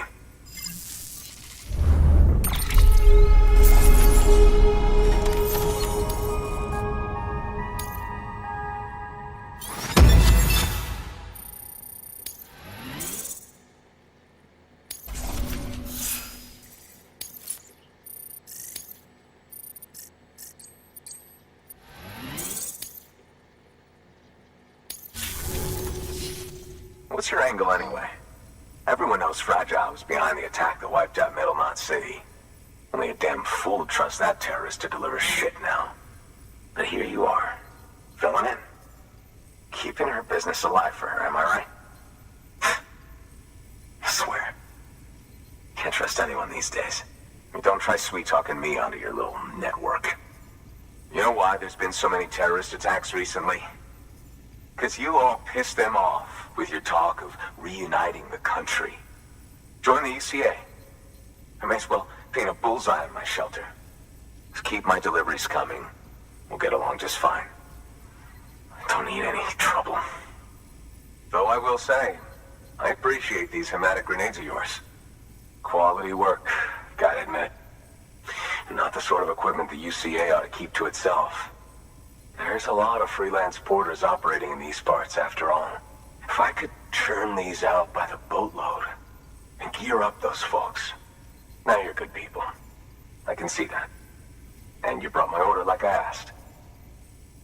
What's your angle anyway? Everyone knows Fragile was behind the attack that wiped out Middle Knot City. Only a damn fool would trust that terrorist to deliver shit now. But here you are, filling in. Keeping her business alive for her, am I right? I swear. Can't trust anyone these days. Don't try sweet-talking me onto your little network. You know why there's been so many terrorist attacks recently? Because you all pissed them off with your talk of reuniting the country. Join the UCA. I may as well paint a bullseye on my shelter. Just keep my deliveries coming. We'll get along just fine. I don't need any trouble. Though I will say, I appreciate these hematic grenades of yours. Quality work, gotta admit. Not the sort of equipment the UCA ought to keep to itself. There's a lot of freelance porters operating in these parts, after all. If I could churn these out by the boatload and gear up those folks. Now you're good people. I can see that. And you brought my order like I asked.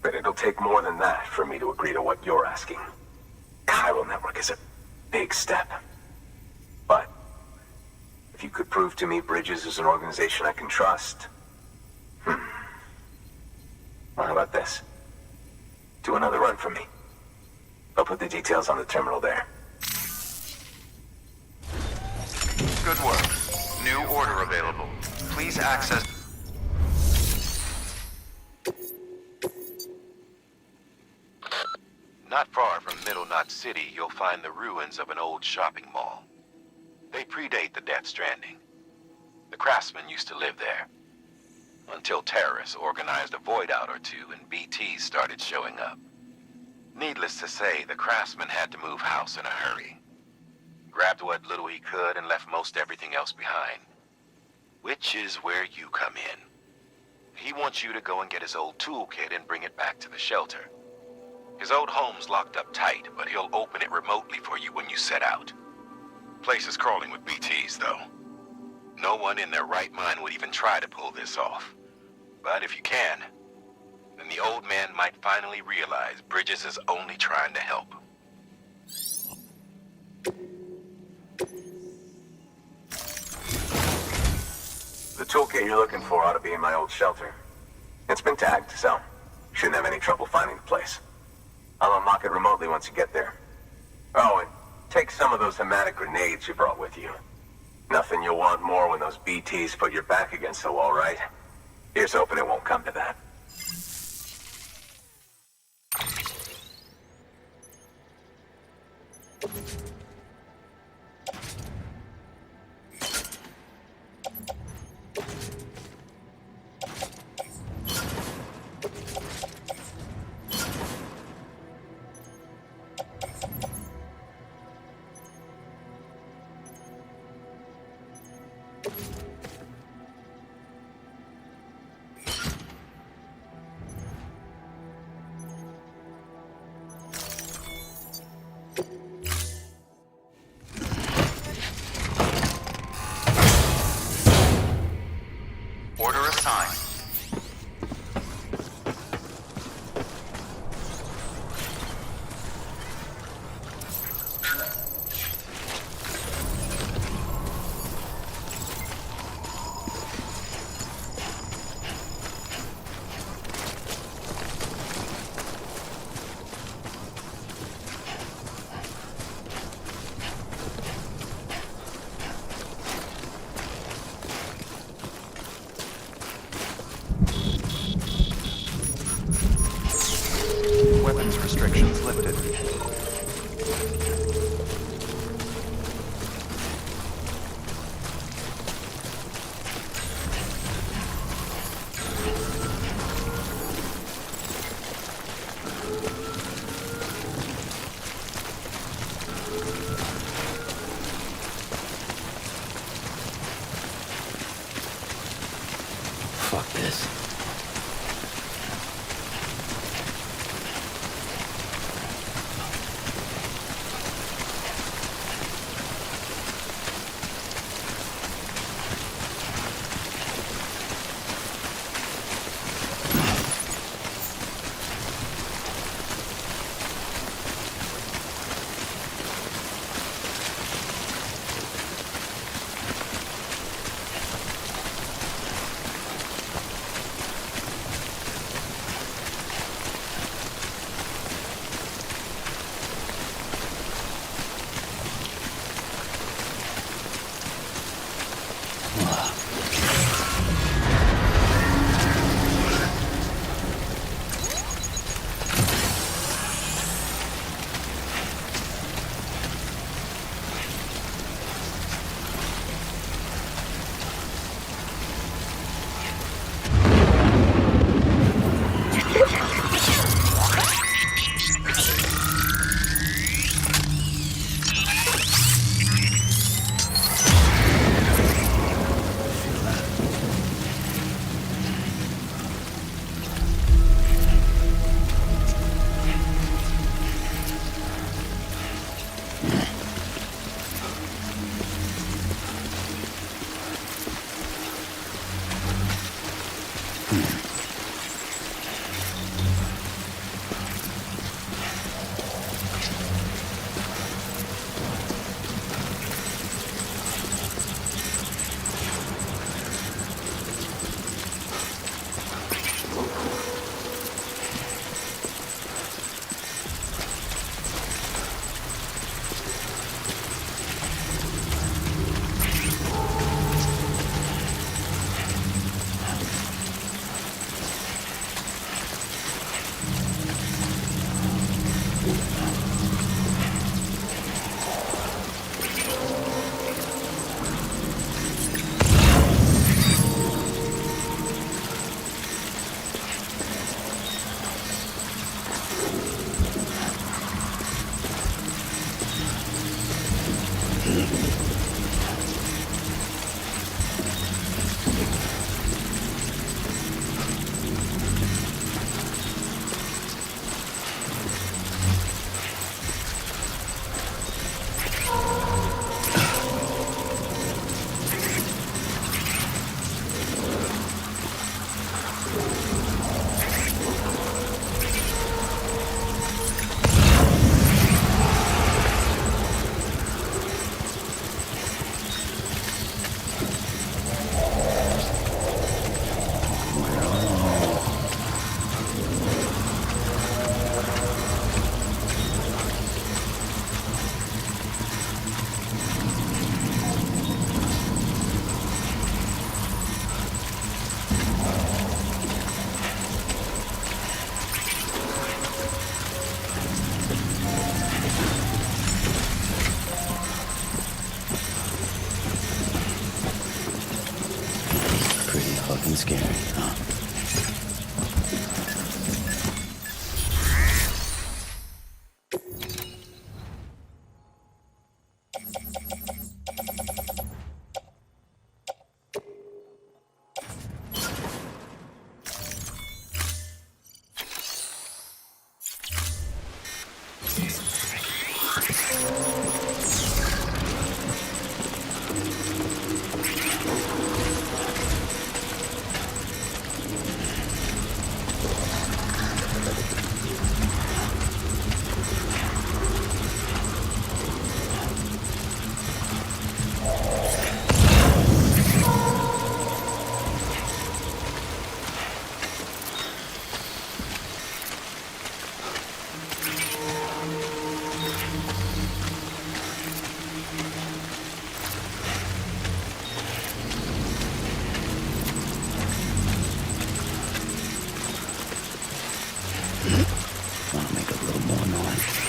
But it'll take more than that for me to agree to what you're asking. Chiral Network is a big step. But if you could prove to me Bridges is an organization I can trust... Well, how about this? Do another run for me. I'll put the details on the terminal there. Good work. New order available. Please access... Not far from Middle Knot City, you'll find the ruins of an old shopping mall. They predate the Death Stranding. The craftsmen used to live there. Until terrorists organized a void out or two and BTs started showing up. Needless to say, the craftsman had to move house in a hurry. Grabbed what little he could and left most everything else behind. Which is where you come in. He wants you to go and get his old toolkit and bring it back to the shelter. His old home's locked up tight, but he'll open it remotely for you when you set out. Place is crawling with BTs, though. No one in their right mind would even try to pull this off. But if you can, then the old man might finally realize Bridges is only trying to help. The toolkit you're looking for ought to be in my old shelter. It's been tagged, so shouldn't have any trouble finding the place. I'll unlock it remotely once you get there. Oh, and take some of those hematic grenades you brought with you. Nothing you'll want more when those BTs put your back against the wall, right? Here's hoping it won't come to that. Order assigned. Weapons restrictions lifted. Fuck this. Nothing scary, huh? Want to make a little more noise?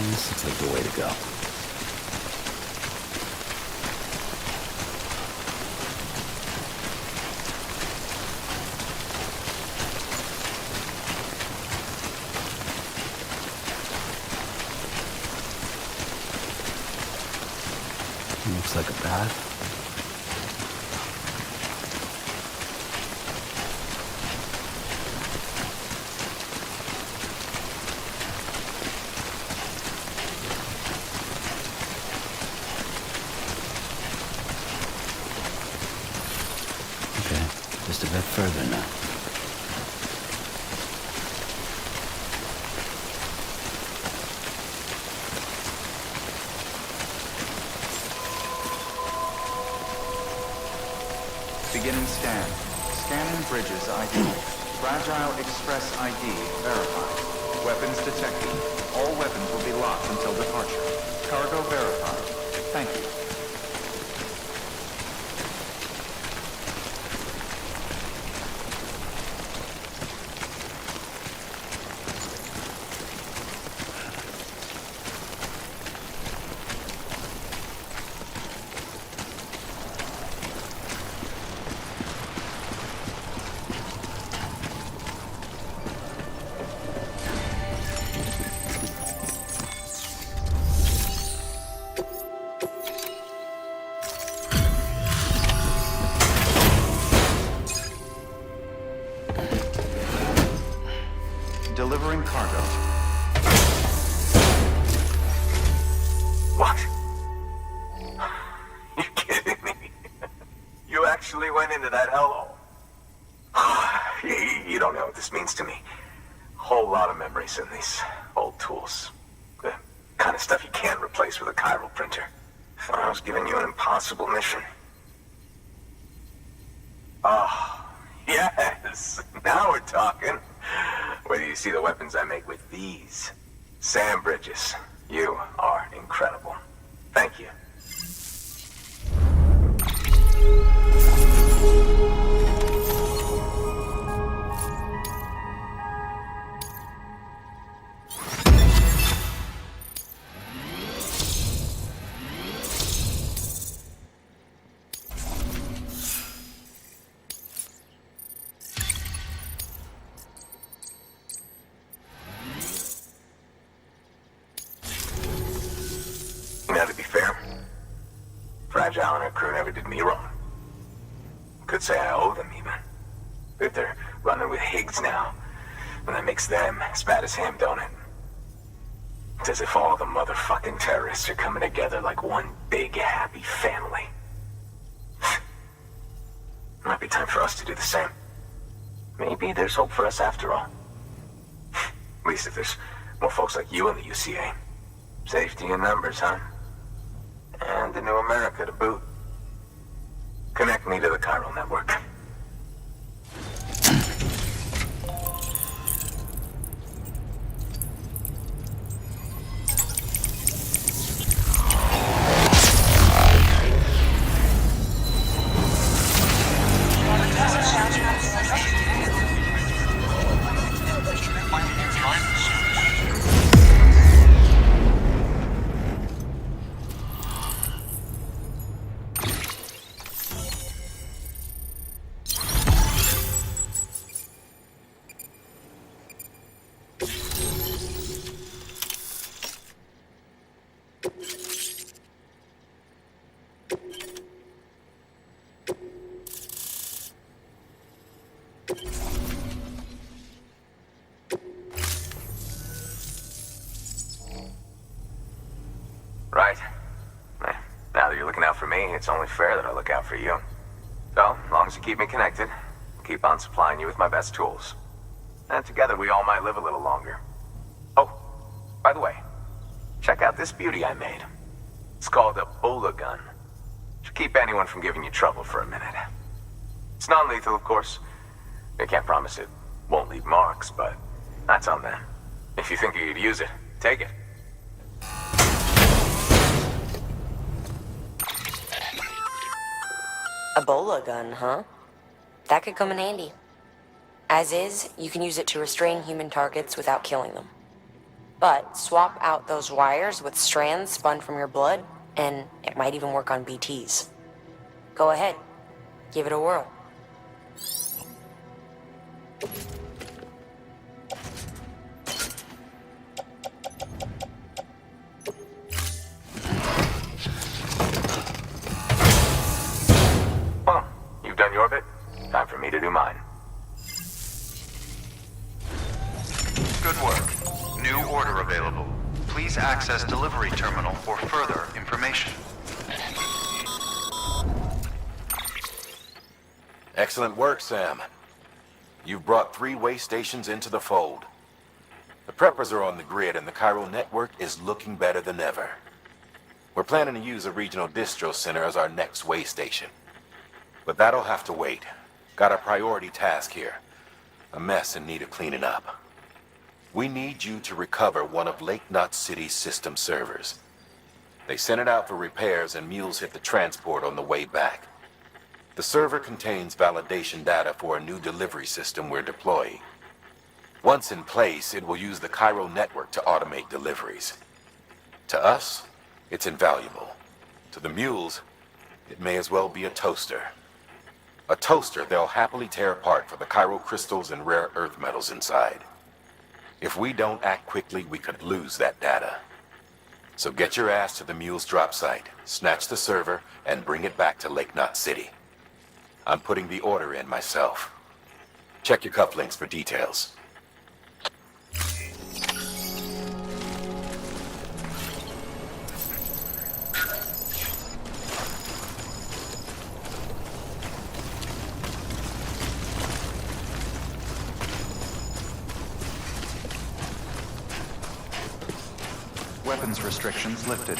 This looks like the way to go. Looks like a path. Just a bit further now. Beginning scan. Scanning bridges ID. Fragile Express ID verified. Weapons detected. All weapons will be locked until departure. Cargo verified. Thank you. actually went into that hellhole. You don't know what this means to me. Whole lot of memories in these old tools. The kind of stuff you can't replace with a chiral printer. I was giving you an impossible mission. Oh, yes. Now we're talking. Whether you see the weapons I make with these. Sam Bridges, you are incredible. Thank you. Now, to be fair, Fragile and her crew never did me wrong. Could say I owe them, even. If they're running with Higgs now, and that makes them as bad as him, don't it? It's as if all the motherfucking terrorists are coming together like one big, happy family. Might be time for us to do the same. Maybe there's hope for us after all. At least if there's more folks like you in the UCA. Safety in numbers, huh? And the new America to boot. Connect me to the chiral network. Right. Now that you're looking out for me, it's only fair that I look out for you. So, as long as you keep me connected, I'll keep on supplying you with my best tools. And together we all might live a little longer. Oh, by the way, check out this beauty I made. It's called a Bola gun. Should keep anyone from giving you trouble for a minute. It's non-lethal, of course. I can't promise it won't leave marks, but that's on them. If you think you could use it, take it. A Bola gun, huh? That could come in handy. As is, you can use it to restrain human targets without killing them. But swap out those wires with strands spun from your blood, and it might even work on BTs. Go ahead. Give it a whirl. Well, you've done your bit. Time for me to do mine. Good work. New order available. Please access delivery terminal for further information. Excellent work, Sam. You've brought 3 way stations into the fold. The preppers are on the grid and the chiral network is looking better than ever. We're planning to use a regional distro center as our next way station. But that'll have to wait. Got a priority task here. A mess in need of cleaning up. We need you to recover one of Lake Knot City's system servers. They sent it out for repairs and mules hit the transport on the way back. The server contains validation data for a new delivery system we're deploying. Once in place, it will use the chiral network to automate deliveries. To us, it's invaluable. To the mules, it may as well be a toaster. A toaster they'll happily tear apart for the chiral crystals and rare earth metals inside. If we don't act quickly, we could lose that data. So get your ass to the mule's drop site, snatch the server, and bring it back to Lake Knot City. I'm putting the order in myself. Check your cufflinks for details. weapons restrictions lifted.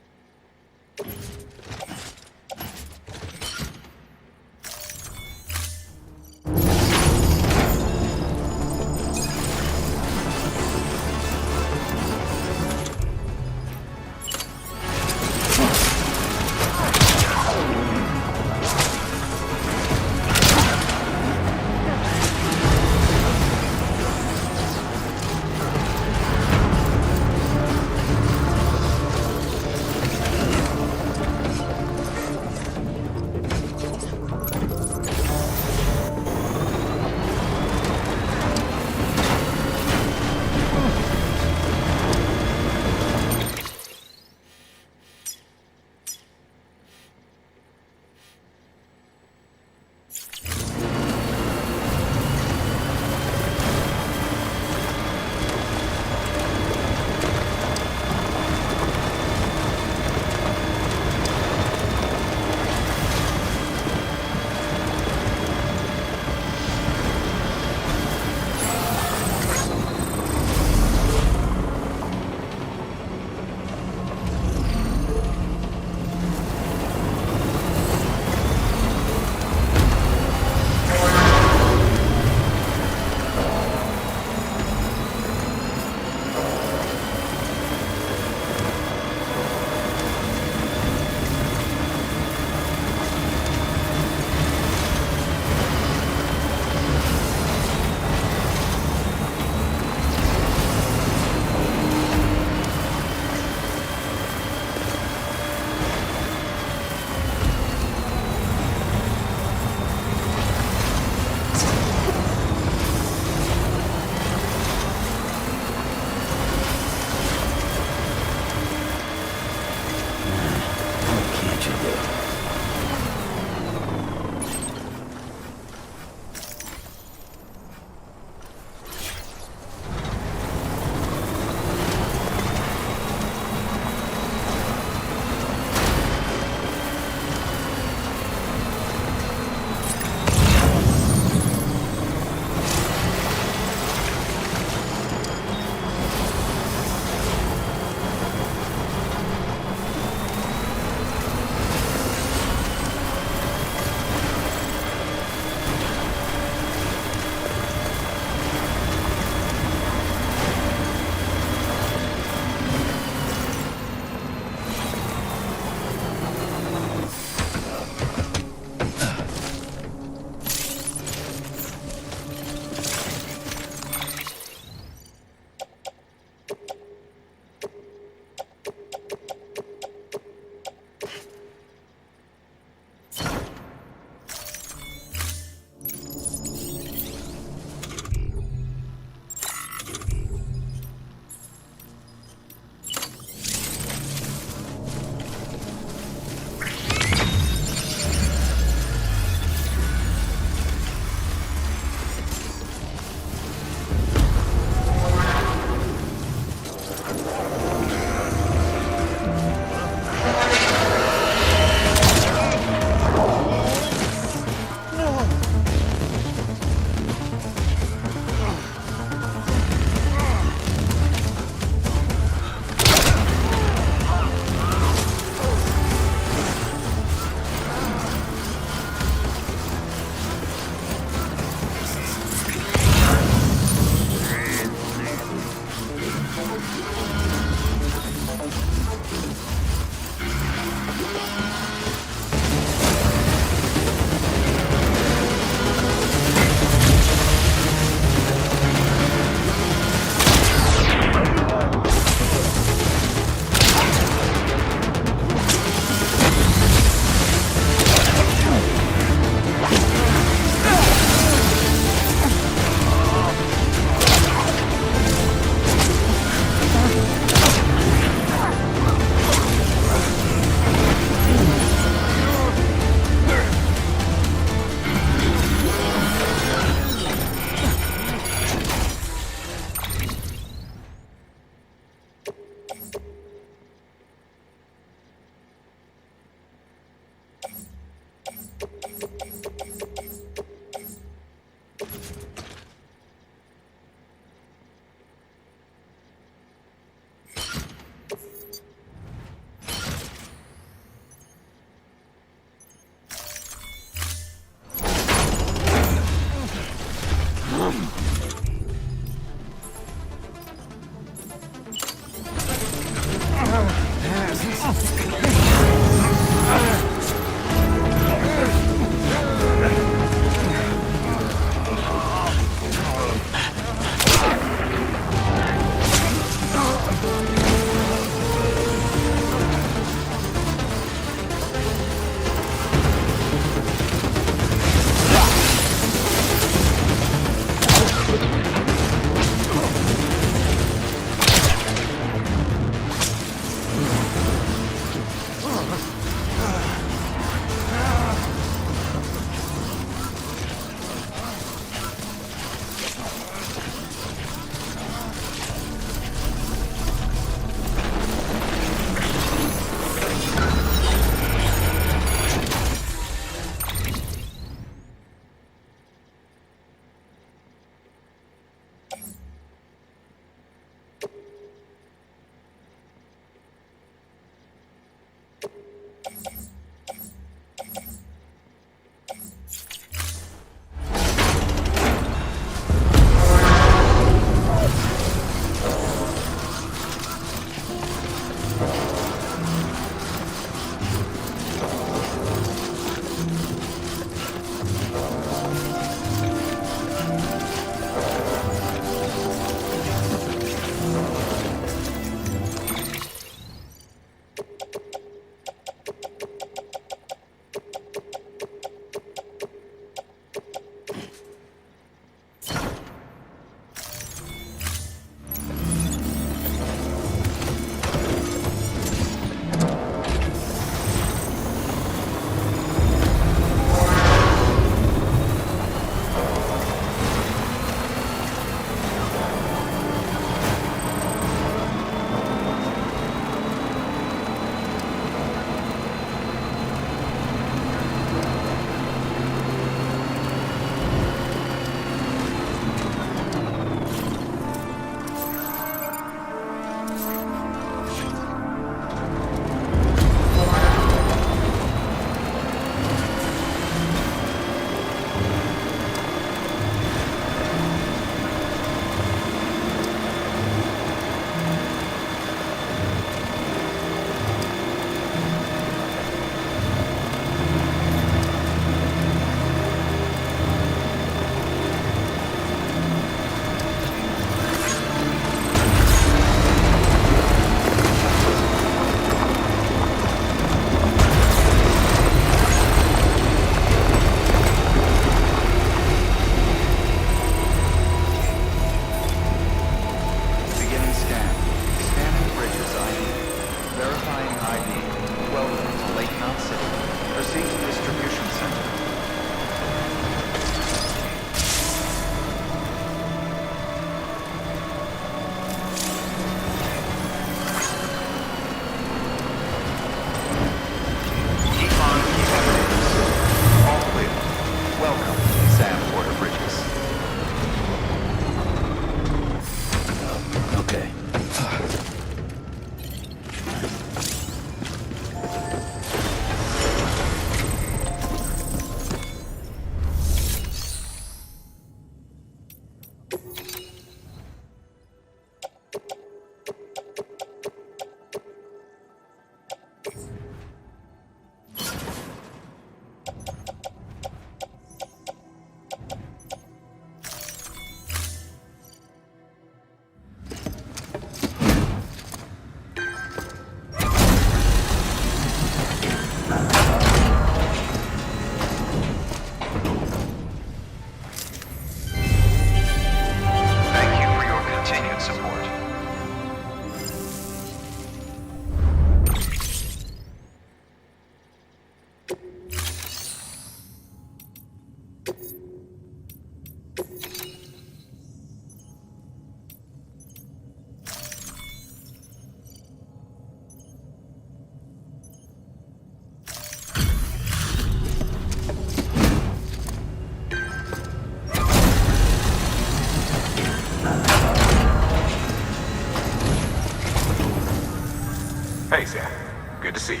Hey, Sam. Good to see you.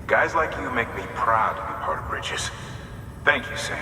Guys like you make me proud to be part of Bridges. Thank you, Sam.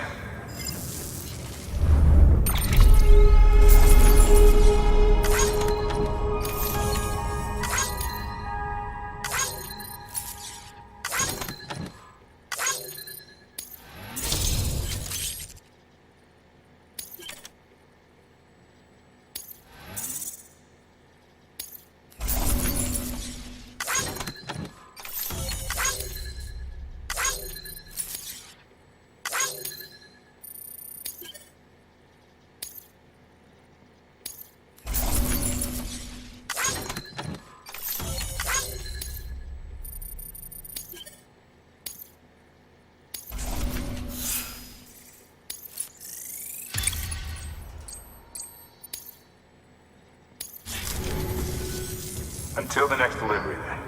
Until the next delivery, then.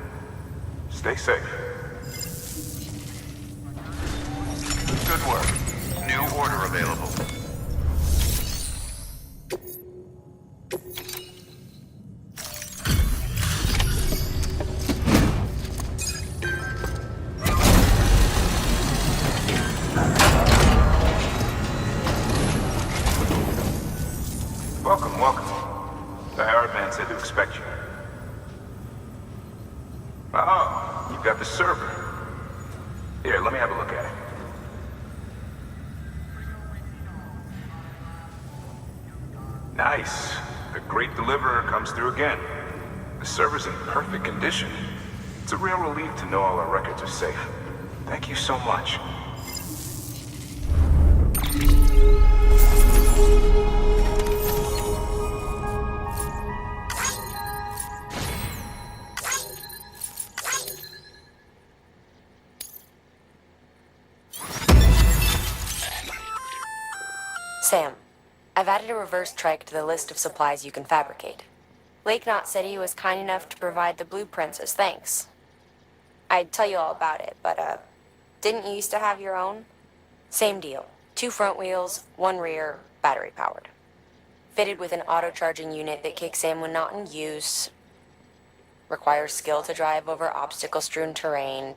Stay safe. Good work. New order available. Welcome, welcome. The hired man said to expect you. Oh, you've got the server. Here, let me have a look at it. Nice. The great deliverer comes through again. The server's in perfect condition. It's a real relief to know all our records are safe. Thank you so much. Sam, I've added a reverse trike to the list of supplies you can fabricate. Lake Knot said he was kind enough to provide the blueprints as thanks. I'd tell you all about it, but, didn't you used to have your own? Same deal. 2 front wheels, 1 rear, battery powered. Fitted with an auto-charging unit that kicks in when not in use. Requires skill to drive over obstacle-strewn terrain.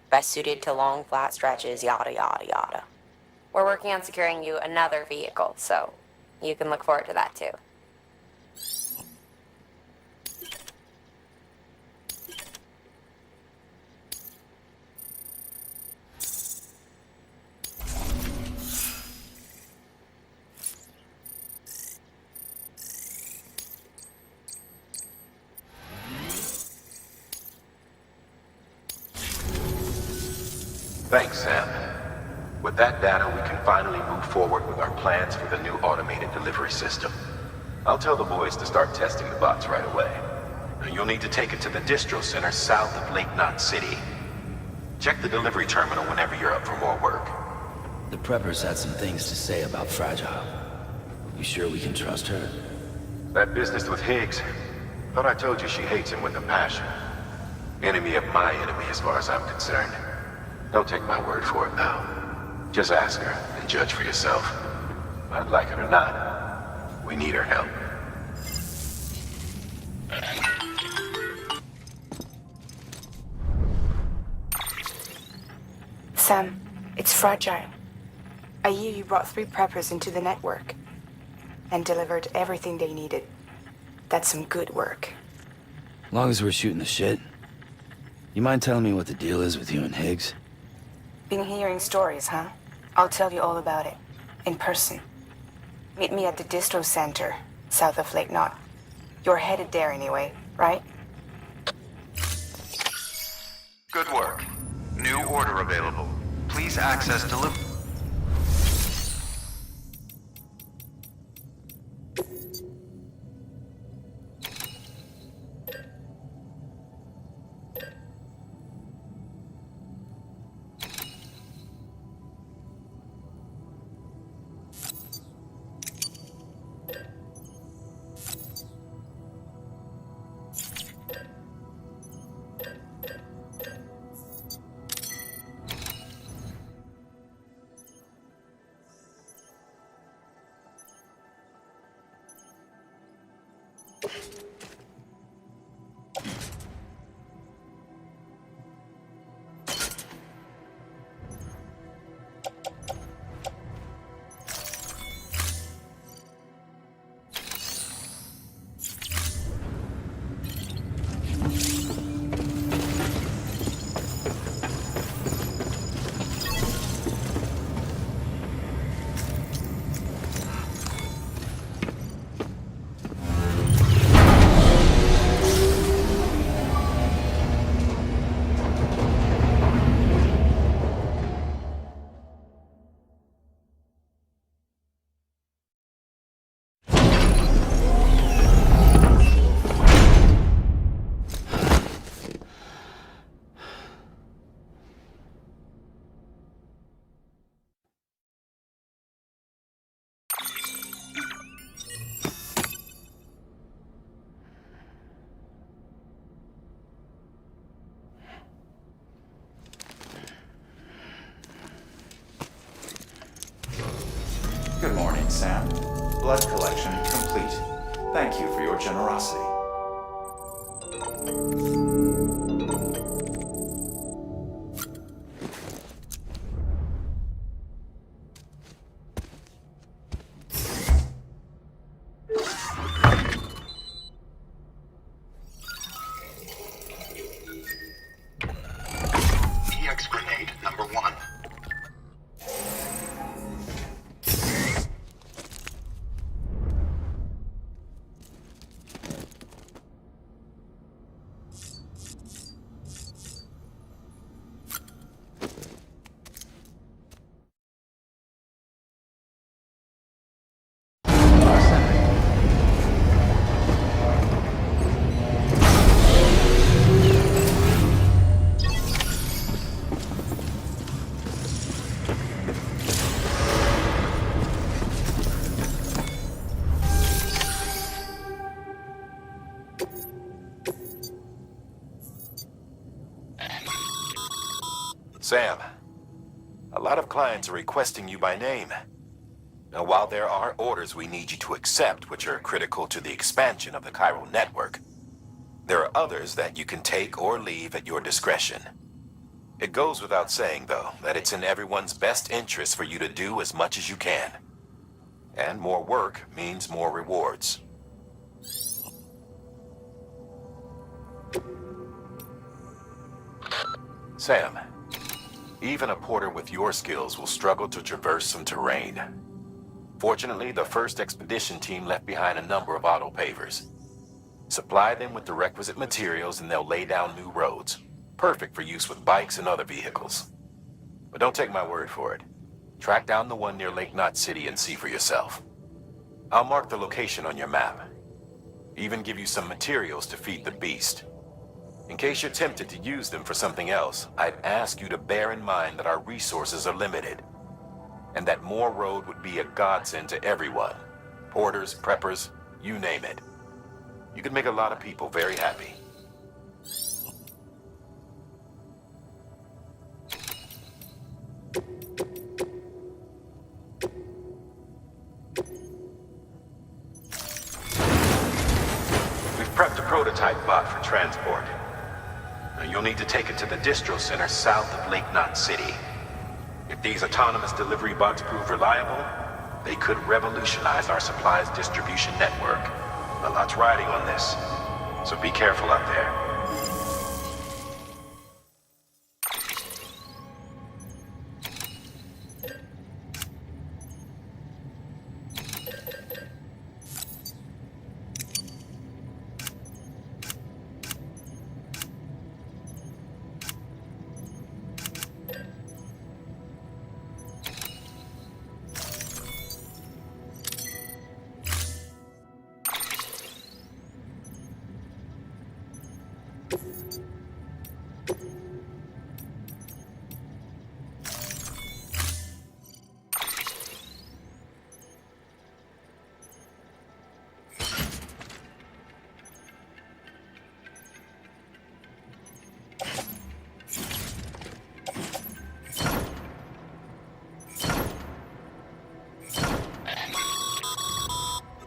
Best suited to long, flat stretches, yada yada yada. We're working on securing you another vehicle, so you can look forward to that too. Thanks, Sam. With that data, we can finally move forward with our plans for the new automated delivery system. I'll tell the boys to start testing the bots right away. You'll need to take it to the distro center south of Lake Knot City. Check the delivery terminal whenever you're up for more work. The preppers had some things to say about Fragile. You sure we can trust her? That business with Higgs, thought I told you she hates him with a passion. Enemy of my enemy as far as I'm concerned. Don't take my word for it now. Just ask her and judge for yourself. I'd like it or not, we need her help. Sam, it's Fragile. I hear you brought 3 preppers into the network and delivered everything they needed. That's some good work. Long as we're shooting the shit. You mind telling me what the deal is with you and Higgs? Been hearing stories, huh? I'll tell you all about it. In person. Meet me at the distro center, south of Lake Knot. You're headed there anyway, right? Good work. New order available. Please access delivery. Thank you for your generosity. EX grenade number 1. Sam, a lot of clients are requesting you by name. Now, while there are orders we need you to accept, which are critical to the expansion of the chiral network, there are others that you can take or leave at your discretion. It goes without saying, though, that it's in everyone's best interest for you to do as much as you can. And more work means more rewards. Sam, even a porter with your skills will struggle to traverse some terrain. Fortunately, the first expedition team left behind a number of auto-pavers. Supply them with the requisite materials and they'll lay down new roads, perfect for use with bikes and other vehicles. But don't take my word for it. Track down the one near Lake Knot City and see for yourself. I'll mark the location on your map. Even give you some materials to feed the beast. In case you're tempted to use them for something else, I'd ask you to bear in mind that our resources are limited, and that more road would be a godsend to everyone. Porters, preppers, you name it. You could make a lot of people very happy. We've prepped a prototype bot for transport. Now, you'll need to take it to the distro center south of Lake Knot City. If these autonomous delivery bots prove reliable, they could revolutionize our supplies distribution network. A lot's riding on this, so be careful out there.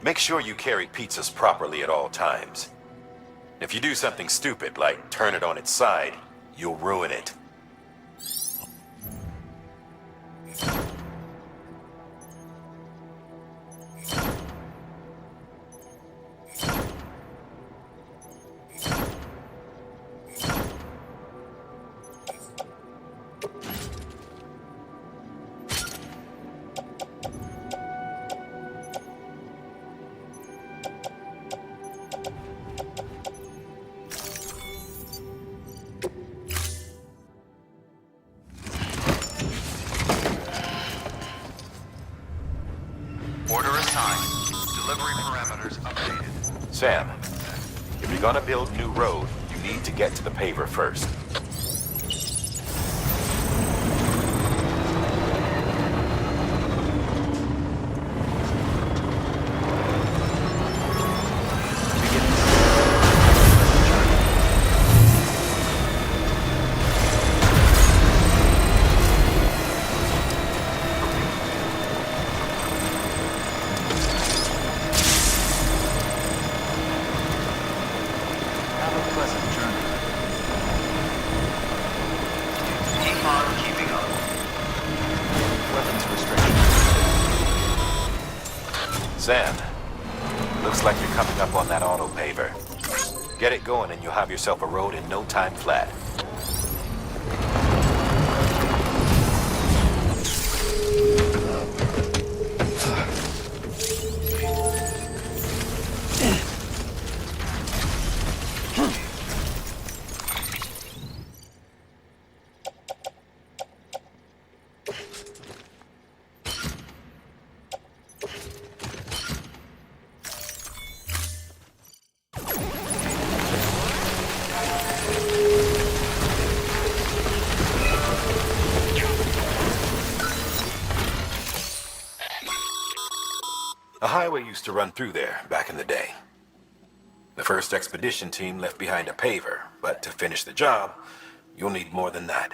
Make sure you carry pizzas properly at all times. If you do something stupid, like turn it on its side, you'll ruin it. Order assigned. Delivery parameters updated. Sam, if you're gonna build new road, you need to get to the paver first. Looks like you're coming up on that auto paver. Get it going and you'll have yourself a road in no time flat. A highway used to run through there back in the day. The first expedition team left behind a paver, but to finish the job, you'll need more than that.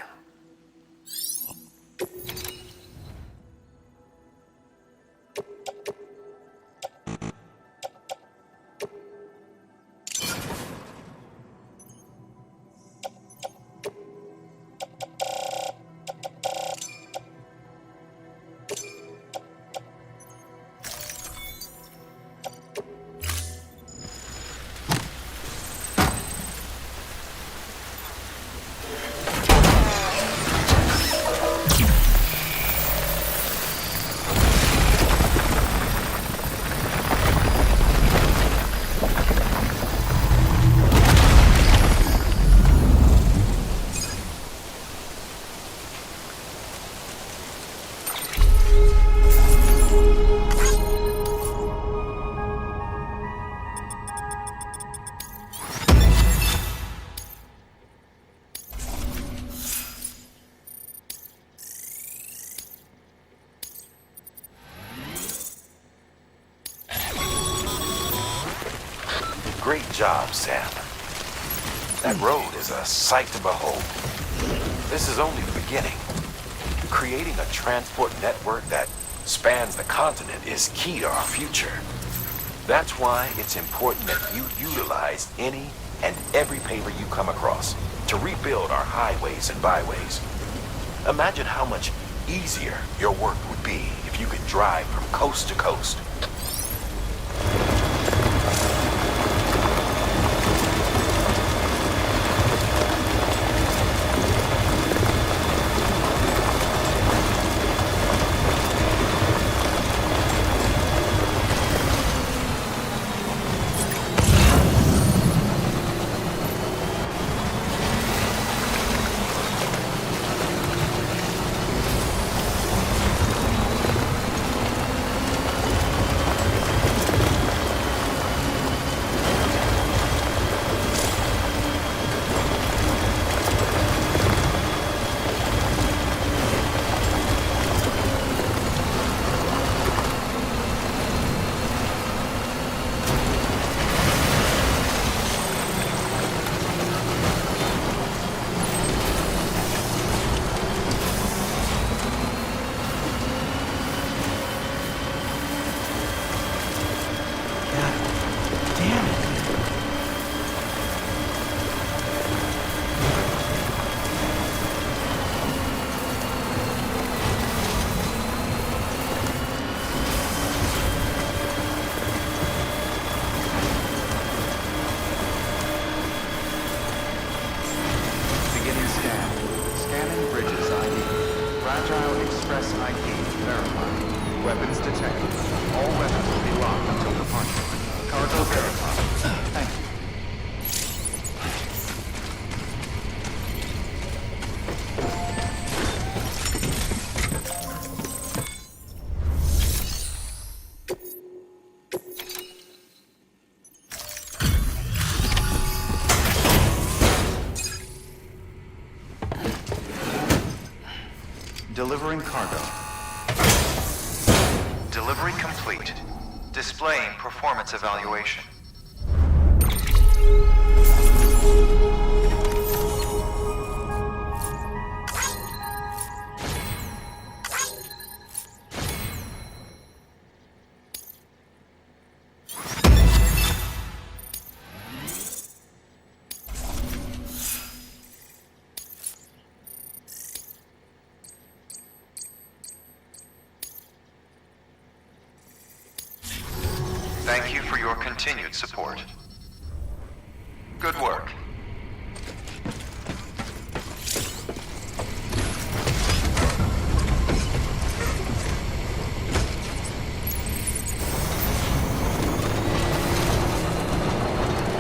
Great job, Sam. That road is a sight to behold. This is only the beginning. Creating a transport network that spans the continent is key to our future. That's why it's important that you utilize any and every paver you come across to rebuild our highways and byways. Imagine how much easier your work would be if you could drive from coast to coast. Delivering cargo. Delivery complete. Displaying performance evaluation. thank you for your continued support. Good work.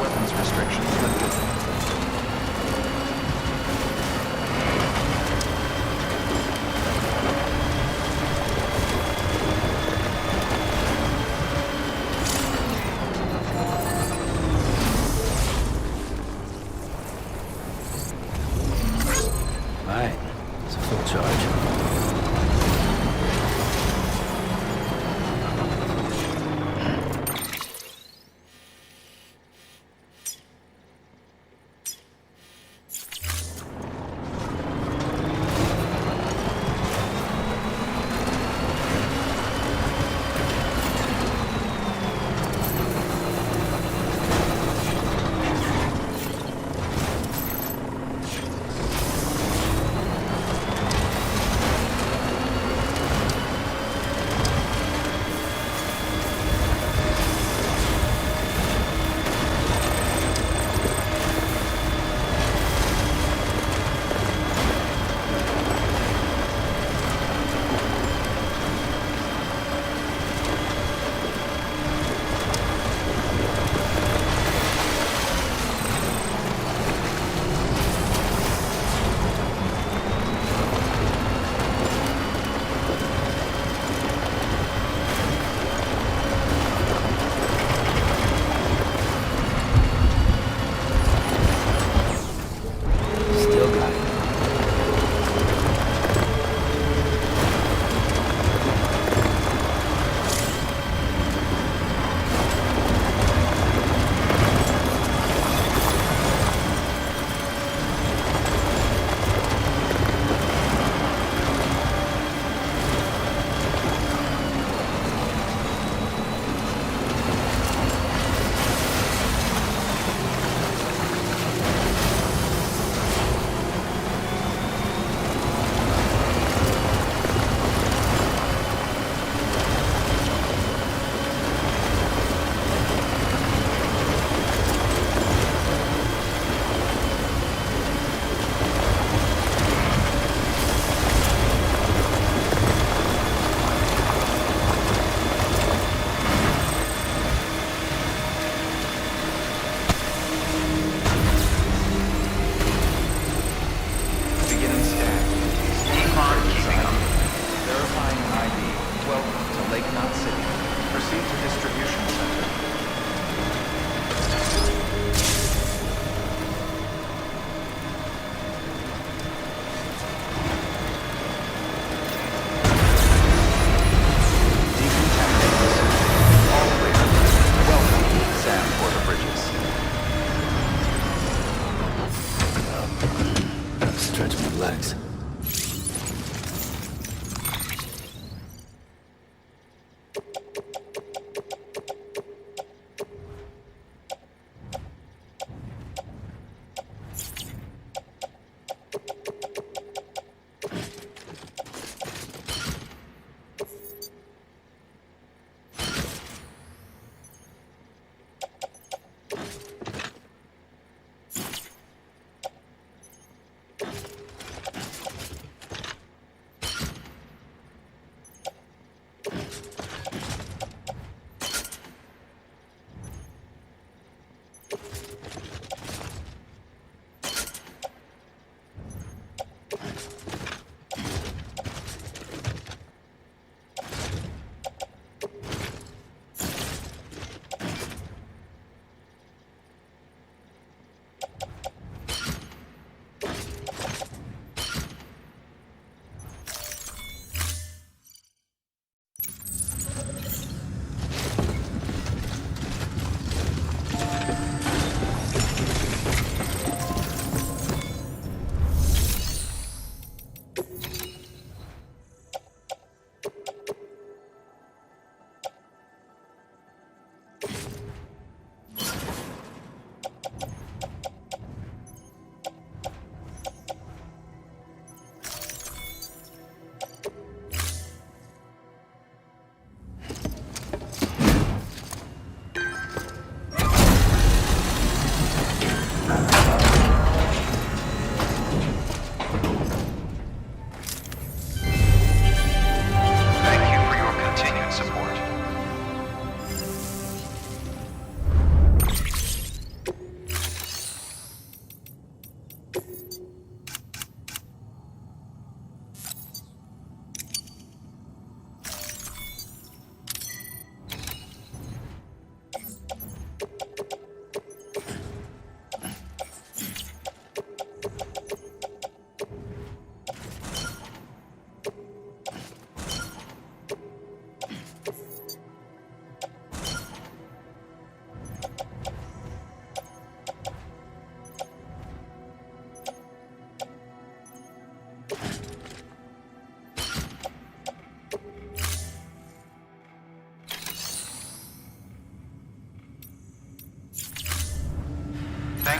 Weapons restrictions lifted.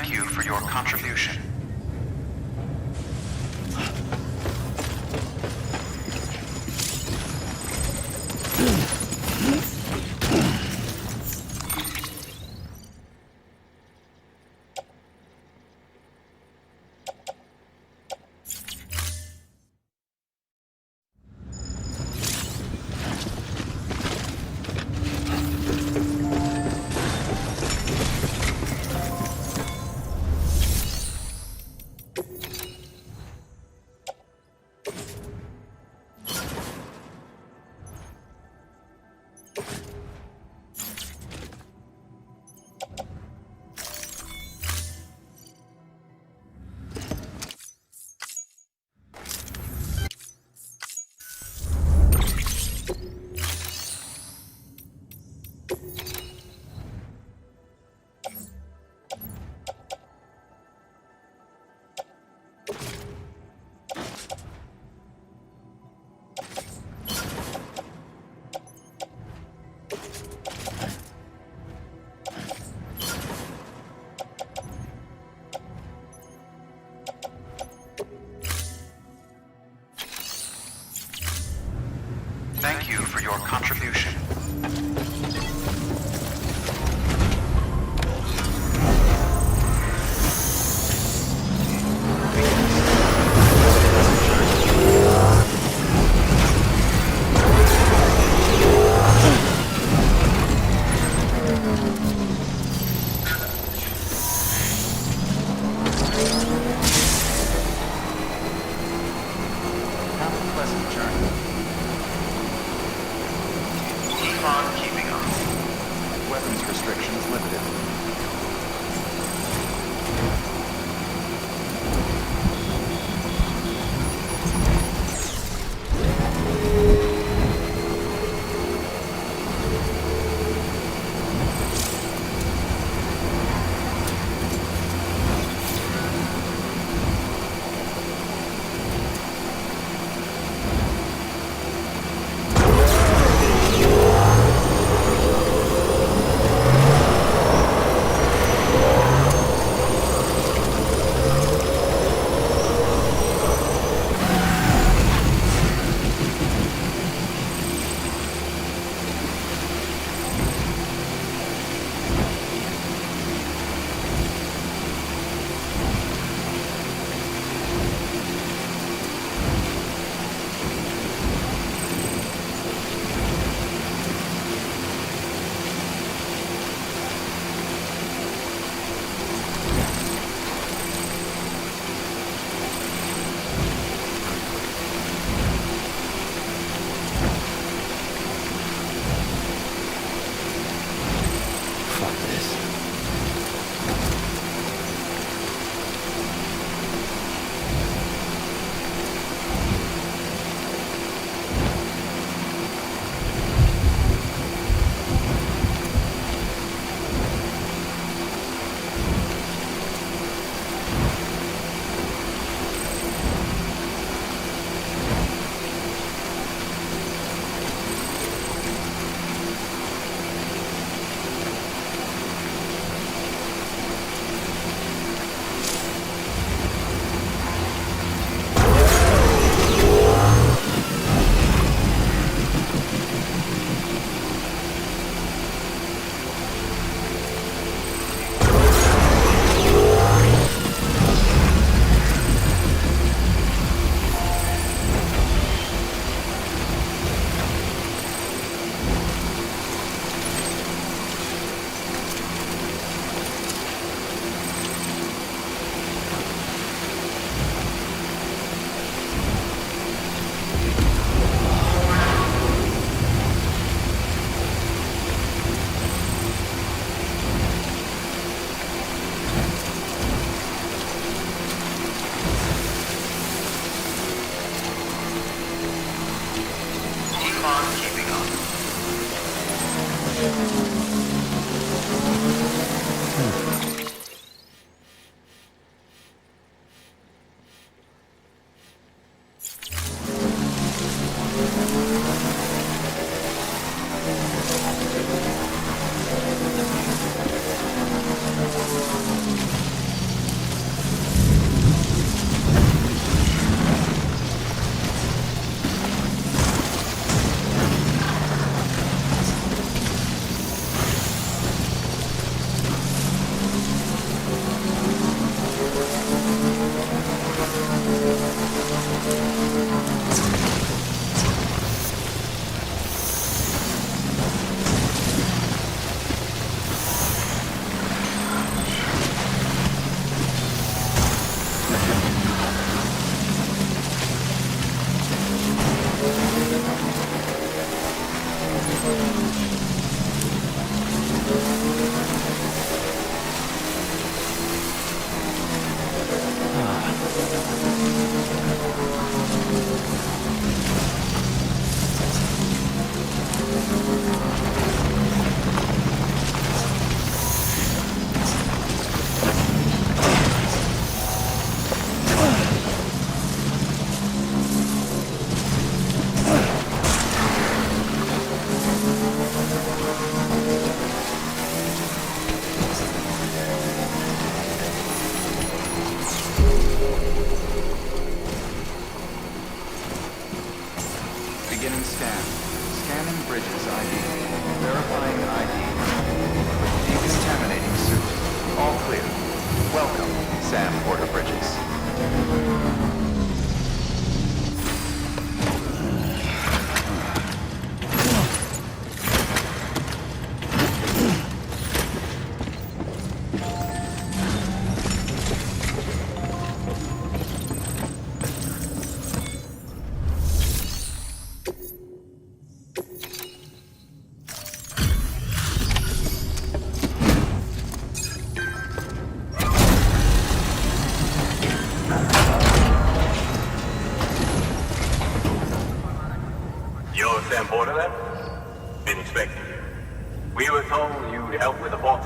Thank you for your contribution. Thank you for your contribution. Have a pleasant journey. Keep on keeping on. Weapons restrictions limited.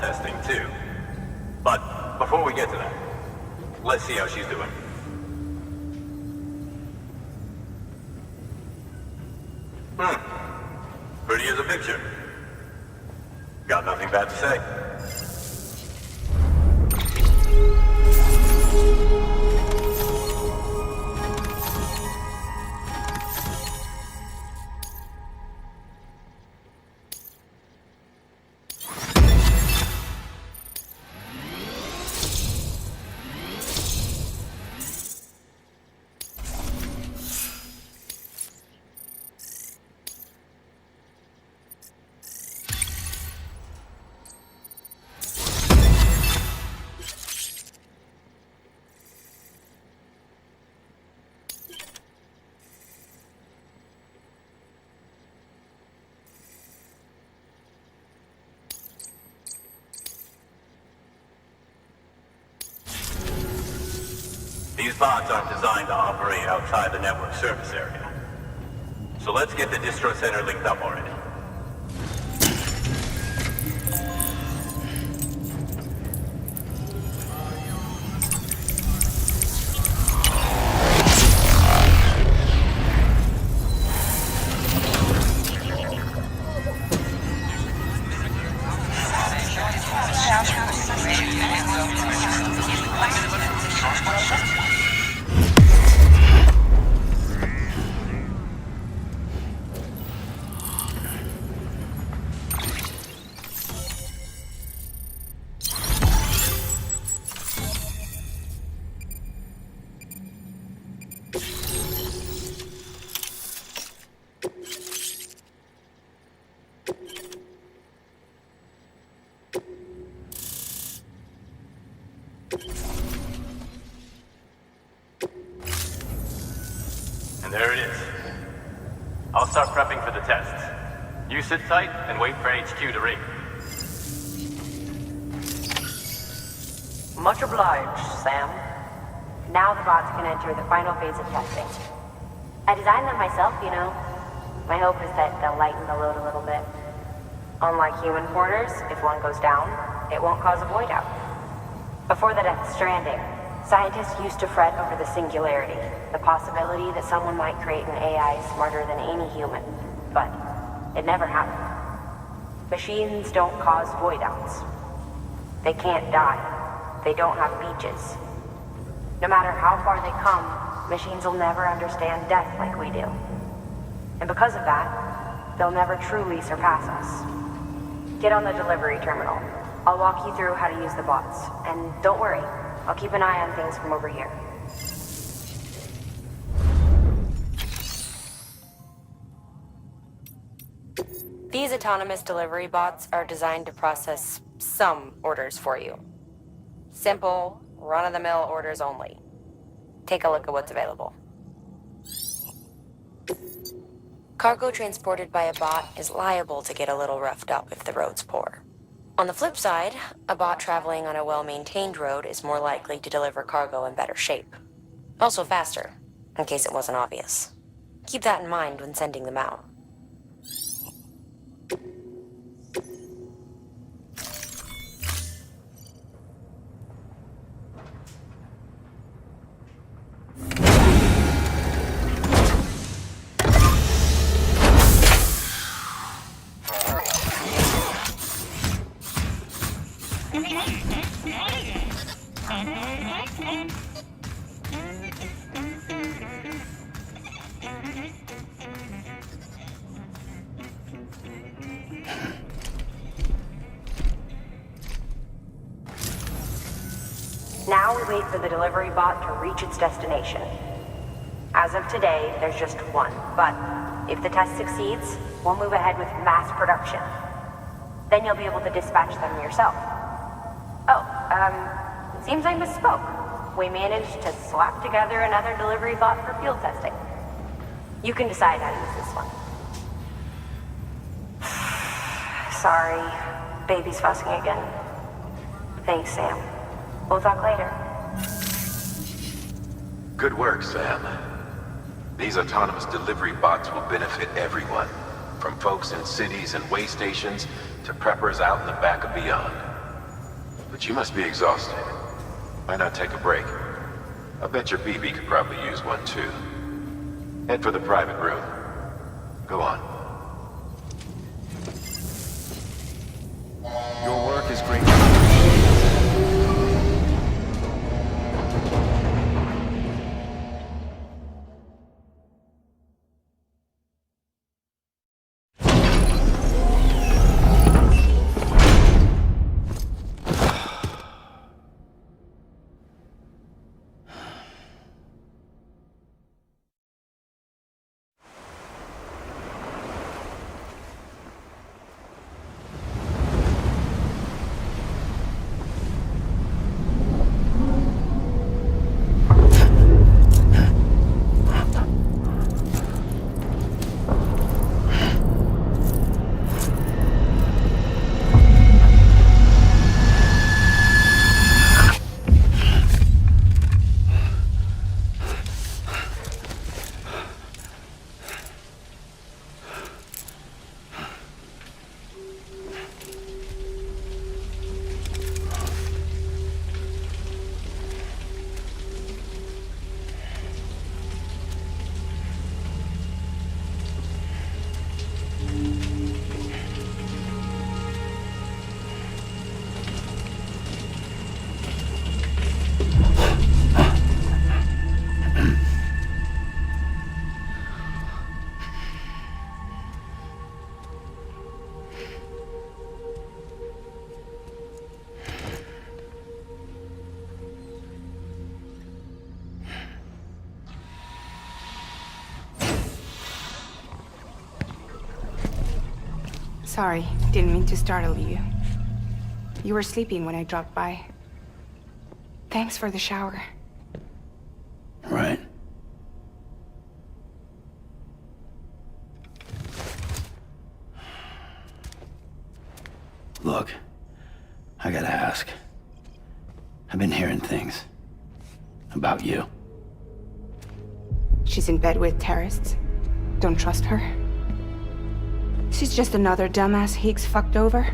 testing too. But before we get to that, let's see how she's doing. Pretty as a picture. Got nothing bad to say. These bots aren't designed to operate outside the network service area. So let's get the distro center linked up already. And there it is. I'll start prepping for the tests. You sit tight and wait for HQ to ring. Much obliged, Sam. Now the bots can enter the final phase of testing. I designed them myself, you know. My hope is that they'll lighten the load a little bit. Unlike human porters, if one goes down, it won't cause a void out. Before the death of Stranding, scientists used to fret over the singularity, the possibility that someone might create an AI smarter than any human. But it never happened. Machines don't cause void outs. They can't die. They don't have beaches. No matter how far they come, machines will never understand death like we do. And because of that, they'll never truly surpass us. Get on the delivery terminal. I'll walk you through how to use the bots. And don't worry, I'll keep an eye on things from over here. These autonomous delivery bots are designed to process some orders for you. Simple, run-of-the-mill orders only. Take a look at what's available. Cargo transported by a bot is liable to get a little roughed up if the road's poor. On the flip side, a bot traveling on a well-maintained road is more likely to deliver cargo in better shape. Also faster, in case it wasn't obvious. Keep that in mind when sending them out. Now we wait for the delivery bot to reach its destination. As of today, there's just one, but if the test succeeds, we'll move ahead with mass production. Then you'll be able to dispatch them yourself. Oh, seems I misspoke. We managed to slap together another delivery bot for field testing. You can decide how to use this one. Sorry, baby's fussing again. Thanks, Sam. We'll talk later. Good work, Sam. These autonomous delivery bots will benefit everyone, from folks in cities and way stations to preppers out in the back and beyond. But you must be exhausted. Why not take a break? I bet your BB could probably use one too. Head for the private room. Go on. Your work is great. Sorry, didn't mean to startle you. You were sleeping when I dropped by. Thanks for the shower. Right. Look, I gotta ask. I've been hearing things about you. She's in bed with terrorists. Don't trust her. She's just another dumbass Higgs fucked over.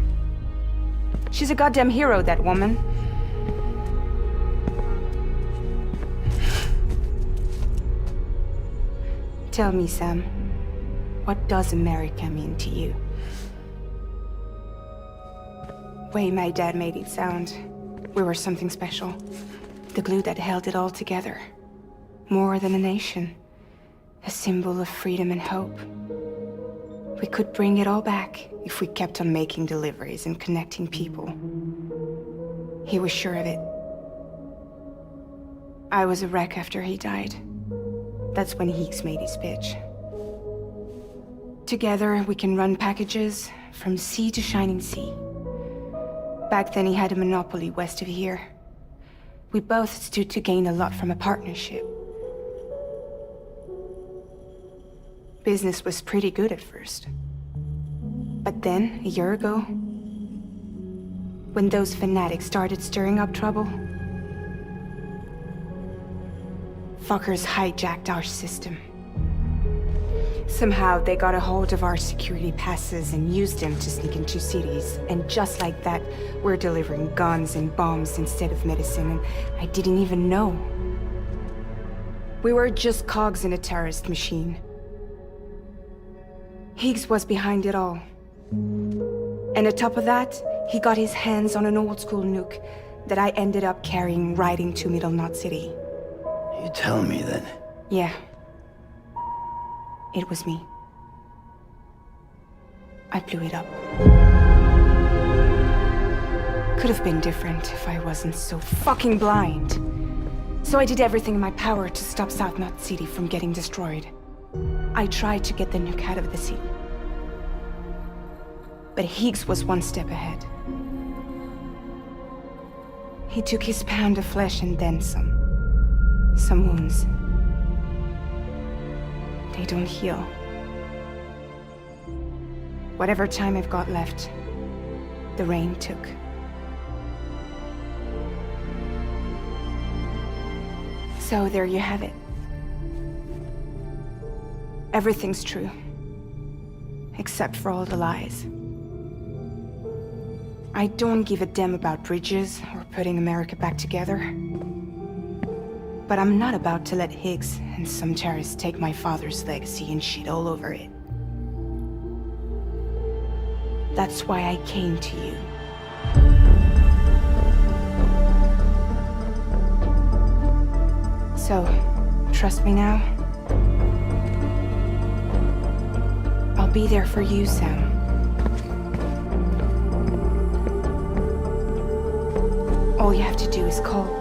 She's a goddamn hero, that woman. Tell me, Sam, what does America mean to you? Way my dad made it sound, we were something special. The glue that held it all together. More than a nation. A symbol of freedom and hope. We could bring it all back if we kept on making deliveries and connecting people. He was sure of it. I was a wreck after he died. That's when Higgs made his pitch. Together, we can run packages from sea to shining sea. Back then, he had a monopoly west of here. We both stood to gain a lot from a partnership. Business was pretty good at first. But then, a year ago, when those fanatics started stirring up trouble, fuckers hijacked our system. Somehow, they got a hold of our security passes and used them to sneak into cities. And just like that, we're delivering guns and bombs instead of medicine, and I didn't even know. We were just cogs in a terrorist machine. Higgs was behind it all. And on top of that, he got his hands on an old-school nuke that I ended up carrying right into Middle Knot City. You tell me that... Yeah. It was me. I blew it up. Could have been different if I wasn't so fucking blind. So I did everything in my power to stop South Knot City from getting destroyed. I tried to get the nuke out of the city. But Higgs was one step ahead. He took his pound of flesh and then some. Some wounds. They don't heal. Whatever time I've got left, the rain took. So there you have it. Everything's true. Except for all the lies. I don't give a damn about bridges or putting America back together. But I'm not about to let Higgs and some terrorists take my father's legacy and shit all over it. That's why I came to you. So, trust me now? I'll be there for you, Sam. All you have to do is call.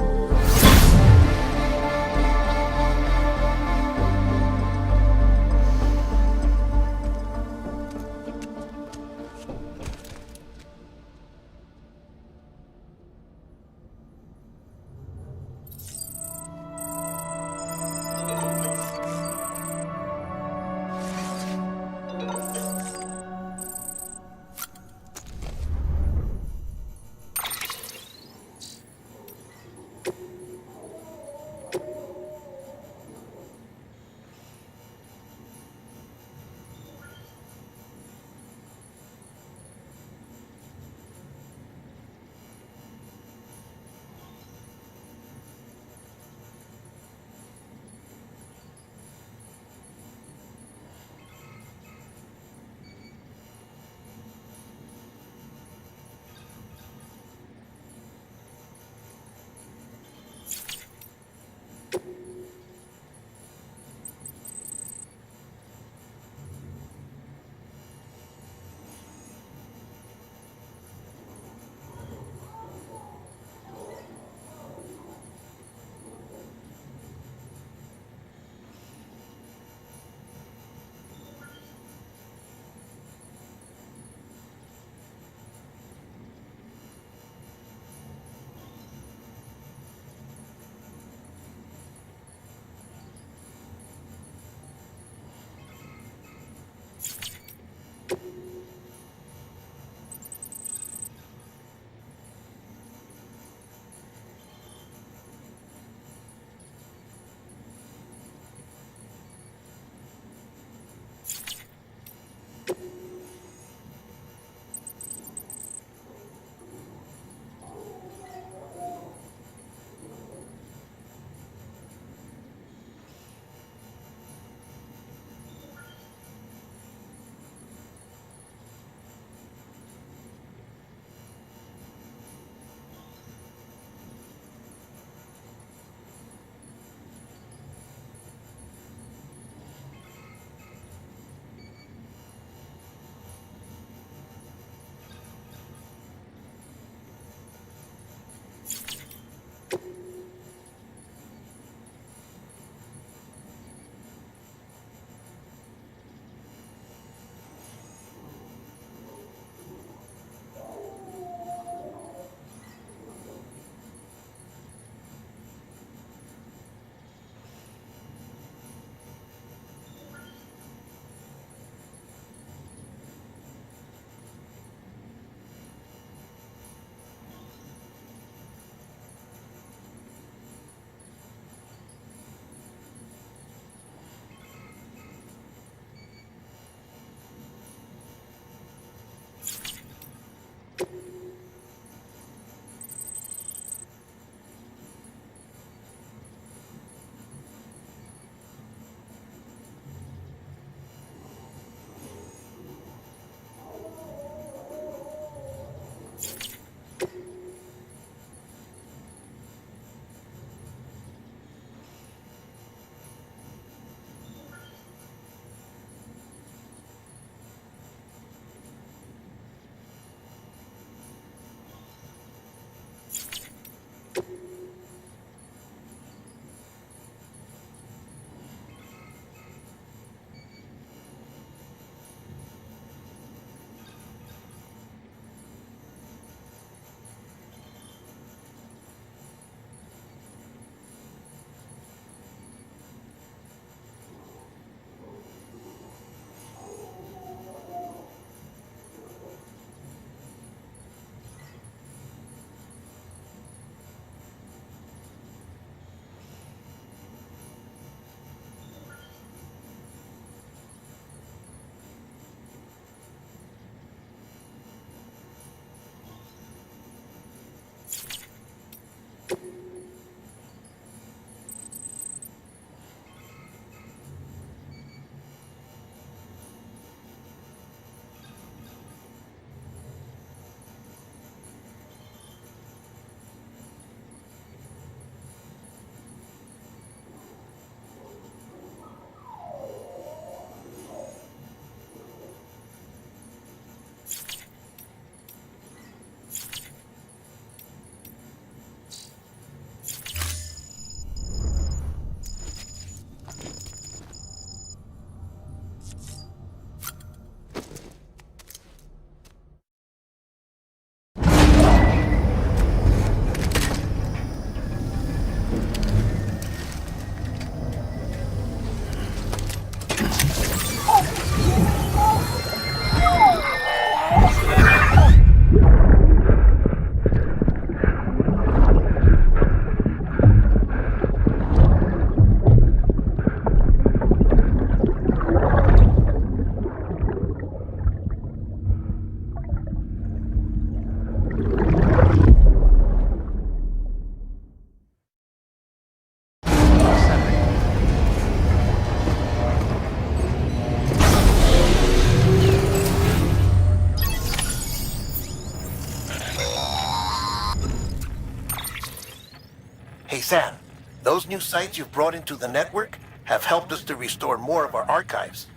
Hey Sam, those new sites you've brought into the network have helped us to restore more of our archives.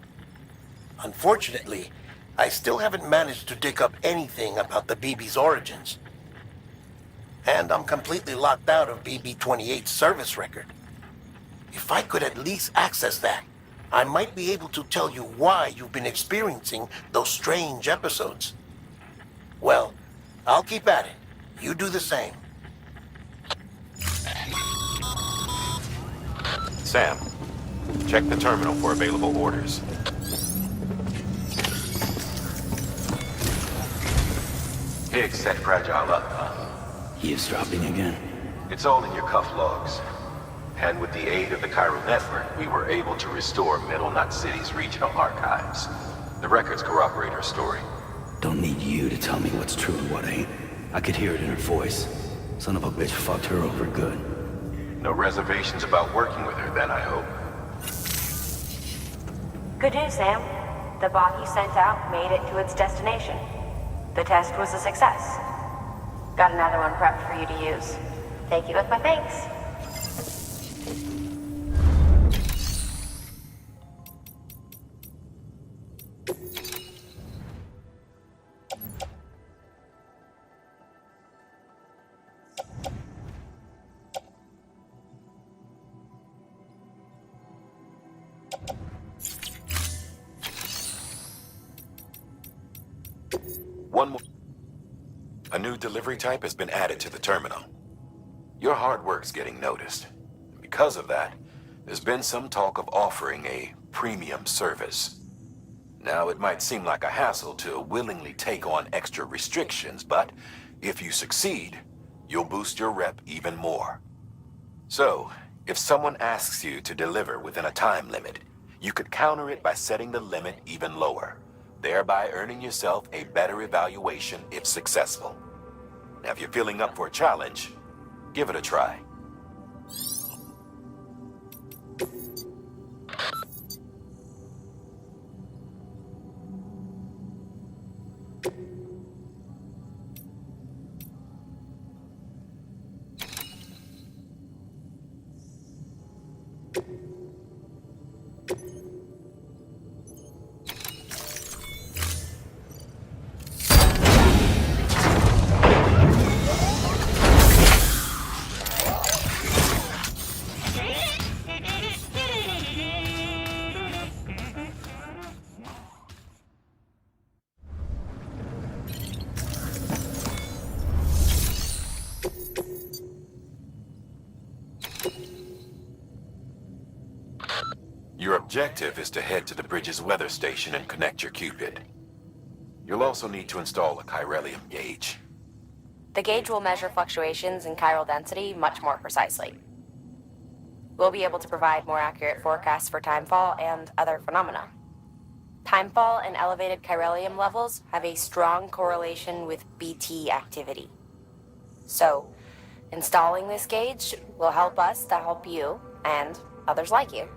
Unfortunately, I still haven't managed to dig up anything about the BB's origins. And I'm completely locked out of BB-28's service record. If I could at least access that, I might be able to tell you why you've been experiencing those strange episodes. Well, I'll keep at it. You do the same. Sam, check the terminal for available orders. Higgs set Fragile up, huh? Eavesdropping again. It's all in your cuff logs. And with the aid of the Chiral network, we were able to restore Middle Knot City's regional archives. The records corroborate her story. Don't need you to tell me what's true and what ain't. I could hear it in her voice. Son of a bitch fucked her over good. No reservations about working with her then, I hope. Good news, Sam. The bot you sent out made it to its destination. The test was a success. Got another one prepped for you to use. Take it with my thanks. One more. A new delivery type has been added to the terminal. Your hard work's getting noticed. Because of that, there's been some talk of offering a premium service. Now, it might seem like a hassle to willingly take on extra restrictions, but if you succeed, you'll boost your rep even more. So, if someone asks you to deliver within a time limit, you could counter it by setting the limit even lower, thereby earning yourself a better evaluation if successful. Now, if you're feeling up for a challenge, give it a try. Your objective is to head to the bridge's weather station and connect your Cupid. You'll also need to install a chiralium gauge. The gauge will measure fluctuations in chiral density much more precisely. We'll be able to provide more accurate forecasts for timefall and other phenomena. Timefall and elevated chiralium levels have a strong correlation with BT activity. So, installing this gauge will help us to help you and others like you.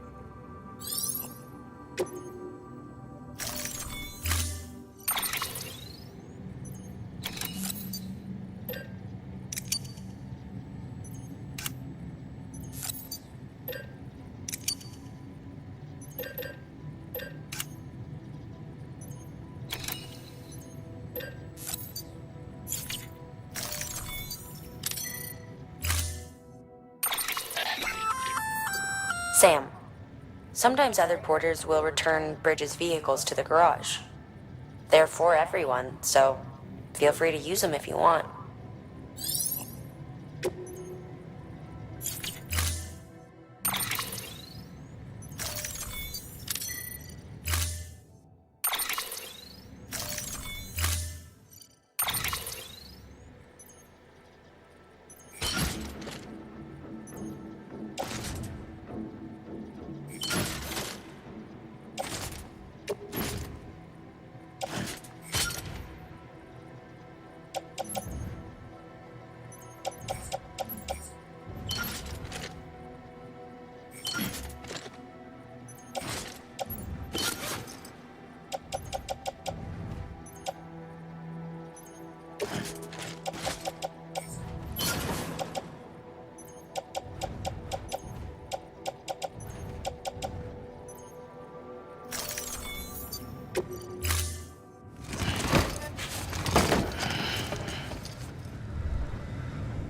Sam, sometimes other porters will return Bridge's vehicles to the garage. They're for everyone, so feel free to use them if you want.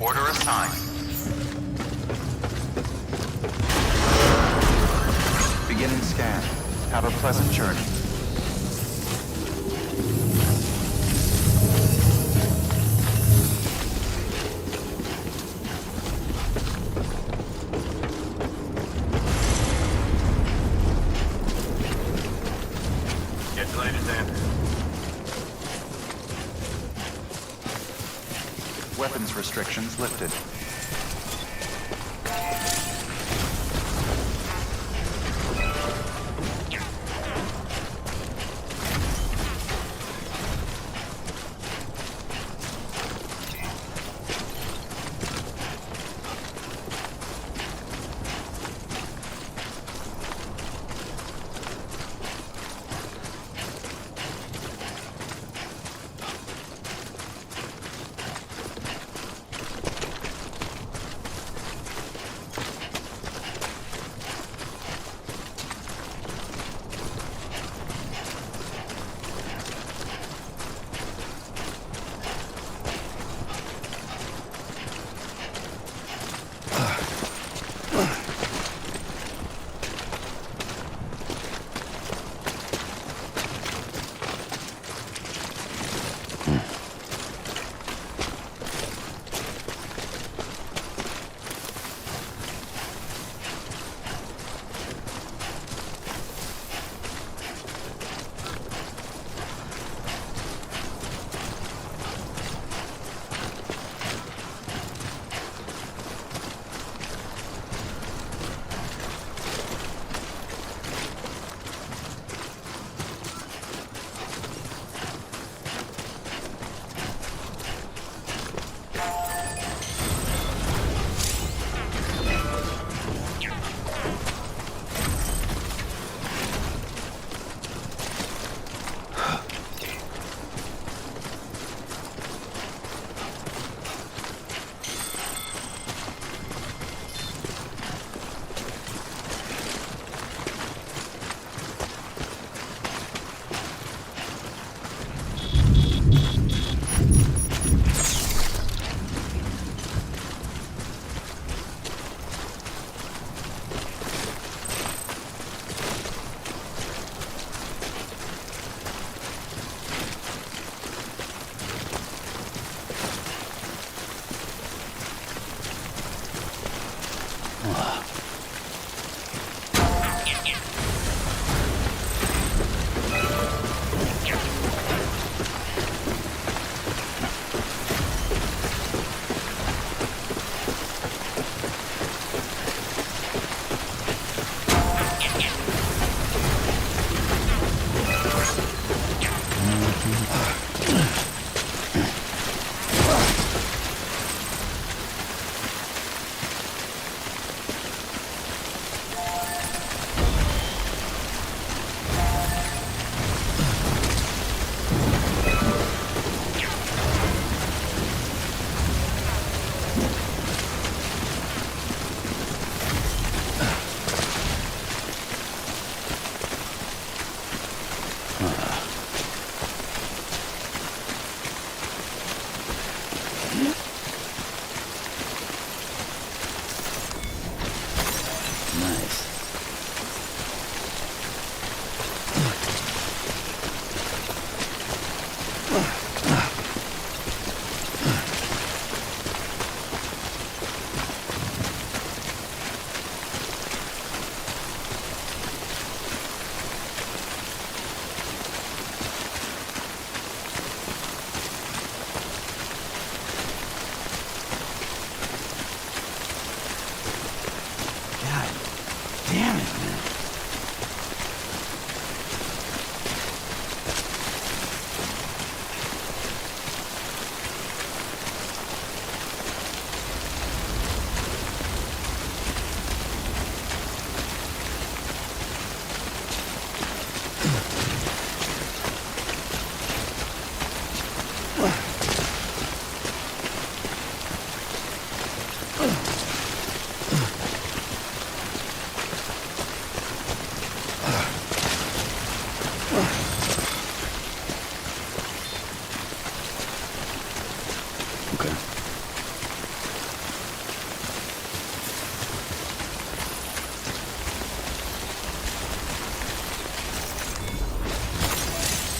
Order assigned. Beginning scan. Have a pleasant journey. Catch you later, Sam. Weapons restrictions lifted.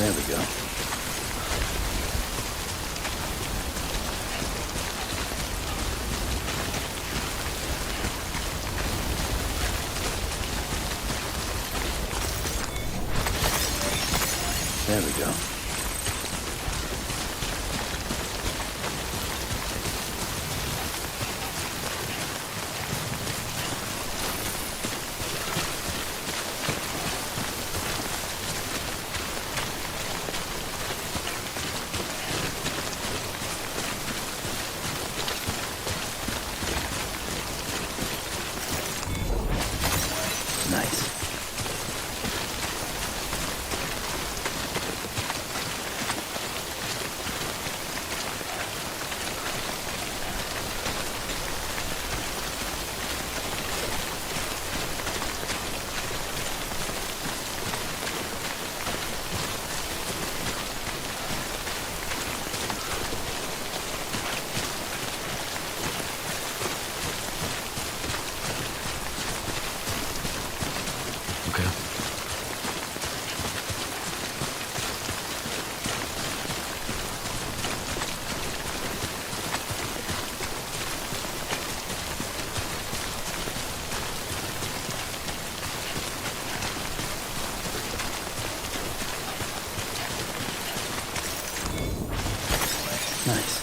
There we go. There we go. Nice. Okay. Nice.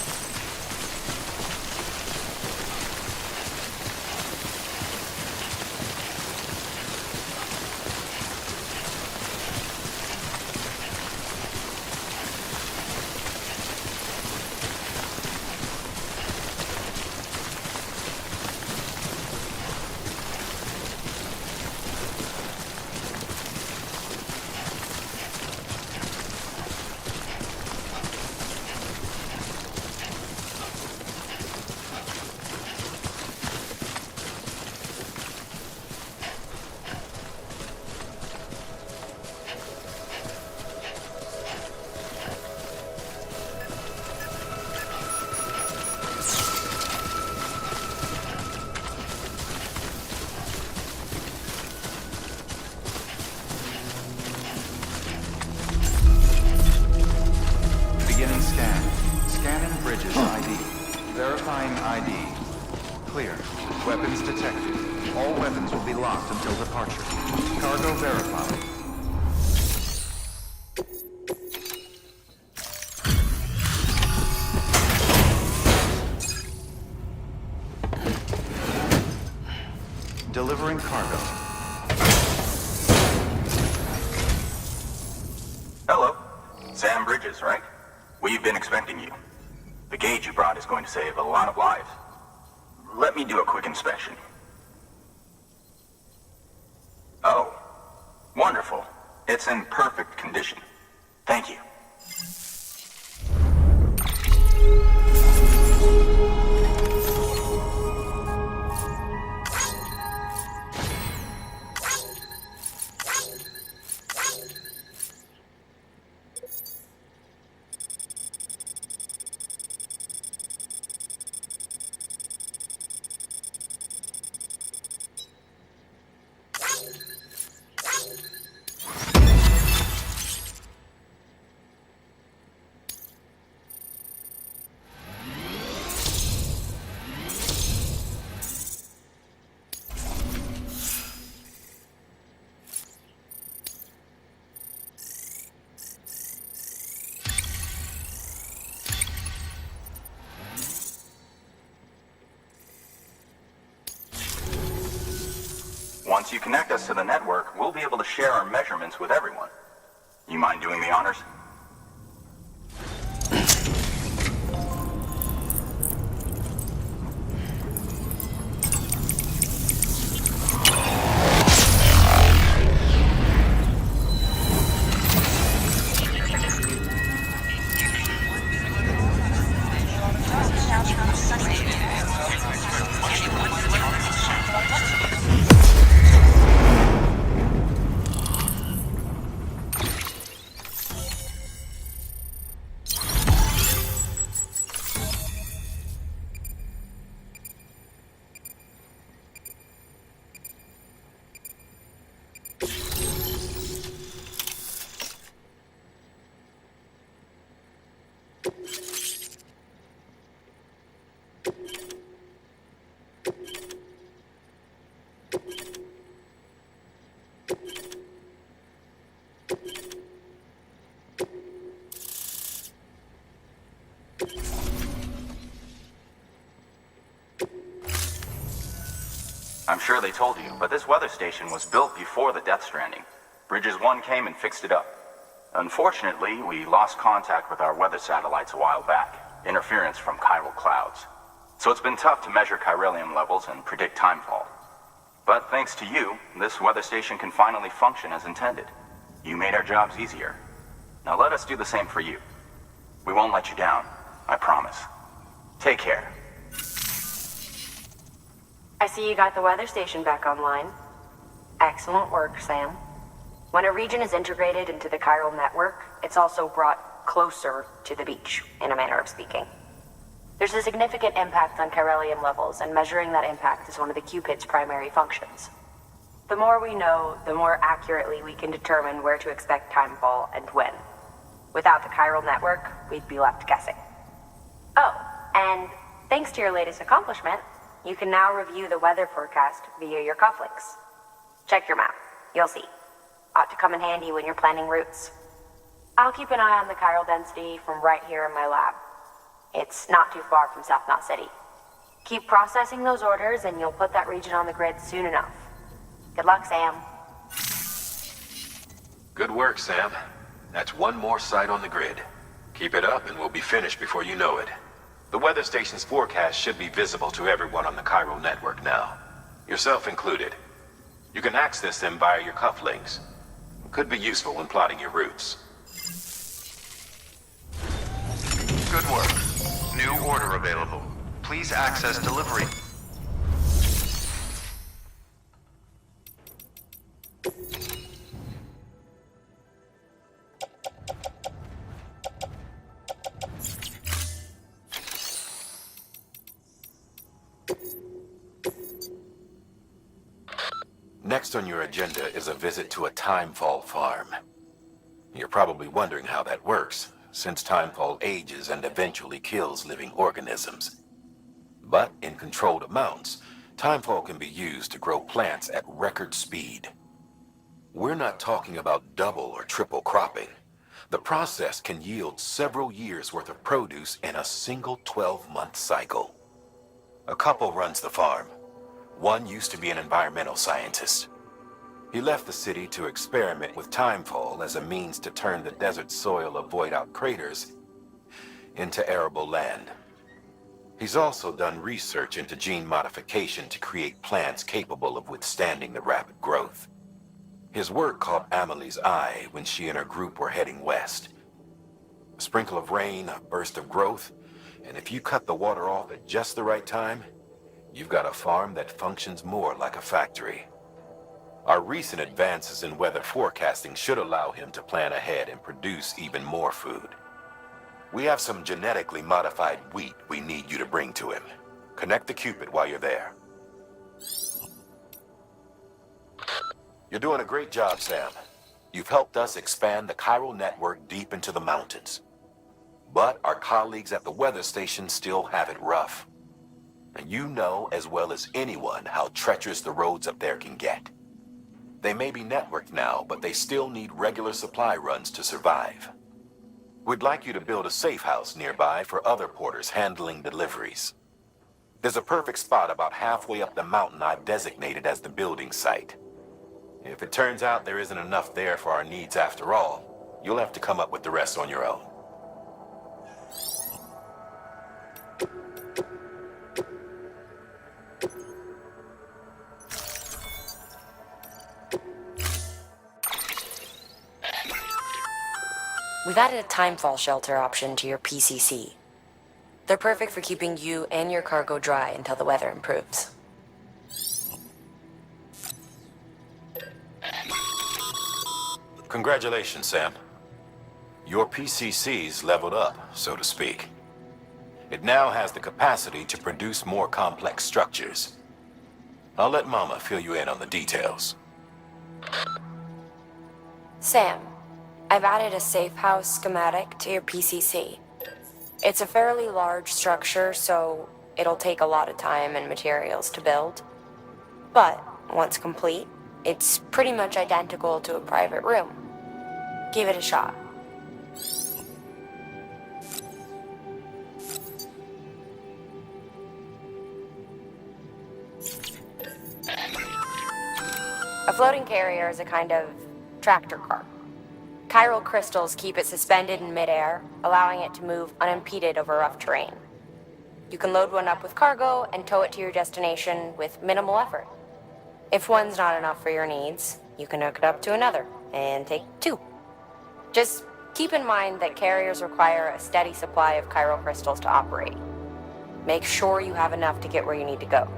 Beginning scan. Scanning bridges ID. Verifying ID. Clear. Weapons detected. All weapons will be locked until departure. Cargo verified. Delivering cargo. Hello. Sam Bridges, right? We've been expecting you. The gauge you brought is going to save a lot of lives. Let me do a quick inspection. Oh. Wonderful. It's in perfect condition. Thank you. Once you connect us to the network, we'll be able to share our measurements with everyone. You mind doing the honors? I'm sure they told you, but this weather station was built before the Death Stranding. Bridges 1 came and fixed it up. Unfortunately, we lost contact with our weather satellites a while back. Interference from chiral clouds. So it's been tough to measure chiralium levels and predict timefall. But thanks to you, this weather station can finally function as intended. You made our jobs easier. Now let us do the same for you. We won't let you down, I promise. Take care. I see you got the weather station back online. Excellent work, Sam. When a region is integrated into the chiral network, it's also brought closer to the beach, in a manner of speaking. There's a significant impact on chiralium levels, and measuring that impact is one of the Cupid's primary functions. The more we know, the more accurately we can determine where to expect timefall and when. Without the chiral network, we'd be left guessing. Oh, and thanks to your latest accomplishment, you can now review the weather forecast via your cufflinks. Check your map. You'll see. Ought to come in handy when you're planning routes. I'll keep an eye on the chiral density from right here in my lab. It's not too far from South Knot City. Keep processing those orders and you'll put that region on the grid soon enough. Good luck, Sam. Good work, Sam. That's one more site on the grid. Keep it up and we'll be finished before you know it. The weather station's forecast should be visible to everyone on the chiral network now, yourself included. You can access them via your cufflinks. Could be useful when plotting your routes. Good work. New order available. Please access delivery. Next on your agenda is a visit to a timefall farm. You're probably wondering how that works, since timefall ages and eventually kills living organisms. But in controlled amounts, timefall can be used to grow plants at record speed. We're not talking about double or triple cropping. The process can yield several years' worth of produce in a single 12-month cycle. A couple runs the farm. One used to be an environmental scientist. He left the city to experiment with timefall as a means to turn the desert soil of void-out craters into arable land. He's also done research into gene modification to create plants capable of withstanding the rapid growth. His work caught Amelie's eye when she and her group were heading west. A sprinkle of rain, a burst of growth, and if you cut the water off at just the right time, you've got a farm that functions more like a factory. Our recent advances in weather forecasting should allow him to plan ahead and produce even more food. We have some genetically modified wheat we need you to bring to him. Connect the Cupid while you're there. You're doing a great job, Sam. You've helped us expand the chiral network deep into the mountains. But our colleagues at the weather station still have it rough. And you know as well as anyone how treacherous the roads up there can get. They may be networked now, but they still need regular supply runs to survive. We'd like you to build a safe house nearby for other porters handling deliveries. There's a perfect spot about halfway up the mountain I've designated as the building site. If it turns out there isn't enough there for our needs after all, you'll have to come up with the rest on your own. We've added a timefall shelter option to your PCC. They're perfect for keeping you and your cargo dry until the weather improves. Congratulations, Sam. Your PCC's leveled up, so to speak. It now has the capacity to produce more complex structures. I'll let Mama fill you in on the details. Sam, I've added a safe house schematic to your PCC. It's a fairly large structure, so it'll take a lot of time and materials to build. But once complete, it's pretty much identical to a private room. Give it a shot. A floating carrier is a kind of tractor car. Chiral crystals keep it suspended in midair, allowing it to move unimpeded over rough terrain. You can load one up with cargo and tow it to your destination with minimal effort. If one's not enough for your needs, you can hook it up to another and take two. Just keep in mind that carriers require a steady supply of chiral crystals to operate. Make sure you have enough to get where you need to go.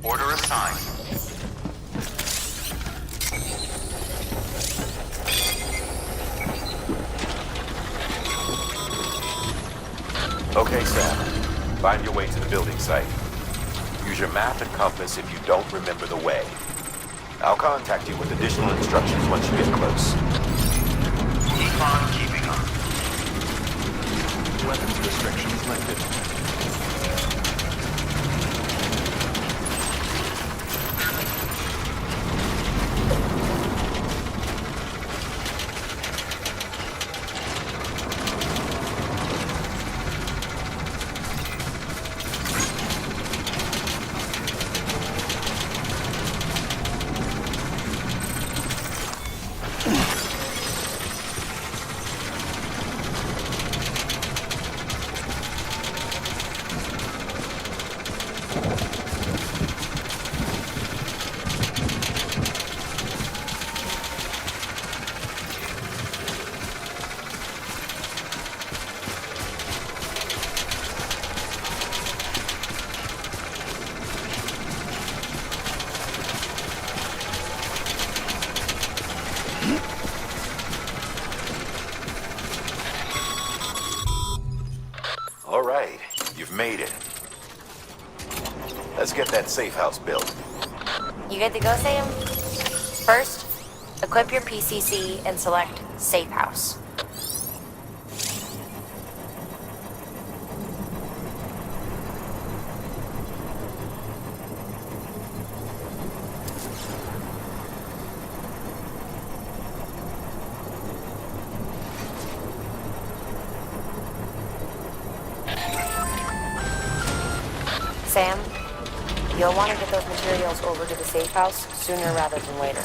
Order assigned. Okay, Sam. Find your way to the building site. Use your map and compass if you don't remember the way. I'll contact you with additional instructions once you get close. Keep on keeping on. Weapons restrictions lifted. All right, you've made it. Let's get that safe house built. You good to go, Sam? First, equip your PCC and select Safe House. Sam, you'll want to get those materials over to the safe house sooner rather than later.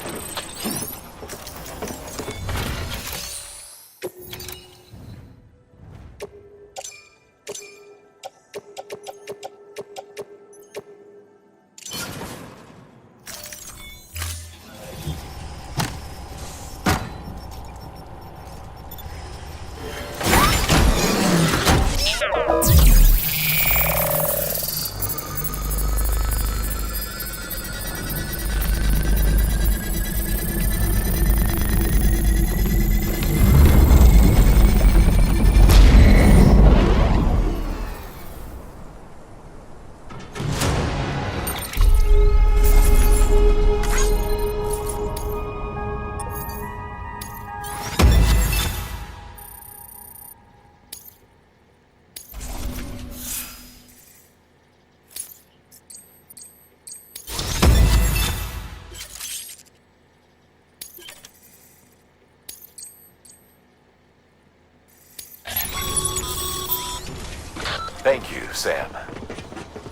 Thank you, Sam.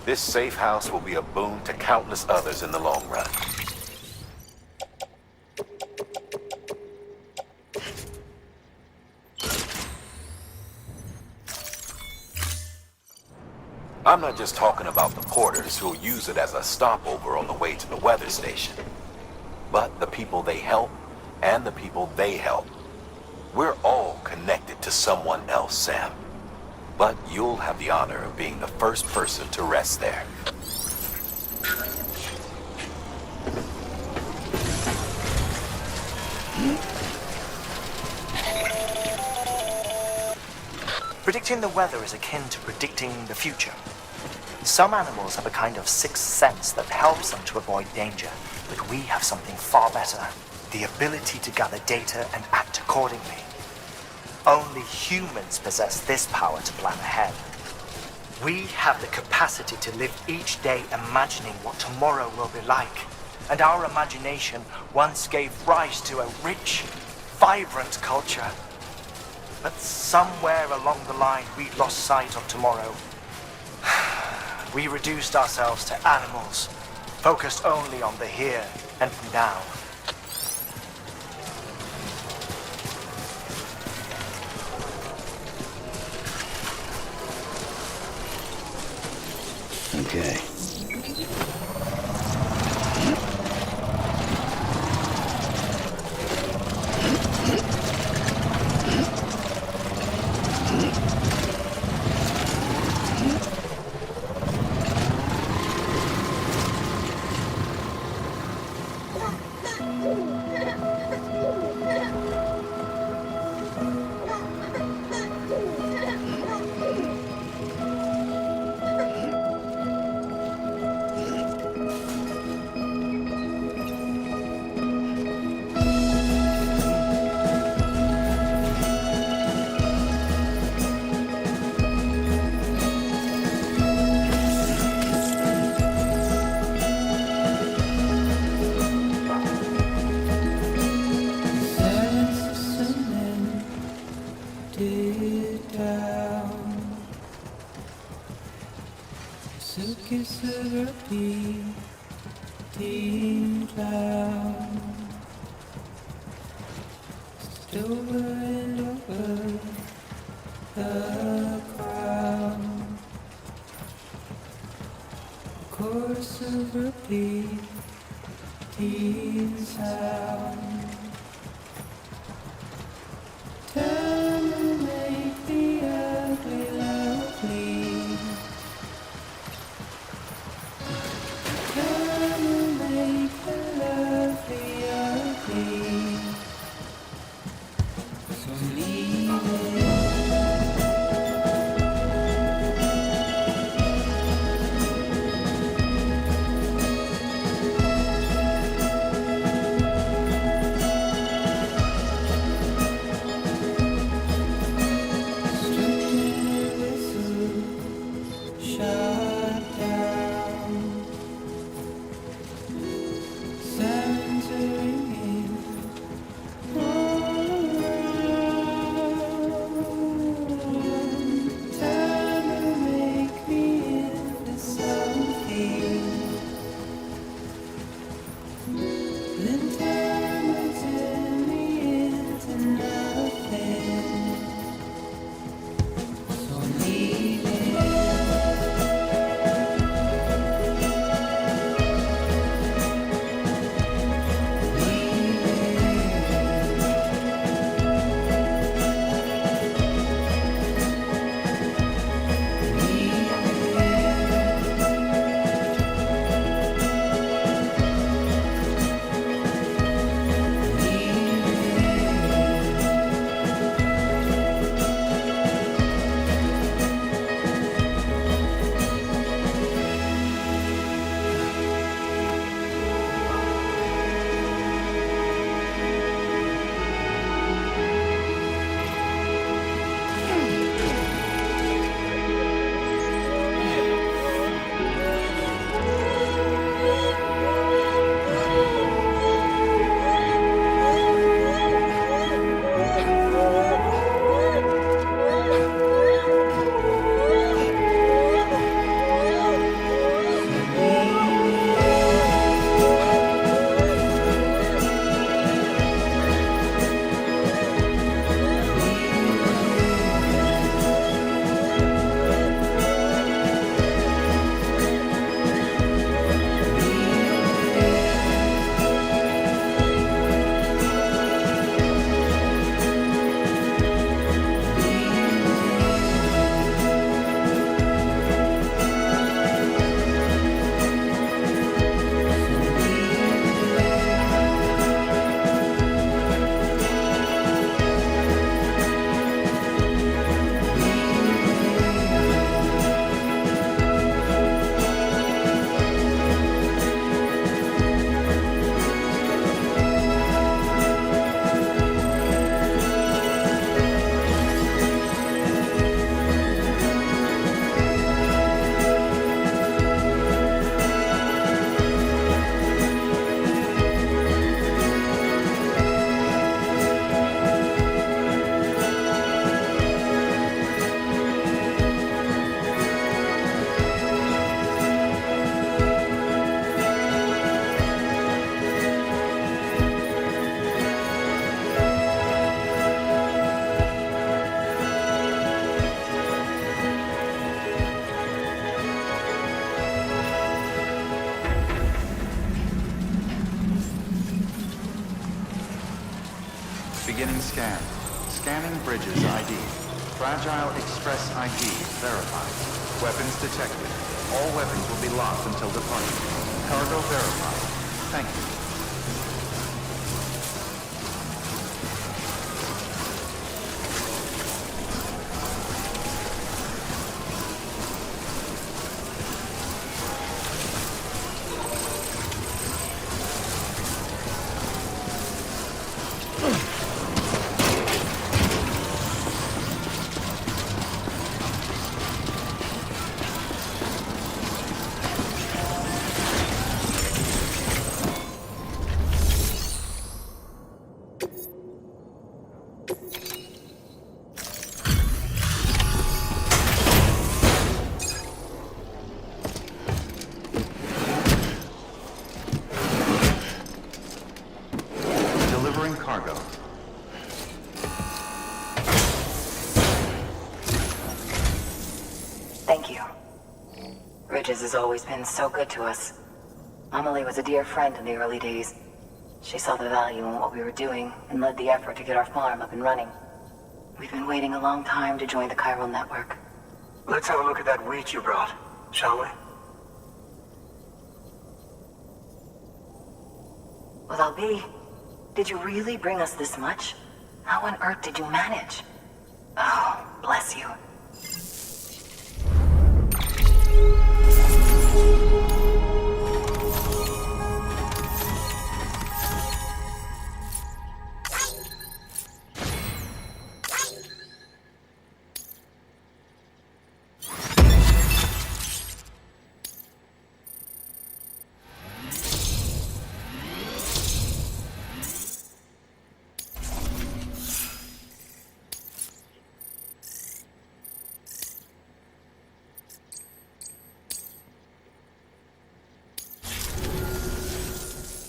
This safe house will be a boon to countless others in the long run. I'm not just talking about the porters who'll use it as a stopover on the way to the weather station, but the people they help and the people they help. We're all connected to someone else, Sam. But you'll have the honor of being the first person to rest there. Predicting the weather is akin to predicting the future. Some animals have a kind of sixth sense that helps them to avoid danger, but we have something far better, the ability to gather data and act accordingly. Only humans possess this power to plan ahead. We have the capacity to live each day imagining what tomorrow will be like, and our imagination once gave rise to a rich, vibrant culture. But somewhere along the line, we lost sight of tomorrow. We reduced ourselves to animals, focused only on the here and now. Okay. Beginning scan. Scanning bridges ID. Fragile Express ID verified. Weapons detected. All weapons will be locked until departure. Cargo verified. Thank you. Cargo. Thank you. Bridges has always been so good to us. Amelie was a dear friend in the early days. She saw the value in what we were doing and led the effort to get our farm up and running. We've been waiting a long time to join the chiral network. Let's have a look at that wheat you brought, shall we? Well, I'll be. Did you really bring us this much? How on earth did you manage? Oh, bless you.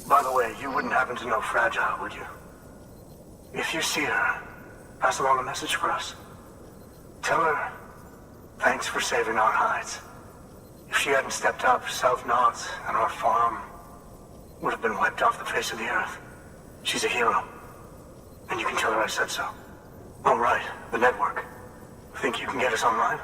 By the way, you wouldn't happen to know Fragile, would you? If you see her, pass along a message for us. Tell her, thanks for saving our hides. If she hadn't stepped up, South Knots and our farm would have been wiped off the face of the earth. She's a hero. And you can tell her I said so. Oh, right, the network. Think you can get us online?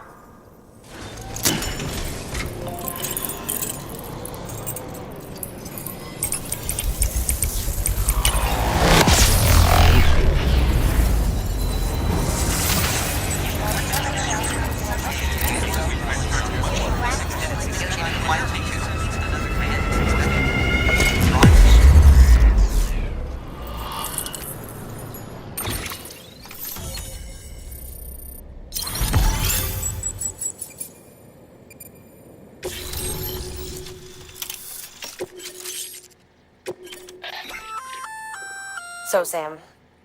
So, Sam,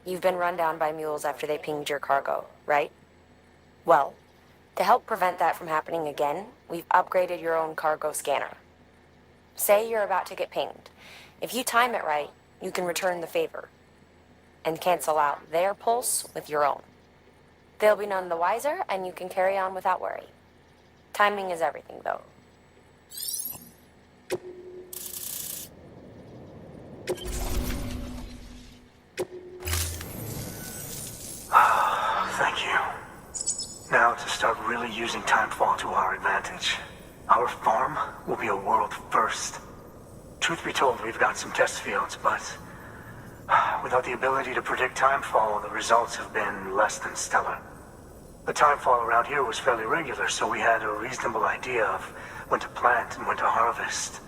you've been run down by mules after they pinged your cargo, right? Well, to help prevent that from happening again, we've upgraded your own cargo scanner. Say you're about to get pinged. If you time it right, you can return the favor and cancel out their pulse with your own. They'll be none the wiser, and you can carry on without worry. Timing is everything, though. Thank you. Now to start really using timefall to our advantage. Our farm will be a world first. Truth be told, we've got some test fields, but without the ability to predict timefall, the results have been less than stellar. The timefall around here was fairly regular, so we had a reasonable idea of when to plant and when to harvest.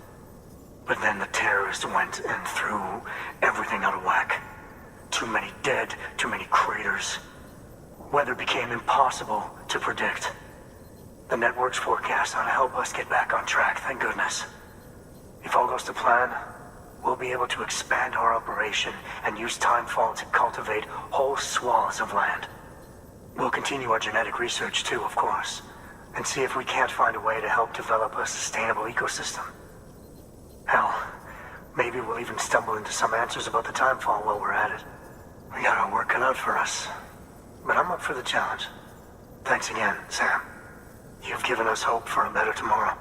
But then the terrorists went and threw everything out of whack. Too many dead, too many craters. Weather became impossible to predict. The network's forecast ought to help us get back on track, thank goodness. If all goes to plan, we'll be able to expand our operation and use timefall to cultivate whole swaths of land. We'll continue our genetic research too, of course, and see if we can't find a way to help develop a sustainable ecosystem. Hell, maybe we'll even stumble into some answers about the timefall while we're at it. We got our work cut out for us, but I'm up for the challenge. Thanks again, Sam. You've given us hope for a better tomorrow.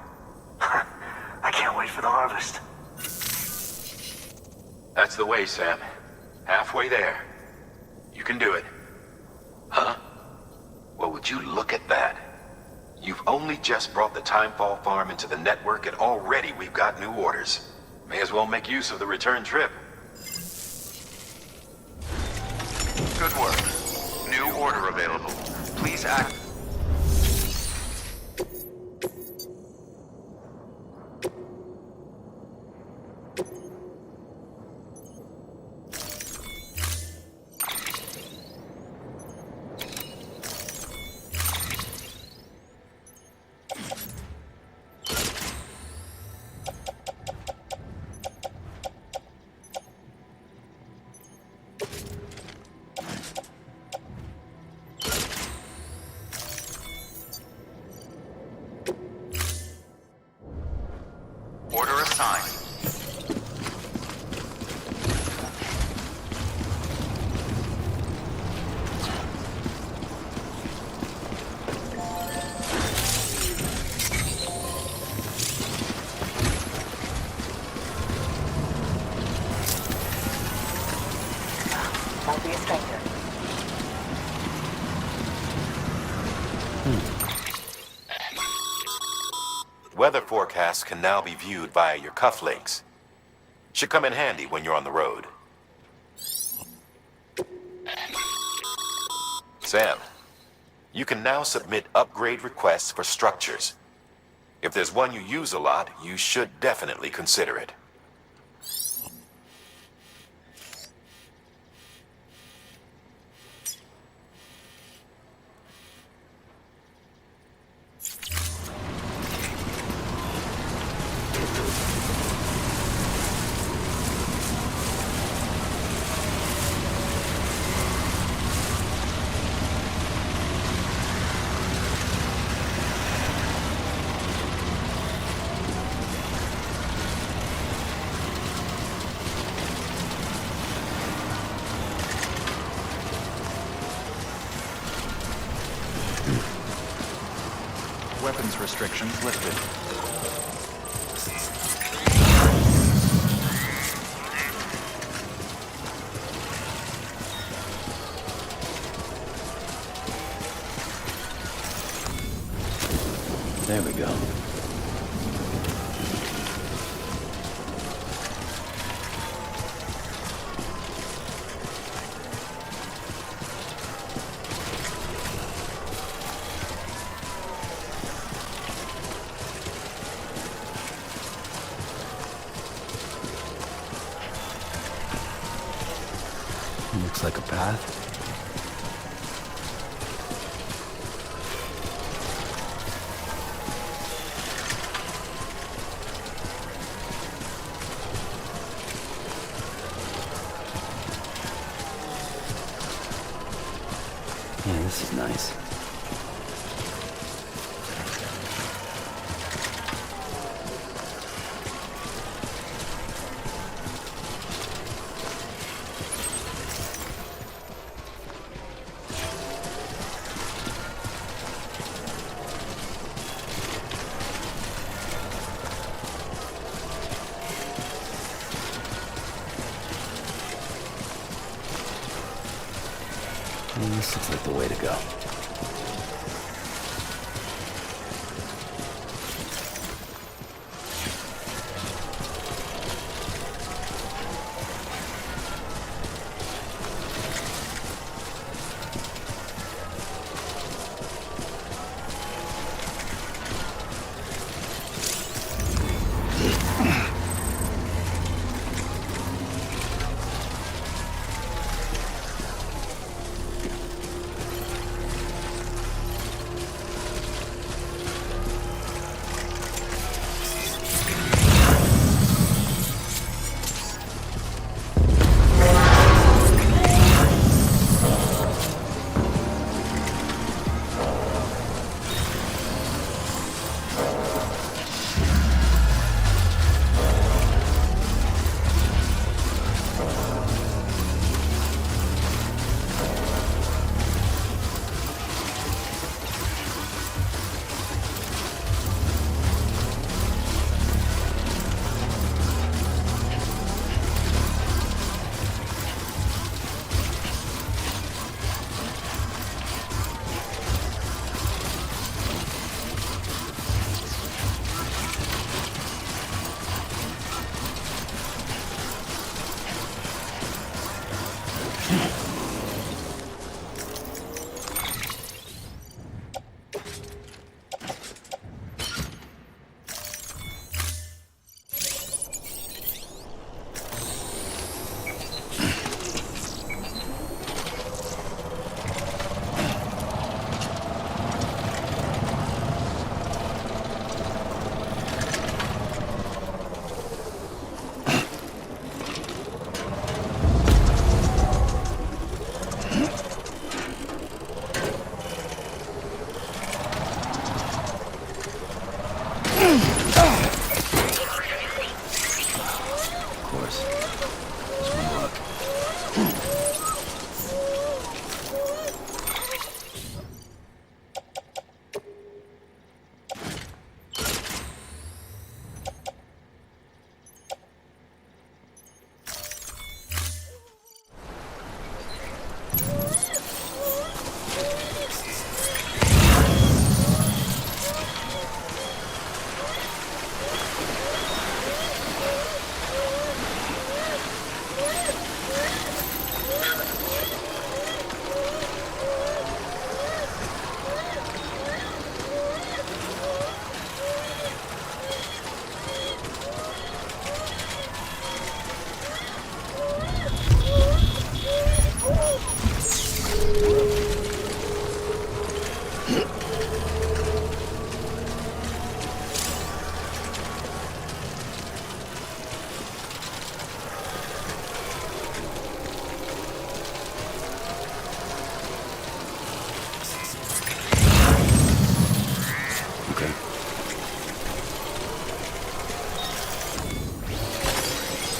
I can't wait for the harvest. That's the way, Sam. Halfway there. You can do it. Huh? Well, would you look at that? You've only just brought the Timefall farm into the network, and already we've got new orders. May as well make use of the return trip. Good work. New order available. Please act. Order assigned. Won't be a stranger. Weather forecasts can now be viewed via your cufflinks. Should come in handy when you're on the road. Sam, you can now submit upgrade requests for structures. If there's one you use a lot, you should definitely consider it. Weapons restrictions lifted. There we go. Looks like a path. Yeah, this is nice. This looks like the way to go.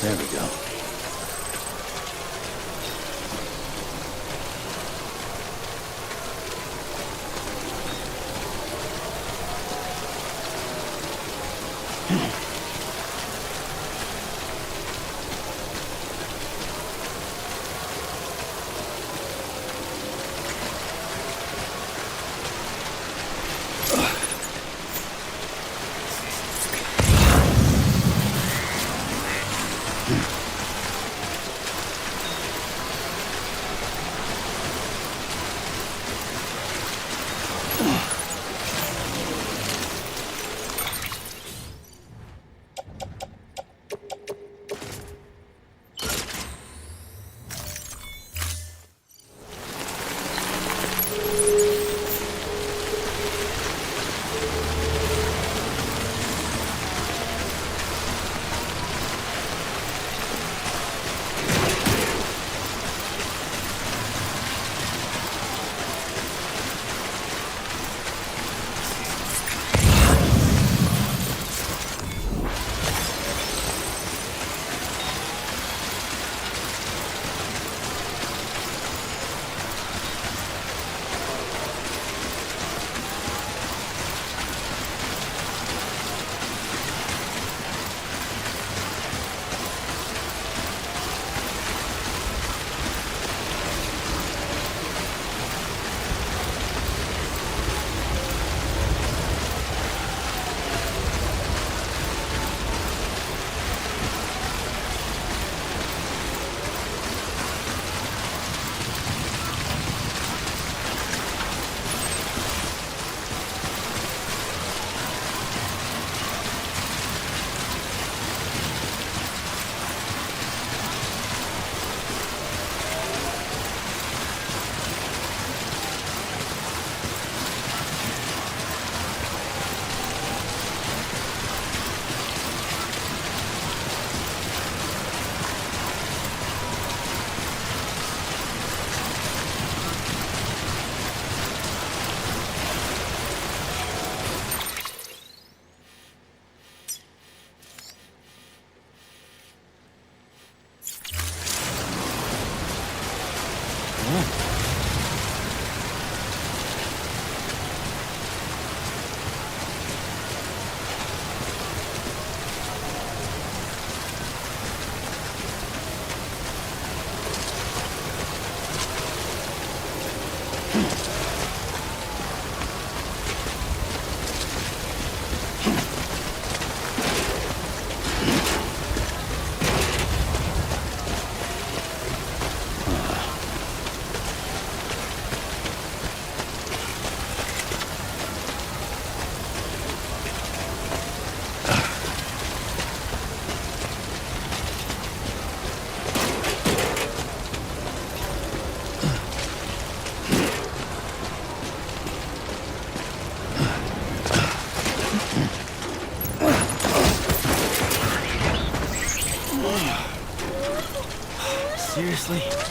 There we go. Seriously?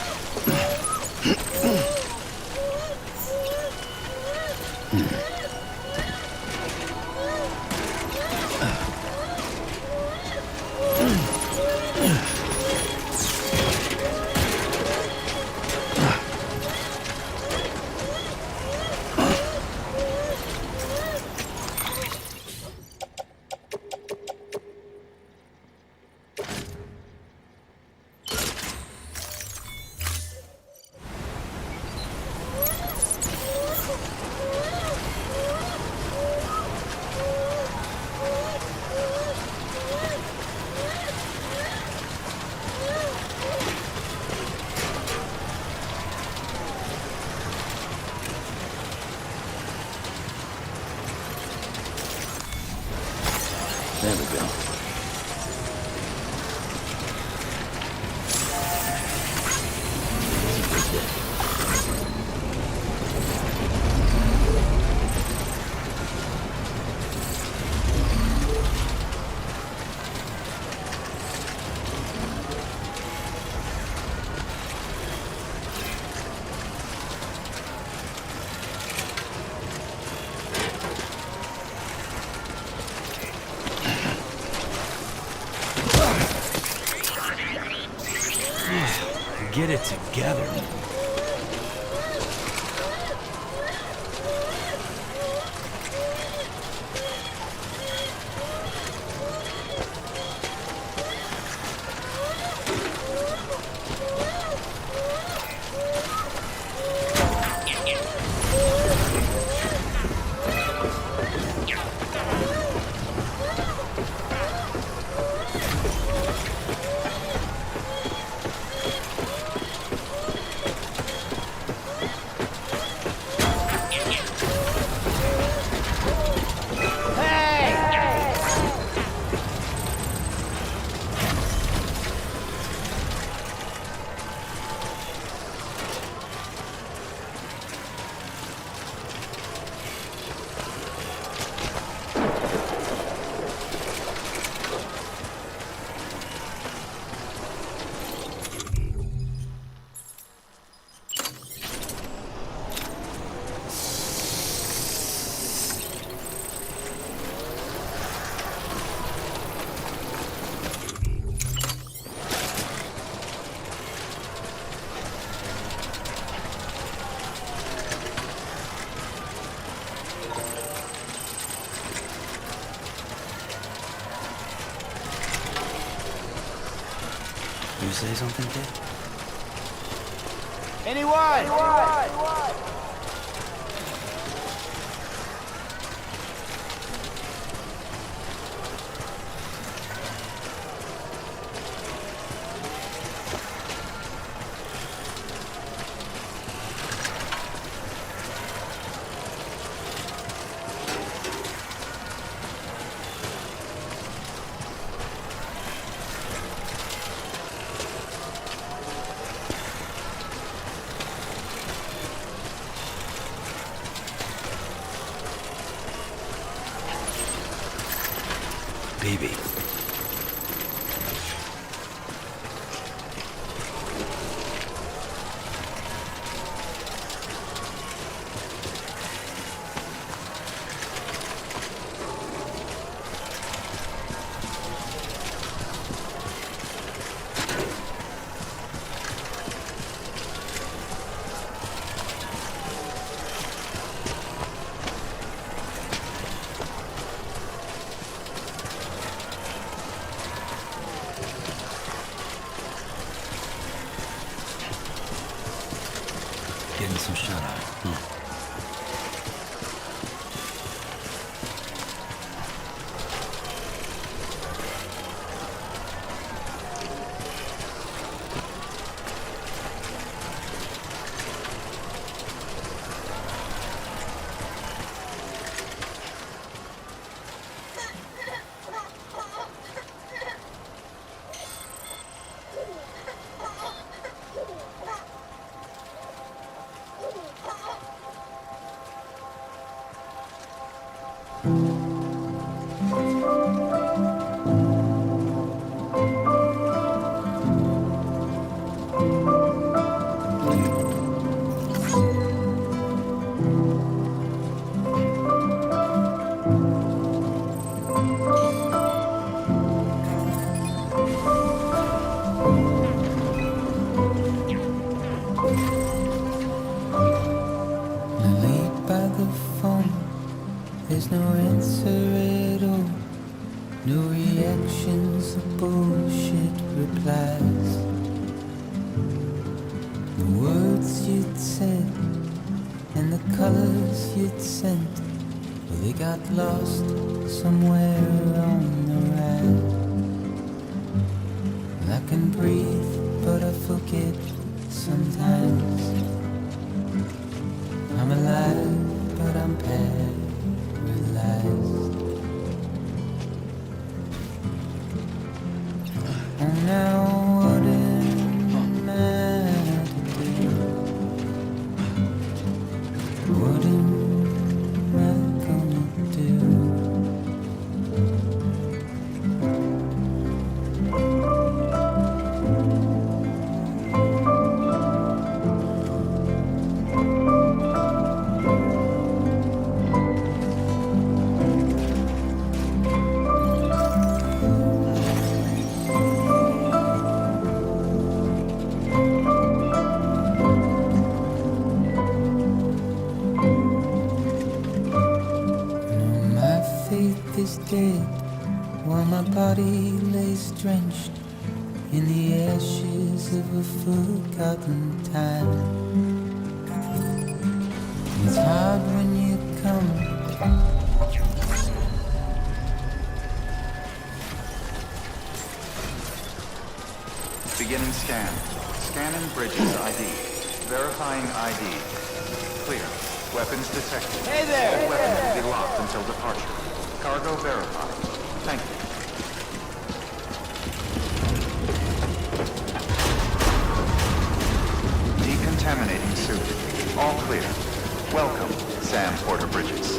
Get it together. You say something, kid? Anyone? BB. Getting some shut-eye. There's no answer at all, no reactions or bullshit replies. The words you'd said and the colors you'd sent, well, they got lost somewhere on the ride. And I can breathe, but I forget sometimes. I'm alive, but I'm paralyzed. And now what am I to do? What am I gonna do? body lays drenched in the ashes of a forgotten time. It's hard when you come. Beginning scan. Scanning Bridges ID. Verifying ID. Clear. Weapons detected. Hey there! All weapons will be locked until departure. Cargo verified. Thank you. Decontaminating suit. All clear. Welcome, Sam Porter Bridges.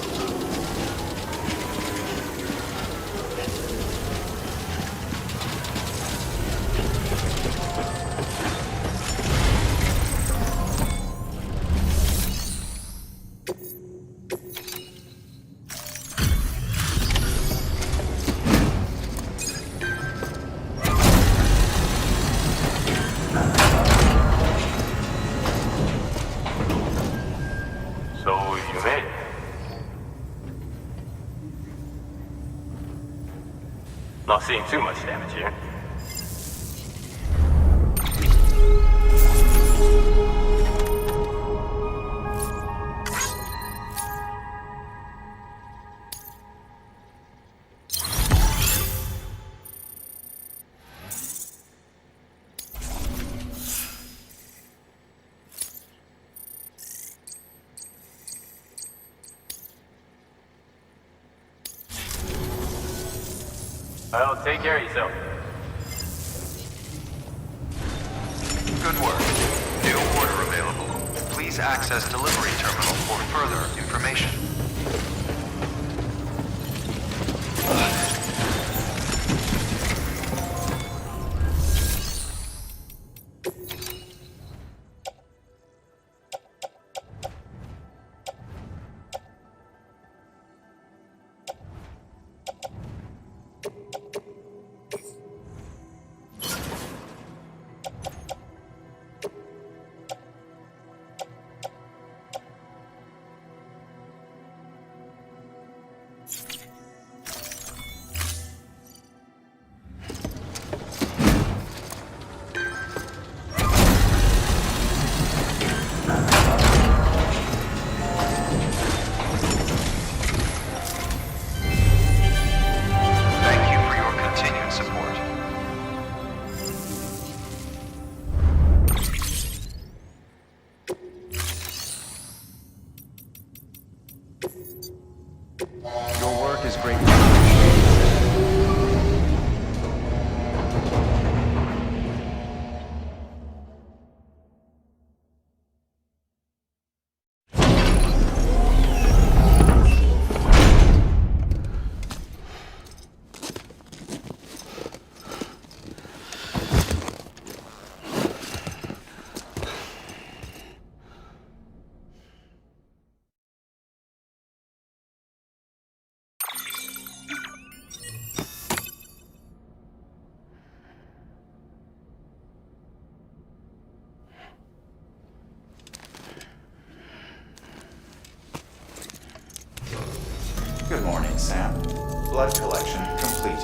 Not seeing too much damage here. Well, take care of yourself. Good work. New order available. Please access delivery terminal for further information. Your work is great. Good morning, Sam. Blood collection complete.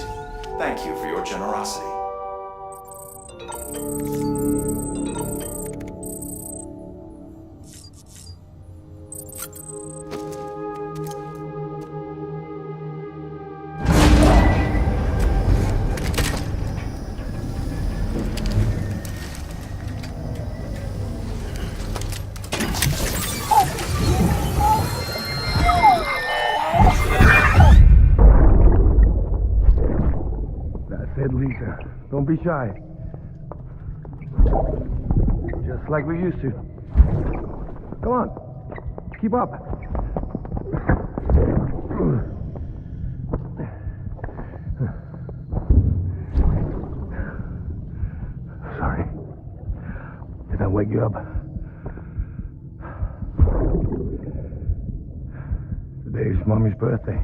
Thank you for your generosity. Lisa, don't be shy. Just like we used to. Come on, keep up. Sorry. Did I wake you up? Today's Mommy's birthday.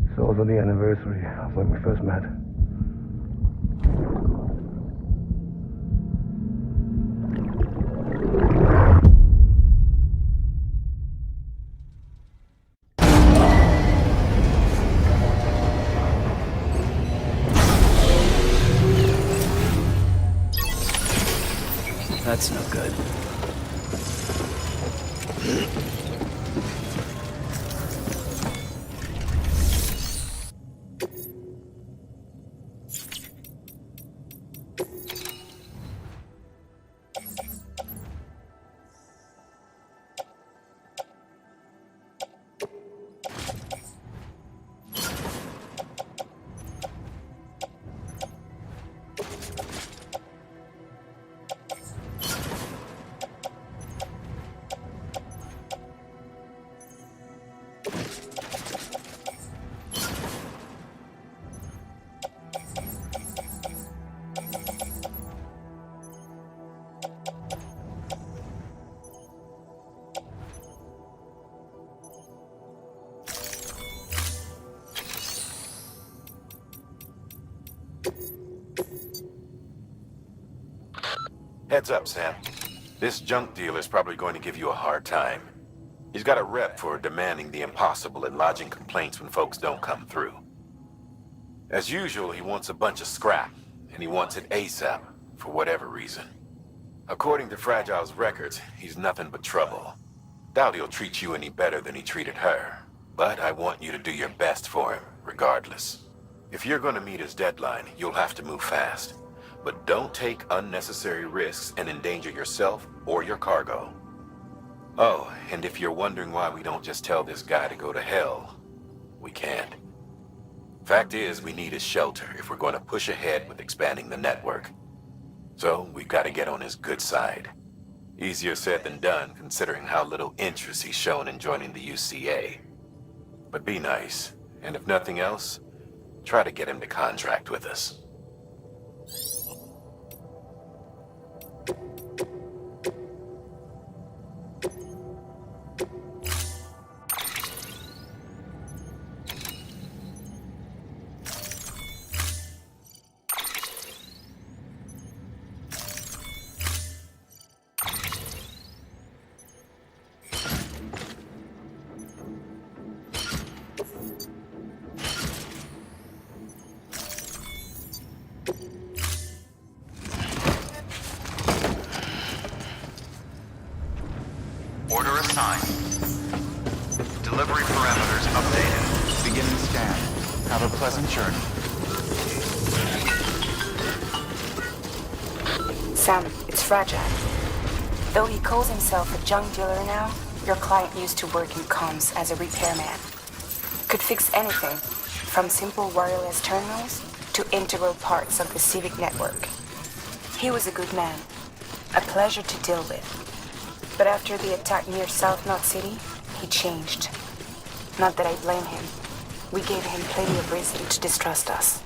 It's also the anniversary of when we first met. Heads up, Sam. This junk dealer's probably going to give you a hard time. He's got a rep for demanding the impossible and lodging complaints when folks don't come through. As usual, he wants a bunch of scrap, and he wants it ASAP, for whatever reason. According to Fragile's records, he's nothing but trouble. Doubt he'll treat you any better than he treated her, but I want you to do your best for him, regardless. If you're going to meet his deadline, you'll have to move fast. But don't take unnecessary risks and endanger yourself or your cargo. Oh, and if you're wondering why we don't just tell this guy to go to hell, we can't. Fact is, we need his shelter if we're going to push ahead with expanding the network. So, we've got to get on his good side. Easier said than done, considering how little interest he's shown in joining the UCA. But be nice, and if nothing else, try to get him to contract with us. Order assigned. Delivery parameters updated. Beginning scan. Have a pleasant journey. Sam, it's Fragile. Though he calls himself a junk dealer now, your client used to work in comms as a repairman. Could fix anything, from simple wireless terminals to integral parts of the civic network. He was a good man, a pleasure to deal with. But after the attack near South Knot City, he changed. Not that I blame him. We gave him plenty of reason to distrust us.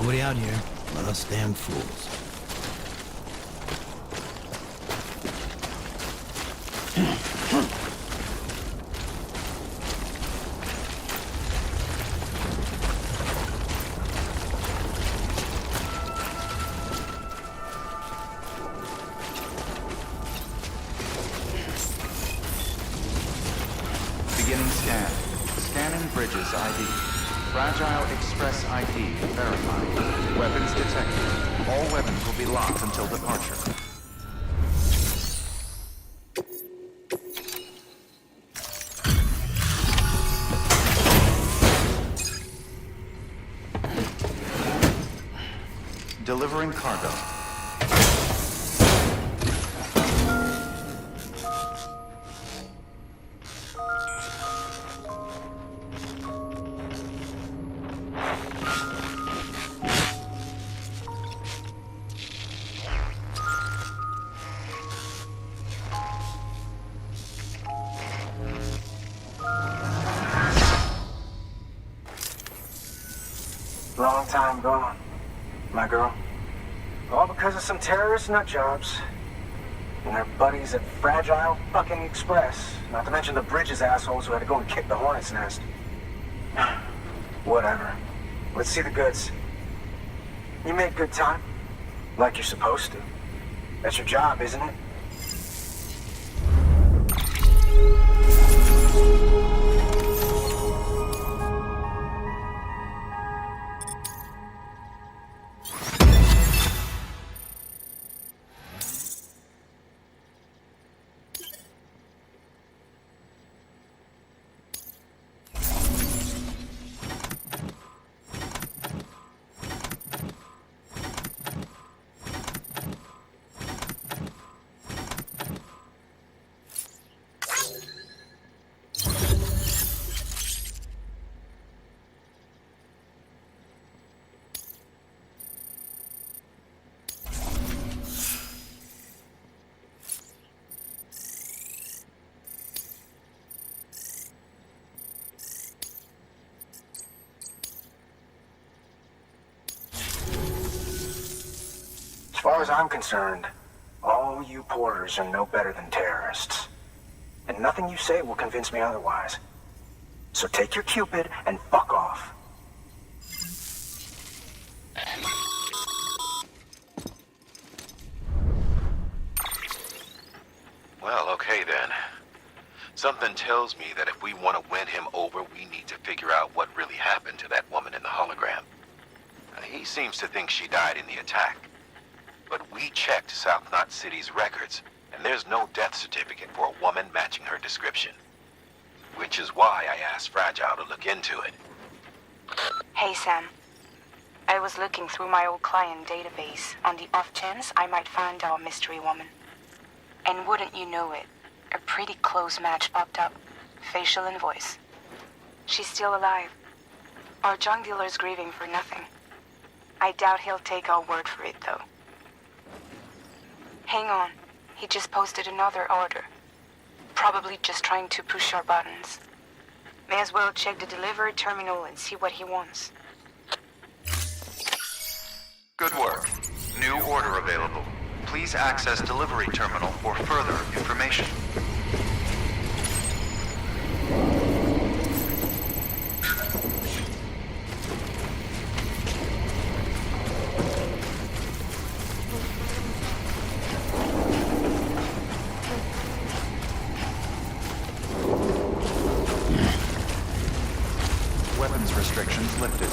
Nobody out here but us damn fools. Beginning scan. Scanning bridges ID. Fragile Express ID verified. Weapons detected. All weapons will be locked until departure. Delivering cargo. Long time gone, my girl. All because of some terrorist nut jobs. And their buddies at Fragile fucking Express. Not to mention the Bridges assholes who had to go and kick the hornet's nest. Whatever. Let's see the goods. You make good time. Like you're supposed to. That's your job, isn't it? As far as I'm concerned, all you porters are no better than terrorists. And nothing you say will convince me otherwise. So take your Cupid and fuck off. Well, okay then. Something tells me that if we want to win him over, we need to figure out what really happened to that woman in the hologram. He seems to think she died in the attack. But we checked South Knot City's records, and there's no death certificate for a woman matching her description. Which is why I asked Fragile to look into it. Hey, Sam. I was looking through my old client database on the off chance I might find our mystery woman. And wouldn't you know it, a pretty close match popped up. Facial and voice. She's still alive. Our junk dealer's grieving for nothing. I doubt he'll take our word for it, though. Hang on. He just posted another order. Probably just trying to push our buttons. May as well check the delivery terminal and see what he wants. Good work. New order available. Please access delivery terminal for further information. Weapons restrictions lifted.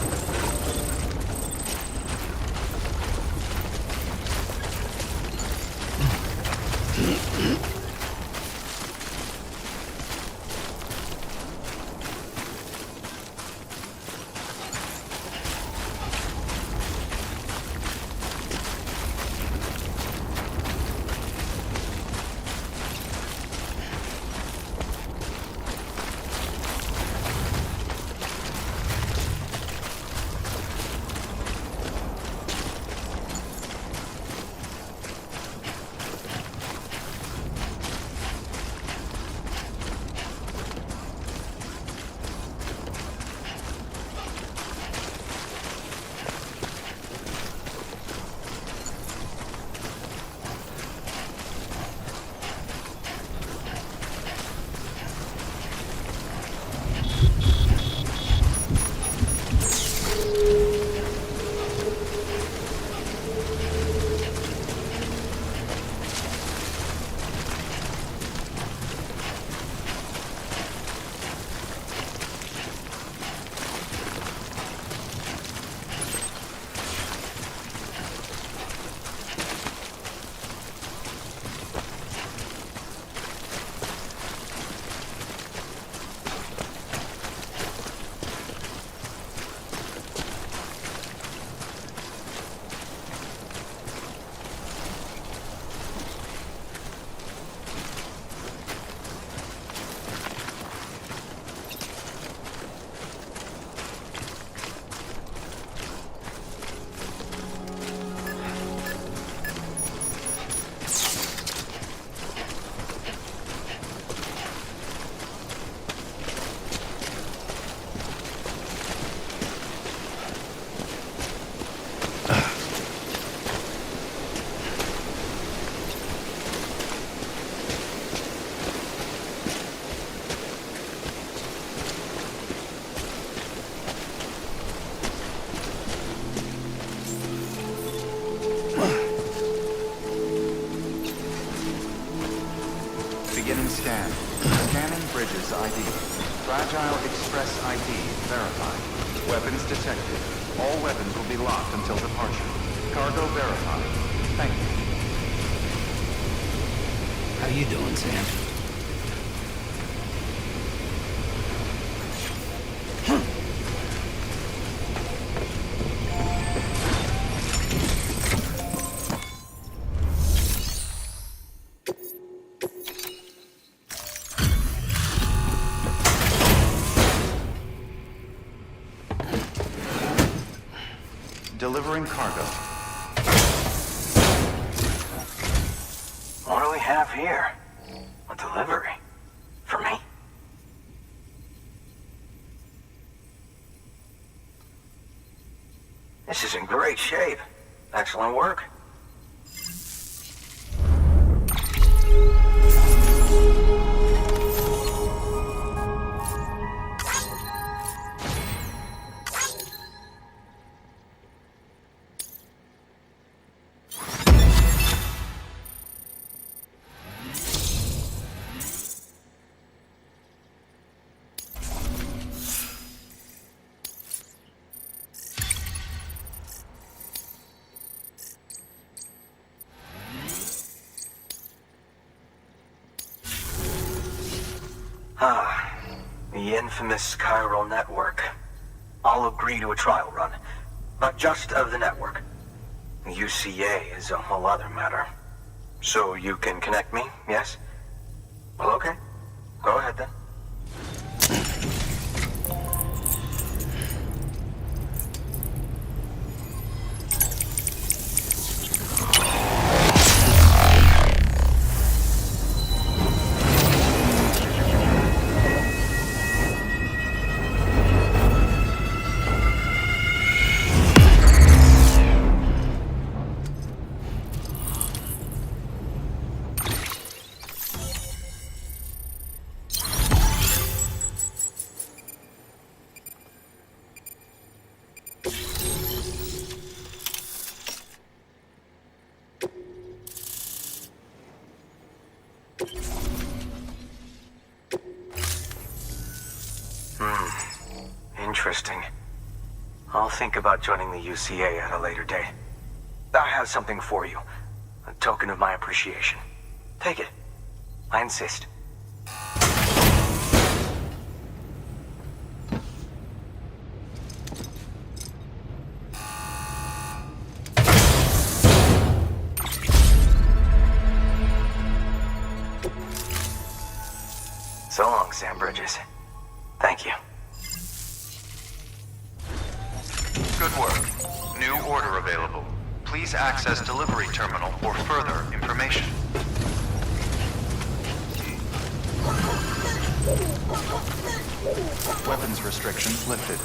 Bridges ID. Fragile Express ID verified. Weapons detected. All weapons will be locked until departure. Cargo verified. Thank you. How you doing, Sam? Delivering cargo. What do we have here? A delivery? For me? This is in great shape. Excellent work. The infamous chiral network. I'll agree to a trial run, but just of the network. The UCA is a whole other matter. So you can connect me, yes? Well, okay. Go ahead then. Interesting. I'll think about joining the UCA at a later date. I have something for you. A token of my appreciation. Take it. I insist. So long, Sam Bridges. Thank you. Good work. New order available. Please access delivery terminal for further information. Weapons restrictions lifted.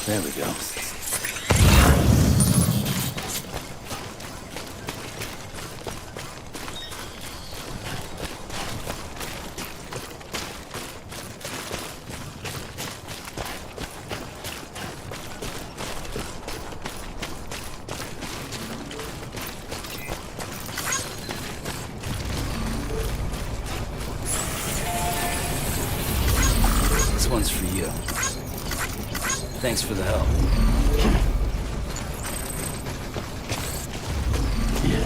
There we go. This one's for you. Thanks for the help. Yeah.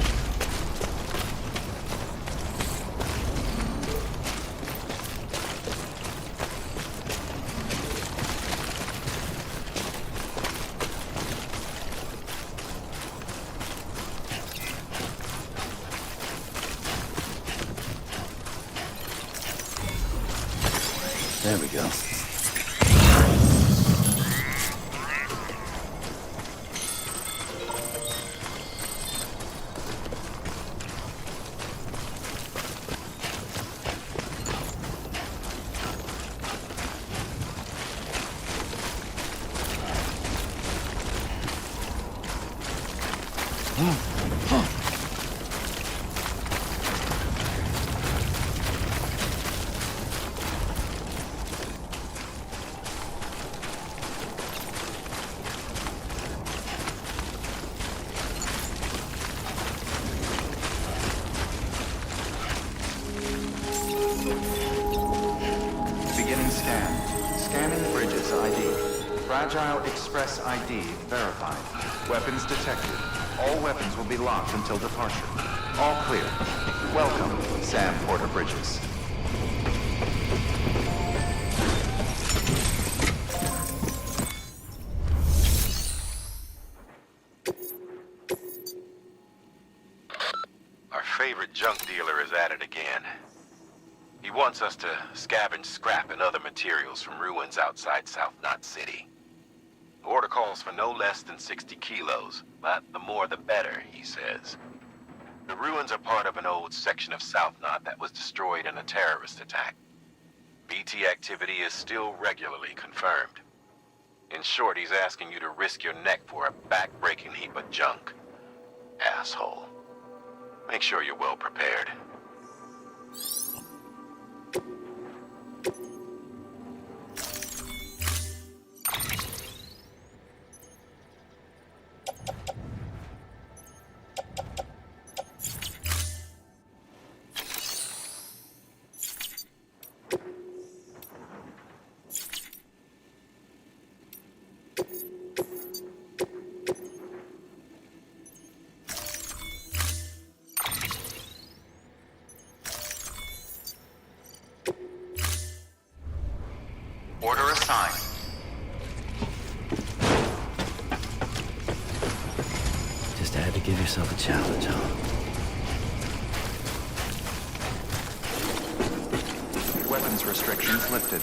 There we go. Beginning scan. Scanning Bridges ID. Fragile Express ID verified. Weapons detected. All weapons will be locked until departure. All clear. Welcome, Sam Porter Bridges. Our favorite junk dealer is at it again. He wants us to scavenge scrap and other materials from ruins outside South Knot City. The order calls for no less than 60 kilos, but the more the better, he says. The ruins are part of an old section of South Knot that was destroyed in a terrorist attack. BT activity is still regularly confirmed. In short, he's asking you to risk your neck for a back-breaking heap of junk. Asshole. Make sure you're well prepared. Order assigned. Just had to give yourself a challenge, huh? Weapons restrictions lifted.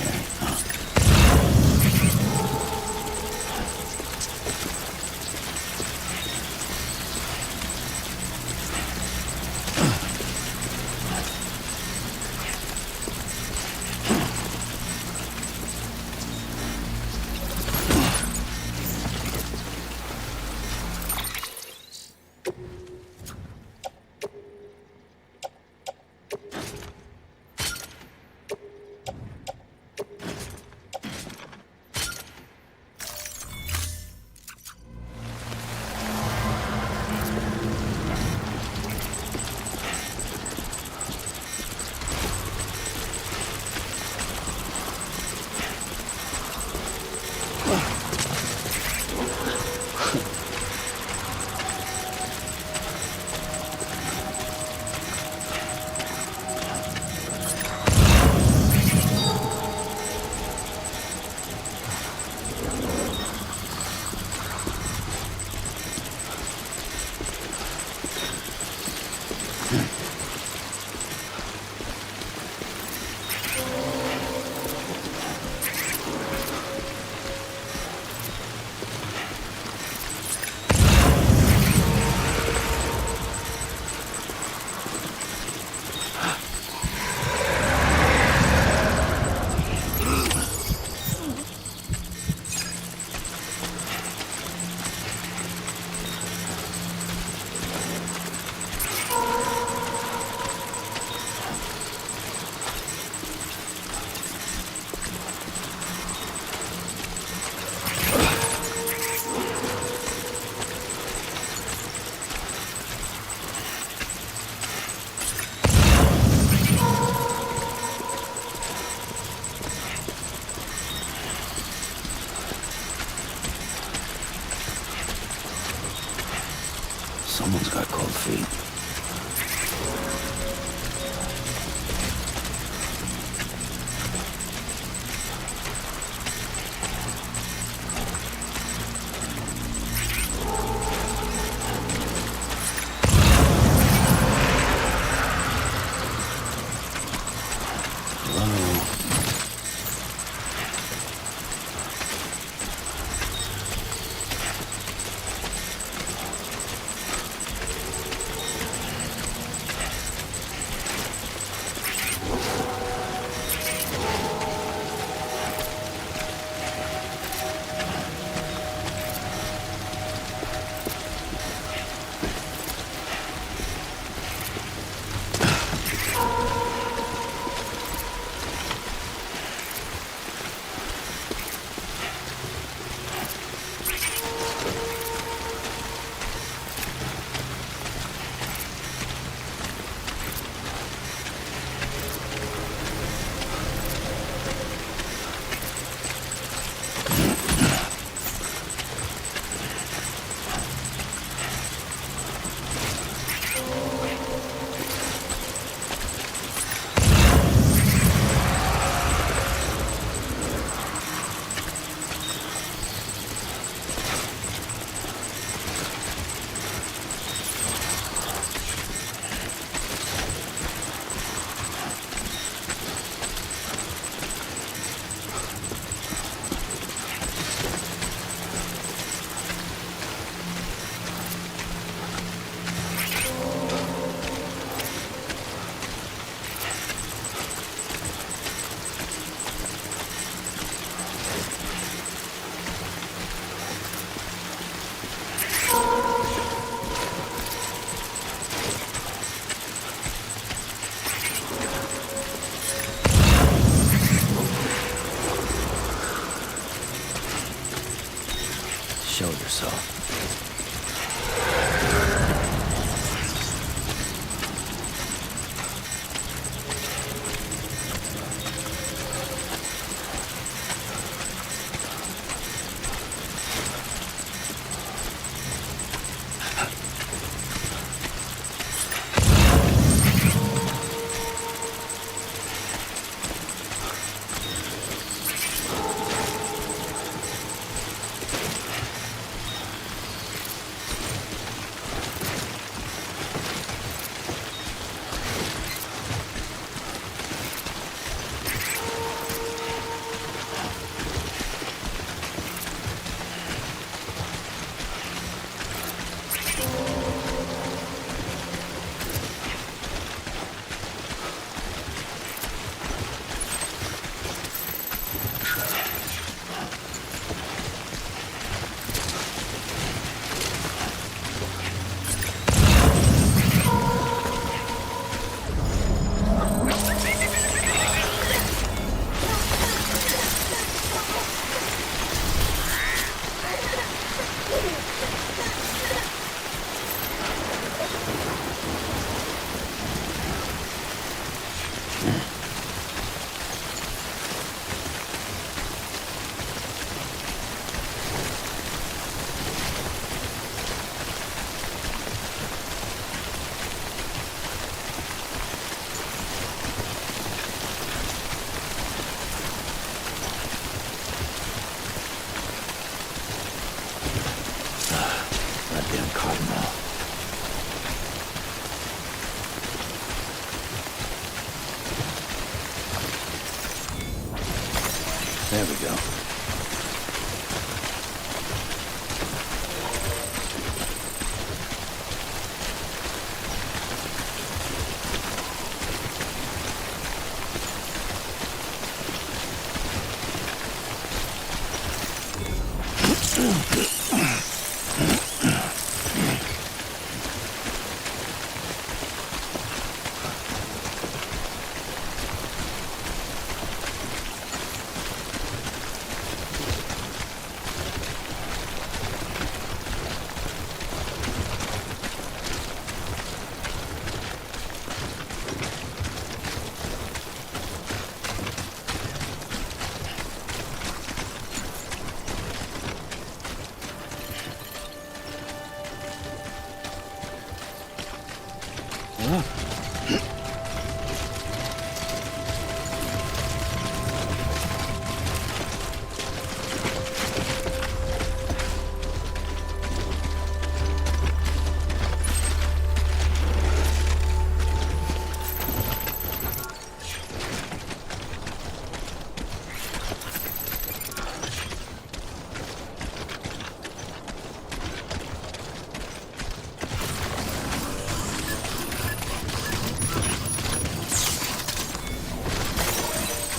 engineering, huh? Someone's got cold feet. Show yourself. Goddamn Cardinal. There we go.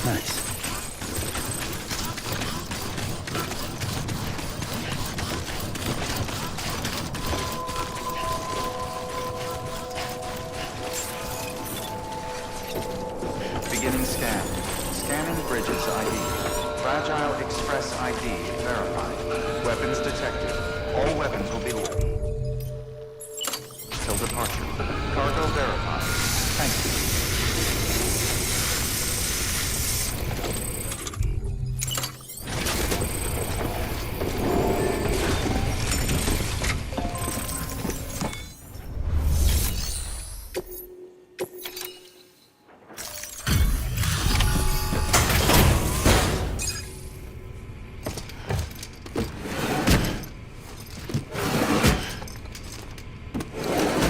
Nice. Beginning scan. Scanning Bridges ID. Fragile Express ID verified. Weapons detected. All weapons will be low. Till departure. Cargo verified. Thank you.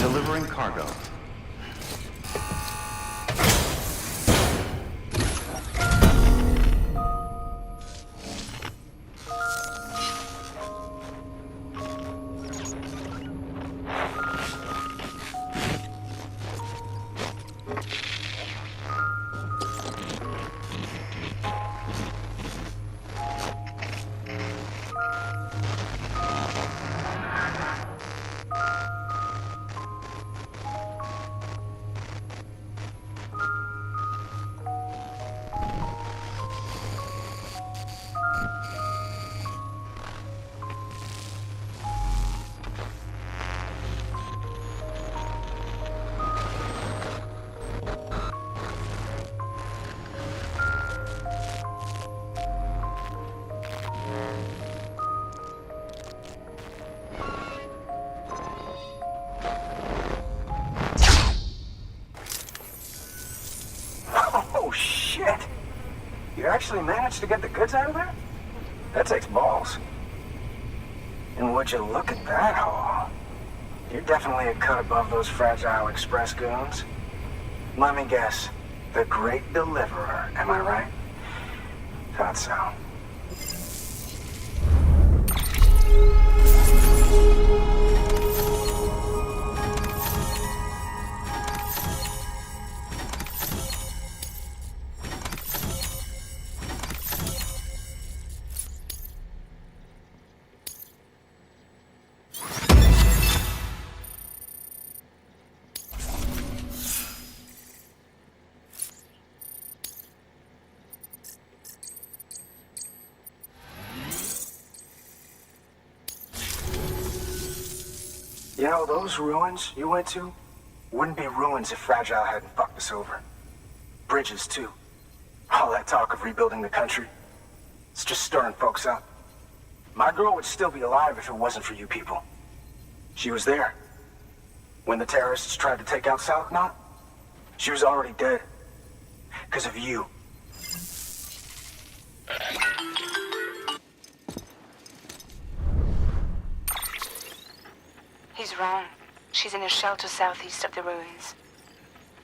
Delivering cargo. Oh, shit! You actually managed to get the goods out of there? That takes balls. And would you look at that haul? You're definitely a cut above those Fragile Express goons. Let me guess. The Great Deliverer, am I right? Thought so. You know, those ruins you went to wouldn't be ruins if Fragile hadn't fucked us over. Bridges, too. All that talk of rebuilding the country, it's just stirring folks up. My girl would still be alive if it wasn't for you people. She was there. When the terrorists tried to take out South Knot, she was already dead. Because of you. He's wrong. She's in a shelter southeast of the ruins.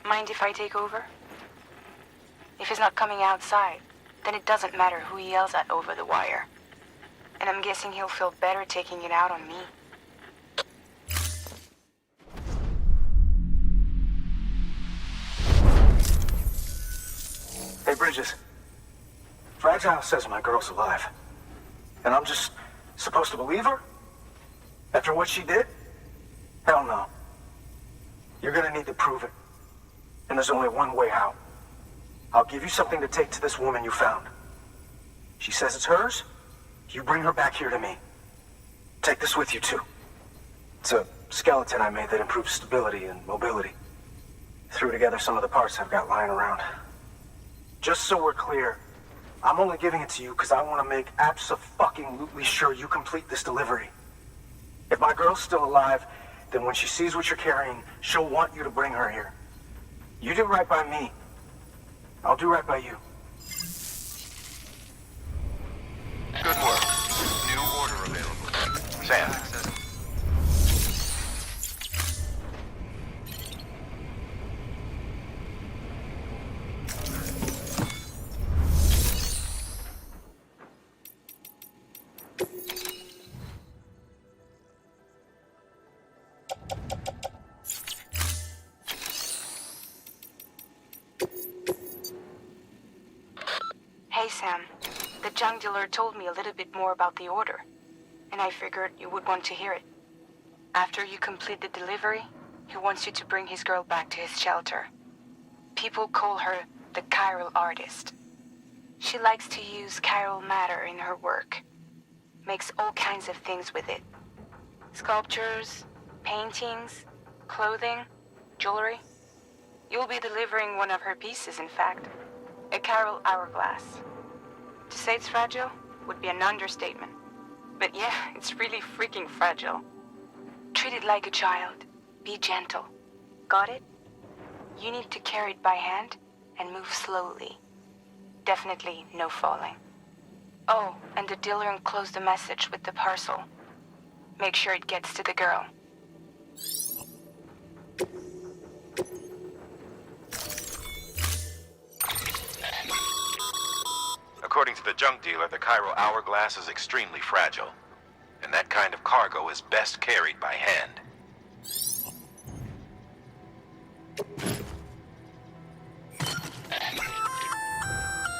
Mind if I take over? If he's not coming outside, then it doesn't matter who he yells at over the wire. And I'm guessing he'll feel better taking it out on me. Hey, Bridges. Fragile says my girl's alive. And I'm just supposed to believe her? After what she did? Hell no. You're gonna need to prove it. And there's only one way out. I'll give you something to take to this woman you found. She says it's hers. You bring her back here to me. Take this with you, too. It's a skeleton I made that improves stability and mobility. Threw together some of the parts I've got lying around. Just so we're clear, I'm only giving it to you because I want to make abso-fucking-lutely sure you complete this delivery. If my girl's still alive, then when she sees what you're carrying, she'll want you to bring her here. You do right by me. I'll do right by you. Good work. New order available. Sam. Hey, Sam. The junk dealer told me a little bit more about the order, and I figured you would want to hear it. After you complete the delivery, he wants you to bring his girl back to his shelter. People call her the chiral artist. She likes to use chiral matter in her work. Makes all kinds of things with it. Sculptures, paintings, clothing, jewelry. You'll be delivering one of her pieces, in fact. A chiral hourglass. To say it's fragile would be an understatement. But yeah, it's really freaking fragile. Treat it like a child. Be gentle. Got it? You need to carry it by hand and move slowly. Definitely no falling. Oh, and the dealer enclosed a message with the parcel. Make sure it gets to the girl. According to the junk dealer, the chiral hourglass is extremely fragile, and that kind of cargo is best carried by hand.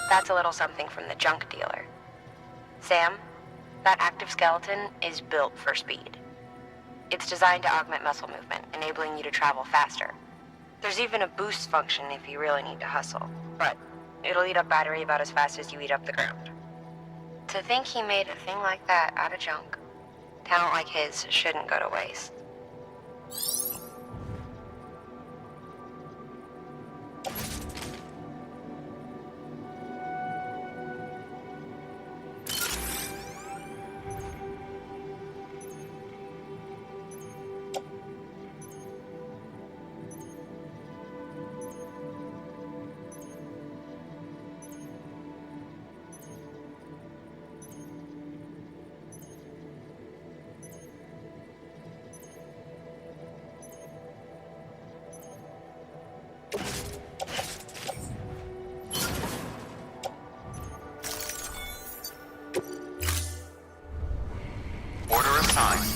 That's a little something from the junk dealer. Sam, that active skeleton is built for speed. It's designed to augment muscle movement, enabling you to travel faster. There's even a boost function if you really need to hustle, but it'll eat up battery about as fast as you eat up the ground. To think he made a thing like that out of junk, talent like his shouldn't go to waste. Order assigned.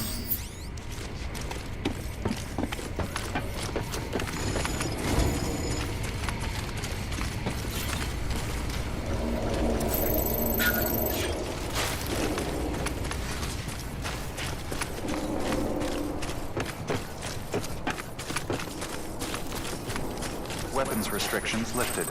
Weapons restrictions lifted.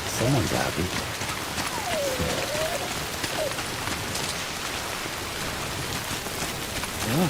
Someone's happy. Yeah.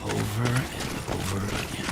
Over and over again.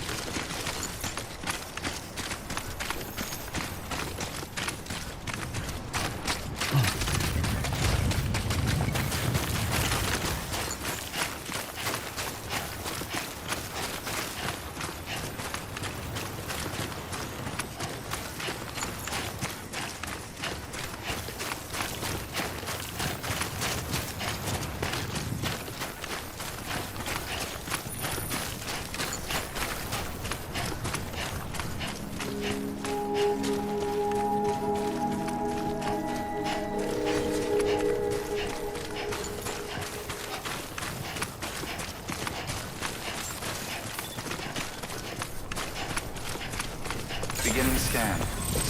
Beginning scan.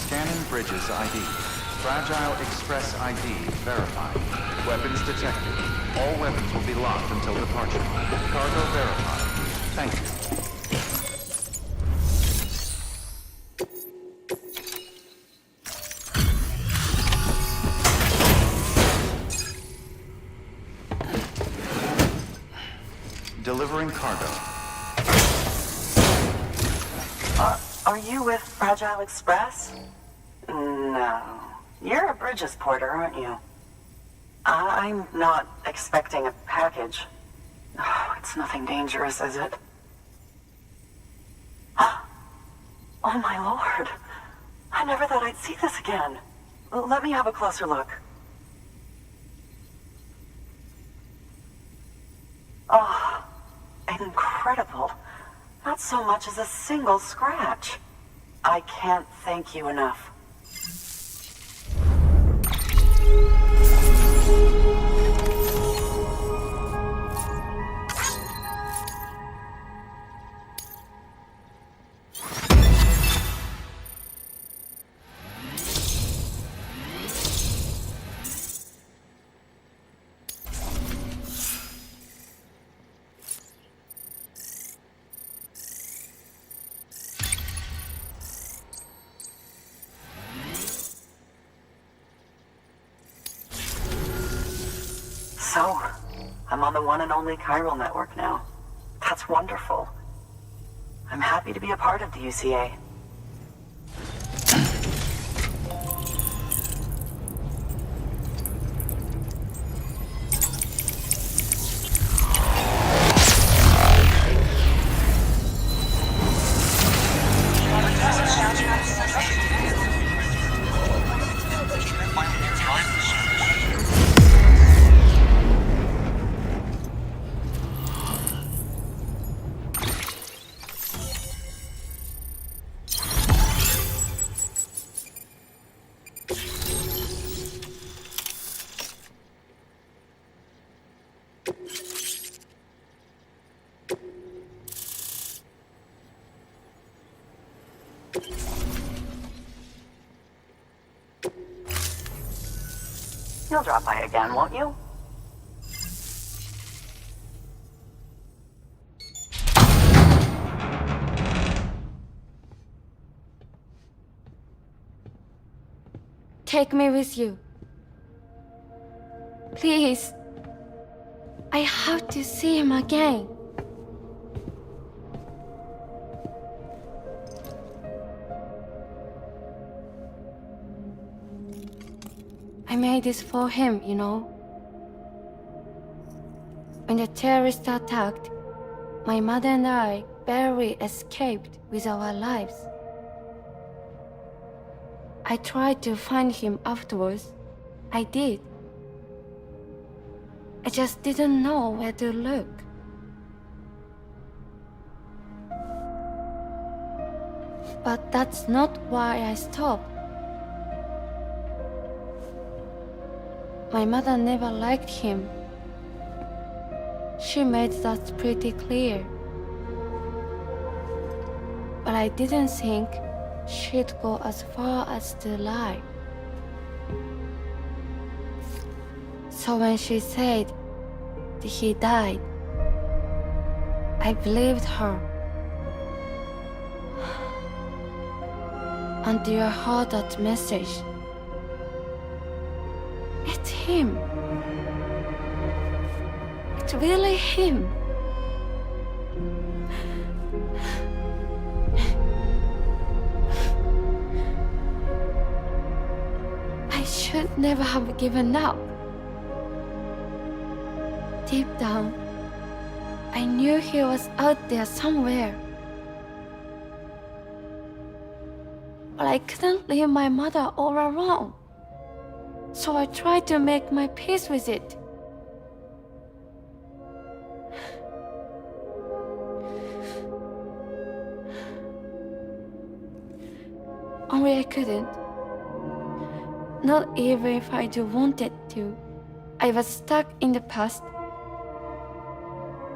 Scanning bridges ID. Fragile Express ID verified. Weapons detected. All weapons will be locked until departure. Cargo verified. Thank you. Delivering cargo. Are you with Fragile Express? No. You're a Bridges porter, aren't you? I'm not expecting a package. Oh, it's nothing dangerous, is it? Oh my lord. I never thought I'd see this again. Let me have a closer look. Oh, incredible. Not so much as a single scratch. I can't thank you enough. So, I'm on the one and only chiral network now. That's wonderful. I'm happy to be a part of the UCA. You'll drop by again, won't you? Take me with you. Please. I have to see him again. I made this for him, you know. When the terrorists attacked, my mother and I barely escaped with our lives. I tried to find him afterwards. I did. I just didn't know where to look. But that's not why I stopped. My mother never liked him. She made that pretty clear. But I didn't think she'd go as far as to lie. So when she said that he died, I believed her. Until I heard that message. It's him. It's really him. I should never have given up. Deep down, I knew he was out there somewhere. But I couldn't leave my mother all alone. So I tried to make my peace with it. Only I couldn't. Not even if I wanted to. I was stuck in the past,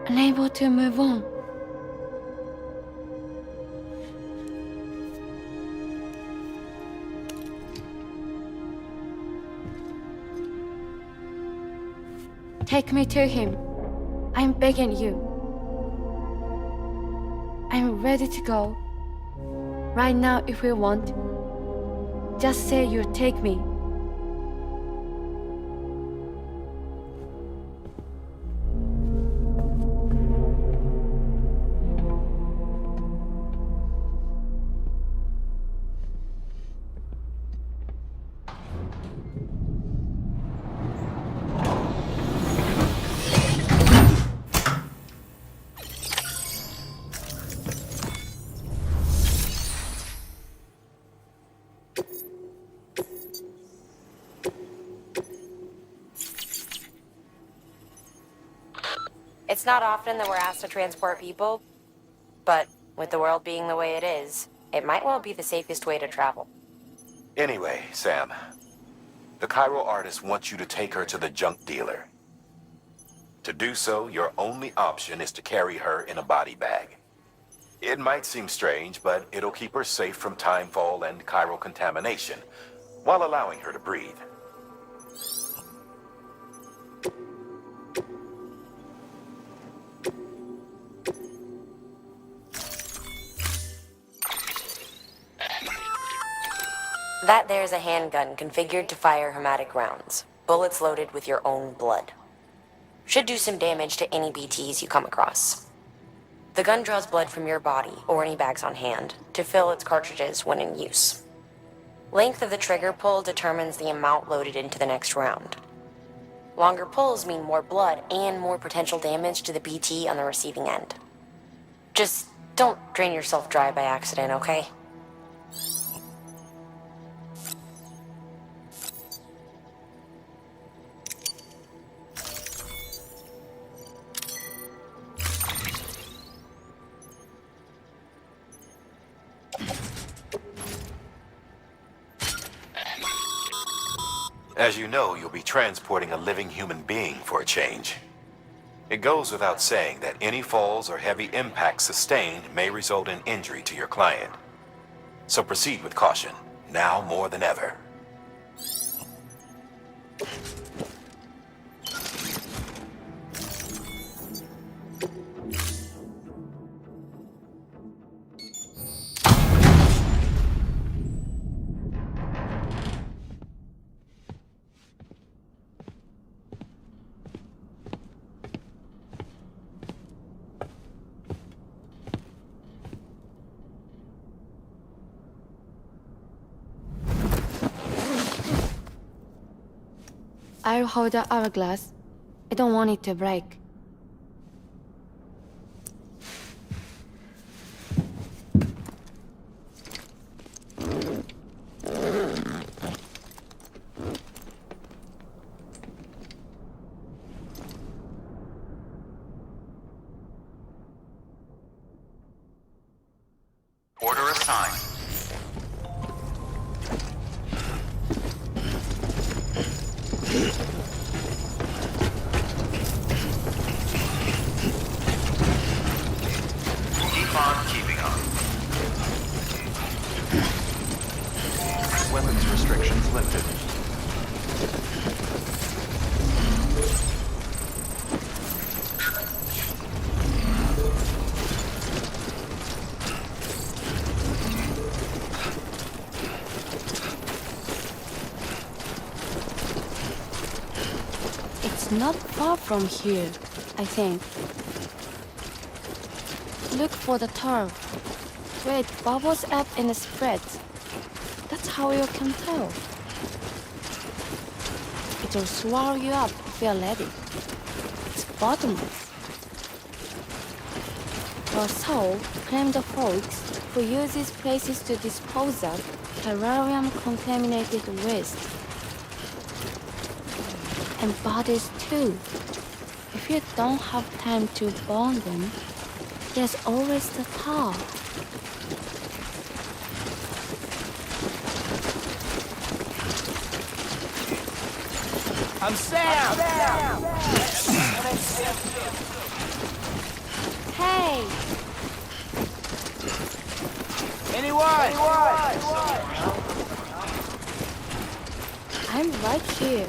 unable to move on. Take me to him. I'm begging you. I'm ready to go. Right now if you want. Just say you'll take me. It's not often that we're asked to transport people, but with the world being the way it is, it might well be the safest way to travel. Anyway, Sam, the Chiral artist wants you to take her to the junk dealer. To do so, your only option is to carry her in a body bag. It might seem strange, but it'll keep her safe from timefall and chiral contamination, while allowing her to breathe. That there's a handgun configured to fire hematic rounds, bullets loaded with your own blood. Should do some damage to any BTs you come across. The gun draws blood from your body, or any bags on hand, to fill its cartridges when in use. Length of the trigger pull determines the amount loaded into the next round. Longer pulls mean more blood and more potential damage to the BT on the receiving end. Just don't drain yourself dry by accident, okay? As you know, you'll be transporting a living human being for a change. It goes without saying that any falls or heavy impacts sustained may result in injury to your client. So proceed with caution, now more than ever. I'll hold the hourglass. I don't want it to break. sign. Keep on keeping on. Weapons restrictions lifted. It's not far from here, I think. Look for the turf, where it bubbles up and spreads. That's how you can tell. It'll swallow you up if you're ready. It's bottomless. Or so claim the folks who use these places to dispose of terrarium-contaminated waste. And bodies too. If you don't have time to burn them, there's always the tar. I'm Sam! Hey! Anyone? I'm right here.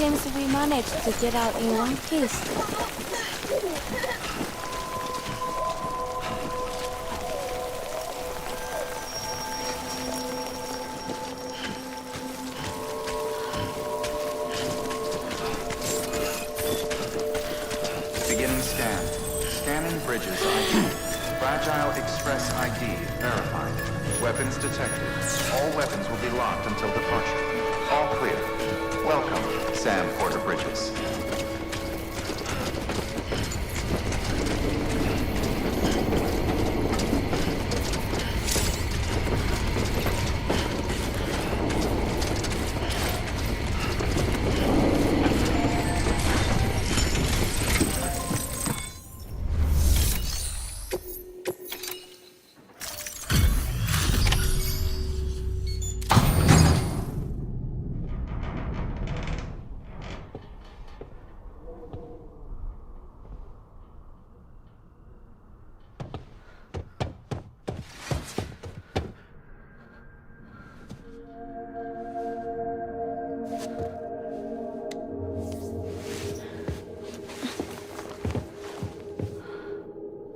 Seems we managed to get out in one piece. Beginning scan. Scanning bridges ID. Fragile Express ID verified. Weapons detected. All weapons will be locked until departure. All clear. Welcome, Sam Porter Bridges.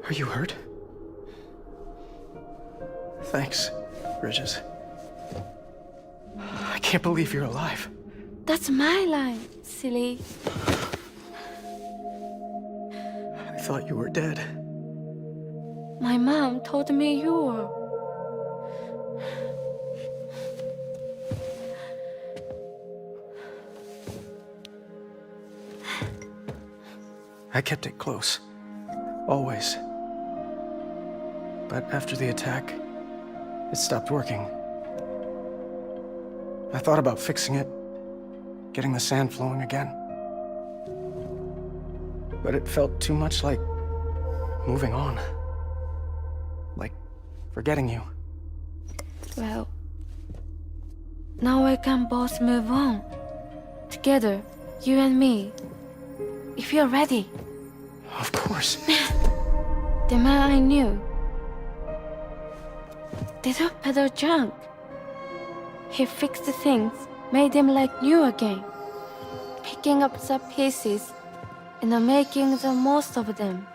Are you hurt? Thanks, Bridges. I can't believe you're alive. That's my line, silly. I thought you were dead. My mom told me you were. I kept it close. Always. But after the attack, it stopped working. I thought about fixing it, getting the sand flowing again. But it felt too much like moving on. Like forgetting you. Well, now we can both move on. Together, you and me. If you're ready. Of course. The man I knew. Little peddle junk. He fixed things, made them like new again. Picking up the pieces and making the most of them.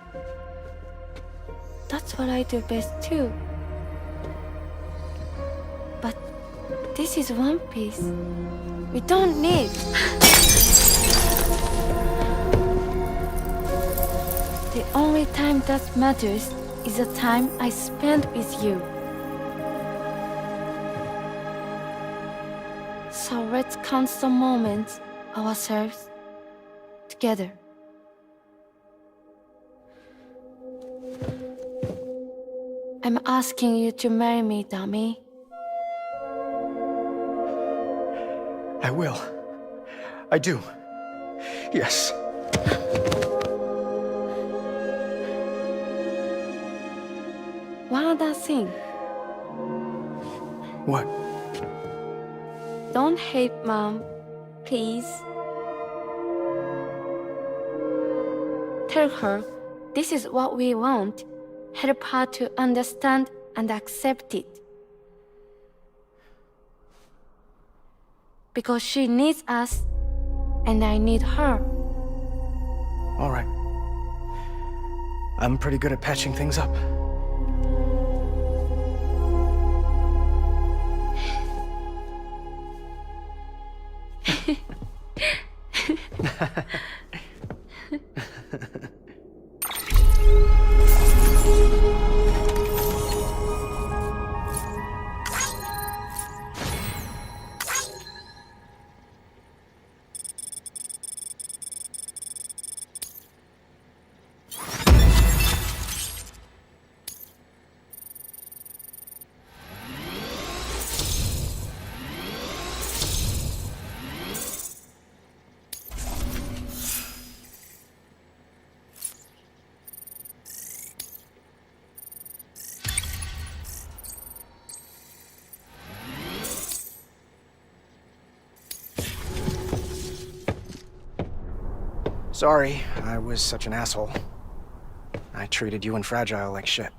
That's what I do best too. But this is one piece. We don't need. The only time that matters is the time I spend with you. So let's count the moments ourselves together. I'm asking you to marry me, dummy. I will. I do. Yes. another thing. What? Don't hate Mom, please. Tell her this is what we want. Help her to understand and accept it. Because she needs us, and I need her. All right. I'm pretty good at patching things up. Sorry, I was such an asshole. I treated you and Fragile like shit.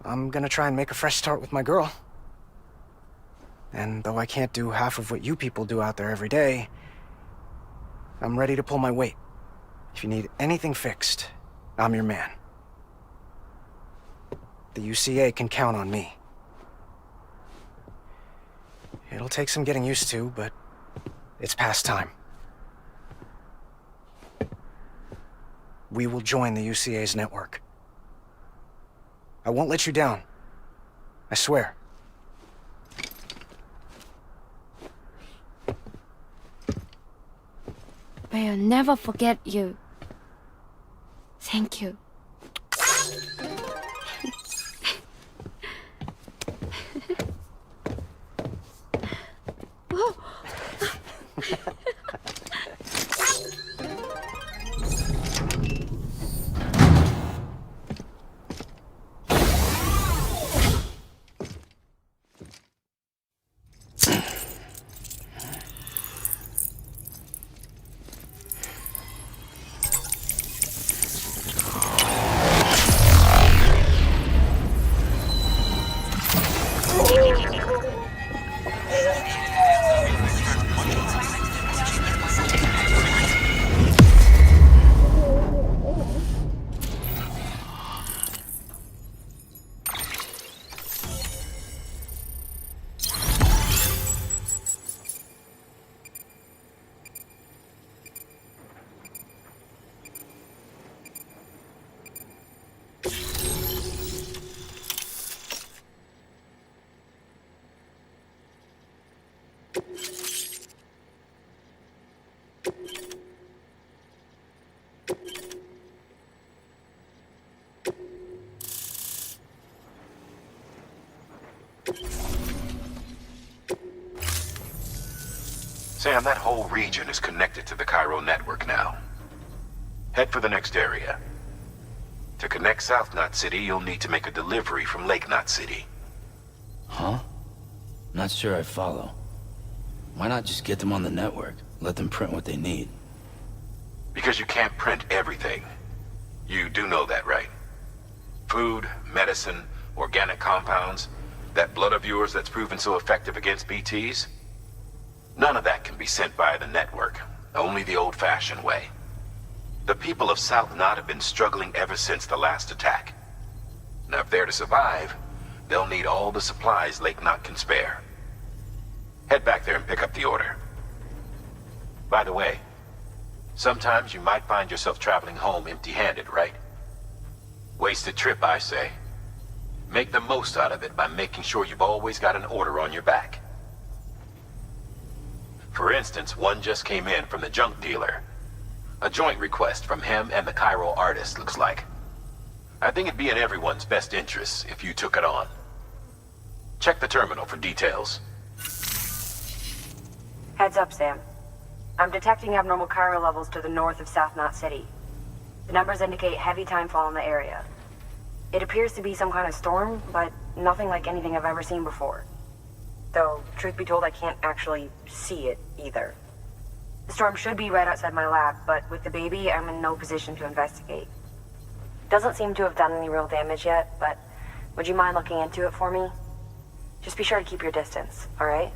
I'm gonna try and make a fresh start with my girl. And though I can't do half of what you people do out there every day, I'm ready to pull my weight. If you need anything fixed, I'm your man. The UCA can count on me. It'll take some getting used to, but it's past time. We will join the UCA's network. I won't let you down. I swear. We'll never forget you. Thank you. Sam, that whole region is connected to the Cairo network now. Head for the next area. To connect South Knot City, you'll need to make a delivery from Lake Knot City. Huh? Not sure I follow. Why not just get them on the network? Let them print what they need. Because you can't print everything. You do know that, right? Food, medicine, organic compounds, that blood of yours that's proven so effective against BTs? None of that can be sent via the network, only the old-fashioned way. The people of South Knot have been struggling ever since the last attack. Now, if they're to survive, they'll need all the supplies Lake Knot can spare. Head back there and pick up the order. By the way, sometimes you might find yourself traveling home empty-handed, right? Wasted trip, I say. Make the most out of it by making sure you've always got an order on your back. For instance, one just came in from the junk dealer. A joint request from him and the Cairo artist, looks like. I think it'd be in everyone's best interest if you took it on. Check the terminal for details. Heads up, Sam. I'm detecting abnormal Cairo levels to the north of South Knot City. The numbers indicate heavy timefall in the area. It appears to be some kind of storm, but nothing like anything I've ever seen before. Though, truth be told, I can't actually see it either. The storm should be right outside my lab, but with the baby, I'm in no position to investigate. Doesn't seem to have done any real damage yet, but would you mind looking into it for me? Just be sure to keep your distance, alright?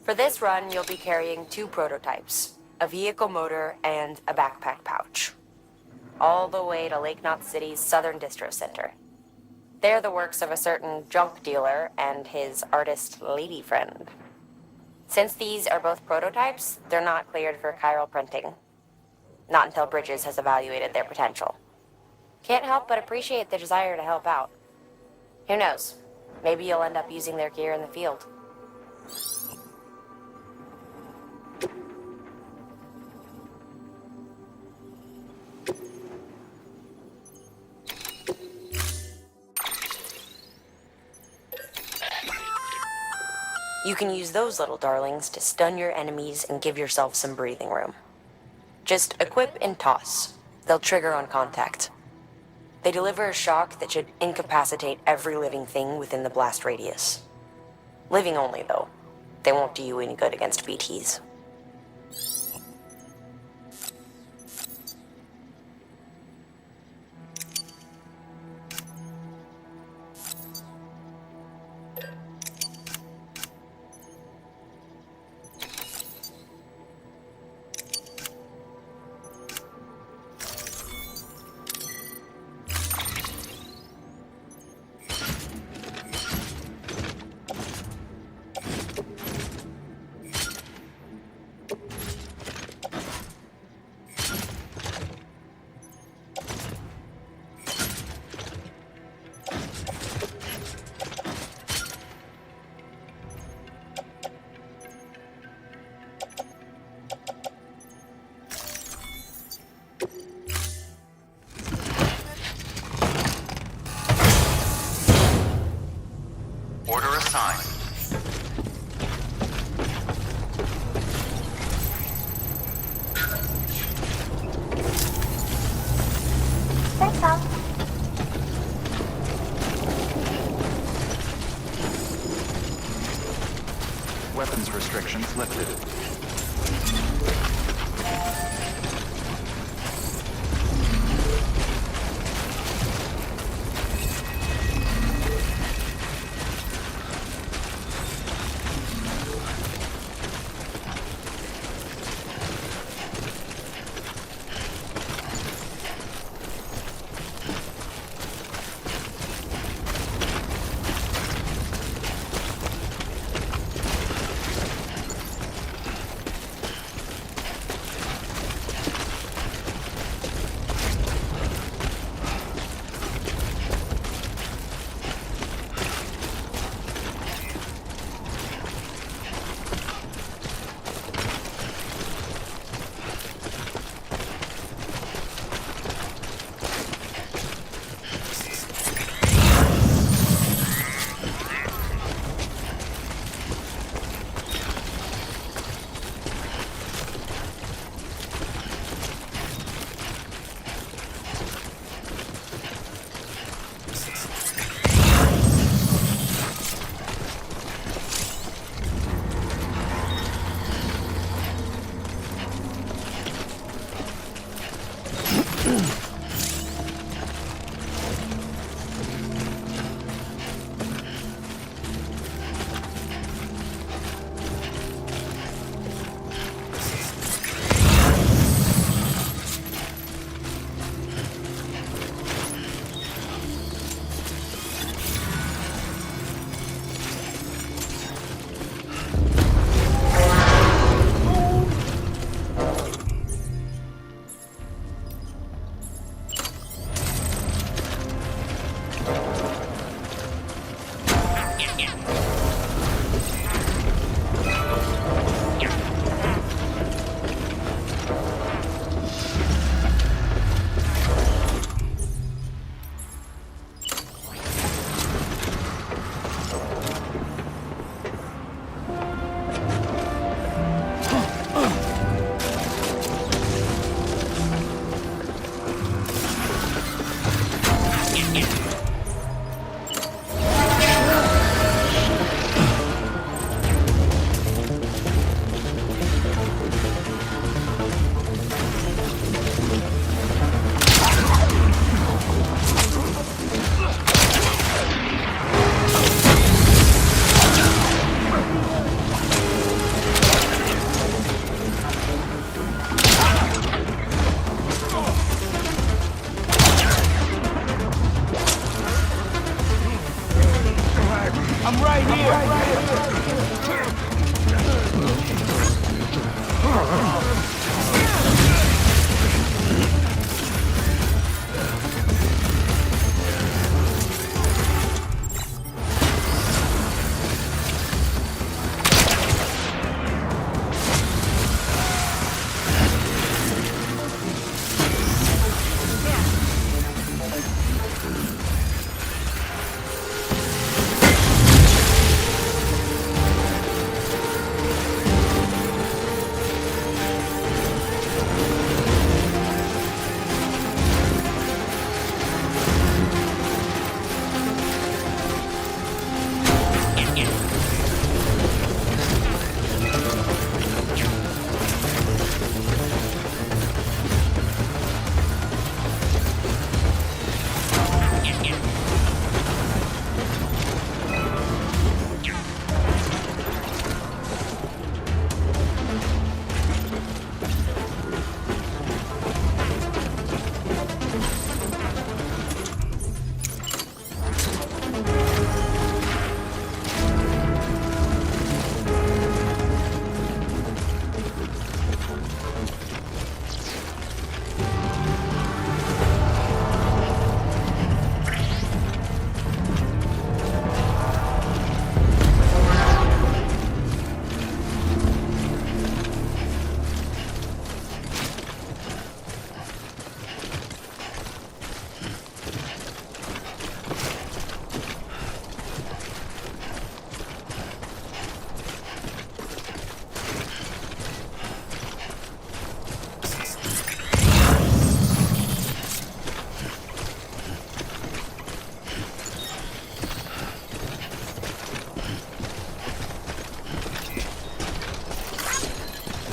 For this run, you'll be carrying 2 prototypes, a vehicle motor and a backpack pouch. All the way to Lake Knot City's Southern Distro Center. They're the works of a certain junk dealer and his artist lady friend. Since these are both prototypes, they're not cleared for chiral printing. Not until Bridges has evaluated their potential. Can't help but appreciate the desire to help out. Who knows? Maybe you'll end up using their gear in the field. You can use those little darlings to stun your enemies and give yourself some breathing room. Just equip and toss. They'll trigger on contact. They deliver a shock that should incapacitate every living thing within the blast radius. Living only, though. They won't do you any good against BTs. Order assigned. Thanks, Al. Weapons restrictions lifted.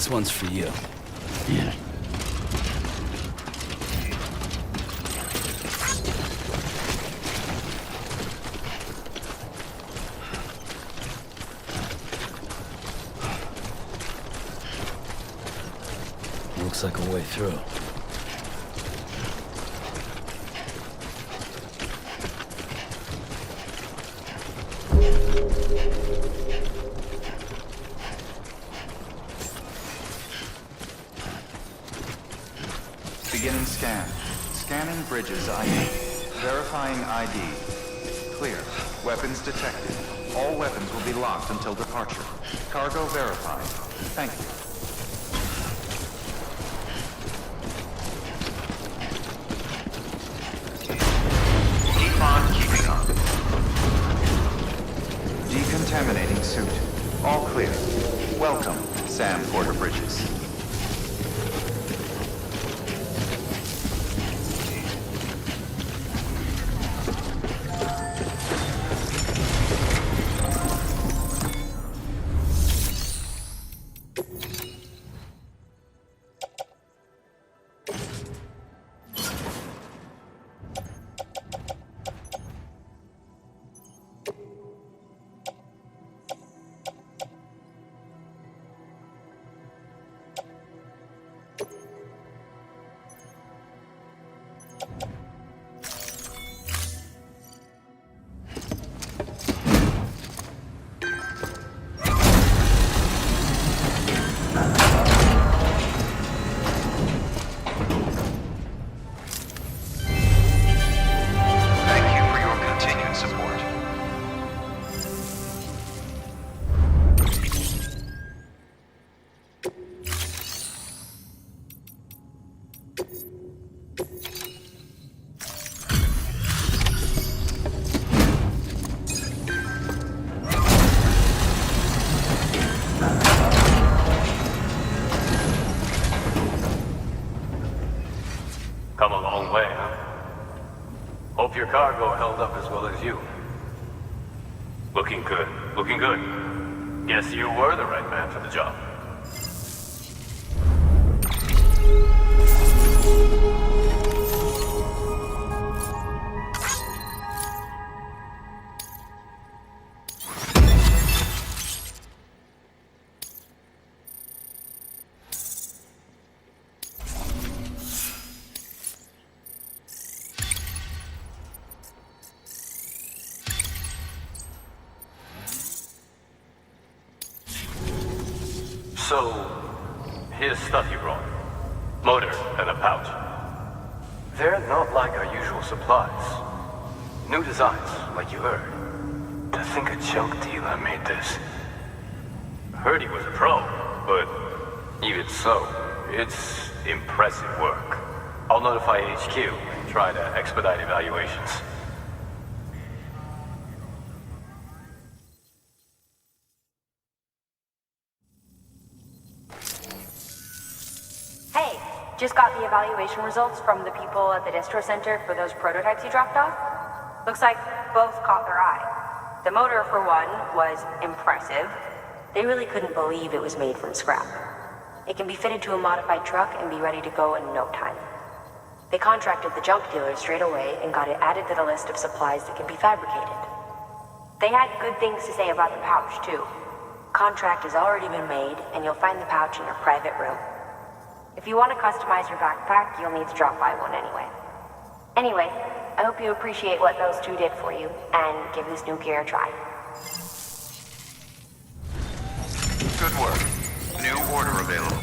This one's for you. Yeah. Looks like a way through. Beginning scan. Scanning bridges ID. Verifying ID. Clear. Weapons detected. All weapons will be locked until departure. Cargo verified. Thank you. Keep on keeping on. Decontaminating suit. All clear. Welcome, Sam Porter Bridges. Come a long way, huh? Hope your cargo held up as well as you. Looking good. Looking good. Guess you were the right man for the job. So, here's stuff you brought. Motor and a pouch. They're not like our usual supplies. New designs, like you heard. To think a junk dealer made this. Heard he was a pro, but even so, it's impressive work. I'll notify HQ and try to expedite evaluations. Hey, just got the evaluation results from the people at the distro center for those prototypes you dropped off. Looks like both caught their eye. The motor, for one, was impressive. They really couldn't believe it was made from scrap. It can be fitted to a modified truck and be ready to go in no time. They contracted the junk dealer straight away and got it added to the list of supplies that can be fabricated. They had good things to say about the pouch, too. Contract has already been made, and you'll find the pouch in your private room. If you want to customize your backpack, you'll need to drop by one anyway. Anyway, I hope you appreciate what those two did for you, and give this new gear a try. Good work. New order available.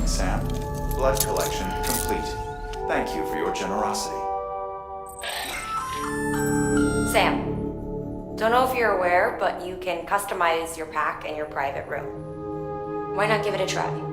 Sam. Blood collection complete. Thank you for your generosity. Sam, don't know if you're aware, but you can customize your pack in your private room. Why not give it a try?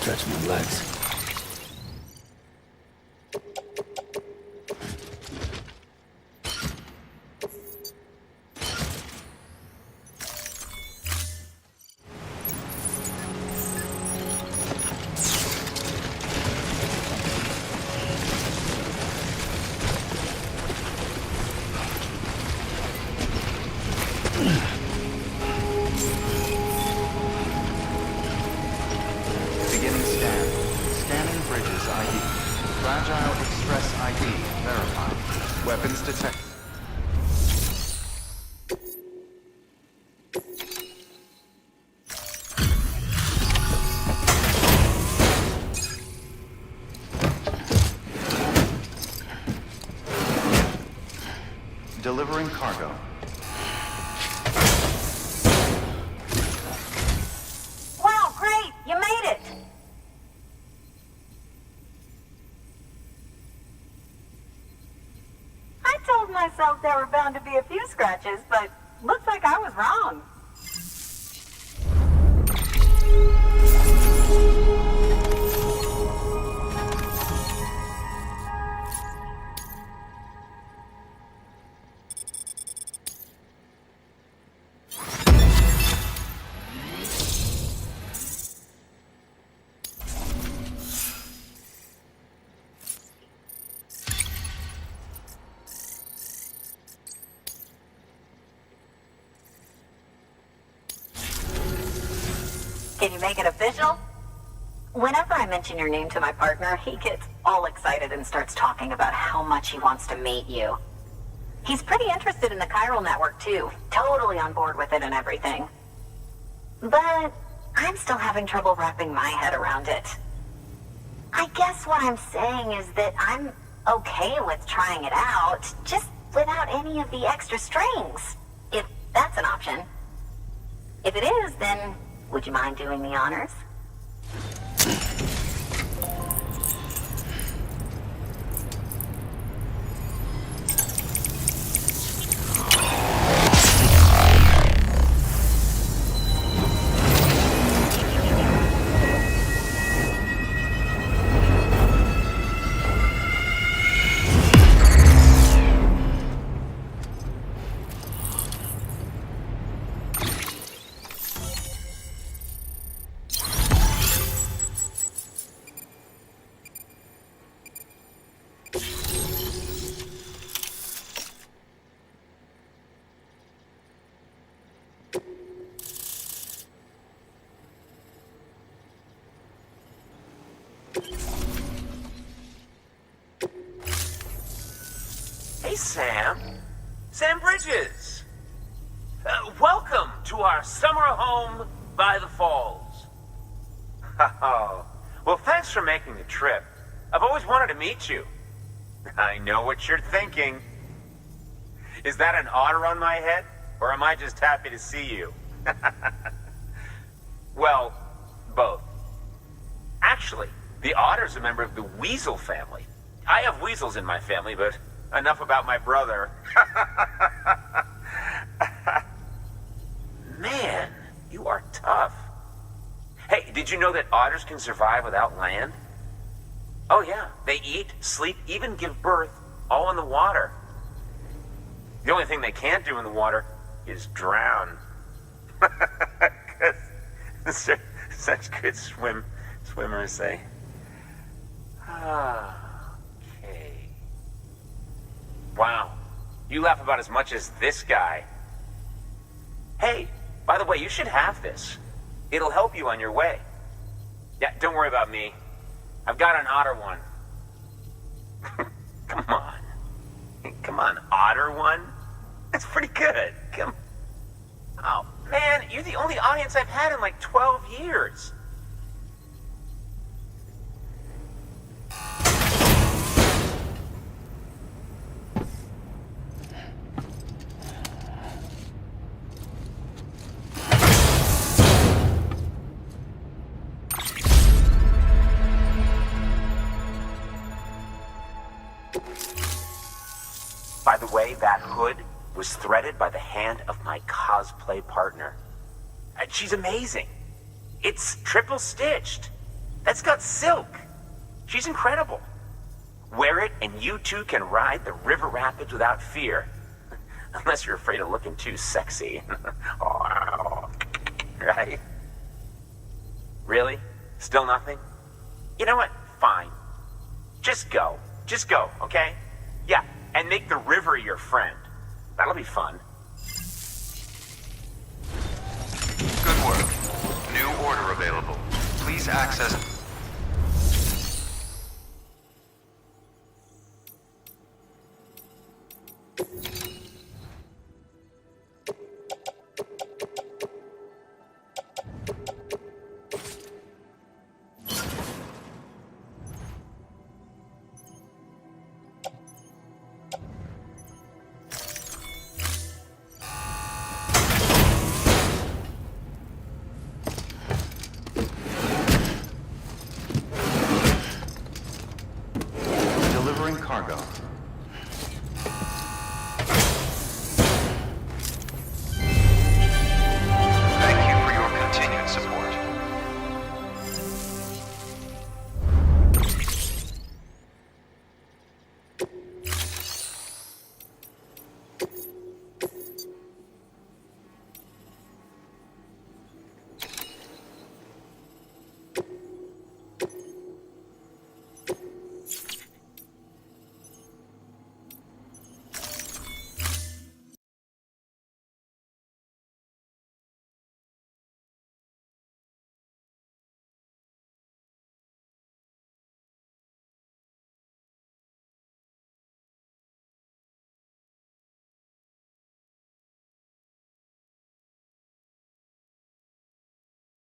Stretch my legs. Beginning scan. Scanning bridges ID. Fragile Express ID verified. Weapons detected. Delivering cargo. Wow, great! You made it! I told myself there were bound to be a few scratches, but looks like I was wrong. Can you make it official? Whenever I mention your name to my partner, he gets all excited and starts talking about how much he wants to meet you. He's pretty interested in the chiral network too, totally on board with it and everything. But I'm still having trouble wrapping my head around it. I guess what I'm saying is that I'm okay with trying it out, just without any of the extra strings, if that's an option. If it is, then would you mind doing the honors? Hey, Sam. Sam Bridges. Welcome to our summer home by the falls. Oh, well, thanks for making the trip. I've always wanted to meet you. I know what you're thinking. Is that an otter on my head, or am I just happy to see you? Well, both. Actually, the otter's a member of the weasel family. I have weasels in my family, but enough about my brother. Man, you are tough. Hey, did you know that otters can survive without land? Oh yeah, they eat, sleep, even give birth, all in the water. The only thing they can't do in the water is drown. Because such good swimmers say. Okay. Wow, you laugh about as much as this guy. Hey, by the way, you should have this. It'll help you on your way. Yeah, don't worry about me. I've got an otter one. Come on. Come on, otter one? That's pretty good. Come. Oh, man, you're the only audience I've had in like 12 years. By the way, that hood was threaded by the hand of my cosplay partner. And she's amazing. It's triple stitched. That's got silk. She's incredible. Wear it and you too can ride the river rapids without fear. Unless you're afraid of looking too sexy. Right? Really? Still nothing? You know what? Fine. Just go. Just go, okay? Yeah, and make the river your friend. That'll be fun. Good work. New order available. Please access... Cargo.